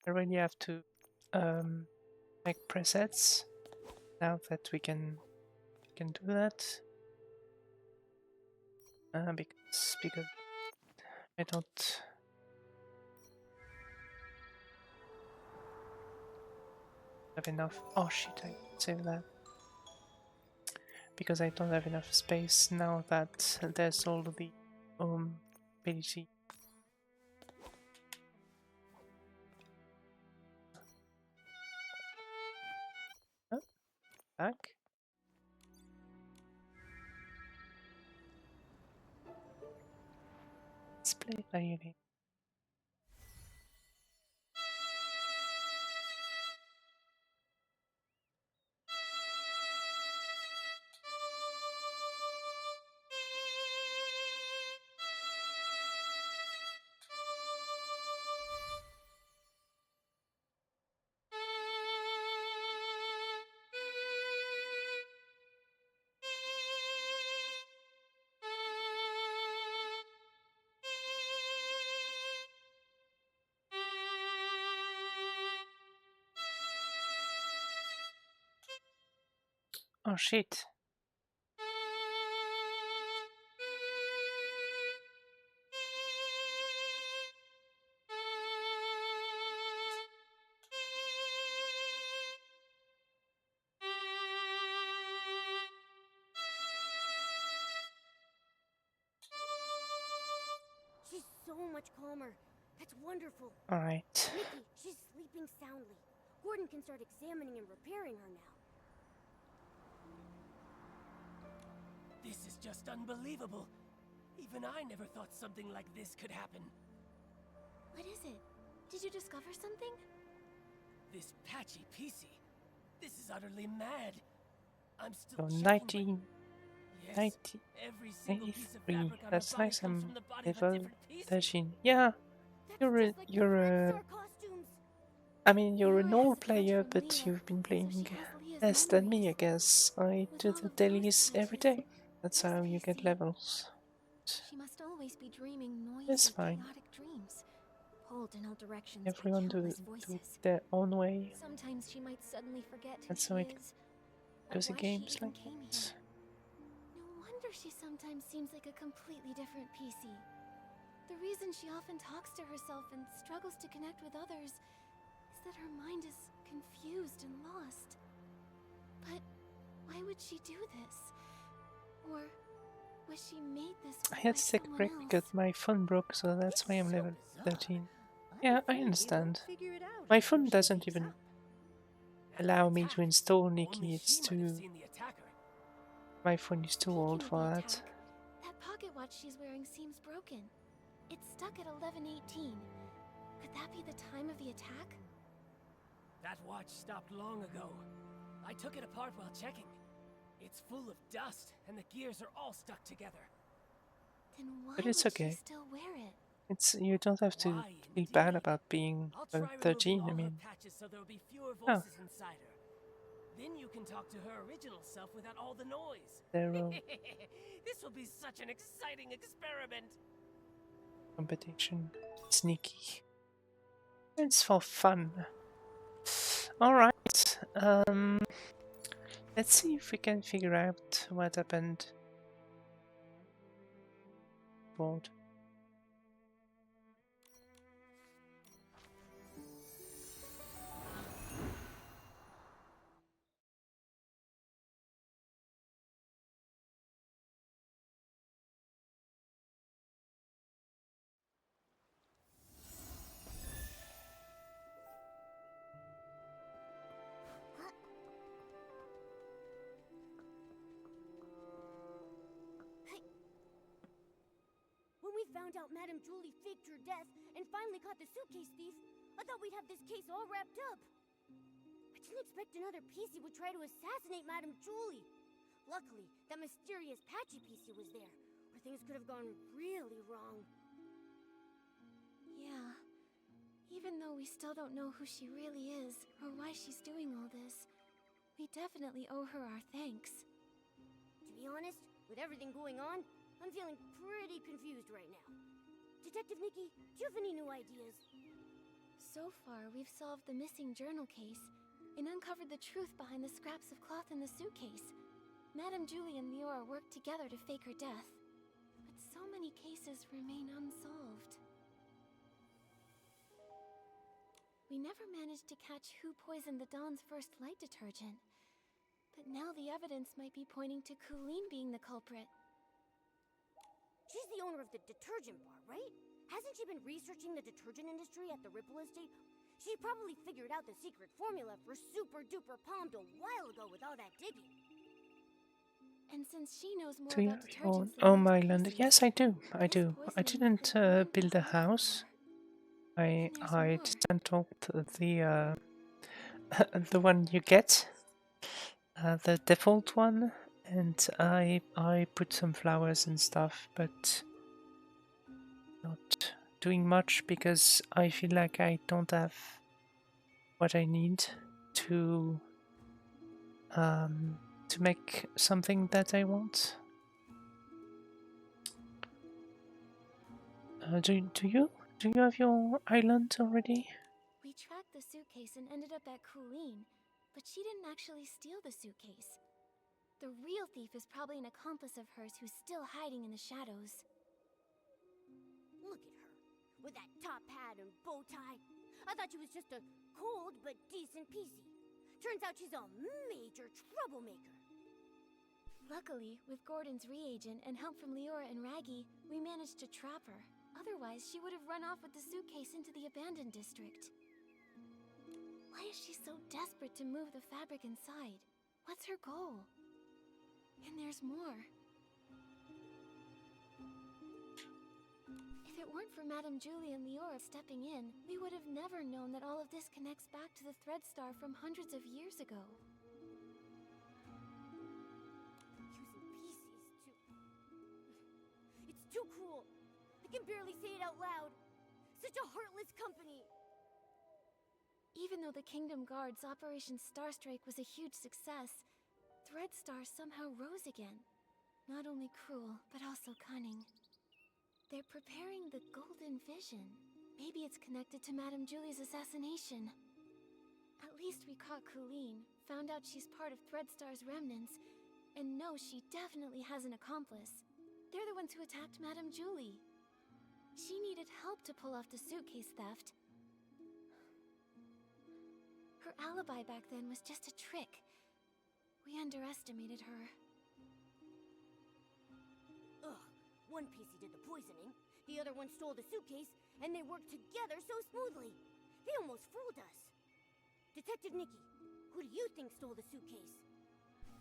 I really have to make presets now that we can do that. Because I don't have enough. Oh shit! I saved that because I don't have enough space now that there's all the ability. Oh, back. Display diary. Oh shit. She's so much calmer. That's wonderful. All right. Nikki, she's sleeping soundly. Gordon can start examining and repairing her now. This is just unbelievable. Even I never thought something like this could happen. What is it? Did you discover something? This patchy PC. This is utterly mad. I'm So still 19, yes, 90, every single piece of 83. fabric on That's her body nice. comes I'm from the body of a level different PC. 13. Yeah, I mean, you're an old player, but you've been playing less than me, I guess. I do the dailies every day. That's how you get levels. She must always be dreaming It's noisy, fine. chaotic dreams, pulled in all directions Everyone by do countless voices. their own way. Sometimes she might suddenly forget who That's she how it is, goes or in why she games even like came that. here. No wonder she sometimes seems like a completely different PC. The reason she often talks to herself and struggles to connect with others is that her mind is confused and lost. But why would she do this? Or was she made this I way had by to take a someone break else? because my phone broke, so that's why I'm level 13. Yeah, I understand. My phone doesn't even allow me to install Nikki. It's too... My phone is too old for that. That pocket watch she's wearing seems broken. It's stuck at 11:18. Could that be the time of the attack? That watch stopped long ago. I took it apart while checking. It's full of dust, and the gears are all stuck together. Then why But it's would okay. she still wear it? It's you don't have to feel bad about being I'll try 13. removing I all her mean, patches so there'll be fewer Oh. voices inside her. Then you can talk to her original self without all the noise. there will This will be such an exciting experiment. competition. Sneaky. It's for fun. All right. Let's see if we can figure out what happened. Board. found out Madame Julie faked her death and finally caught the suitcase thief, I thought we'd have this case all wrapped up. I didn't expect another PC would try to assassinate Madame Julie. Luckily, that mysterious Patchy PC was there, or things could have gone really wrong. Yeah. Even though we still don't know who she really is, or why she's doing all this, we definitely owe her our thanks. To be honest, with everything going on, I'm feeling pretty confused right now. Detective Nikki, do you have any new ideas? So far, we've solved the missing journal case and uncovered the truth behind the scraps of cloth in the suitcase. Madame Julie and Leora worked together to fake her death. But so many cases remain unsolved. We never managed to catch who poisoned the Dawn's first light detergent. But now the evidence might be pointing to Colleen being the culprit. She's the owner of the detergent bar, right? Hasn't she been researching the detergent industry at the Ripple Estate? She probably figured out the secret formula for Super Duper Palmed a while ago with all that digging. And since she knows more Do you about have your own detergents than home most island? PCs, Yes, I do. I do. I poisoning didn't could really build a be house. I there's more. dismantled the the one you get, the default one, and I put some flowers and stuff, but not doing much because I feel like I don't have what I need to make something that I want. Do you have your island already? We tracked the suitcase and ended up at Colleen, but she didn't actually steal the suitcase. The real thief is probably an accomplice of hers who's still hiding in the shadows. Look at her, with that top hat and bow tie. I thought she was just a cold but decent PC. Turns out she's a major troublemaker. Luckily, with Gordon's reagent and help from Leora and Raggy, we managed to trap her. Otherwise, she would have run off with the suitcase into the abandoned district. Why is she so desperate to move the fabric inside? What's her goal? And there's more. If it weren't for Madame Julie and Leora stepping in, we would have never known that all of this connects back to the Thread Star from hundreds of years ago. Using PCs to... It's too cruel. I can barely say it out loud. Such a heartless company. Even though the Kingdom Guard's Operation Starstrike was a huge success, Thread Star somehow rose again. Not only cruel, but also cunning. They're preparing the Golden Vision. Maybe it's connected to Madame Julie's assassination. At least we caught Colleen, found out she's part of Thread Star's remnants, and know she definitely has an accomplice. They're the ones who attacked Madame Julie. She needed help to pull off the suitcase theft. Her alibi back then was just a trick. We underestimated her. Ugh, one PC did the poisoning, the other one stole the suitcase, and they worked together so smoothly. They almost fooled us. Detective Nikki, who do you think stole the suitcase?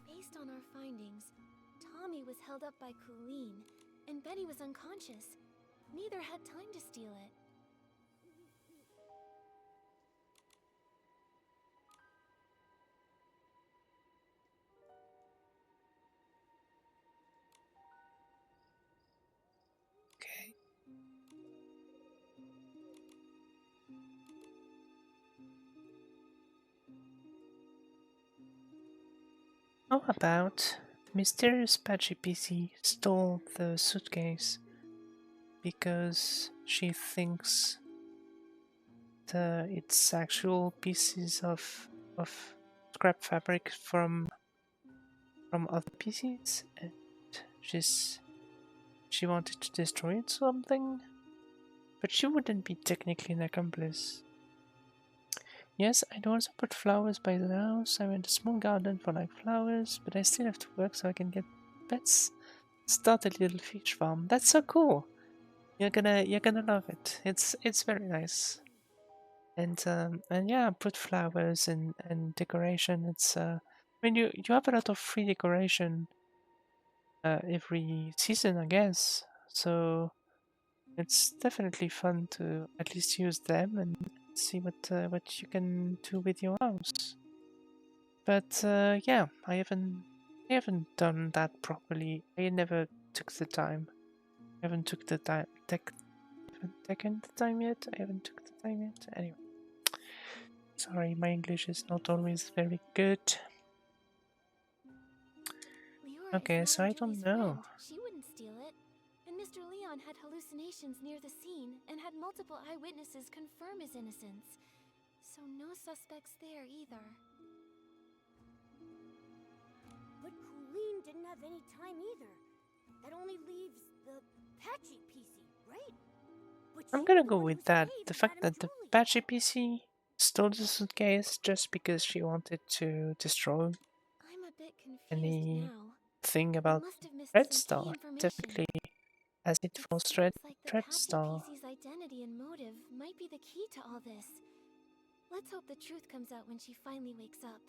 Based on our findings, Tommy was held up by Colleen, and Benny was unconscious. Neither had time to steal it. Okay. How about mysterious Patchy PC stole the suitcase because she thinks it's actual pieces of scrap fabric from other PCs, and she wanted to destroy it something, but she wouldn't be technically an accomplice. Yes, I'd also put flowers by the house. I went a small garden for like flowers, but I still have to work so I can get pets. Start a little fish farm. That's so cool. You're gonna love it. It's very nice. And yeah, put flowers and decoration. It's I mean you have a lot of free decoration every season, I guess. So it's definitely fun to at least use them and see what you can do with your house. But yeah, I haven't done that properly. I never took the time. I haven't took the time. Haven't taken the time yet. I haven't took the time yet. Anyway, sorry, my English is not always very good. Leora Okay, is so I Madame don't Julie's know. friend. She wouldn't steal it. And Mr. Leon had hallucinations near the scene and had multiple eyewitnesses confirm his innocence. So no suspects there either. But Colleen didn't have any time either. That only leaves the Patchy PC, right? But I'm she gonna was the go one who with that. saved The fact Madame that the Julie. Patchy PC stole the suitcase just because she wanted to destroy I'm a bit confused anything now. We about must have missed Red some Star. key information. Definitely, as it was Seems like the Red Patchy Star. PC's identity and motive might be the key to all this. Let's hope the truth comes out when she finally wakes up.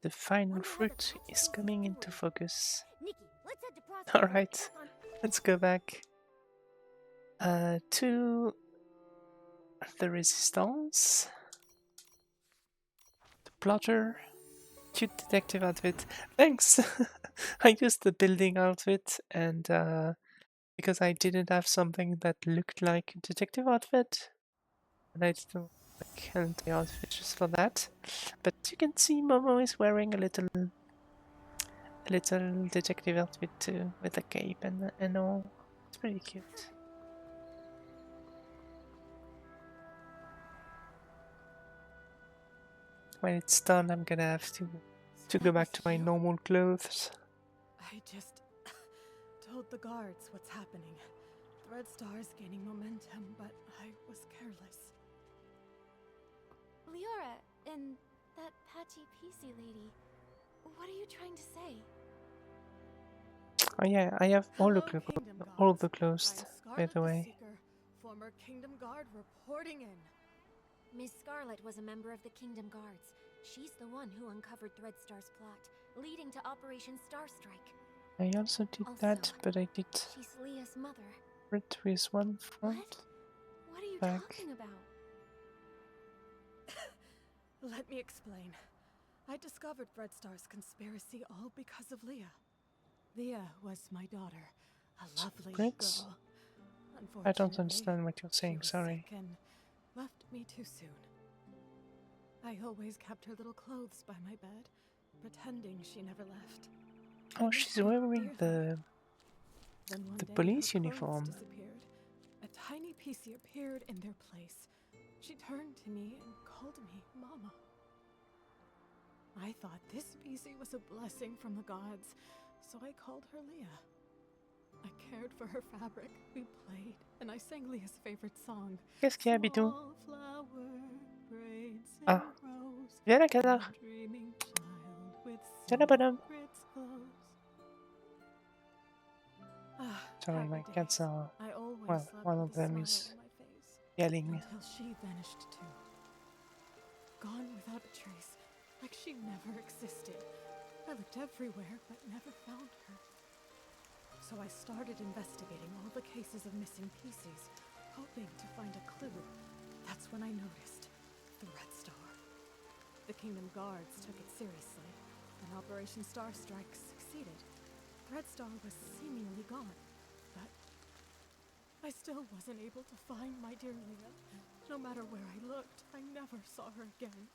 The final fruit is coming into focus. Nikki, let's head to Prospect. Alright, let's go back to the Resistance. The plotter. Cute detective outfit. Thanks! I used the building outfit and because I didn't have something that looked like a detective outfit. And I didn't like an entire outfit just for that. But you can see Momo is wearing a little detective outfit too, with a cape and all. It's pretty cute. When it's done, I'm gonna have to go back to my normal clothes. I just told the guards what's happening. The Red Star is gaining momentum, but I was careless. Leora and that Patchy PC lady, what are you trying to say? Oh yeah, I have all the clothes, by the The way. Seeker, former Kingdom Guard reporting in. Miss Scarlet was a member of the Kingdom Guards. She's the one who uncovered Threadstar's plot, leading to Operation Starstrike. I also did that, but I did She's Leah's mother. it with one front. What are you back. talking about? Let me explain. I discovered Threadstar's conspiracy all because of Leah. Leah was my daughter, a lovely Secrets? girl. I don't Unfortunately, understand what you're saying, she was sorry. sick and left me too soon. I always kept her little clothes by my bed, pretending she never left. Oh, she's wearing the Then police her clothes uniform. disappeared. A tiny PC appeared in their place. She turned to me and called me Mama. I thought this PC was a blessing from the gods, so I called her Leah. I cared for her fabric, we played, and I sang Leah's favorite song. Qu'est-ce qu'il y a, Bidou? Small flower braids Ah, and rose, viens là, canard. dreaming child with Viens là, bonhomme. secrets close. Sorry, my cats are. I always Well, slept one with of a them smile is on my face. yelling. Until she vanished too. Gone without a trace, like she never existed. I looked everywhere, but never found her. So I started investigating all the cases of missing PCs, hoping to find a clue. That's when I noticed the Red Star. The Kingdom Guards took it seriously, and Operation Starstrike succeeded. Red Star was seemingly gone, but I still wasn't able to find my dear Leah. No matter where I looked, I never saw her again.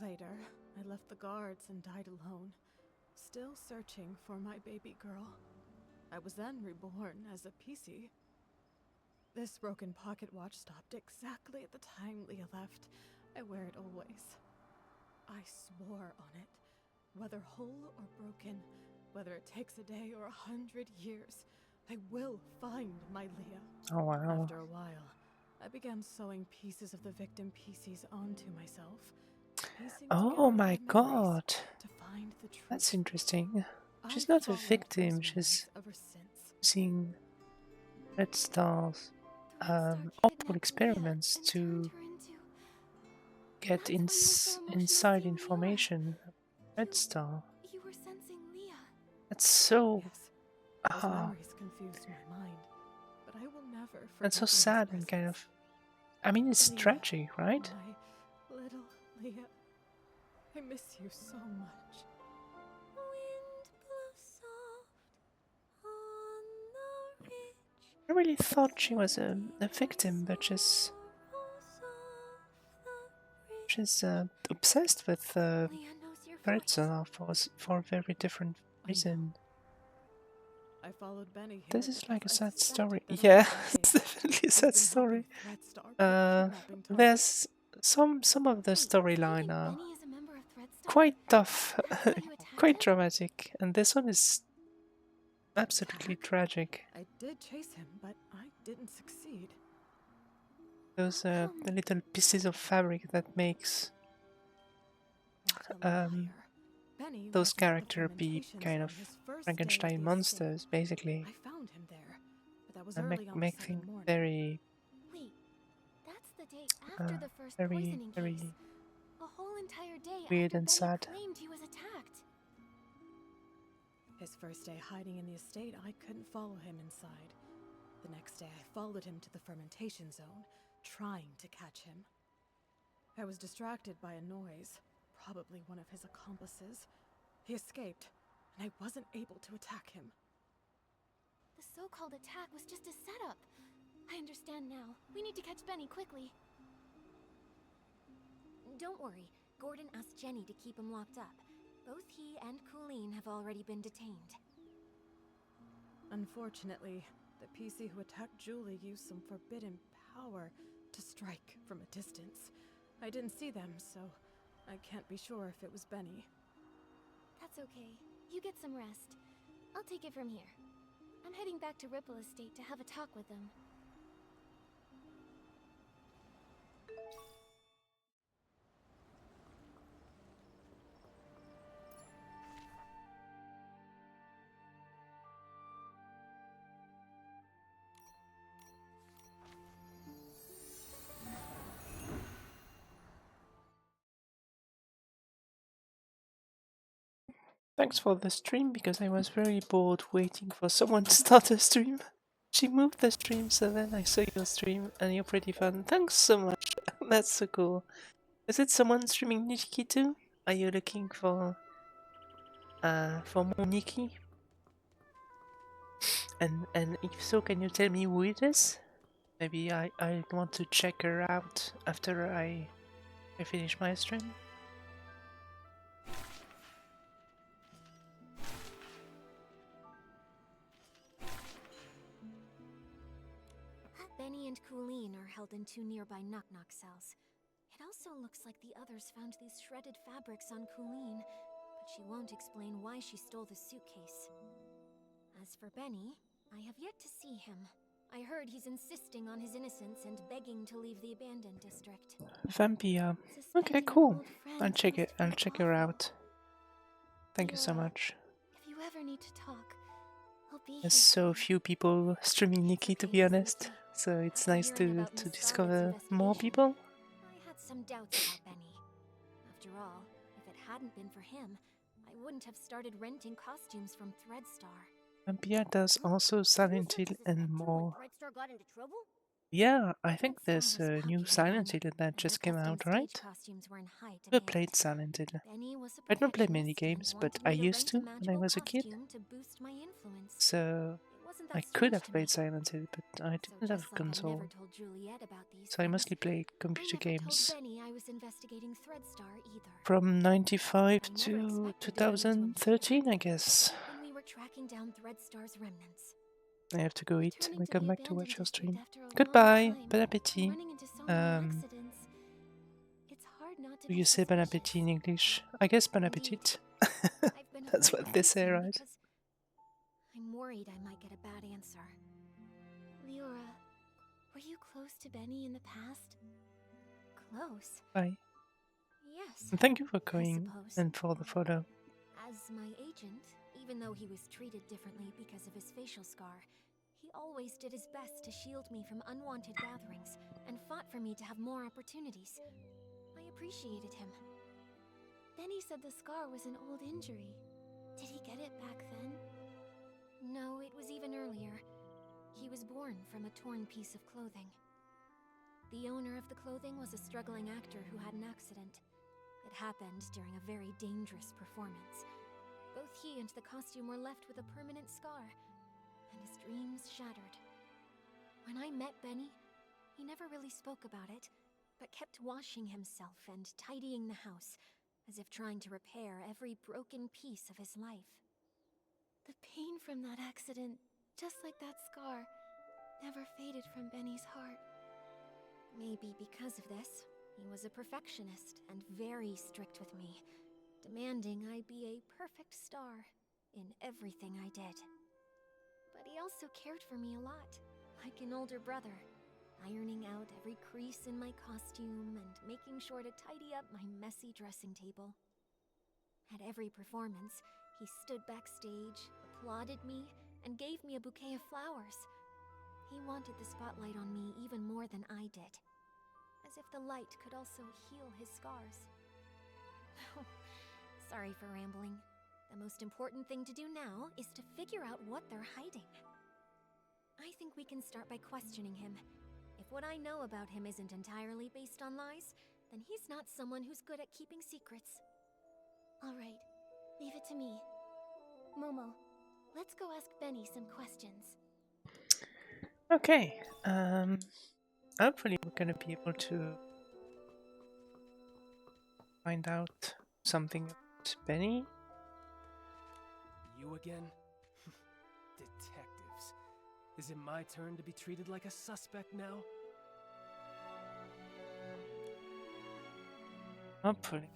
Later, I left the guards and died alone, still searching for my baby girl. I was then reborn as a PC. This broken pocket watch stopped exactly at the time Leah left. I wear it always. I swore on it. Whether whole or broken, whether it takes a day or 100 years, I will find my Leah. Oh wow. After a while, I began sewing pieces of the victim PCs onto myself. Oh my god. That's interesting. She's not a victim, she's using Red Stars. awful experiments to get inside information. Red Star. You were sensing Leah. That's so. Those memories confused my mind, but I will never forget That's so Leah's sad and kind of. I mean, it's Leah, tragic, right? my little Leah, I miss you so much. I really thought she was a victim, but she's obsessed with Threadsaw for a very different reason. I followed Benny here This is like a because I sad suspected story. that Yeah, over the it's decades, definitely a you've sad been story. helping Threadstar quit kidnapping Tommy. There's some of the storyline are quite tough, quite dramatic, and this one is absolutely tragic. I did chase him, but I didn't succeed. Those the little pieces of fabric that makes Benny those was at the characters be fermentation kind zone of his first day at Frankenstein the monsters, estate. basically, I found him there, but that was and early on make the things second morning. very, Wait, that's the day after the first poisoning very case. A whole entire day weird after and Benny sad. claimed he was attacked. His first day hiding in the estate, I couldn't follow him inside. The next day, I followed him to the fermentation zone, trying to catch him. I was distracted by a noise, probably one of his accomplices. He escaped, and I wasn't able to attack him. The so-called attack was just a setup. I understand now. We need to catch Benny quickly. Don't worry. Gordon asked Jenny to keep him locked up. Both he and Colleen have already been detained. Unfortunately, the PC who attacked Julie used some forbidden power to strike from a distance. I didn't see them, so I can't be sure if it was Benny. That's okay. You get some rest. I'll take it from here. I'm heading back to Ripple Estate to have a talk with them. Thanks for the stream because I was very bored waiting for someone to start a stream. She moved the stream, so then I saw your stream and you're pretty fun. Thanks so much. That's so cool. Is it someone streaming Nikki too? Are you looking for more Nikki? And if so, can you tell me who it is? Maybe I want to check her out after I finish my stream. Benny and Colleen are held in 2 nearby knock-knock cells. It also looks like the others found these shredded fabrics on Colleen, but she won't explain why she stole the suitcase. As for Benny, I have yet to see him. I heard he's insisting on his innocence and begging to leave the abandoned district. Vampire. Okay, cool. I'll check it. I'll check her out. Thank you so much. If you ever need to talk, I'll be There's here. so few people streaming Nikki, to be honest. So it's nice to discover more people. I had some doubts about Benny. After all, if it hadn't been for him, I wouldn't have started renting costumes from Threadstar. Vampire does also Silent Hill and more. Threadstar got into trouble? Yeah, I think there's a new Silent Hill that just came out, right? I played Silent Hill. I don't play many games, but I used to when I was a kid. So I could have played Silent Hill, but I didn't have a console. So I mostly played computer games. From 95 to 2013, I guess. When we were tracking down Threadstar's remnants. I have to go eat and I come back to watch your stream. Goodbye, bon appétit. Do you say bon appétit in English? I guess bon appétit. That's what they say, right? I'm worried I might get a bad answer. Leora, were you close to Benny in the past? Close? Bye. Yes. And thank you for going and for the photo. As my agent, even though he was treated differently because of his facial scar, he He always did his best to shield me from unwanted gatherings and fought for me to have more opportunities. I appreciated him. Benny said the scar was an old injury. Did he get it back then? No, it was even earlier. He was born from a torn piece of clothing. The owner of the clothing was a struggling actor who had an accident. It happened during a very dangerous performance. Both he and the costume were left with a permanent scar, and his dreams shattered. When I met Benny, he never really spoke about it, but kept washing himself and tidying the house, as if trying to repair every broken piece of his life. The pain from that accident, just like that scar, never faded from Benny's heart. Maybe because of this, he was a perfectionist and very strict with me, demanding I be a perfect star in everything I did. But he also cared for me a lot, like an older brother, ironing out every crease in my costume and making sure to tidy up my messy dressing table. At every performance, he stood backstage, applauded me, and gave me a bouquet of flowers. He wanted the spotlight on me even more than I did, as if the light could also heal his scars. Sorry for rambling. The most important thing to do now is to figure out what they're hiding. I think we can start by questioning him. If what I know about him isn't entirely based on lies, then he's not someone who's good at keeping secrets. All right, leave it to me. Momo, let's go ask Benny some questions. Okay. Hopefully we're gonna be able to find out something about Benny. You again? Detectives. Is it my turn to be treated like a suspect now? Hopefully.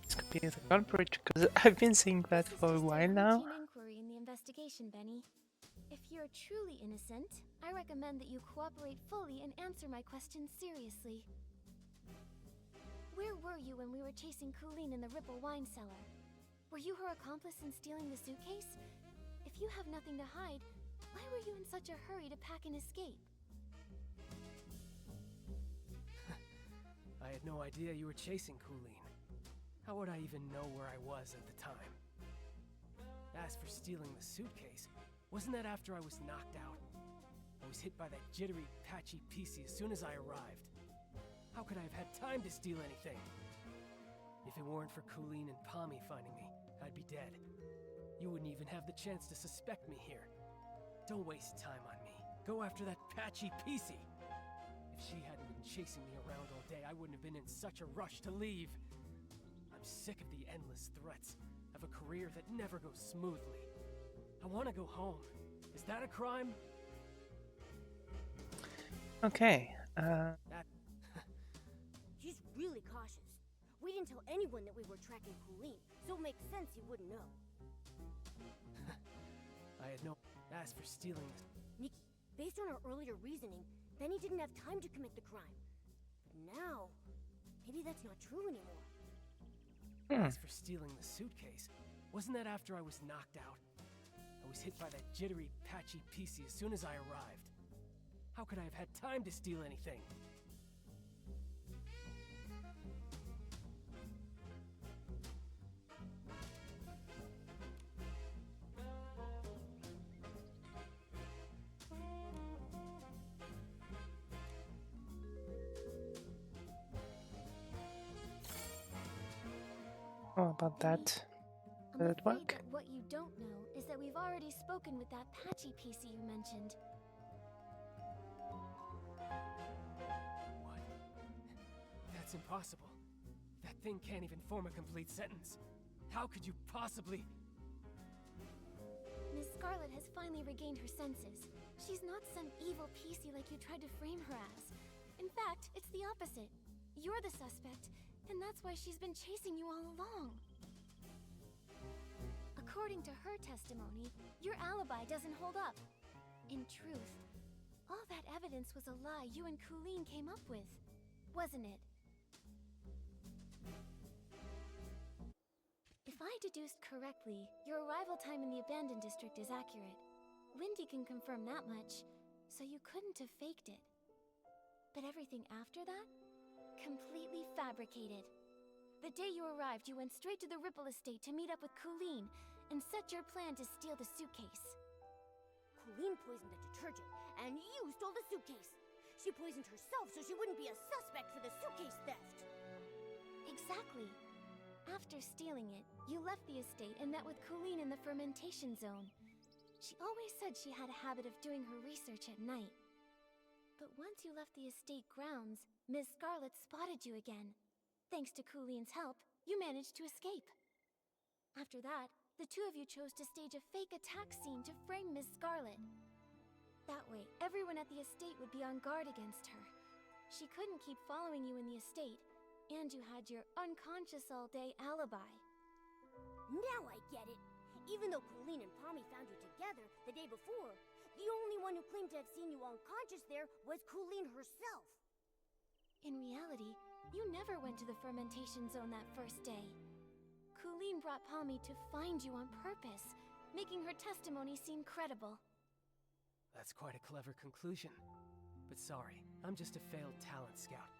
This could be the culprit, because I've been saying that for a while now. Routine inquiry in the investigation, Benny. If you're truly innocent, I recommend that you cooperate fully and answer my questions seriously. Where were you when we were chasing Colleen in the Ripple wine cellar? Were you her accomplice in stealing the suitcase? If you have nothing to hide, why were you in such a hurry to pack and escape? I had no idea you were chasing Colleen. How would I even know where I was at the time? As for stealing the suitcase, wasn't that after I was knocked out? I was hit by that jittery, patchy PC as soon as I arrived. How could I have had time to steal anything? If it weren't for Colleen and Pommy finding me, I'd be dead. You wouldn't even have the chance to suspect me here. Don't waste time on me. Go after that patchy PC. If she hadn't been chasing me around all day, I wouldn't have been in such a rush to leave. I'm sick of the endless threats, of a career that never goes smoothly. I want to go home. Is that a crime? Okay. He's really cautious. We didn't tell anyone that we were tracking Colleen, so it makes sense he wouldn't know. I had no... As for stealing this... Nikki, based on our earlier reasoning, Benny didn't have time to commit the crime. But now, maybe that's not true anymore. As for stealing the suitcase, wasn't that after I was knocked out? I was hit by that jittery, patchy PC as soon as I arrived. How could I have had time to steal anything? Oh, about that. Did it work? That what you don't know is that we've already spoken with that patchy PC you mentioned. What? That's impossible. That thing can't even form a complete sentence. How could you possibly... Miss Scarlet has finally regained her senses. She's not some evil PC like you tried to frame her as. In fact, it's the opposite. You're the suspect, and that's why she's been chasing you all along. According to her testimony, your alibi doesn't hold up. In truth, all that evidence was a lie you and Colleen came up with, wasn't it? If I deduced correctly, your arrival time in the abandoned district is accurate. Lindy can confirm that much, so you couldn't have faked it. But everything after that? Completely fabricated. The day you arrived, you went straight to the Ripple Estate to meet up with Colleen and set your plan to steal the suitcase. Colleen poisoned the detergent, and you stole the suitcase. She poisoned herself so she wouldn't be a suspect for the suitcase theft. Exactly. After stealing it, you left the estate and met with Colleen in the fermentation zone. She always said she had a habit of doing her research at night. But once you left the estate grounds, Ms. Scarlet spotted you again. Thanks to Cooleen's help, you managed to escape. After that, the two of you chose to stage a fake attack scene to frame Ms. Scarlet. That way, everyone at the estate would be on guard against her. She couldn't keep following you in the estate, and you had your unconscious-all-day alibi. Now I get it. Even though Colleen and Pommy found you together the day before, the only one who claimed to have seen you unconscious there was Colleen herself. In reality, you never went to the fermentation zone that first day. Colleen brought Pommy to find you on purpose, making her testimony seem credible. That's quite a clever conclusion. But sorry, I'm just a failed talent scout.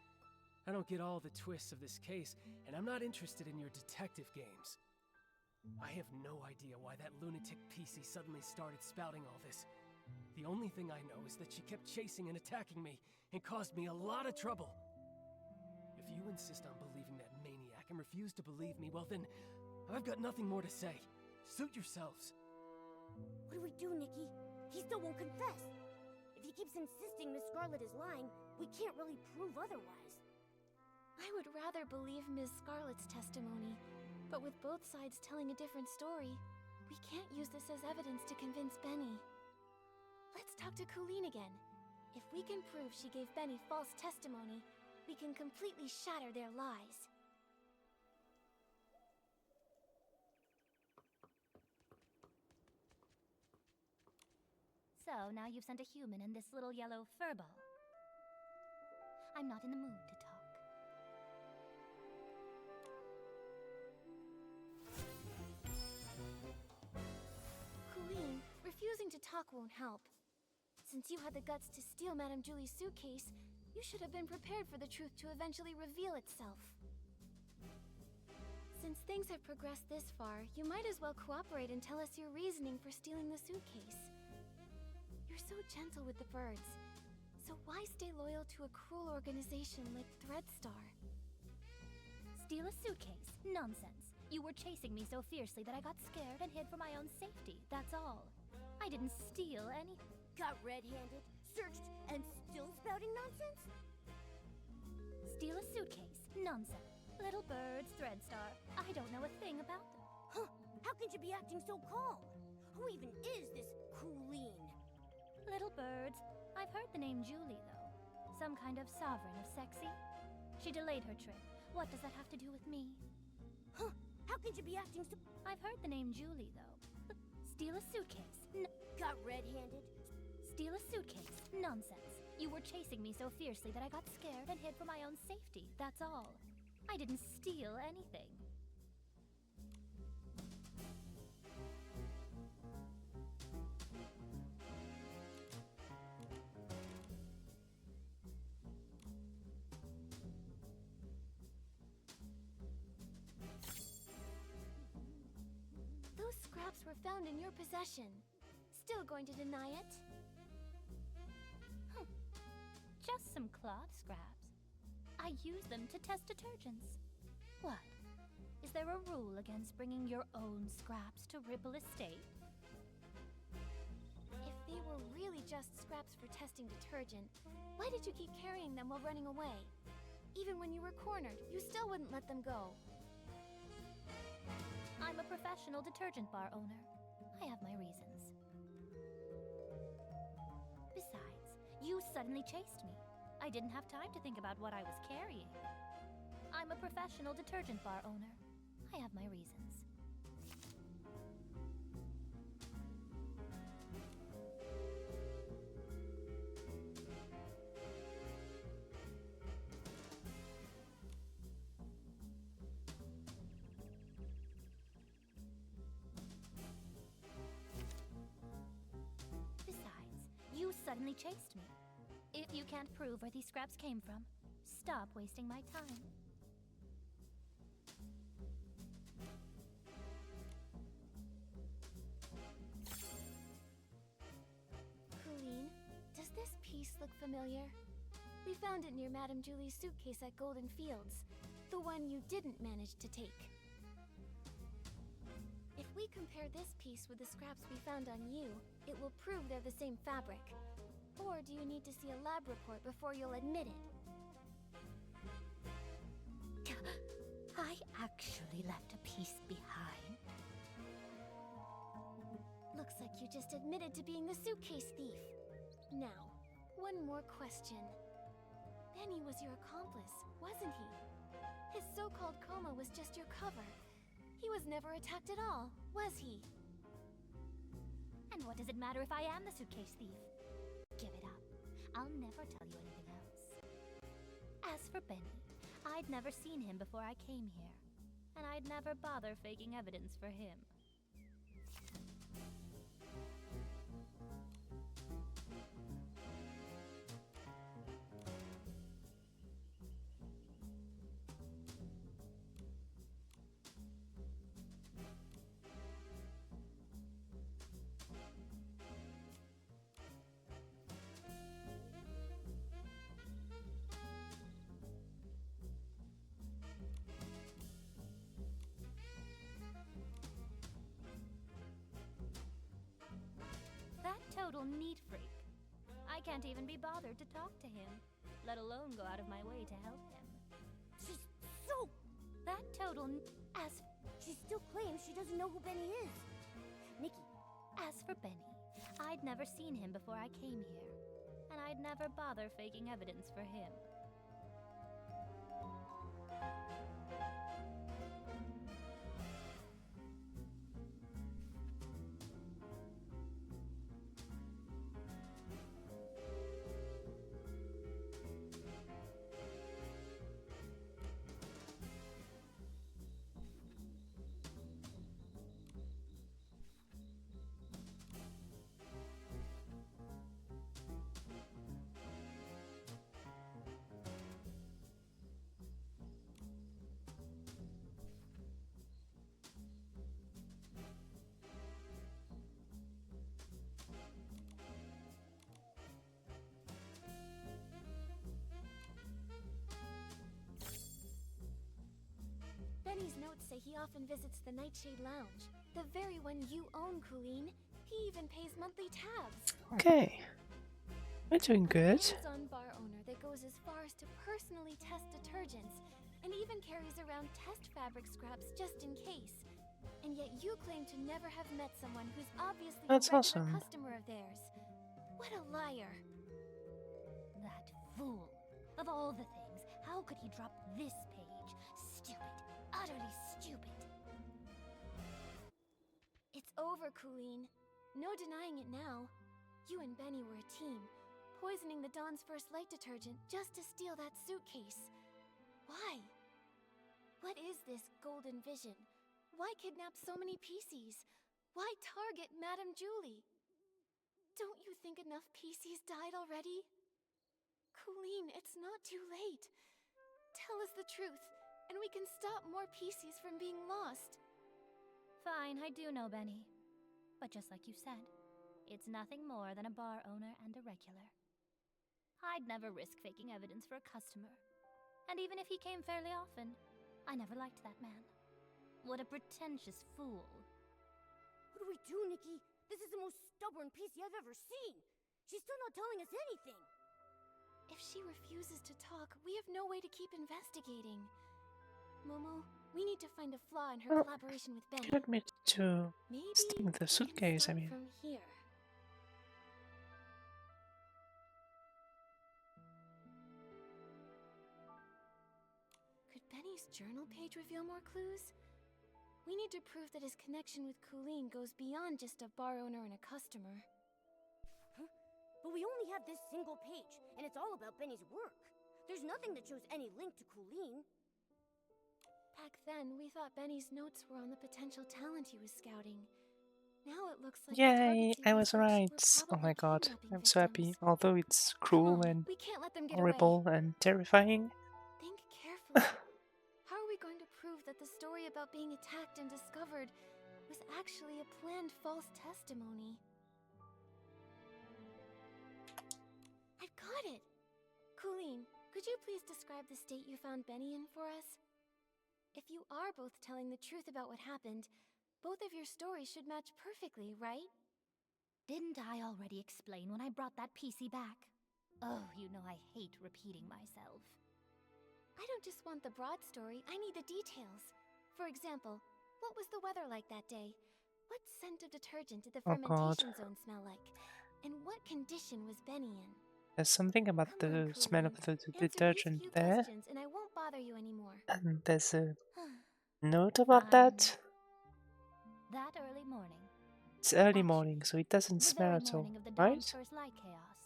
I don't get all the twists of this case, and I'm not interested in your detective games. I have no idea why that lunatic PC suddenly started spouting all this. The only thing I know is that she kept chasing and attacking me, and caused me a lot of trouble. If you insist on believing that maniac and refuse to believe me, well then, I've got nothing more to say. Suit yourselves. What do we do, Nikki? He still won't confess. If he keeps insisting Miss Scarlet is lying, we can't really prove otherwise. I would rather believe Ms. Scarlet's testimony, but with both sides telling a different story, we can't use this as evidence to convince Benny. Let's talk to Colleen again. If we can prove she gave Benny false testimony, we can completely shatter their lies. So, now you've sent a human and this little yellow furball. I'm not in the mood to talk. Colleen, refusing to talk won't help. Since you had the guts to steal Madame Julie's suitcase, you should have been prepared for the truth to eventually reveal itself. Since things have progressed this far, you might as well cooperate and tell us your reasoning for stealing the suitcase. You're so gentle with the birds, so why stay loyal to a cruel organization like Threadstar? Steal a suitcase? Nonsense. You were chasing me so fiercely that I got scared and hid for my own safety, that's all. I didn't steal any... Got red-handed, searched, and still spouting nonsense? Steal a suitcase? Nonsense. Little birds, Threadstar. I don't know a thing about them. Huh? How can you be acting so calm? Who even is this Colleen? Little birds. I've heard the name Julie, though. Some kind of sovereign of sexy. She delayed her trip. What does that have to do with me? Huh? How can you be acting so... I've heard the name Julie, though. Steal a suitcase? Got red-handed? Steal a suitcase? Nonsense. You were chasing me so fiercely that I got scared and hid for my own safety, that's all. I didn't steal anything. Those scraps were found in your possession. Still going to deny it? Just some cloth scraps. I use them to test detergents. What? Is there a rule against bringing your own scraps to Ripple Estate? If they were really just scraps for testing detergent, why did you keep carrying them while running away? Even when you were cornered, you still wouldn't let them go. I'm a professional detergent bar owner. I have my reasons. Besides, you suddenly chased me. I didn't have time to think about what I was carrying. I'm a professional detergent bar owner. I have my reasons. Benny chased me. If you can't prove where these scraps came from, stop wasting my time. Colleen, does this piece look familiar? We found it near Madame Julie's suitcase at Golden Fields, the one you didn't manage to take. If we compare this piece with the scraps we found on you, it will prove they're the same fabric. Or do you need to see a lab report before you'll admit it? I actually left a piece behind. Looks like you just admitted to being the suitcase thief. Now, one more question. Benny was your accomplice, wasn't he? His so-called coma was just your cover. He was never attacked at all, was he? And what does it matter if I am the suitcase thief? Give it up. I'll never tell you anything else. As for Benny, I'd never seen him before I came here, and I'd never bother faking evidence for him. Total neat freak. I can't even be bothered to talk to him, let alone go out of my way to help him. She's so... That total As... She still claims she doesn't know who Benny is. Nikki. As for Benny, I'd never seen him before I came here, and I'd never bother faking evidence for him. Benny's notes say he often visits the Nightshade Lounge, the very one you own, Colleen. He even pays monthly tabs. Okay. We're doing good. He's a bar owner that goes as far as to personally test detergents, and even carries around test fabric scraps just in case. And yet you claim to never have met someone who's obviously That's a regular awesome. customer of theirs. What a liar. That fool. Of all the things, how could he drop this page? Stupid. Utterly stupid. It's over, Colleen. No denying it now. You and Benny were a team, poisoning the Dawn's First Light detergent just to steal that suitcase. Why? What is this golden vision? Why kidnap so many PCs? Why target Madame Julie? Don't you think enough PCs died already? Colleen, it's not too late. Tell us the truth, and we can stop more PCs from being lost. Fine, I do know Benny. But just like you said, it's nothing more than a bar owner and a regular. I'd never risk faking evidence for a customer. And even if he came fairly often, I never liked that man. What a pretentious fool. What do we do, Nikki? This is the most stubborn PC I've ever seen. She's still not telling us anything. If she refuses to talk, we have no way to keep investigating. Momo, we need to find a flaw in her Well, collaboration with Benny. You admit to Maybe stealing the suitcase, I mean. from here. Could Benny's journal page reveal more clues? We need to prove that his connection with Colleen goes beyond just a bar owner and a customer. Huh? But we only have this single page, and it's all about Benny's work. There's nothing that shows any link to Colleen. Back then, we thought Benny's notes were on the potential talent he was scouting. Now it looks like the Yay! targets I you was researched right. were Oh my probably god, kidnapping I'm so happy. victims. Although it's Come cruel on, and we can't let them get horrible away. and terrifying. Think carefully. How are we going to prove that the story about being attacked and discovered was actually a planned false testimony? I've got it! Colleen, could you please describe the state you found Benny in for us? If you are both telling the truth about what happened, both of your stories should match perfectly, right? Didn't I already explain when I brought that PC back? Oh, you know I hate repeating myself. I don't just want the broad story, I need the details. For example, what was the weather like that day? What scent of detergent did the Oh god. fermentation zone smell like? And what condition was Benny in? There's something about the smell of the Answer detergent these few there. questions and I won't bother you anymore. And there's a note about that. That early morning, It's early morning, so it doesn't the smell very at all, morning of the right? dawn's first light chaos,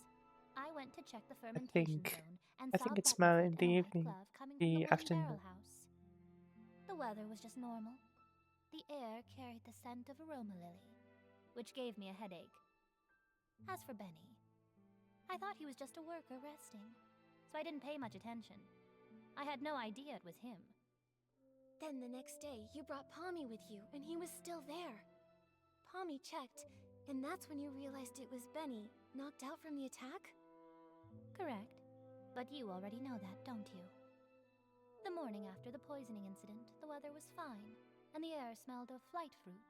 I went to check the I fermentation think. zone and I saw think it Buttonfoot smells in in the a white evening, glove coming from the the wooden afternoon. barrel house. The weather was just normal. The air carried the scent of aroma lily, which gave me a headache. As for Benny, I thought he was just a worker resting, so I didn't pay much attention. I had no idea it was him. Then the next day, you brought Pommy with you, and he was still there. Pommy checked, and that's when you realized it was Benny, knocked out from the attack? Correct. But you already know that, don't you? The morning after the poisoning incident, the weather was fine, and the air smelled of flight fruit.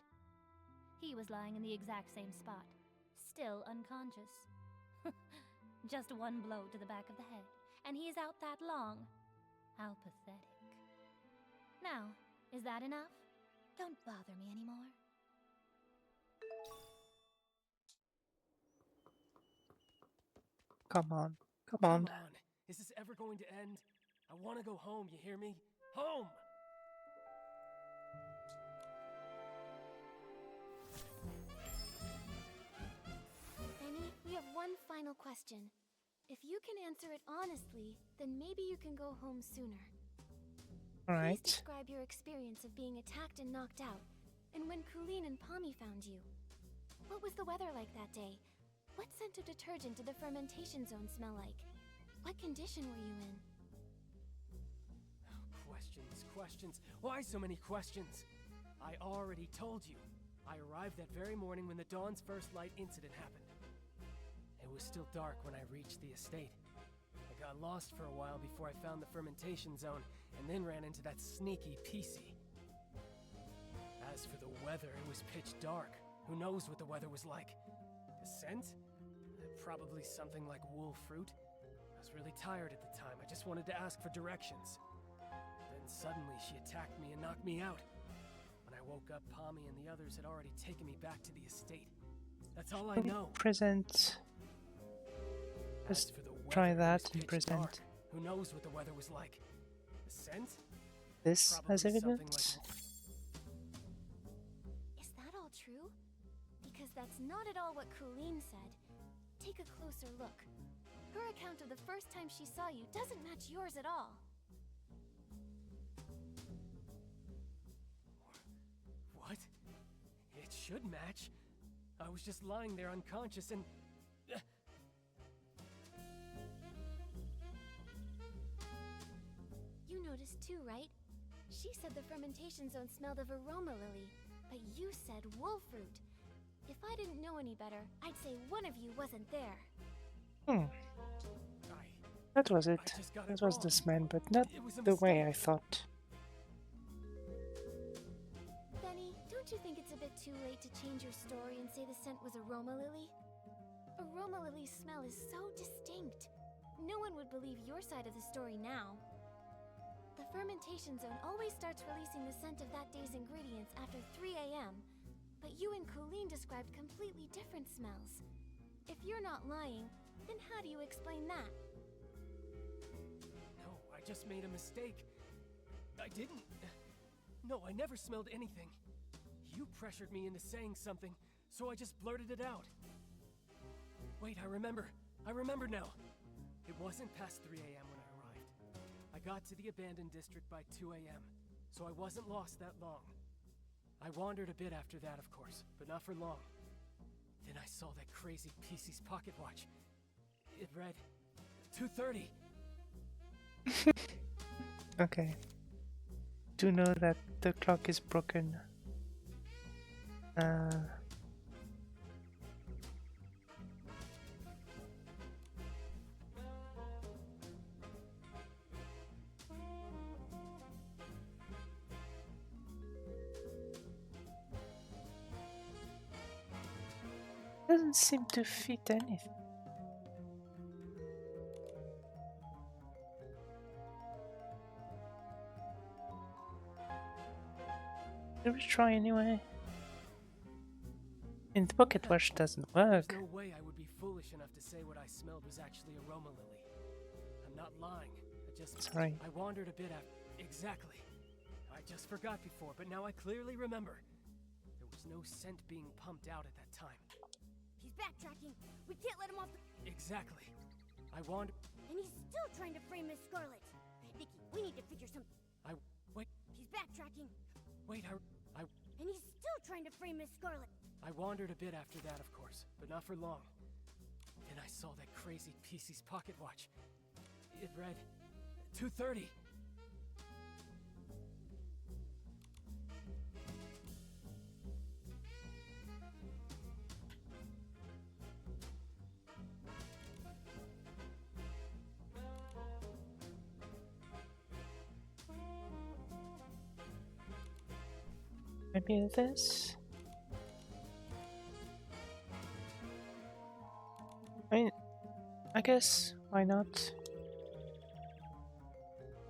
He was lying in the exact same spot, still unconscious. Just one blow to the back of the head, and he is out that long. How pathetic. Now, is that enough? Don't bother me anymore. Come on. Come Come on. on. Is this ever going to end? I want to go home, you hear me? Home! Benny, we have one final question. If you can answer it honestly, then maybe you can go home sooner. Alright. Please describe your experience of being attacked and knocked out, and when Colleen and Pommy found you. What was the weather like that day? What scent of detergent did the fermentation zone smell like? What condition were you in? Questions. Why so many questions? I already told you. I arrived that very morning when the Dawn's first light incident happened. It was still dark when I reached the estate. I got lost for a while before I found the fermentation zone, and then ran into that sneaky PC. As for the weather, it was pitch dark. Who knows what the weather was like? The scent? Probably something like wool fruit. I was really tired at the time. I just wanted to ask for directions. Then suddenly she attacked me and knocked me out. When I woke up, Pommy and the others had already taken me back to the estate. That's all I know. Present. Just try that and present. Who knows what the weather was like? The scent? This as Probably something evidence? Is that all true? Because that's not at all what Colleen said. Take a closer look. Her account of the first time she saw you doesn't match yours at all. What? It should match. I was just lying there unconscious and... You noticed too, right? She said the fermentation zone smelled of aroma lily, but you said wool fruit. If I didn't know any better, I'd say one of you wasn't there. That was it. That was the smell, but not the way I thought. Benny, don't you think it's a bit too late to change your story and say the scent was aroma lily? Aroma lily's smell is so distinct. No one would believe your side of the story now. The fermentation zone always starts releasing the scent of that day's ingredients after 3 a.m., but you and Colleen described completely different smells. If you're not lying, then how do you explain that? No, I just made a mistake. I didn't... No, I never smelled anything. You pressured me into saying something, so I just blurted it out. Wait, I remember. I remember now. It wasn't past 3 a.m. when I arrived. I got to the abandoned district by 2 a.m., so I wasn't lost that long. I wandered a bit after that, of course, but not for long. Then I saw that crazy PC's pocket watch. It read 2:30. Okay. Do know that the clock is broken. Doesn't seem to fit anything. Should we try anyway? And the pocket watch doesn't work. There's no way I would be foolish enough to say what I smelled was actually aroma lily. I'm not lying. Sorry. I wandered a bit after. Exactly. I just forgot before, but now I clearly remember. There was no scent being pumped out at that time. He's backtracking. We can't let him off the... Exactly. I wandered. And he's still trying to frame Miss Scarlet. Nikki, we need to figure some... Wait. He's backtracking. Wait, And he's still trying to frame Miss Scarlet. I wandered a bit after that, of course, but not for long. Then I saw that crazy PC's pocket watch. It read 2:30. Maybe this? I mean, I guess, why not?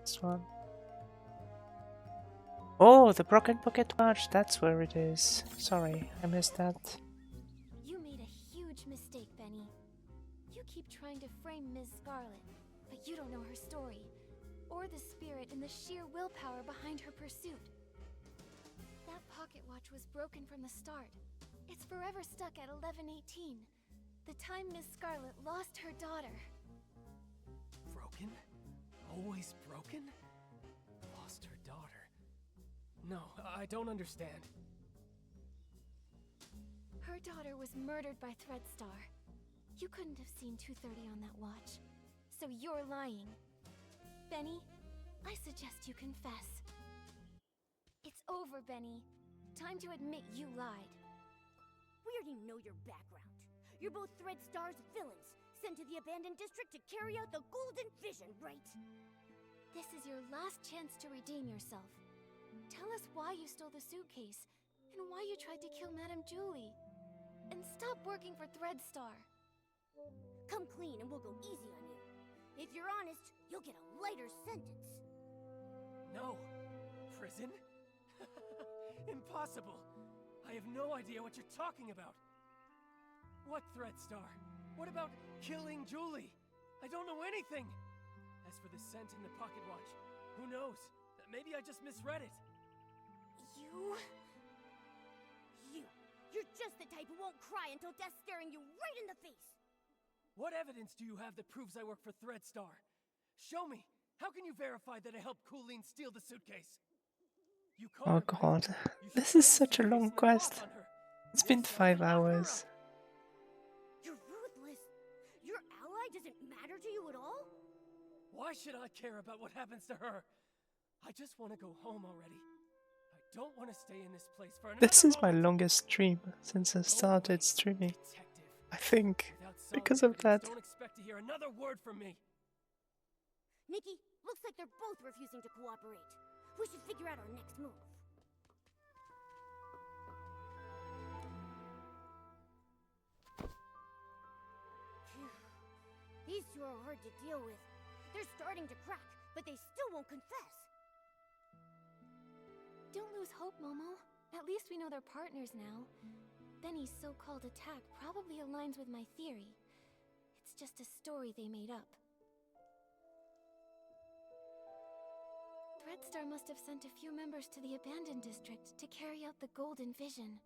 This one. Oh, the broken pocket watch, that's where it is. Sorry, I missed that. You made a huge mistake, Benny. You keep trying to frame Ms. Scarlet, but you don't know her story, or the spirit and the sheer willpower behind her pursuit. That pocket watch was broken from the start. It's forever stuck at 11:18, the time Miss Scarlet lost her daughter. Broken? Always broken? Lost her daughter. No, I don't understand. Her daughter was murdered by Threadstar. You couldn't have seen 2:30 on that watch, so you're lying. Benny, I suggest you confess. It's over, Benny. Time to admit you lied. We already know your background. You're both Threadstar's villains, sent to the abandoned district to carry out the Golden Vision, right? This is your last chance to redeem yourself. Tell us why you stole the suitcase, and why you tried to kill Madame Julie. And stop working for Threadstar. Come clean and we'll go easy on you. If you're honest, you'll get a lighter sentence. No. Prison? Impossible. I have no idea what you're talking about. What Threadstar? What about killing Julie? I don't know anything. As for the scent in the pocket watch, who knows? Maybe I just misread it. You're just the type who won't cry until death's staring you right in the face. What evidence do you have that proves I work for Threadstar? Show me. How can you verify that I helped Colleen steal the suitcase? You Oh god, this is such a long quest. It's been 5 hours. You're ruthless. Your ally doesn't matter to you at all? Why should I care about what happens to her? I just want to go home already. I don't want to stay in this place for another This is my longest stream since I started streaming. I think, because of that. Don't expect to hear another word from me. Nikki, looks like they're both refusing to cooperate. We should figure out our next move. Phew. These two are hard to deal with. They're starting to crack, but they still won't confess. Don't lose hope, Momo. At least we know they're partners now. Benny's so-called attack probably aligns with my theory. It's just a story they made up. Threadstar must have sent a few members to the abandoned district to carry out the Golden Vision.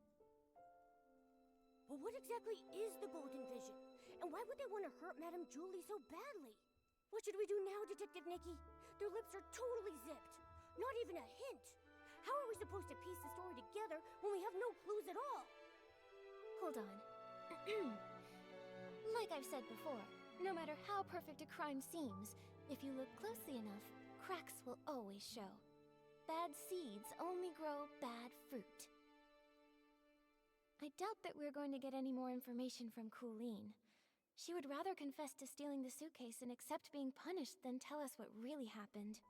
Well, what exactly is the Golden Vision? And why would they want to hurt Madame Julie so badly? What should we do now, Detective Nikki? Their lips are totally zipped. Not even a hint. How are we supposed to piece the story together when we have no clues at all? Hold on. Like I've said before, no matter how perfect a crime seems, if you look closely enough, cracks will always show. Bad seeds only grow bad fruit. I doubt that we're going to get any more information from Colleen. She would rather confess to stealing the suitcase and accept being punished than tell us what really happened.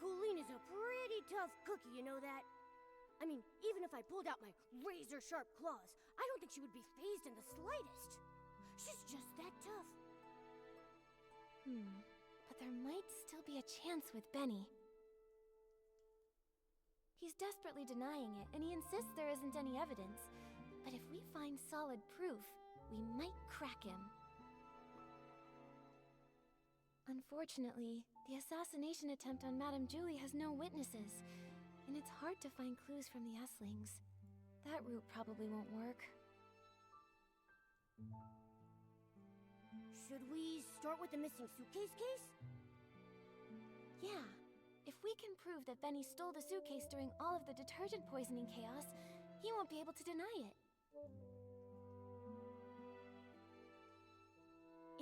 Colleen is a pretty tough cookie, you know that? I mean, even if I pulled out my razor-sharp claws, I don't think she would be fazed in the slightest. She's just that tough. But there might still be a chance with Benny. He's desperately denying it, and he insists there isn't any evidence. But if we find solid proof, we might crack him. Unfortunately, the assassination attempt on Madame Julie has no witnesses, and it's hard to find clues from the Esslings. That route probably won't work. Should we start with the missing suitcase case? Yeah. If we can prove that Benny stole the suitcase during all of the detergent poisoning chaos, he won't be able to deny it.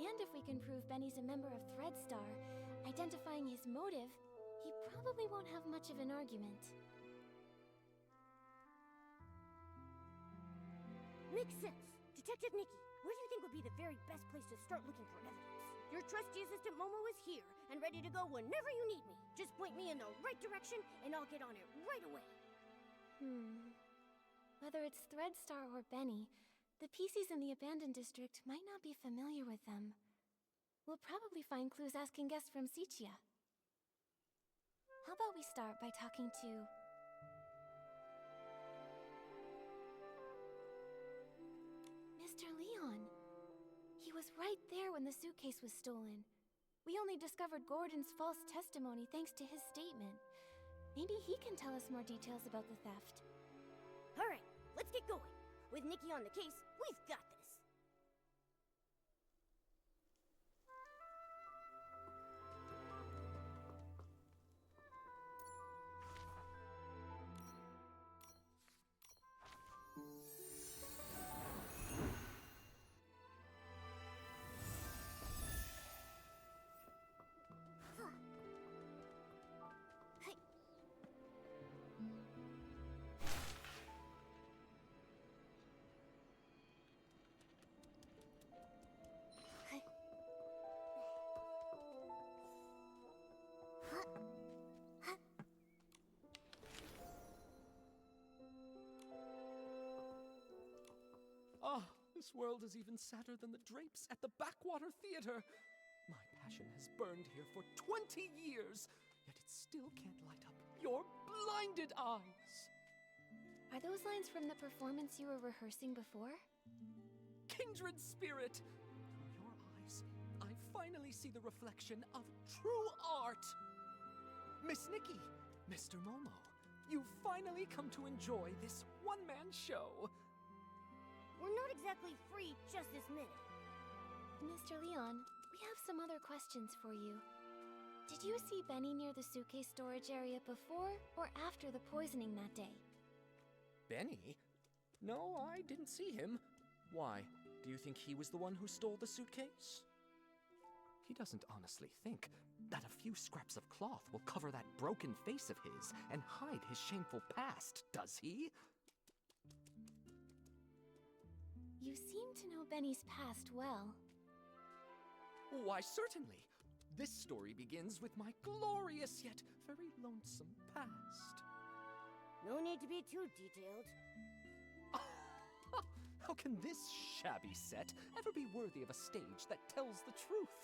And if we can prove Benny's a member of Threadstar, identifying his motive, he probably won't have much of an argument. Makes sense. Detective Nikki, where do you think would be the very best place to start looking for evidence? Your trusty assistant Momo is here and ready to go whenever you need me. Just point me in the right direction and I'll get on it right away. Whether it's Threadstar or Benny, the PCs in the abandoned district might not be familiar with them. We'll probably find clues asking guests from Sichia. How about we start by talking to... Mr. Leon. He was right there when the suitcase was stolen. We only discovered Gordon's false testimony thanks to his statement. Maybe he can tell us more details about the theft. Alright, let's get going. With Nikki on the case, we've got this. Ah, this world is even sadder than the drapes at the Backwater Theater. My passion has burned here for 20 years, yet it still can't light up your blinded eyes. Are those lines from the performance you were rehearsing before? Kindred spirit! Through your eyes, I finally see the reflection of true art. Miss Nikki, Mr. Momo, you've finally come to enjoy this one-man show. We're not exactly free just this minute. Mr. Leon, we have some other questions for you. Did you see Benny near the suitcase storage area before or after the poisoning that day? Benny? No, I didn't see him. Why, do you think he was the one who stole the suitcase? He doesn't honestly think that a few scraps of cloth will cover that broken face of his and hide his shameful past, does he? You seem to know Benny's past well. Why, certainly. This story begins with my glorious yet very lonesome past. No need to be too detailed. How can this shabby set ever be worthy of a stage that tells the truth?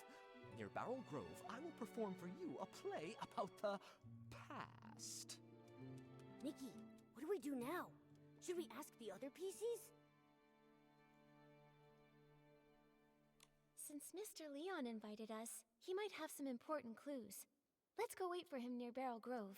Near Barrel Grove, I will perform for you a play about the past. Nikki, what do we do now? Should we ask the other PCs? Since Mr. Leon invited us, he might have some important clues. Let's go wait for him near Barrel Grove.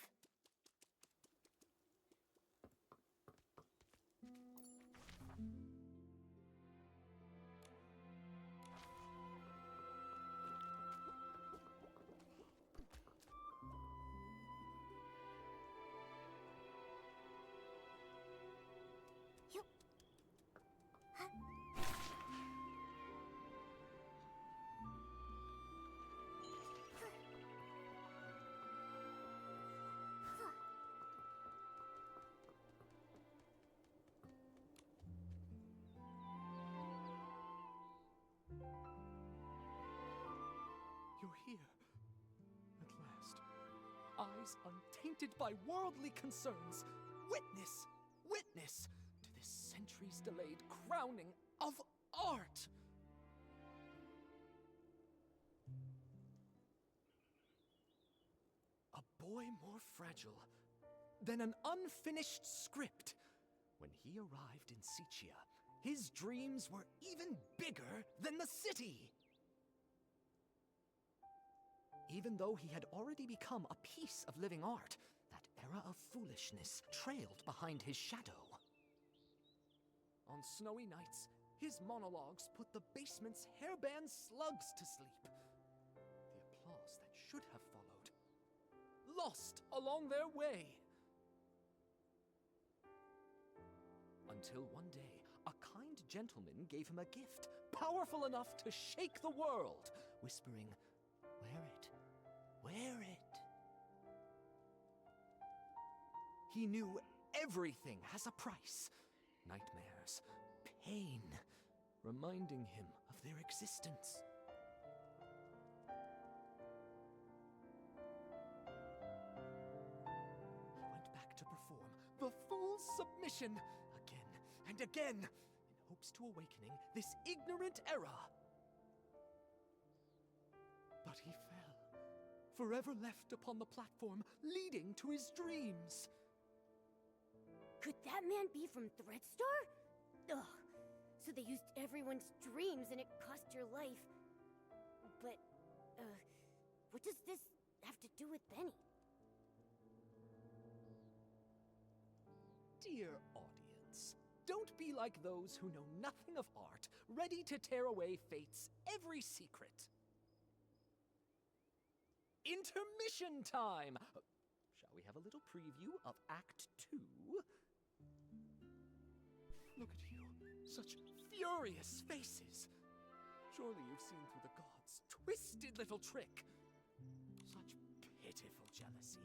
You're here. At last. Eyes untainted by worldly concerns. Witness to this centuries-delayed crowning of art. A boy more fragile than an unfinished script. When he arrived in Sichia, his dreams were even bigger than the city. Even though he had already become a piece of living art, that era of foolishness trailed behind his shadow. On snowy nights, his monologues put the basement's hairband slugs to sleep. The applause that should have followed, lost along their way. Until one day, a kind gentleman gave him a gift, powerful enough to shake the world, whispering, "Wear it, wear it." He knew everything has a price. Nightmares, pain, reminding him of their existence. He went back to perform the full submission again and again in hopes to awakening this ignorant era. But he fell, forever left upon the platform leading to his dreams. Could that man be from Threadstar? Ugh. So they used everyone's dreams and it cost your life. But, what does this have to do with Benny? Dear audience, don't be like those who know nothing of art, ready to tear away fate's every secret. Intermission time! Shall we have a little preview of Act 2? Look at you, such furious faces. Surely you've seen through the gods' twisted little trick. Such pitiful jealousy,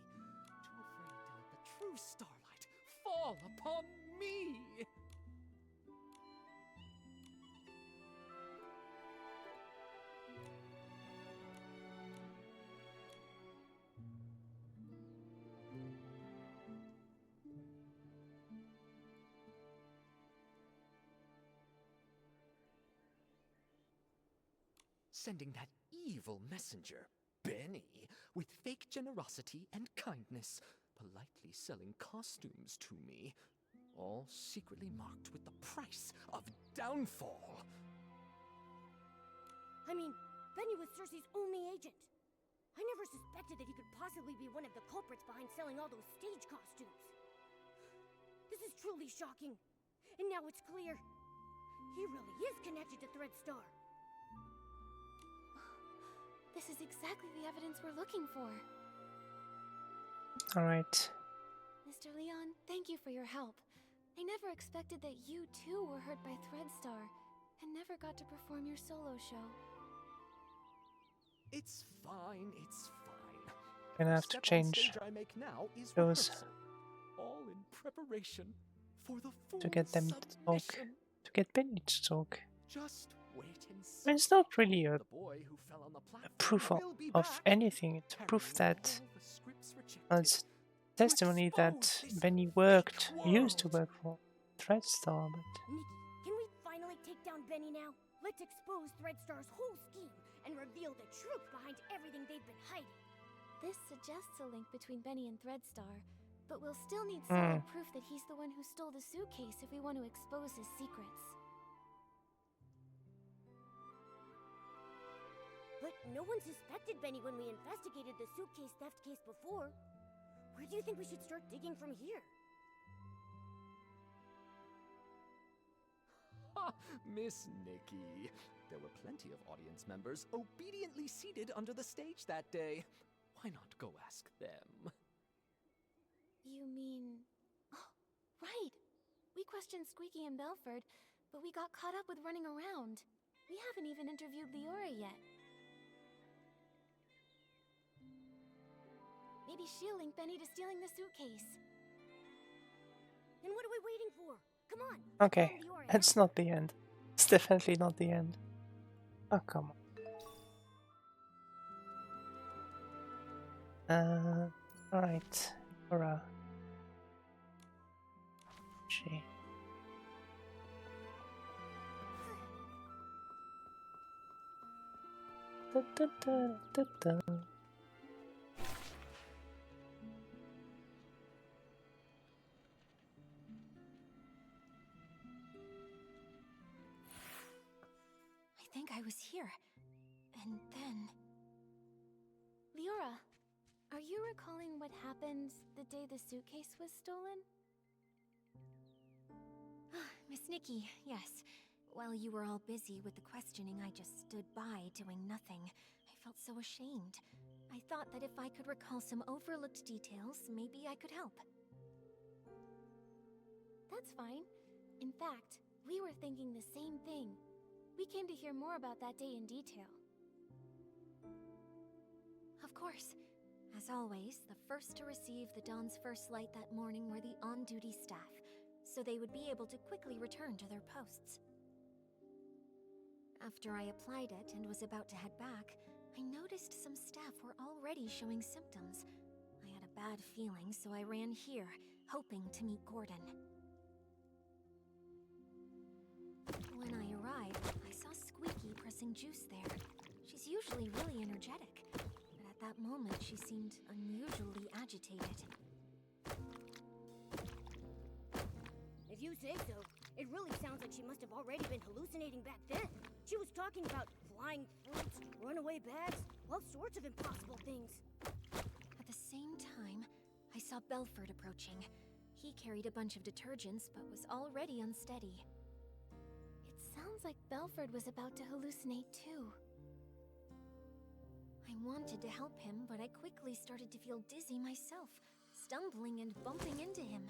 too afraid to let the true starlight fall upon me. Sending that evil messenger, Benny, with fake generosity and kindness, politely selling costumes to me, all secretly marked with the price of downfall. I mean, Benny was Cersei's only agent. I never suspected that he could possibly be one of the culprits behind selling all those stage costumes. This is truly shocking. And now it's clear. He really is connected to Threadstar. This is exactly the evidence we're looking for. Alright. Mr. Leon, thank you for your help. I never expected that you too were hurt by Threadstar, and never got to perform your solo show. It's fine, it's fine. Gonna have to change I make now is those rehearsal, all in preparation for the full to get them to talk. submission. To get Benny to talk. Just wait and see. It's not really a The boy who fell on the platform proof will be of back, anything. It's proof that all the scripts rejected. well, it's testimony that Benny used to work for Threadstar, but Nikki, can we finally take down Benny now? Let's expose Threadstar's whole scheme and reveal the truth behind everything they've been hiding. This suggests a link between Benny and Threadstar, but we'll still need solid proof that he's the one who stole the suitcase if we want to expose his secrets. But no one suspected Benny when we investigated the suitcase theft case before. Where do you think we should start digging from here? Ha! Miss Nikki. There were plenty of audience members obediently seated under the stage that day. Why not go ask them? You mean... Oh, right! We questioned Squeaky and Belford, but we got caught up with running around. We haven't even interviewed Leora yet. Maybe she'll link Benny to stealing the suitcase. Then what are we waiting for? Come on! okay, it's not the end. It's definitely not the end. Oh, come on. Alright, Laura. She. Da, da, da, da, da. I think I was here. And then... Leora, are you recalling what happened the day the suitcase was stolen? Miss Nikki, yes. While you were all busy with the questioning, I just stood by doing nothing. I felt so ashamed. I thought that if I could recall some overlooked details, maybe I could help. That's fine. In fact, we were thinking the same thing. We came to hear more about that day in detail. Of course. As always, the first to receive the Dawn's first light that morning were the on-duty staff, so they would be able to quickly return to their posts. After I applied it and was about to head back, I noticed some staff were already showing symptoms. I had a bad feeling, so I ran here, hoping to meet Gordon. When I arrived, I saw Squeaky pressing juice there. She's usually really energetic, but at that moment she seemed unusually agitated. If you say so, it really sounds like she must have already been hallucinating back then. She was talking about flying fruits, runaway bags, all sorts of impossible things. At the same time, I saw Belford approaching. He carried a bunch of detergents, but was already unsteady. It sounds like Belford was about to hallucinate too. I wanted to help him, but I quickly started to feel dizzy myself, stumbling and bumping into him.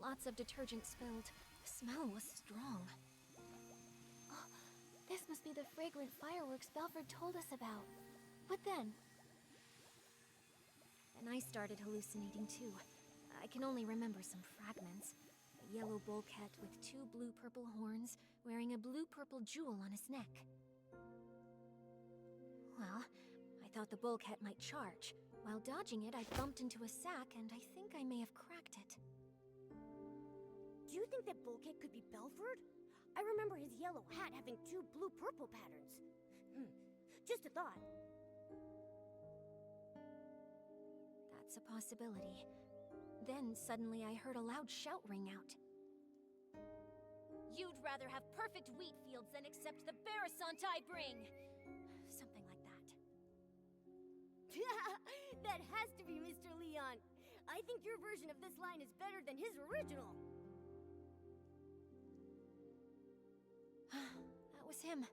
Lots of detergent spilled. The smell was strong. Oh, this must be the fragrant fireworks Belford told us about. What then? And I started hallucinating too. I can only remember some fragments. A yellow bullcat with 2 blue-purple horns, wearing a blue-purple jewel on his neck. Well, I thought the bullcat might charge. While dodging it, I bumped into a sack, and I think I may have cracked it. Do you think that Bullcat could be Belford? I remember his yellow hat having 2 blue-purple patterns. Just a thought. That's a possibility. Then suddenly I heard a loud shout ring out. You'd rather have perfect wheat fields than accept the Barasant I bring! Something like that. That has to be Mr. Leon. I think your version of this line is better than his original. That was him.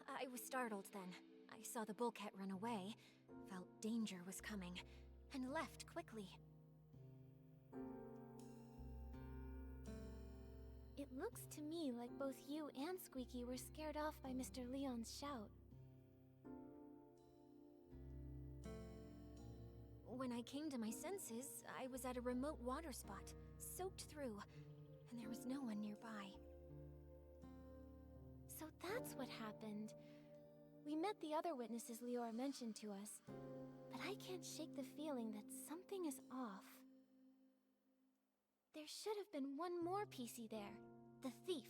I was startled then. I saw the bullcat run away, felt danger was coming, and left quickly. It looks to me like both you and Squeaky were scared off by Mr. Leon's shout. When I came to my senses, I was at a remote water spot, soaked through, and there was no one nearby. So that's what happened. We met the other witnesses Leora mentioned to us, but I can't shake the feeling that something is off. There should have been one more PC there, the thief.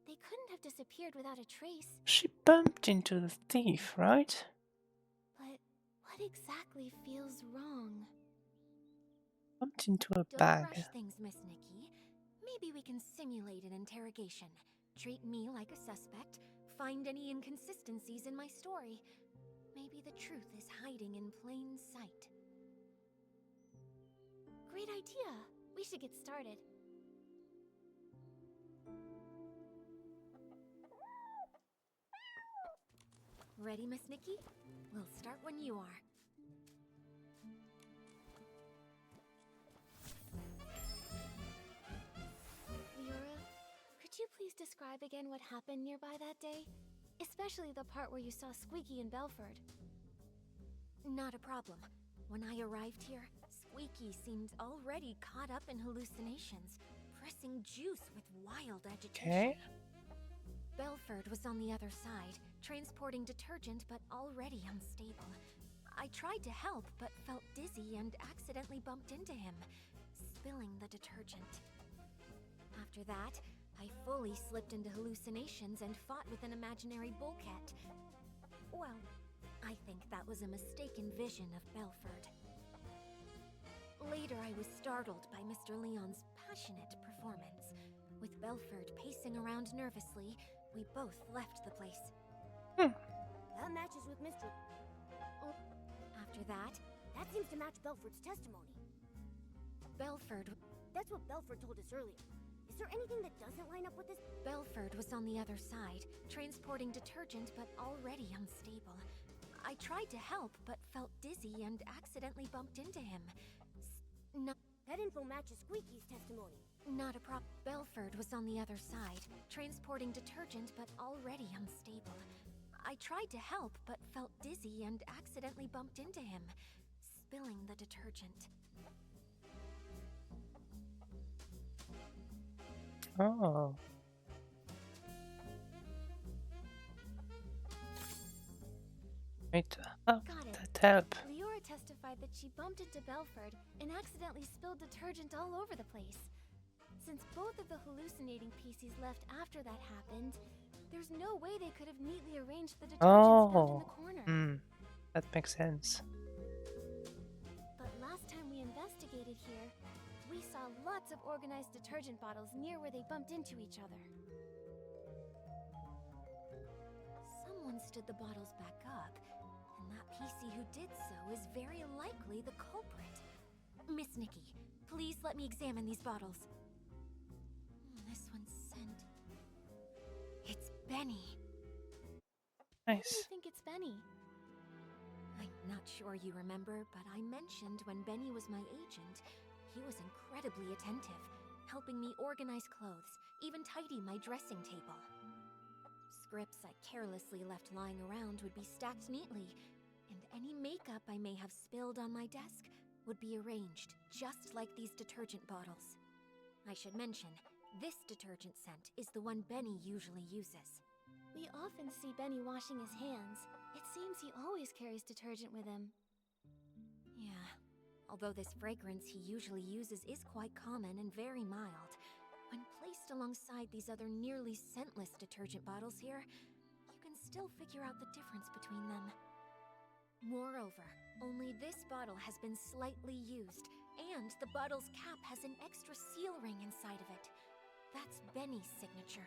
They couldn't have disappeared without a trace. She bumped into the thief, right? But what exactly feels wrong? Bumped into a Don't bag. rush things, Miss Nikki. Maybe we can simulate an interrogation. Treat me like a suspect, find any inconsistencies in my story. Maybe the truth is hiding in plain sight. Great idea. We should get started. Ready, Miss Nikki? We'll start when you are. Leora, could you please describe again what happened nearby that day? Especially the part where you saw Squeaky and Belford. Not a problem. When I arrived here, Squeaky seemed already caught up in hallucinations, pressing juice with wild agitation. Okay. Belford Belford was on the other side, transporting detergent but already unstable. I tried to help but felt dizzy and accidentally bumped into him, spilling the detergent. After that, I fully slipped into hallucinations and fought with an imaginary bullcat. Well, I think that was a mistaken vision of Belford. Later, I was startled by Mr. Leon's passionate performance. With Belford pacing around nervously, we both left the place. That matches with Mr. After that, That seems to match Belford's testimony. Belford... That's what Belford told us earlier. Is there anything that doesn't line up with this? Belford was on the other side, transporting detergent but already unstable. I tried to help but felt dizzy and accidentally bumped into him. That info matches Squeaky's testimony. Not a prop. Belford was on the other side, transporting detergent but already unstable. I tried to help but felt dizzy and accidentally bumped into him, spilling the detergent. Oh. Right. Oh, Got it. that help. Leora testified that she bumped into Belford and accidentally spilled detergent all over the place. Since both of the hallucinating PCs left after that happened, there's no way they could have neatly arranged the detergent spilled in the corner. That makes sense. But last time we investigated here, we saw lots of organized detergent bottles near where they bumped into each other. Someone stood the bottles back up, and that PC who did so is very likely the culprit. Miss Nikki, please let me examine these bottles. This one's sent. It's Benny. Why do you think it's Benny? I'm not sure you remember, but I mentioned when Benny was my agent, he was incredibly attentive, helping me organize clothes, even tidy my dressing table. Scripts I carelessly left lying around would be stacked neatly, and any makeup I may have spilled on my desk would be arranged just like these detergent bottles. I should mention, this detergent scent is the one Benny usually uses. We often see Benny washing his hands. It seems he always carries detergent with him. Yeah, although this fragrance he usually uses is quite common and very mild, when placed alongside these other nearly scentless detergent bottles here, you can still figure out the difference between them. Moreover, only this bottle has been slightly used, and the bottle's cap has an extra seal ring inside of it. That's Benny's signature.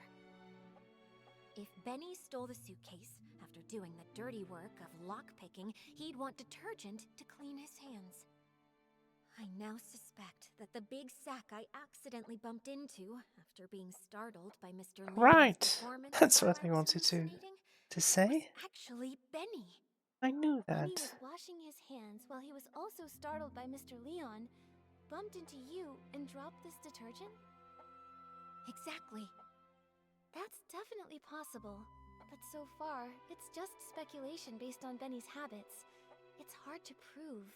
If Benny stole the suitcase, after doing the dirty work of lockpicking, he'd want detergent to clean his hands. I now suspect that the big sack I accidentally bumped into, after being startled by Mr. Leon's Right. performance That's while what I was wanted to hallucinating, say. was actually Benny. I knew Benny that. was washing his hands while he was also startled by Mr. Leon, bumped into you, and dropped this detergent? Exactly. That's definitely possible, but so far, it's just speculation based on Benny's habits. It's hard to prove.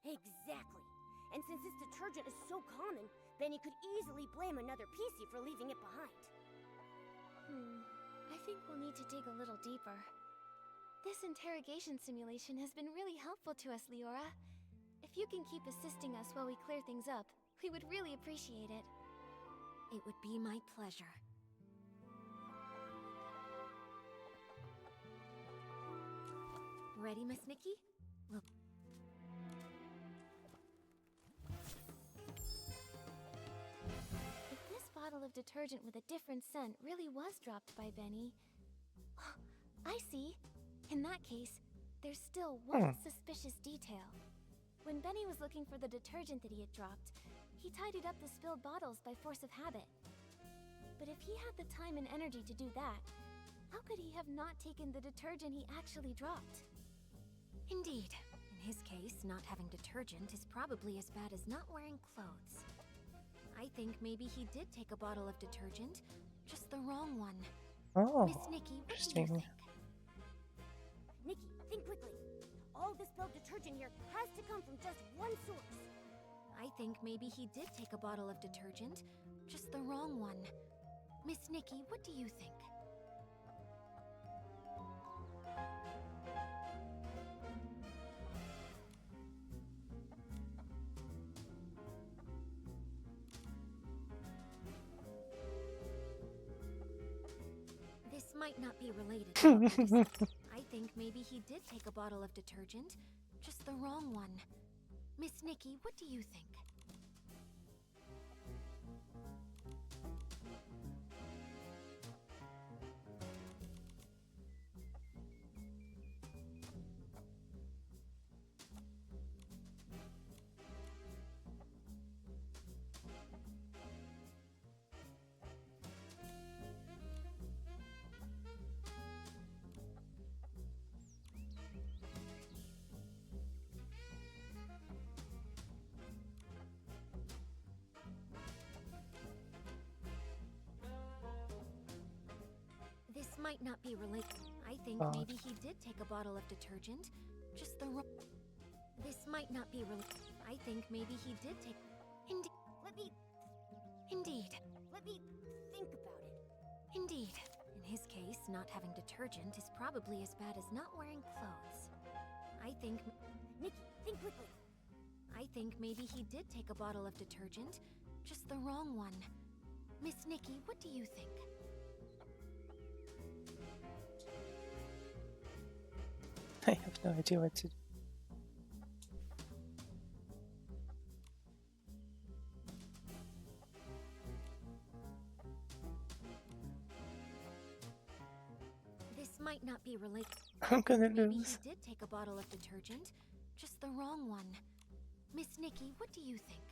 Exactly. And since this detergent is so common, Benny could easily blame another PC for leaving it behind. I think we'll need to dig a little deeper. This interrogation simulation has been really helpful to us, Leora. If you can keep assisting us while we clear things up, we would really appreciate it. It would be my pleasure. Ready, Miss Nikki? Look. If this bottle of detergent with a different scent really was dropped by Benny... I see. In that case, there's still one suspicious detail. When Benny was looking for the detergent that he had dropped, he tidied up the spilled bottles by force of habit. But if he had the time and energy to do that, how could he have not taken the detergent he actually dropped? Indeed. In his case, not having detergent is probably as bad as not wearing clothes. I think maybe he did take a bottle of detergent, just the wrong one. Oh, Miss Nikki, what do you interesting. think? Nikki, think quickly. All the spilled detergent here has to come from just one source. I think maybe he did take a bottle of detergent, just the wrong one. Miss Nikki, what do you think? might not be related to what we discussed. I think maybe he did take a bottle of detergent, just the wrong one. Miss Nikki, what do you think? This might not be related. I think maybe he did take a bottle of detergent, just the wrong... This might not be related. I think maybe he did take... Indeed. Let me think about it. Indeed. In his case, not having detergent is probably as bad as not wearing clothes. I think... Nikki, think quickly. I think maybe he did take a bottle of detergent, just the wrong one. Miss Nikki, what do you think? I have no idea what to do. This might not be related. I'm gonna Maybe lose. he did take a bottle of detergent, just the wrong one. Miss Nikki, what do you think?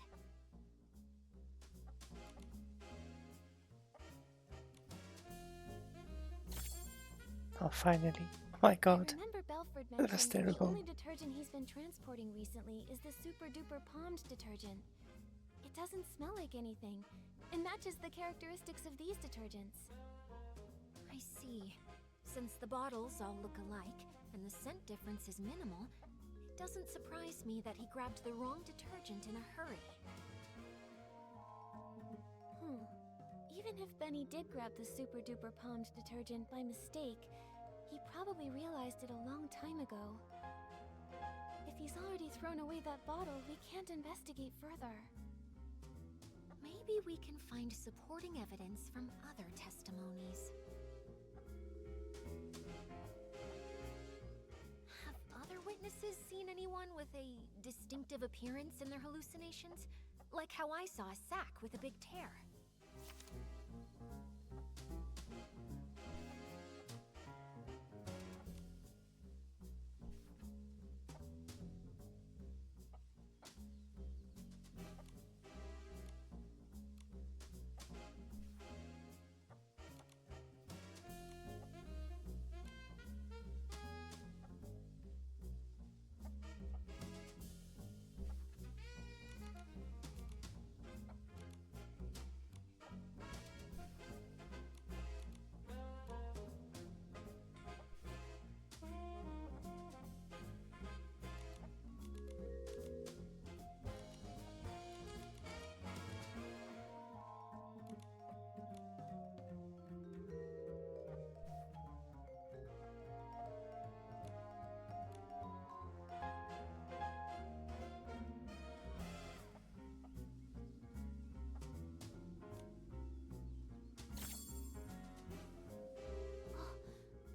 Oh, finally. Oh my god. Remember Belford That was mentioned the terrible. only detergent he's been transporting recently is the super duper palmed detergent. It doesn't smell like anything, and matches the characteristics of these detergents. I see. Since the bottles all look alike, and the scent difference is minimal, it doesn't surprise me that he grabbed the wrong detergent in a hurry. Even if Benny did grab the super duper palmed detergent by mistake, he probably realized it a long time ago. If he's already thrown away that bottle, we can't investigate further. Maybe we can find supporting evidence from other testimonies. Have other witnesses seen anyone with a distinctive appearance in their hallucinations? Like how I saw a sack with a big tear.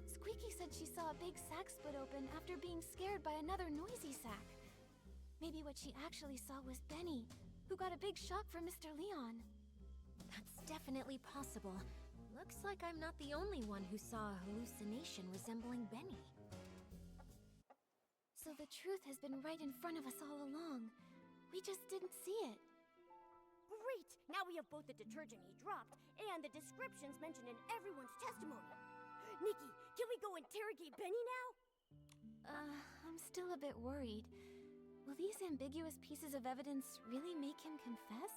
Squeaky said she saw a big sack split open after being scared by another noisy sack. Maybe what she actually saw was Benny, who got a big shock from Mr. Leon. That's definitely possible. Looks like I'm not the only one who saw a hallucination resembling Benny. So the truth has been right in front of us all along. We just didn't see it. Great! Now we have both the detergent he dropped and the descriptions mentioned in everyone's testimony. Nikki, can we go interrogate Benny now? I'm still a bit worried. Will these ambiguous pieces of evidence really make him confess?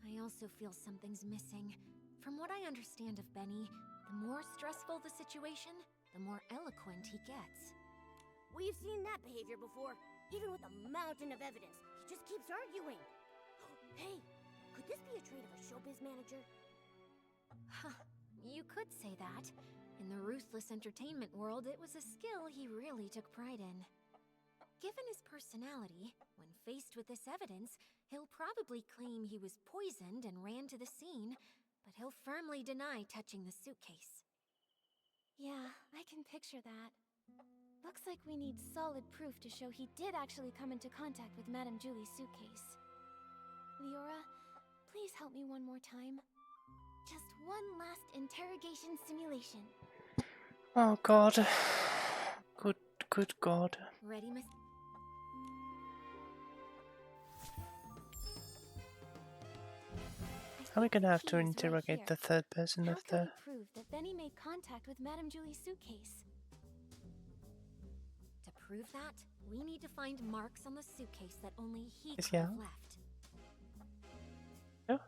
I also feel something's missing. From what I understand of Benny, the more stressful the situation, the more eloquent he gets. We've seen that behavior before. Even with a mountain of evidence, he just keeps arguing. Hey, could this be a trait of a showbiz manager? Huh, you could say that. In the ruthless entertainment world, it was a skill he really took pride in. Given his personality, when faced with this evidence, he'll probably claim he was poisoned and ran to the scene, but he'll firmly deny touching the suitcase. Yeah, I can picture that. Looks like we need solid proof to show he did actually come into contact with Madame Julie's suitcase. Leora, please help me one more time. Just one last interrogation simulation. Oh god. Good god. Ready, Miss? Are we gonna have to Key is right interrogate here. the third person How of can the... we prove that Benny made contact with Madame Julie's suitcase? To prove that, we need to find marks on the suitcase that only he Is could he have out? left. No?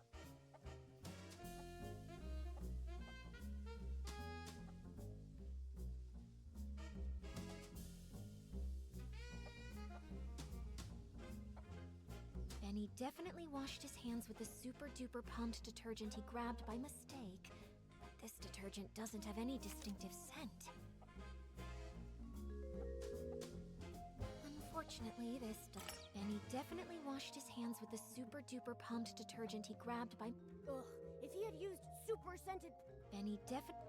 Benny definitely washed his hands with the super duper pumped detergent he grabbed by mistake. But this detergent doesn't have any distinctive scent. Unfortunately, Benny definitely washed his hands with the super duper pumped detergent he grabbed by... Ugh, if he had used super scented... Benny definitely...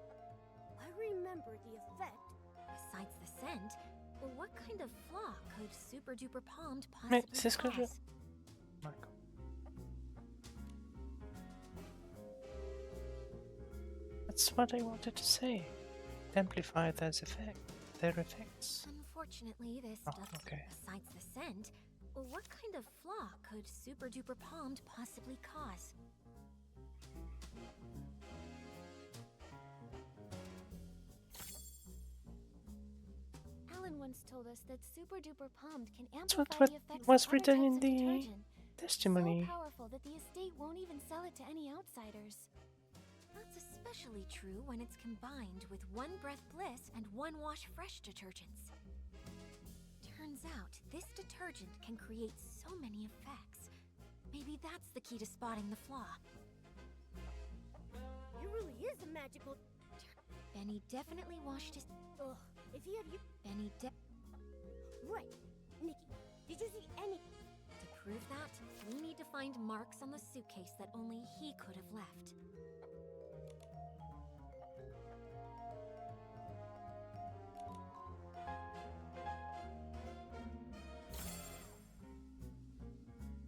I remember the effect. Besides the scent, well, what kind of flaw could super duper palmed possibly Is this good? cause? Marco. That's what I wanted to say. Amplify their effects. Unfortunately, this Oh, doesn't. okay. Besides the scent, well, what kind of flaw could super duper palmed possibly cause? Alan once told us that super duper palmed can That's amplify what the effects was of other written in types of the detergent. testimony. So powerful that the estate won't even sell it to any outsiders. That's especially true when it's combined with One Breath Bliss and One Wash Fresh detergents. Turns out, this detergent can create so many effects. Maybe that's the key to spotting the flaw. It really is a magical... Benny definitely washed his... Ugh, if he had... Benny Right. Nikki, did you see any... To prove that, we need to find marks on the suitcase that only he could have left.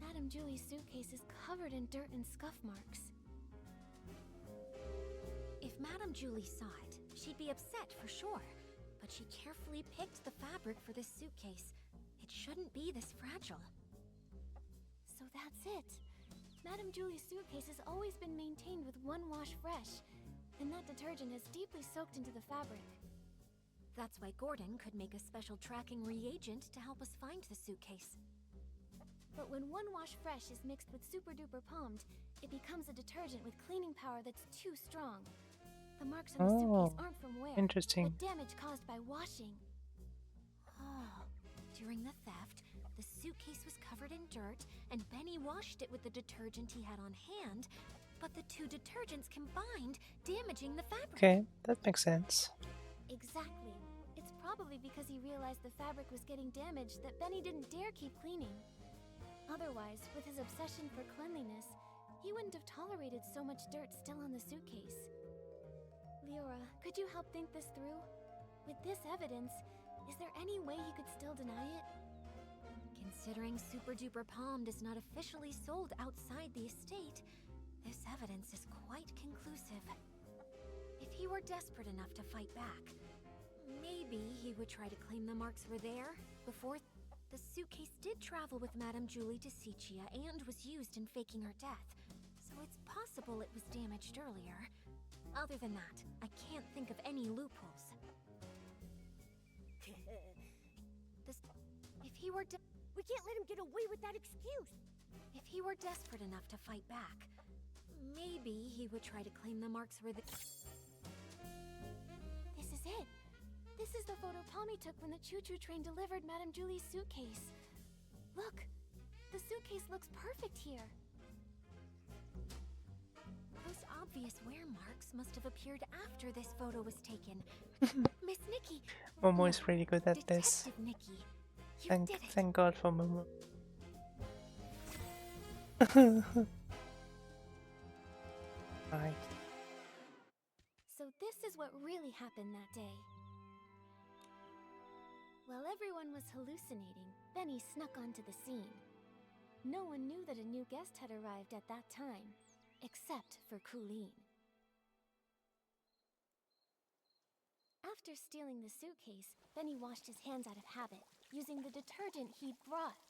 Madame Julie's suitcase is covered in dirt and scuff marks. If Madame Julie saw it, she'd be upset for sure. But she carefully picked the fabric for this suitcase. It shouldn't be this fragile. So that's it. Madame Julie's suitcase has always been maintained with One Wash Fresh, and that detergent has deeply soaked into the fabric. That's why Gordon could make a special tracking reagent to help us find the suitcase. But when One Wash Fresh is mixed with Super Duper Palmed, it becomes a detergent with cleaning power that's too strong. The marks on the suitcase aren't from wear, interesting. but damage caused by washing. Oh, during the theft, the suitcase was covered in dirt, and Benny washed it with the detergent he had on hand, but the two detergents combined, damaging the fabric. Okay, that makes sense. Exactly. It's probably because he realized the fabric was getting damaged that Benny didn't dare keep cleaning. Otherwise, with his obsession for cleanliness, he wouldn't have tolerated so much dirt still on the suitcase. Leora, could you help think this through? With this evidence, is there any way he could still deny it? Considering Super Duper Palmed is not officially sold outside the estate, this evidence is quite conclusive. If he were desperate enough to fight back, maybe he would try to claim the marks were there before... The suitcase did travel with Madame Julie to Sichia and was used in faking her death, so it's possible it was damaged earlier. Other than that, I can't think of any loopholes. If he were We can't let him get away with that excuse! If he were desperate enough to fight back, maybe he would try to claim the marks were the... This is it! This is the photo Palmy took when the choo-choo train delivered Madame Julie's suitcase. Look! The suitcase looks perfect here. Those obvious wear marks must have appeared after this photo was taken. Miss Nikki! Momo is really good at this. Detective Nikki, you did it! Thank God for Momo. Right. So this is what really happened that day. While everyone was hallucinating, Benny snuck onto the scene. No one knew that a new guest had arrived at that time, except for Colleen. After stealing the suitcase, Benny washed his hands out of habit, using the detergent he'd brought.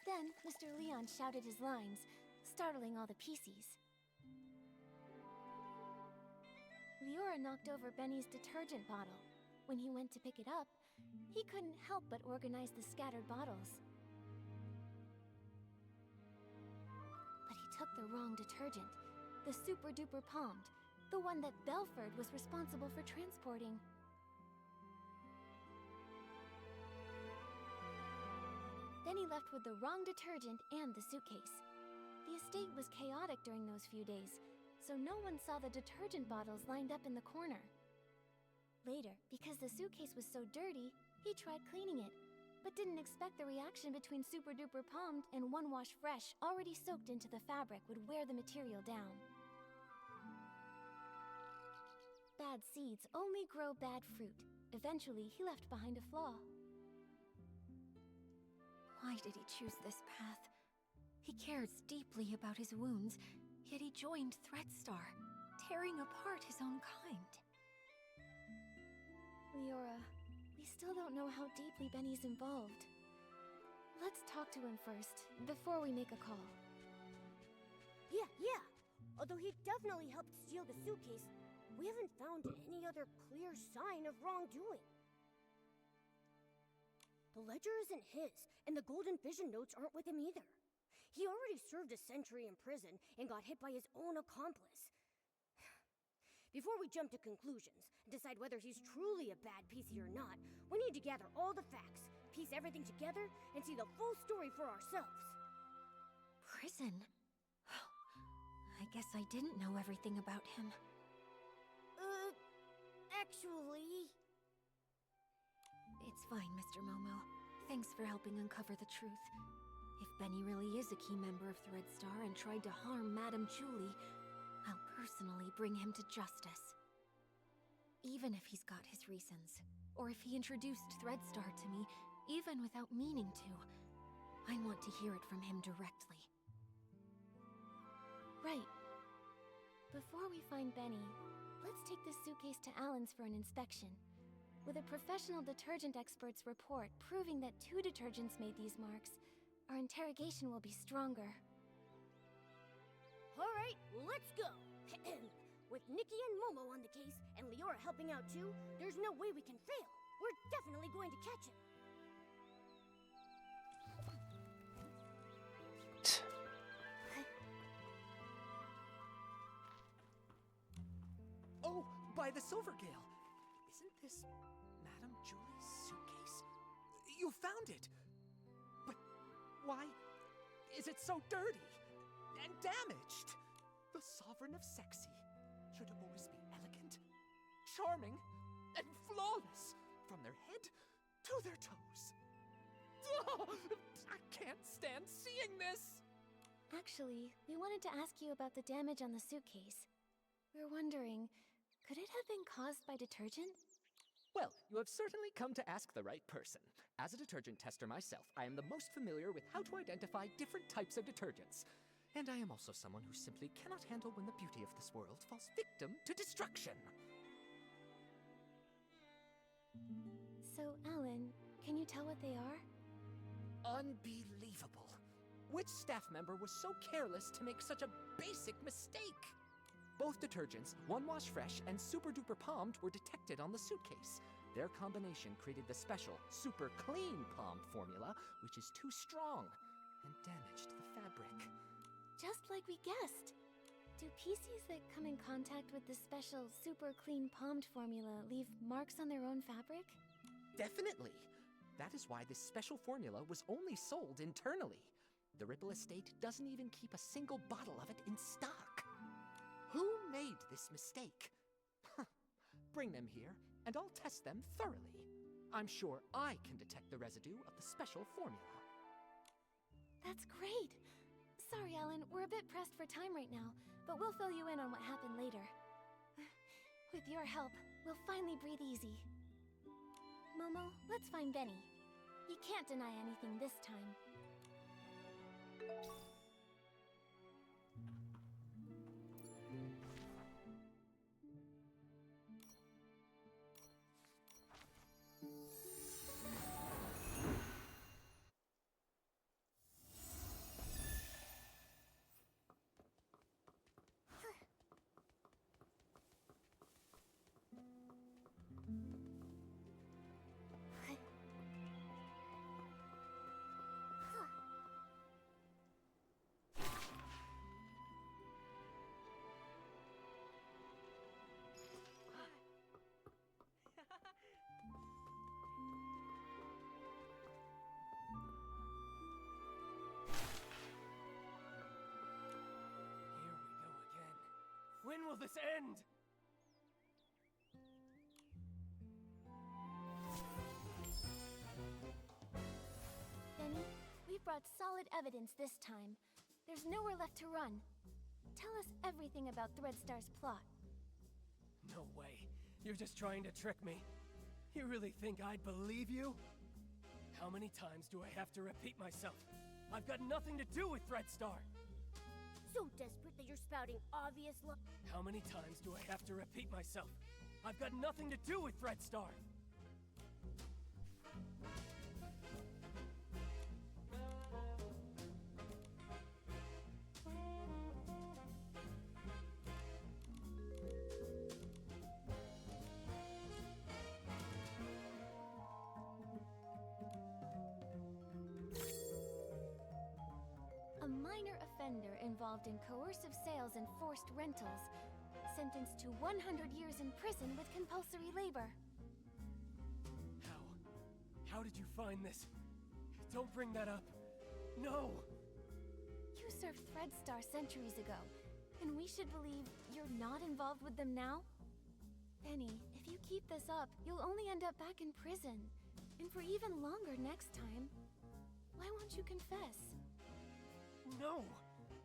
Then, Mr. Leon shouted his lines, startling all the PCs. Leora knocked over Benny's detergent bottle. When he went to pick it up, he couldn't help but organize the scattered bottles. But he took the wrong detergent, the Super Duper Palmed, the one that Belford was responsible for transporting. Benny left with the wrong detergent and the suitcase. The estate was chaotic during those few days, so no one saw the detergent bottles lined up in the corner. Later, because the suitcase was so dirty, he tried cleaning it, but didn't expect the reaction between Super Duper Palmed and One Wash Fresh already soaked into the fabric would wear the material down. Bad seeds only grow bad fruit. Eventually, he left behind a flaw. Why did he choose this path? He cares deeply about his wounds, yet he joined Threadstar, tearing apart his own kind. Leora, we still don't know how deeply Benny's involved. Let's talk to him first, before we make a call. Yeah. Although he definitely helped steal the suitcase, we haven't found any other clear sign of wrongdoing. The ledger isn't his, and the Golden Vision notes aren't with him either. He already served a century in prison and got hit by his own accomplice. Before we jump to conclusions and decide whether he's truly a bad PC or not, we need to gather all the facts, piece everything together, and see the full story for ourselves. Prison? I guess I didn't know everything about him. Actually... It's fine, Mr. Momo. Thanks for helping uncover the truth. If Benny really is a key member of Threadstar and tried to harm Madame Julie, I'll personally bring him to justice. Even if he's got his reasons, or if he introduced Threadstar to me, even without meaning to, I want to hear it from him directly. Right. Before we find Benny, let's take this suitcase to Alan's for an inspection. With a professional detergent expert's report proving that 2 detergents made these marks, our interrogation will be stronger. Alright, let's go! With Nikki and Momo on the case, and Leora helping out too, there's no way we can fail. We're definitely going to catch him. Oh, by the Silvergale! Isn't this Madame Julie's suitcase? You found it! But why is it so dirty and damaged? The Sovereign of Sexy should always be elegant, charming, and flawless from their head to their toes. Oh, I can't stand seeing this! Actually, we wanted to ask you about the damage on the suitcase. We're wondering, could it have been caused by detergent? Well, you have certainly come to ask the right person. As a detergent tester myself, I am the most familiar with how to identify different types of detergents. And I am also someone who simply cannot handle when the beauty of this world falls victim to destruction. So, Alan, can you tell what they are? Unbelievable. Which staff member was so careless to make such a basic mistake? Both detergents, One Wash Fresh and Super Duper Palmed, were detected on the suitcase. Their combination created the special Super Clean Palmed formula, which is too strong and damaged the fabric. Just like we guessed. Do PCs that come in contact with the special Super Clean Palmed formula leave marks on their own fabric? Definitely. That is why this special formula was only sold internally. The Ripple Estate doesn't even keep a single bottle of it in stock. Who made this mistake? Bring them here, and I'll test them thoroughly. I'm sure I can detect the residue of the special formula. That's great! Sorry, Alan, we're a bit pressed for time right now, but we'll fill you in on what happened later. With your help, we'll finally breathe easy. Momo, let's find Benny. He can't deny anything this time. When will this end? Benny, we've brought solid evidence this time. There's nowhere left to run. Tell us everything about Threadstar's plot. No way. You're just trying to trick me. You really think I'd believe you? How many times do I have to repeat myself? I've got nothing to do with Threadstar. So desperate that you're spouting obvious How many times do I have to repeat myself? I've got nothing to do with Threadstar. A minor offender involved in coercive sales and forced rentals, sentenced to 100 years in prison with compulsory labor. How did you find this? Don't bring that up. No! You served Threadstar centuries ago, and we should believe you're not involved with them now? Benny, if you keep this up, you'll only end up back in prison. And for even longer next time. Why won't you confess? No!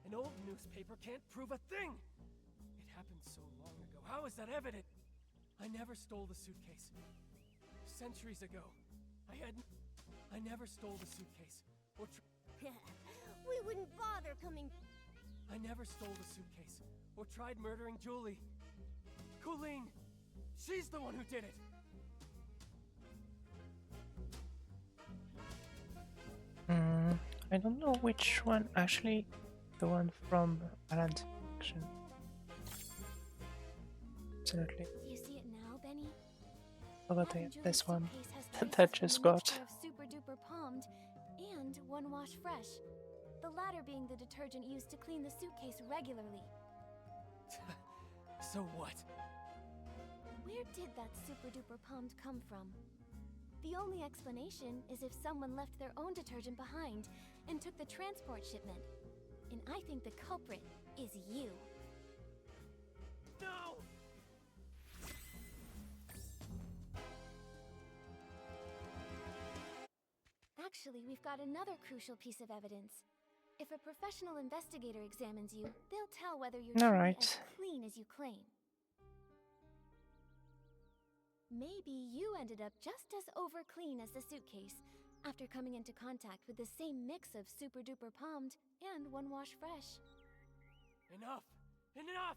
An old newspaper can't prove a thing! It happened so long ago. How is that evident? I never stole the suitcase. Centuries ago, I never stole the suitcase. Or we wouldn't bother coming. I never stole the suitcase. Or tried murdering Julie. Colleen! She's the one who did it! I don't know which one, actually. The one from Alan's action. Absolutely. You see it now, Benny? How about this one That that just got? Super duper palmed and One Wash Fresh. The latter being the detergent used to clean the suitcase regularly. So what? Where did that super duper palmed come from? The only explanation is if someone left their own detergent behind and took the transport shipment. And I think the culprit is you. No! Actually, we've got another crucial piece of evidence. If a professional investigator examines you, they'll tell whether you're truly as clean as you claim. Maybe you ended up just as over-clean as the suitcase after coming into contact with the same mix of Super Duper Palmed and One Wash Fresh. Enough! Enough!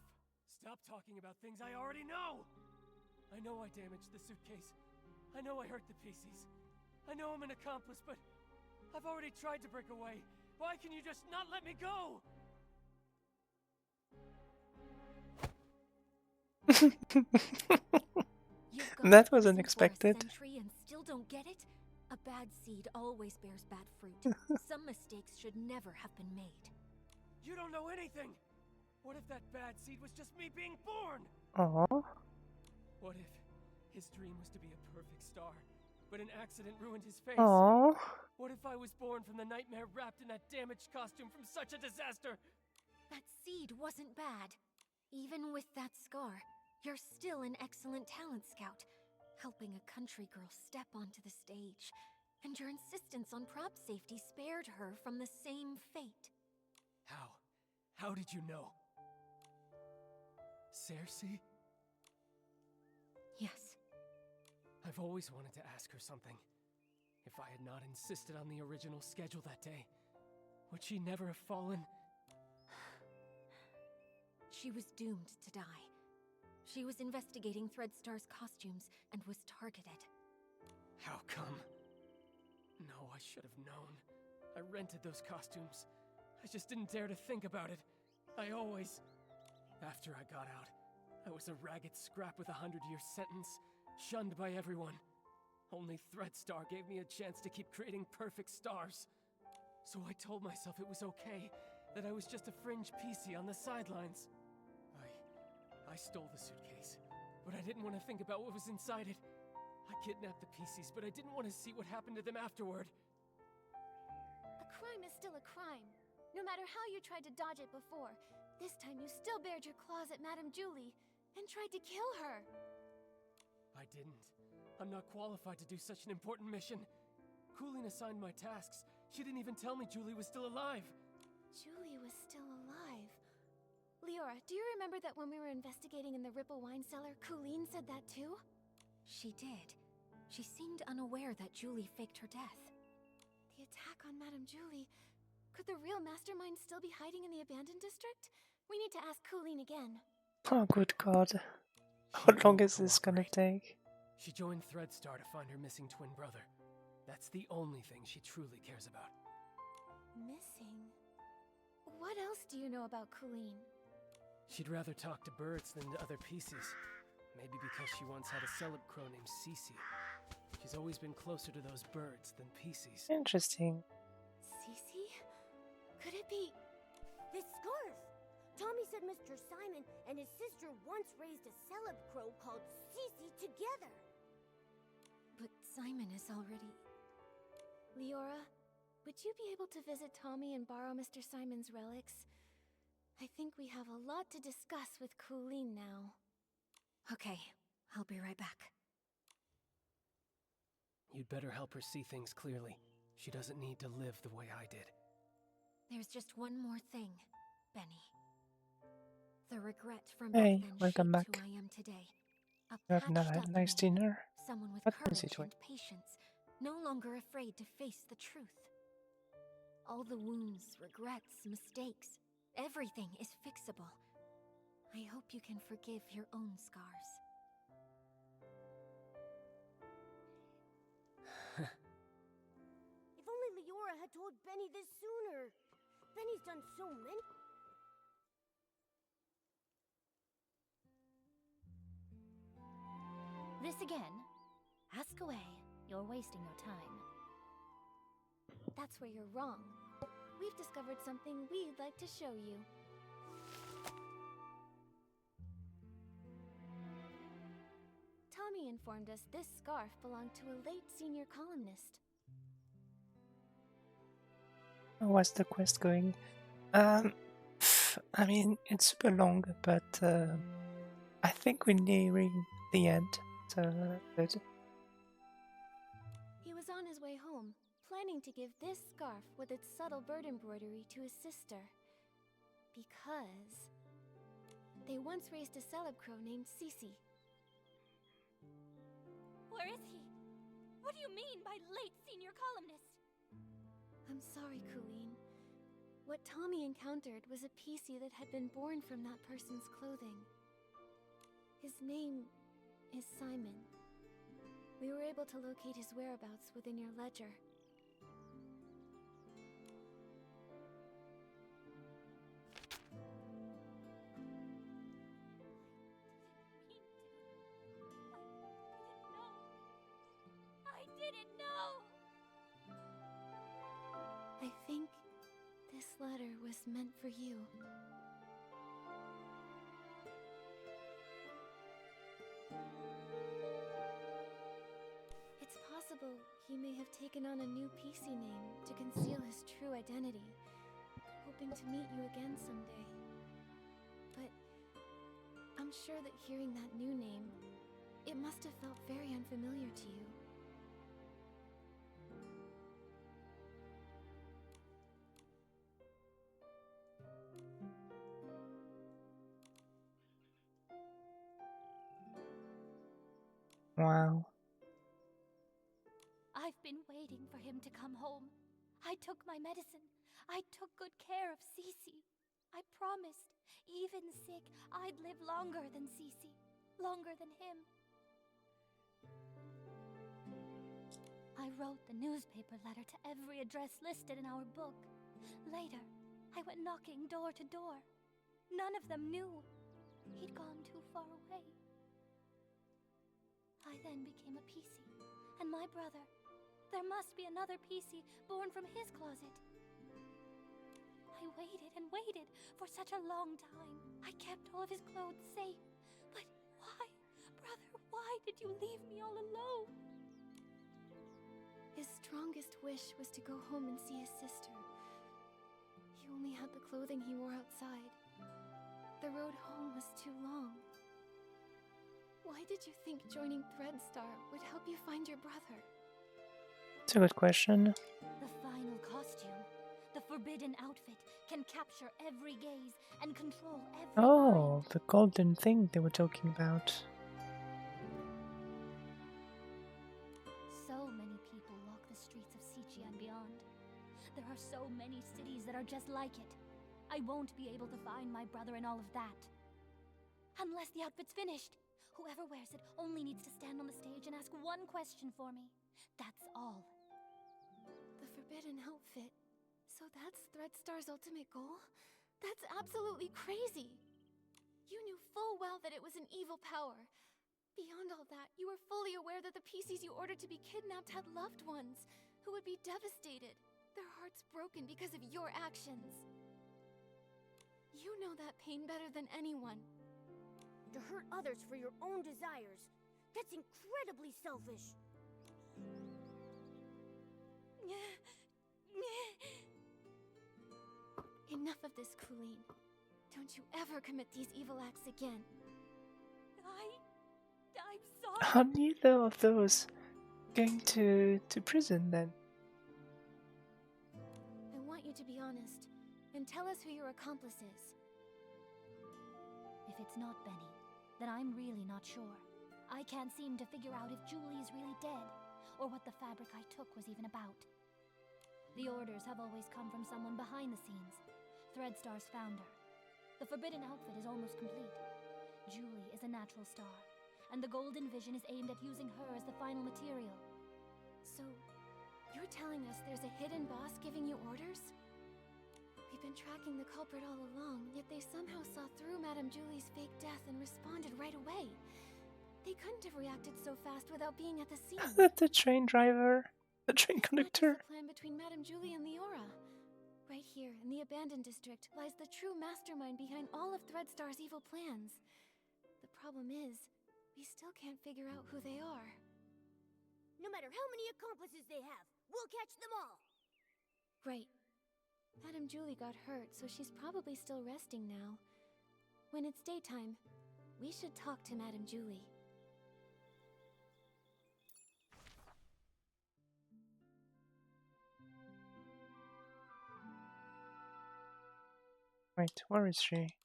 Stop talking about things I already know! I know I damaged the suitcase. I know I hurt the PCs. I know I'm an accomplice, but I've already tried to break away. Why can you just not let me go? That was unexpected. And still don't get it? A bad seed always bears bad fruit. Some mistakes should never have been made. You don't know anything! What if that bad seed was just me being born? Aww. What if his dream was to be a perfect star, but an accident ruined his face? Aww. What if I was born from the nightmare wrapped in that damaged costume from such a disaster? That seed wasn't bad. Even with that scar, you're still an excellent talent scout, helping a country girl step onto the stage. And your insistence on prop safety spared her from the same fate. How? How did you know? Cersei? I've always wanted to ask her something. If I had not insisted on the original schedule that day, would she never have fallen? She was doomed to die. She was investigating Threadstar's costumes and was targeted. How come? No, I should have known. I rented those costumes. I just didn't dare to think about it. I always... After I got out, I was a ragged scrap with a 100-year sentence, shunned by everyone. Only Threadstar gave me a chance to keep creating perfect stars. So I told myself it was okay, that I was just a fringe PC on the sidelines. I stole the suitcase, but I didn't want to think about what was inside it. I kidnapped the PCs, but I didn't want to see what happened to them afterward. A crime is still a crime. No matter how you tried to dodge it before, this time you still bared your claws at Madame Julie and tried to kill her. I didn't. I'm not qualified to do such an important mission. Coolin assigned my tasks. She didn't even tell me Julie was still alive. Julie was still alive. Leora, do you remember that when we were investigating in the Ripple wine cellar, Coolin said that too? She did. She seemed unaware that Julie faked her death. The attack on Madame Julie... Could the real mastermind still be hiding in the abandoned district? We need to ask Coolin again. Oh, good God. How long is this gonna take? She joined Threadstar to find her missing twin brother. That's the only thing she truly cares about. Missing? What else do you know about Coolin? She'd rather talk to birds than to other PCs. Maybe because she once had a celeb crow named Cece. She's always been closer to those birds than PCs. Interesting. Cece? Could it be... This scarf! Tommy said Mr. Simon and his sister once raised a celeb crow called Cece together. But Simon is already... Leora, would you be able to visit Tommy and borrow Mr. Simon's relics? I think we have a lot to discuss with Coolin now. Okay, I'll be right back. You'd better help her see things clearly. She doesn't need to live the way I did. There's just one more thing, Benny. The regret from Hey, back then welcome shaped back. who I am today. A You have not had patched-up a nice man, dinner? someone with What was courage it doing? and patience, no longer afraid to face the truth. All the wounds, regrets, mistakes, everything is fixable. I hope you can forgive your own scars. If only Leora had told Benny this sooner. Benny's done so many... This again? Ask away. You're wasting your time. That's where you're wrong. We've discovered something we'd like to show you. Tommy informed us this scarf belonged to a late senior columnist. How's the quest going? I mean, it's super long, but I think we're nearing the end. So good. He was on his way home, planning to give this scarf with its subtle bird embroidery to his sister. Because they once raised a celeb crow named Cece. Where is he? What do you mean by late senior columnist? I'm sorry, Coolin. What Tommy encountered was a PC that had been born from that person's clothing. His name is Simon. We were able to locate his whereabouts within your ledger. I didn't know! I think this letter was meant for you. It's possible he may have taken on a new PC name to conceal his true identity, hoping to meet you again someday. But I'm sure that hearing that new name, it must have felt very unfamiliar to you. Wow. been waiting for him to come home. I took my medicine. I took good care of Cece. I promised, even sick, I'd live longer than Cece. Longer than him. I wrote the newspaper letter to every address listed in our book. Later, I went knocking door to door. None of them knew. He'd gone too far away. I then became a PC, and my brother. There must be another PC born from his closet. I waited and waited for such a long time. I kept all of his clothes safe. But why, brother, why did you leave me all alone? His strongest wish was to go home and see his sister. He only had the clothing he wore outside. The road home was too long. Why did you think joining Threadstar would help you find your brother? It's a good question. The final costume, the forbidden outfit, can capture every gaze and control every Oh, the golden thing they were talking about. So many people walk the streets of Sichi and beyond. There are so many cities that are just like it. I won't be able to find my brother in all of that. Unless the outfit's finished. Whoever wears it only needs to stand on the stage and ask one question for me. That's all. The forbidden outfit. So that's Threadstar's ultimate goal? That's absolutely crazy! You knew full well that it was an evil power. Beyond all that, you were fully aware that the PCs you ordered to be kidnapped had loved ones who would be devastated, their hearts broken because of your actions. You know that pain better than anyone. To hurt others for your own desires, that's incredibly selfish. Enough of this, Colleen. Don't you ever commit these evil acts again. I'm sorry. Are neither of those going to prison then? I want you to be honest and tell us who your accomplice is. If it's not Benny, then I'm really not sure. I can't seem to figure out if Julie is really dead, or what the fabric I took was even about. The orders have always come from someone behind the scenes, Threadstar's founder. The forbidden outfit is almost complete. Julie is a natural star, and the Golden Vision is aimed at using her as the final material. So, you're telling us there's a hidden boss giving you orders? We've been tracking the culprit all along, yet they somehow saw through Madame Julie's fake death and responded right away. They couldn't have reacted so fast without being at the scene. The train driver, the train conductor. What is the plan between Madame Julie and Leora? Right here, in the abandoned district, lies the true mastermind behind all of Threadstar's evil plans. The problem is, we still can't figure out who they are. No matter how many accomplices they have, we'll catch them all! Right. Madame Julie got hurt, so she's probably still resting now. When it's daytime, we should talk to Madame Julie. Wait, where is she?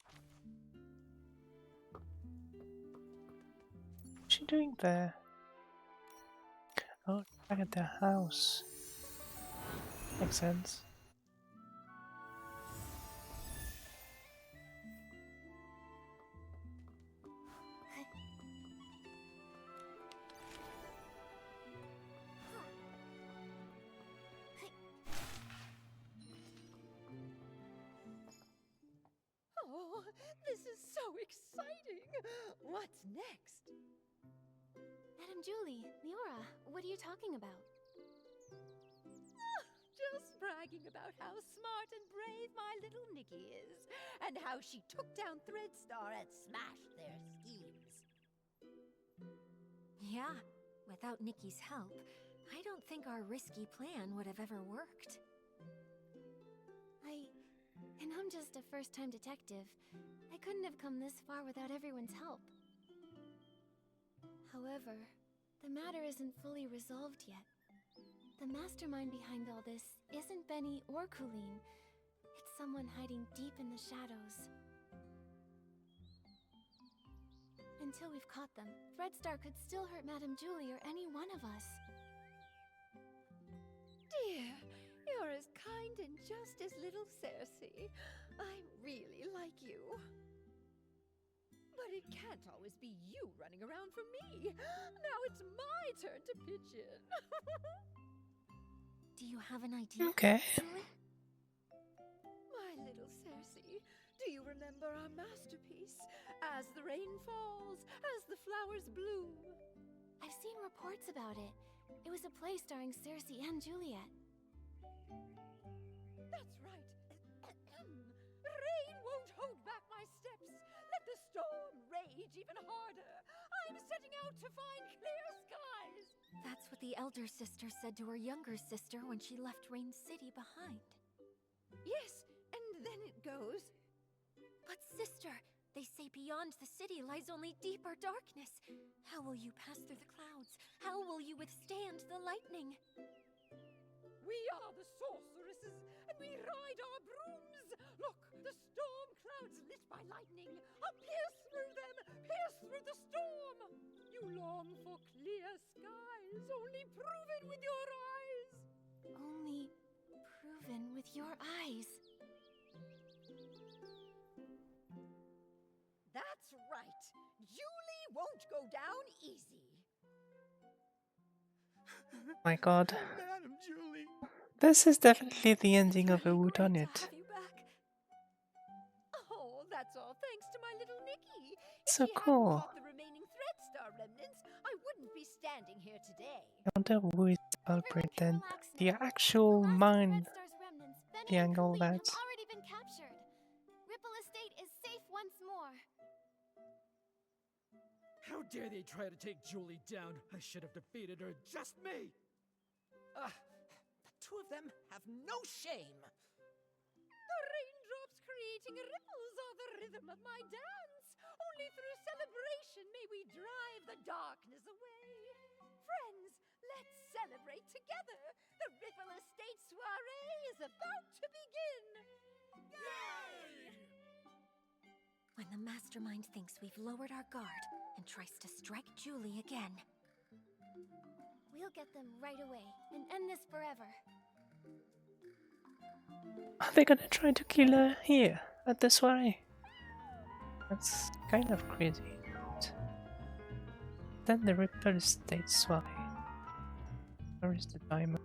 What's she doing there? Oh, back at the house. Makes sense. Oh, this is so exciting! What's next? Madame Julie, Leora, what are you talking about? Just bragging about how smart and brave my little Nikki is, and how she took down Threadstar and smashed their schemes. Yeah, without Nikki's help, I don't think our risky plan would have ever worked. And I'm just a first-time detective. I couldn't have come this far without everyone's help. However, the matter isn't fully resolved yet. The mastermind behind all this isn't Benny or Colleen. It's someone hiding deep in the shadows. Until we've caught them, Threadstar could still hurt Madame Julie or any one of us. as kind and just as little Cersei. I really like you. But it can't always be you running around for me. Now it's my turn to pitch in. Do you have an idea? Okay. Julie? My little Cersei, do you remember our masterpiece? As the rain falls, as the flowers bloom. I've seen reports about it. It was a play starring Cersei and Juliet. That's right. Rain won't hold back my steps. Let the storm rage even harder. I'm setting out to find clear skies. That's what the elder sister said to her younger sister when she left Rain City behind. Yes, and then it goes. But sister, they say beyond the city lies only deeper darkness. How will you pass through the clouds? How will you withstand the lightning? We are the sorceresses, and we ride our brooms. Look, the storm clouds lit by lightning. I'll pierce through them, pierce through the storm. You long for clear skies, only proven with your eyes. Only proven with your eyes. That's right. Julie won't go down easy. My god. Madam Julie. This is definitely the ending of a whodunit. Have you back? Oh, that's all thanks to my little Nikki. So If she cool. hadn't caught the remaining Thread Star remnants, I wouldn't be standing here today. I wonder who is the culprit then. The actual mine behind all that. Have already been captured. Ripple Estate is safe once more. How dare they try to take Julie down? I should have defeated her, just me! The two of them have no shame. The raindrops creating ripples are the rhythm of my dance. Only through celebration may we drive the darkness away. Friends, let's celebrate together. The Ripple Estate soiree is about to begin. Yay! When the mastermind thinks we've lowered our guard and tries to strike Julie again. We'll get them right away and end this forever. Are they gonna try to kill her here at the soiree? That's kind of crazy. Then the Ripple Estate soiree. Where is the timer?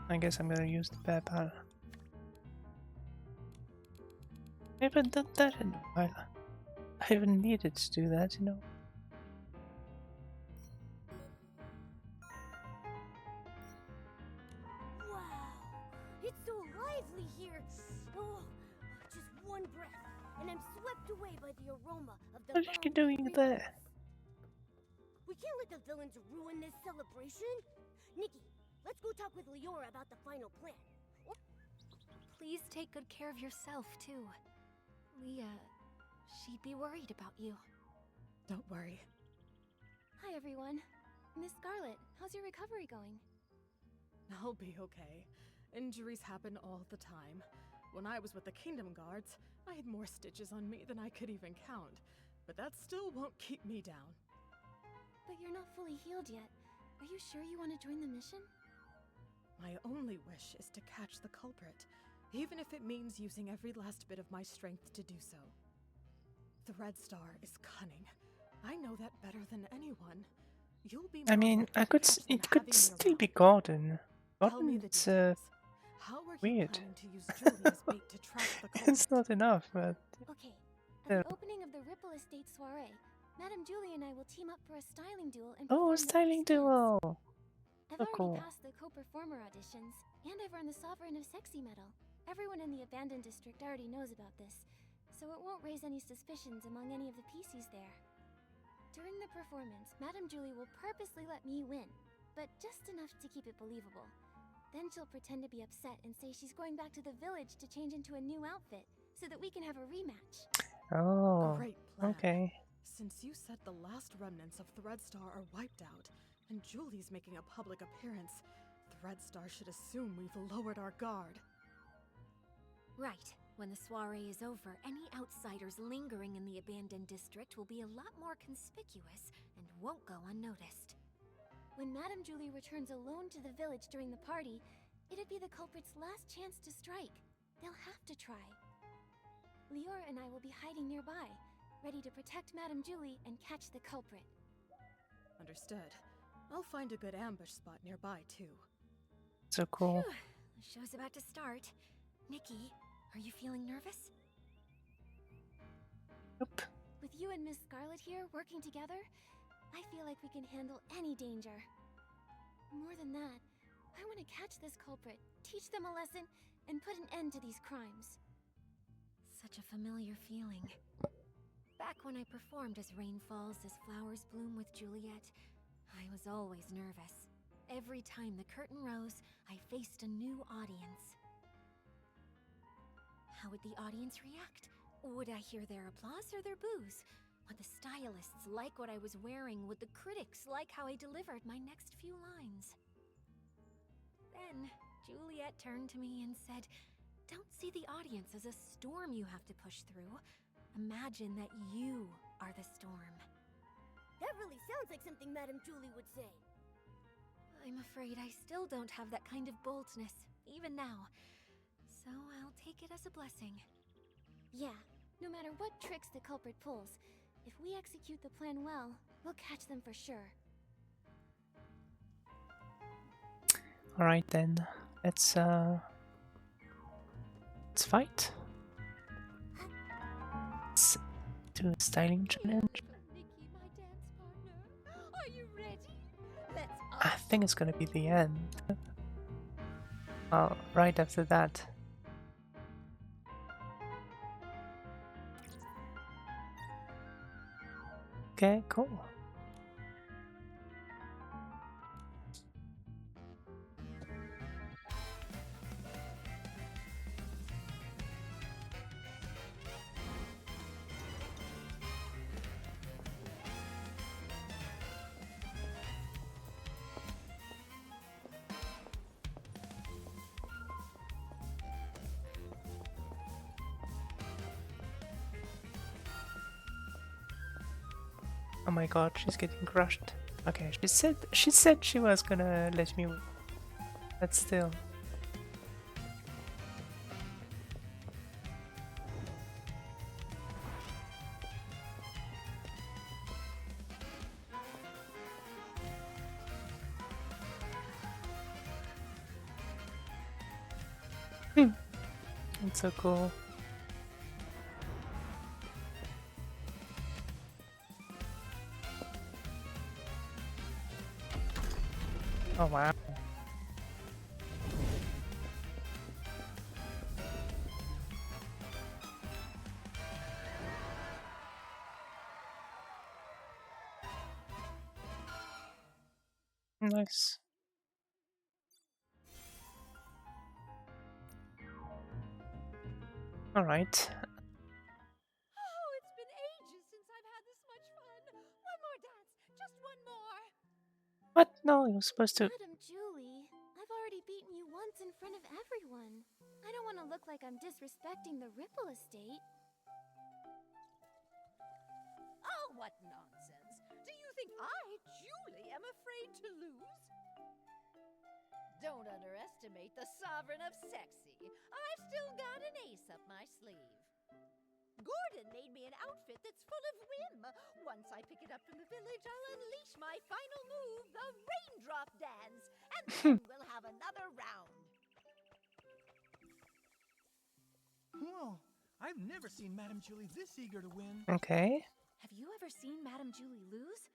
I guess I'm gonna use the PayPal. I haven't done that in a while. I haven't needed to do that, you know. Wow, it's so lively here. Oh, just one breath, and I'm swept away by the aroma of the. What are you doing there? We can't let the villains ruin this celebration. Nikki, let's go talk with Leora about the final plan. Please take good care of yourself, too. She'd be worried about you. Don't worry. Hi, everyone. Miss Scarlet, how's your recovery going? I'll be okay. Injuries happen all the time. When I was with the Kingdom Guards, I had more stitches on me than I could even count. But that still won't keep me down. But you're not fully healed yet. Are you sure you want to join the mission? My only wish is to catch the culprit, even if it means using every last bit of my strength to do so. The Red Star is cunning. I know that better than anyone. You'll be. I mean, it could still be Gordon. Gordon's How are you weird. planning to use Julie as bait to trap the culprit? It's not enough, but Okay, at the opening of the Ripple Estate soiree, Madame Julie and I will team up for a styling duel and oh, a perform the styling first dance. duel. I've So already cool. passed the co-performer auditions, and I've earned the Sovereign of Sexy medal. Everyone in the Abandoned District already knows about this, so it won't raise any suspicions among any of the PCs there. During the performance, Madame Julie will purposely let me win, but just enough to keep it believable. Then she'll pretend to be upset and say she's going back to the village to change into a new outfit, so that we can have a rematch. Oh, Great plan. okay. Since you said the last remnants of Threadstar are wiped out, And Julie's making a public appearance. Threadstar should assume we've lowered our guard. Right. When the soiree is over, any outsiders lingering in the abandoned district will be a lot more conspicuous and won't go unnoticed. When Madame Julie returns alone to the village during the party, it'd be the culprit's last chance to strike. They'll have to try. Lior and I will be hiding nearby, ready to protect Madame Julie and catch the culprit. Understood. I'll find a good ambush spot nearby, too. So cool. Phew. The show's about to start. Nikki, are you feeling nervous? Nope. With you and Miss Scarlet here working together, I feel like we can handle any danger. More than that, I want to catch this culprit, teach them a lesson, and put an end to these crimes. Such a familiar feeling. Back when I performed as Rain Falls as Flowers Bloom with Juliet, I was always nervous. Every time the curtain rose, I faced a new audience. How would the audience react? Would I hear their applause or their boos? Would the stylists like what I was wearing? Would the critics like how I delivered my next few lines? Then, Juliet turned to me and said, "Don't see the audience as a storm you have to push through. Imagine that you are the storm." That really sounds like something Madame Julie would say. I'm afraid I still don't have that kind of boldness, even now. So I'll take it as a blessing. Yeah, no matter what tricks the culprit pulls, if we execute the plan well, we'll catch them for sure. Alright then. Let's fight. Let's do a styling challenge. Nikki, my dance partner. Are you ready? Let's I think it's gonna be the end. Right after that. Okay, cool. Oh my god, she's getting crushed. Okay, she said she was gonna let me win. But still. It's so cool. Oh wow. Nice. All right. Oh, it's been ages since I've had this much fun. One more dance, just one more. What? No, you're supposed to. Madame Julie, I've already beaten you once in front of everyone. I don't want to look like I'm disrespecting the Ripple Estate. Oh, what nonsense. Do you think I, Julie, am afraid to lose? Don't underestimate the Sovereign of Sexy. I've still got an ace up my sleeve. Gordon made me an outfit that's full of whim. Once I pick it up from the village, I'll unleash my final move, the Raindrop Dance, and then we'll have another round. Whoa, I've never seen Madame Julie this eager to win. Okay. Have you ever seen Madame Julie lose?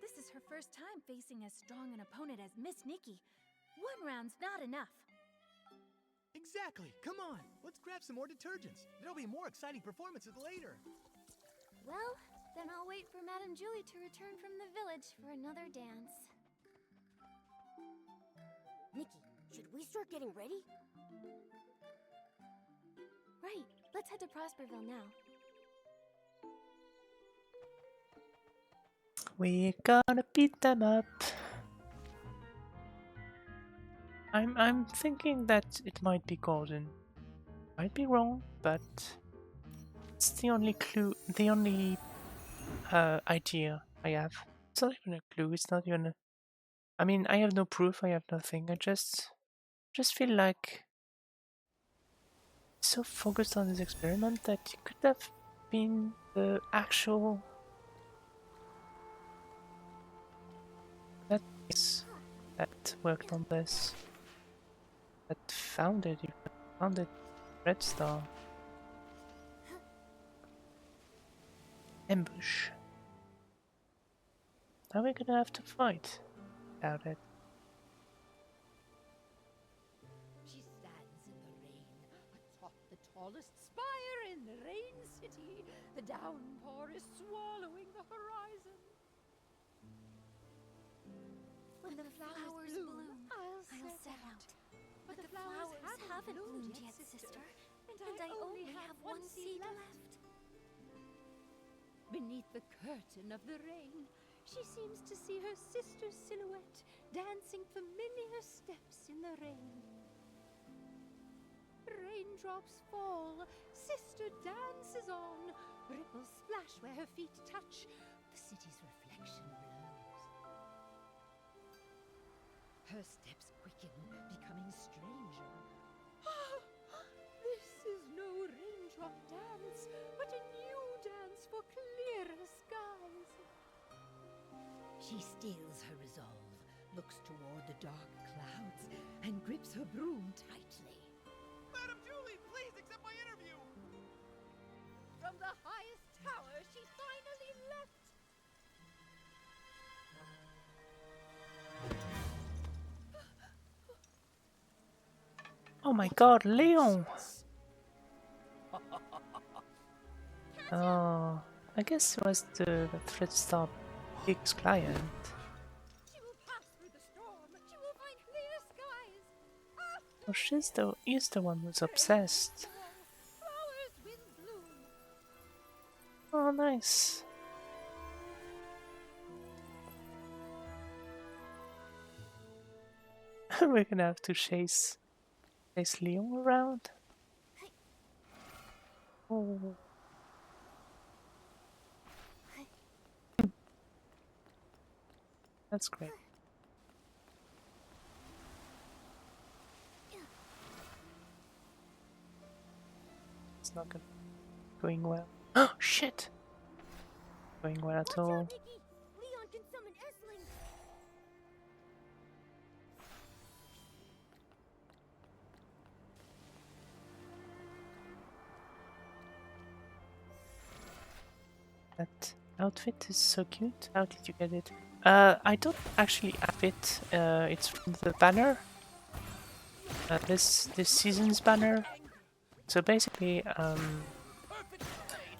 This is her first time facing as strong an opponent as Miss Nikki. One round's not enough. Exactly. Come on, let's grab some more detergents. There'll be more exciting performances later. Well, then I'll wait for Madame Julie to return from the village for another dance. Nikki, should we start getting ready? Right, let's head to Prosperville now. We're gonna beat them up. I'm thinking that it might be golden. Might be wrong, but it's the only clue, the only idea I have. It's not even a clue. It's not even. I mean, I have no proof. I have nothing. I just feel like so focused on this experiment that it could have been the actual that worked on this, that founded Red Star. Ambush. Now we're gonna have to fight about it. She stands in the rain, atop the tallest spire in the Rain City. The downpour is swallowing the horizon. When the flowers bloom, I'll set out. But the flowers haven't bloomed yet, sister. And I only have one seed left. Beneath the curtain of the rain, she seems to see her sister's silhouette dancing familiar steps in the rain. Raindrops fall, sister dances on. Ripples splash where her feet touch. The city's reflection blows. Her steps quicken, becoming stranger. This is no raindrop dance, but a new dance for clearer skies. She steels her resolve, looks toward the dark clouds, and grips her broom tightly. Madam Julie, please accept my interview! From the highest tower, she finally leapt. Oh my god, Leon! Oh, I guess it was the Red Star Big's client. She will pass through the storm. She will find clear skies. Oh, he's the one who's obsessed. Flowers will bloom. Oh, nice. We're gonna have to chase Leon around. Oh. That's great. It's not going well. Oh shit! Going well at all. Nikki! Leon can summon S-Lings! That outfit is so cute. How did you get it? I don't actually have it. It's from the banner. This season's banner. So basically,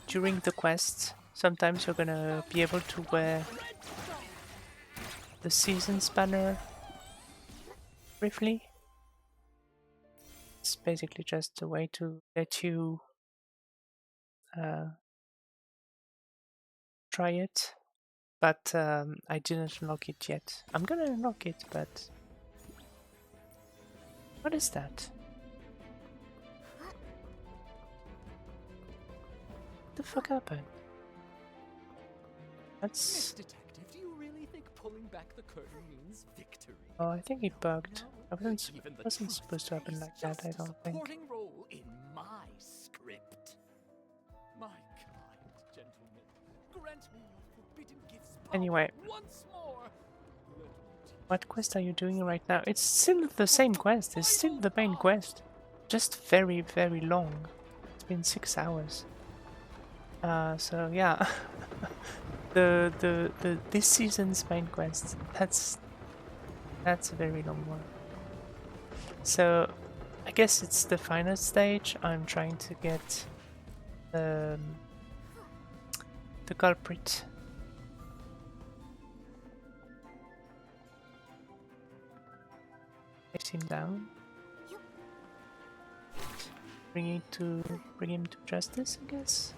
during the quest, sometimes you're gonna be able to wear the season's banner briefly. It's basically just a way to let you try it, but I didn't unlock it yet. I'm gonna unlock it, but what is that? What the fuck happened? That's. Miss Detective, do you really think pulling back the curtain means victory? Oh, I think it bugged. No, It even the wasn't truth supposed to happen like that, I don't think. supporting role in my script. My kind gentlemen, grant me your forbidden gifts Anyway, once more. what quest are you doing right now? It's still the same quest. It's still the main quest. Just very, very long. It's been 6 hours. So yeah, this season's main quest. That's a very long one. So I guess it's the final stage. I'm trying to get the culprit. Chase him down. Bring him to justice, I guess.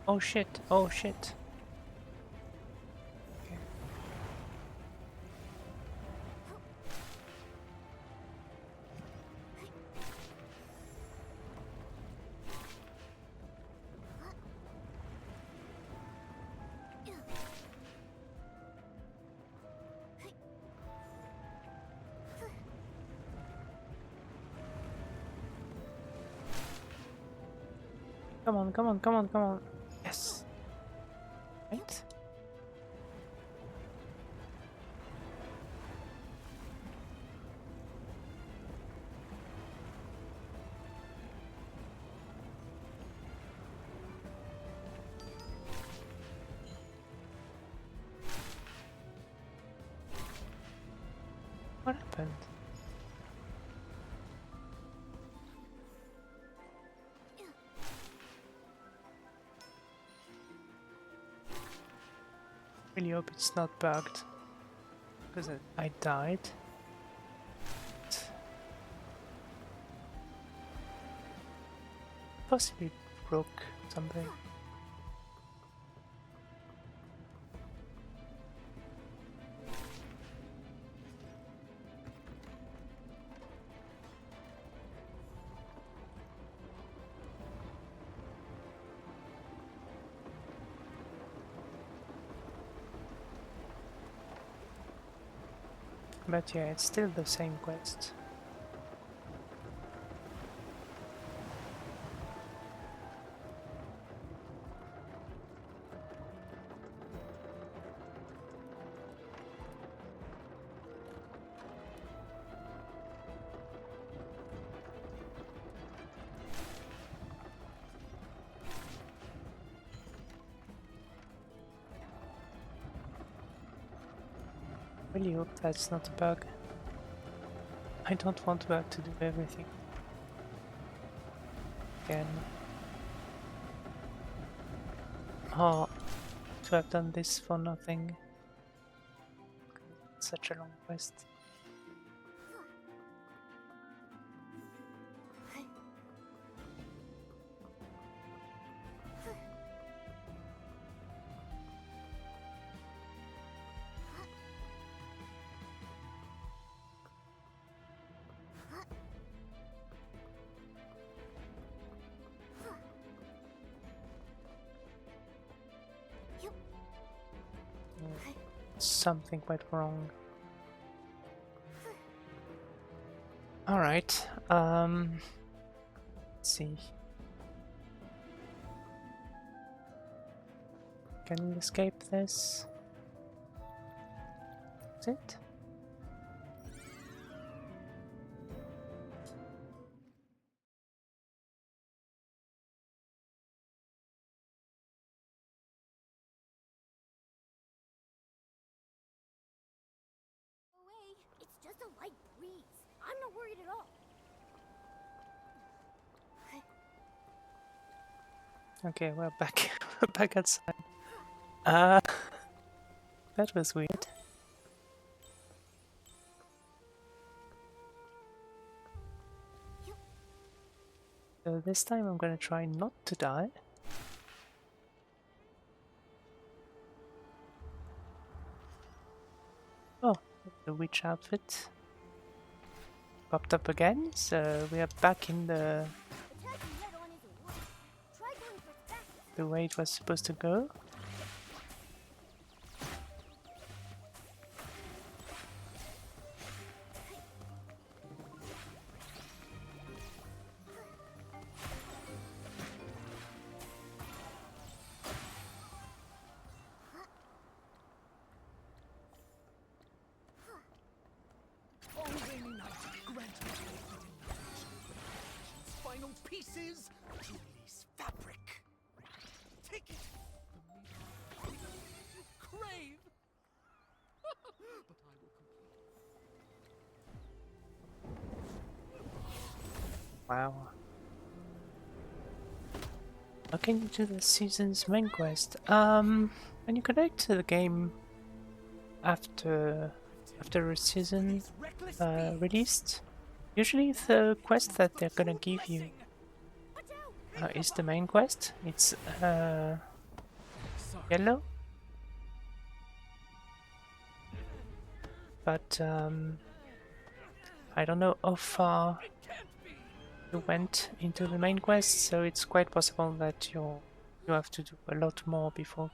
Oh shit, oh shit. Okay. Come on, come on, come on, come on. Yes. Right? What happened? Really hope it's not bugged. Because I died. Possibly broke something. But yeah, it's still the same quest. Really hope that's not a bug. I don't want bug to do everything again. Oh, to have done this for nothing. Such a long quest. Something quite wrong. Alright, let's see. Can we escape this? Is it? It's just a light breeze. I'm not worried at all. Okay, we're back. We're back outside. That was weird. So this time I'm gonna try not to die. Oh, the witch outfit popped up again, so we are back in the way it was supposed to go. Final pieces, Julie's fabric. Take it. The meat you crave. But I will complete. Wow. How can you do the season's main quest? When you connect to the game after a season released, usually the quest that they're gonna give you is the main quest. It's yellow. But I don't know how far you went into the main quest, so it's quite possible that you have to do a lot more before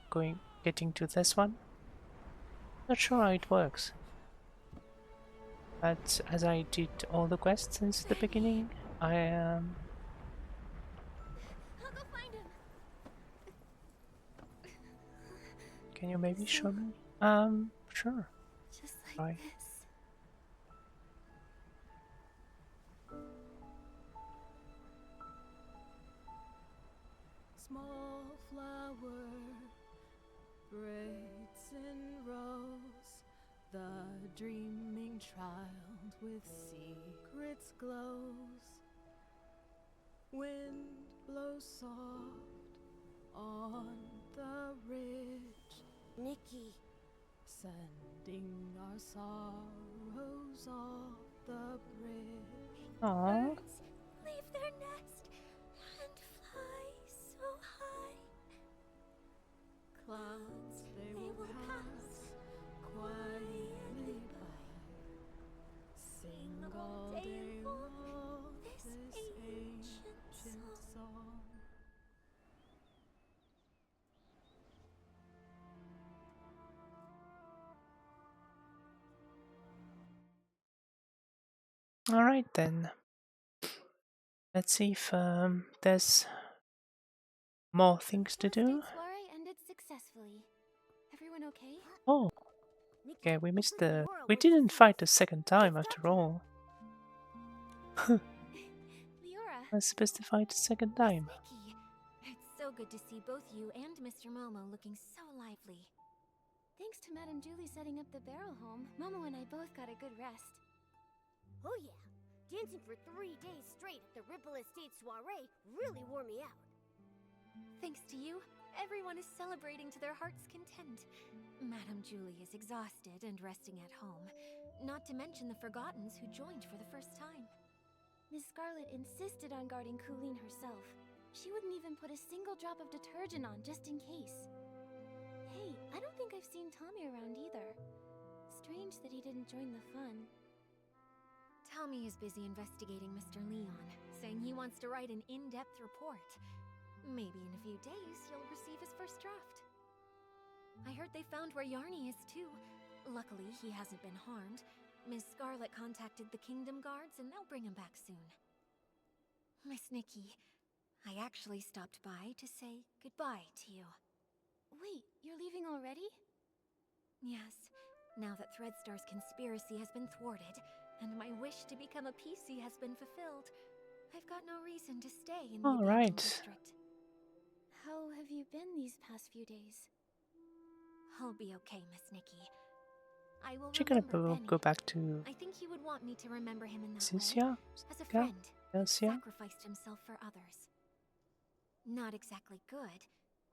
getting to this one. Not sure how it works. But as I did all the quests since the beginning, I I'll go find him. Can you maybe show me? Sure. Just like Try. this. Small flower braids in rows, the dreaming child with secrets glows. Wind blows soft on the ridge, Nikki, sending our sorrows off the bridge. Aww. Birds leave their nest and fly so high. Clouds, they will pass quietly by. Sing all day long this ancient song. Alright then. Let's see if there's more things to do. Soiree ended successfully. Everyone okay? Oh, okay, we missed the... We didn't fight a second time after all. Leora, I was supposed to fight a second time. Nikki. It's so good to see both you and Mr. Momo looking so lively. Thanks to Madame Julie setting up the barrel home, Momo and I both got a good rest. oh yeah, dancing for 3 days straight at the Ripple Estate soiree really wore me out. Thanks to you, everyone is celebrating to their heart's content. Madame Julie is exhausted and resting at home, not to mention the Forgottens who joined for the first time. Miss Scarlet insisted on guarding Colleen herself. She wouldn't even put a single drop of detergent on just in case. Hey, I don't think I've seen Tommy around either. Strange that he didn't join the fun. Tommy is busy investigating Mr. Leon, saying he wants to write an in-depth report. Maybe in a few days, you'll receive his first draft. I heard they found where Yarny is too. Luckily, he hasn't been harmed. Miss Scarlet contacted the Kingdom Guards and they'll bring him back soon. Miss Nikki, I actually stopped by to say goodbye to you. Wait, you're leaving already? Yes, now that Threadstar's conspiracy has been thwarted, and my wish to become a PC has been fulfilled, I've got no reason to stay in the abandoned district. How have you been these past few days? I'll be okay, Miss Nikki. I will She gonna remember Benny. go back to I think he would want me to remember him in that Cynthia? way. As a friend, Elsia? sacrificed himself for others. Not exactly good,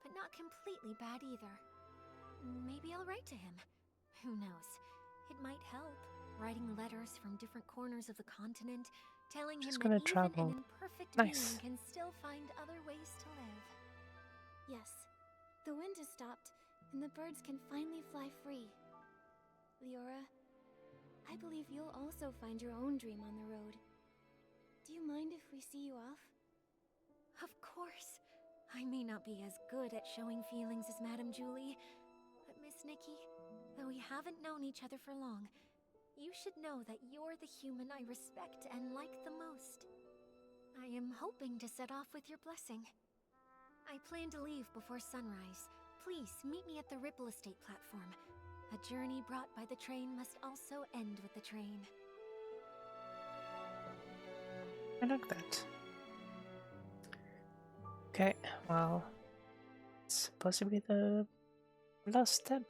but not completely bad either. Maybe I'll write to him. Who knows? It might help. Writing letters from different corners of the continent, telling She's him gonna that travel. even an imperfect Nice. being can still find other ways to live. Yes, the wind has stopped, and the birds can finally fly free. Leora, I believe you'll also find your own dream on the road. Do you mind if we see you off? Of course. I may not be as good at showing feelings as Madame Julie, but Miss Nikki, though we haven't known each other for long, you should know that you're the human I respect and like the most. I am hoping to set off with your blessing. I plan to leave before sunrise. Please meet me at the Ripple Estate platform. A journey brought by the train must also end with the train. I like that. Okay, well, it's possibly the last step.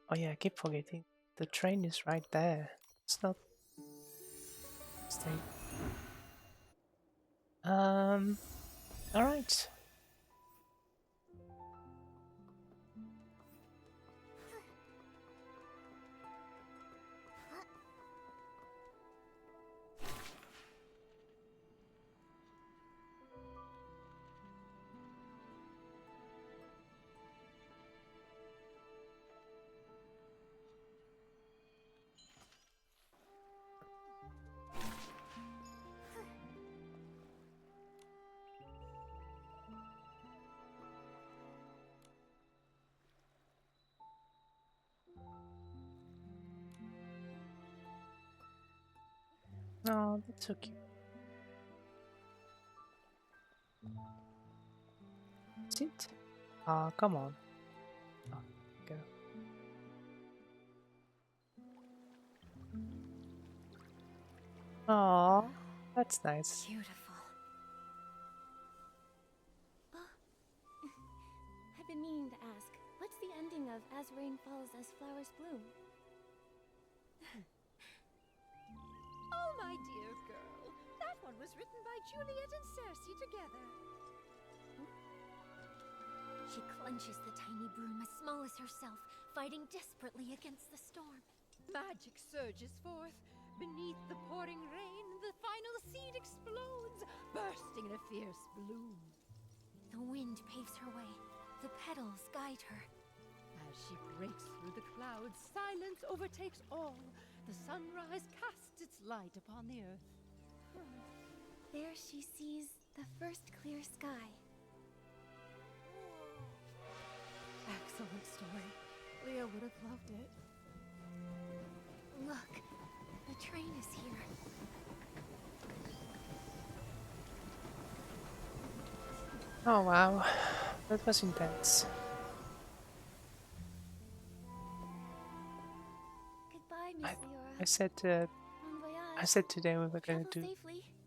Oh yeah, I keep forgetting. The train is right there. It's not... Stay. Alright. Oh, that's so cute. Is it? Ah, come on. Oh, go. Aw, that's nice. Beautiful. I've been meaning to ask, what's the ending of As Rain Falls, As Flowers Bloom? Oh, my dear girl. That one was written by Juliet and Cersei together. She clenches the tiny broom as small as herself, fighting desperately against the storm. Magic surges forth. Beneath the pouring rain, the final seed explodes, bursting in a fierce bloom. The wind paves her way. The petals guide her. As she breaks through the clouds, silence overtakes all. The sunrise casts its light upon the earth. There she sees the first clear sky. Excellent story. Leah would have loved it. Look, the train is here. Oh wow, that was intense. Goodbye, Miss Leora. I said today we were gonna do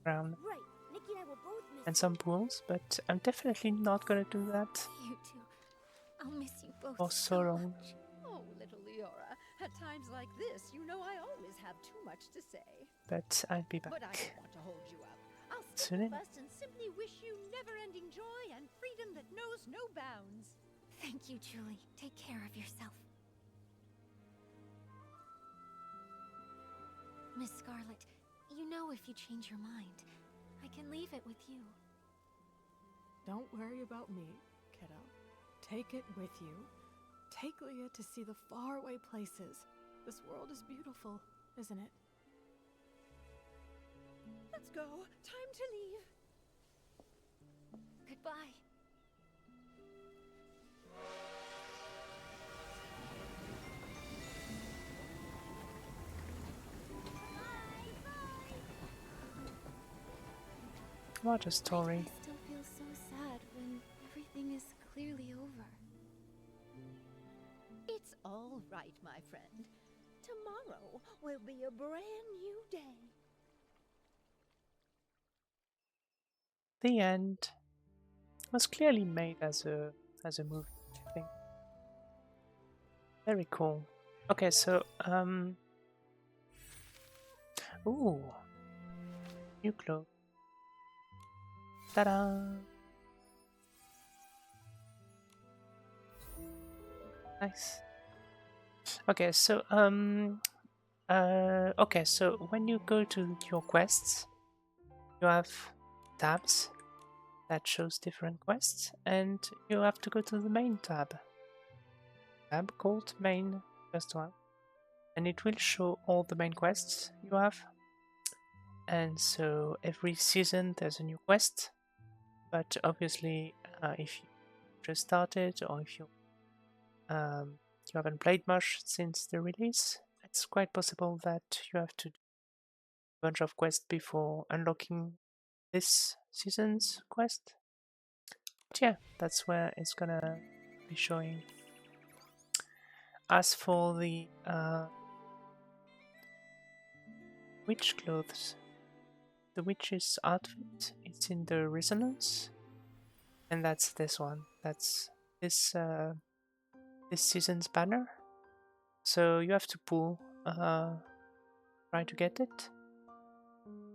round Right, Nikki and I will both miss and some pools, but I'm definitely not gonna do that You two. I'll miss you both for so long. Oh, little Leora, at times like this, you know I always have too much to say. But I'll be back. But I don't want to hold you up. I'll Soon stick enough. first and simply wish you never-ending joy and freedom that knows no bounds. Thank you, Julie. Take care of yourself. Miss Scarlet, you know if you change your mind, I can leave it with you. Don't worry about me, kiddo. Take it with you. Take Leah to see the faraway places. This world is beautiful, isn't it? Let's go. Time to leave. Goodbye. What a story. I still feel so sad when everything is clearly over. It's all right, my friend. Tomorrow will be a brand new day. The end was clearly made as a movie, I think. Very cool. Okay, so ooh, new clothes. Ta-da! Nice. Okay, so okay, so when you go to your quests, you have tabs that shows different quests, and you have to go to the main tab called main, first one, and it will show all the main quests you have. And so every season there's a new quest, but obviously if you just started or if you haven't played much since the release, it's quite possible that you have to do a bunch of quests before unlocking this season's quest. But yeah, that's where it's gonna be showing. As for the witch clothes, the witch's outfit, it's in the resonance, and that's this one. That's this this season's banner. So you have to pull, try to get it,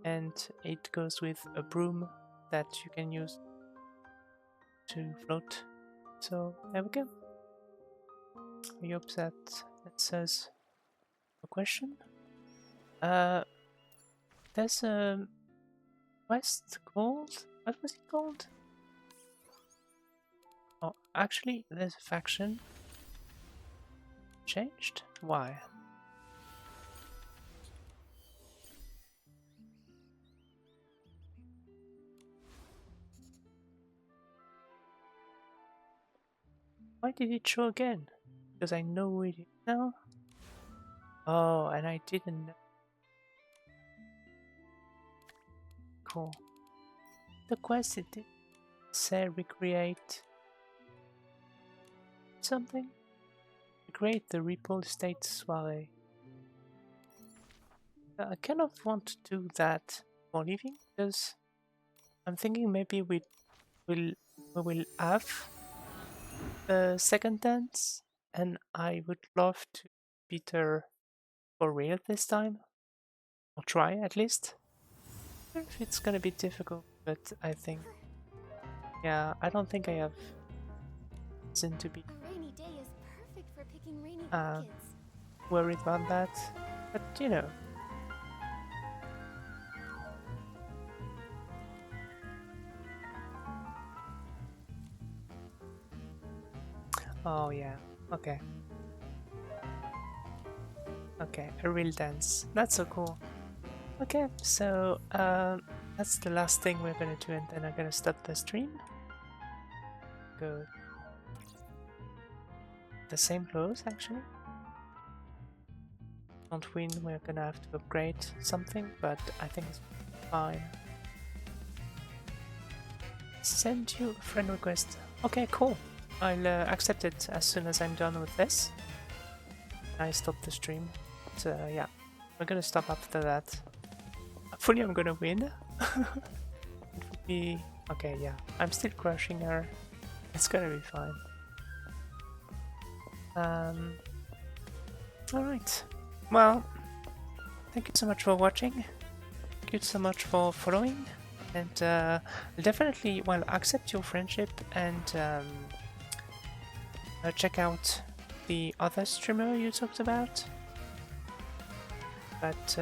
and it goes with a broom that you can use to float. So there we go. I hope that answers a question. There's a quest called, what was it called? Oh, actually, there's a faction. Changed? Why? Why did it show again? Because I know it now. Oh, and I didn't know. cool. The quest it did say recreate something? Recreate the Ripple Estate Soiree. I kind of want to do that for living because I'm thinking maybe we will have a second dance, and I would love to beat her for real this time, or try at least. I don't know if it's gonna be difficult, but I think, yeah, I don't think I have reason to be A rainy day is perfect for picking rainy orchids. worried about that. But you know. Oh yeah, okay. Okay, a real dance. That's so cool. Okay, so that's the last thing we're gonna do, and then I'm gonna stop the stream. Go the same clothes actually. Don't win, we're gonna have to upgrade something, but I think it's fine. Send you a friend request. Okay, cool. I'll accept it as soon as I'm done with this. I stop the stream. But, yeah, we're gonna stop after that. Hopefully I'm gonna win. It would be... Okay, yeah. I'm still crushing her. It's gonna be fine. Alright. Well, thank you so much for watching. Thank you so much for following. And definitely, well, accept your friendship and check out the other streamer you talked about. But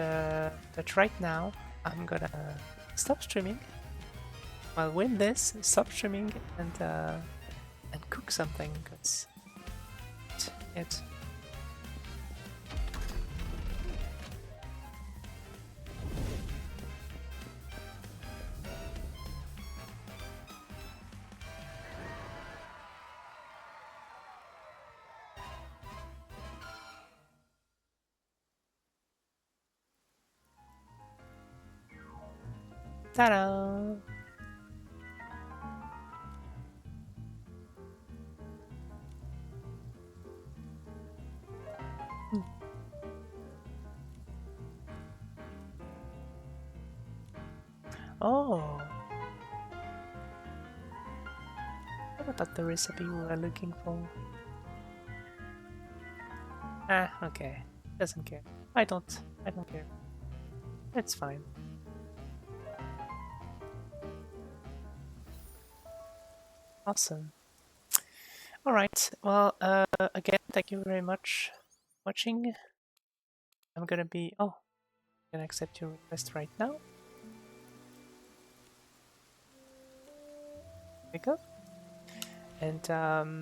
right now, I'm gonna stop streaming. I'll win this, stop streaming, and cook something, because it. Ta-da! Oh! What about the recipe we were looking for? Ah, okay. Doesn't care. I don't care. It's fine. Awesome. Alright, well, again, thank you very much for watching. I'm gonna be... Oh, I can accept your request right now. Wake up. And I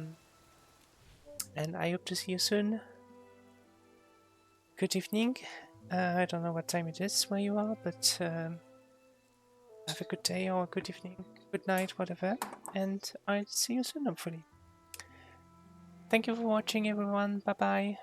hope to see you soon. Good evening. I don't know what time it is where you are, but have a good day or good evening, good night, whatever. And I'll see you soon, hopefully. Thank you for watching, everyone. Bye-bye.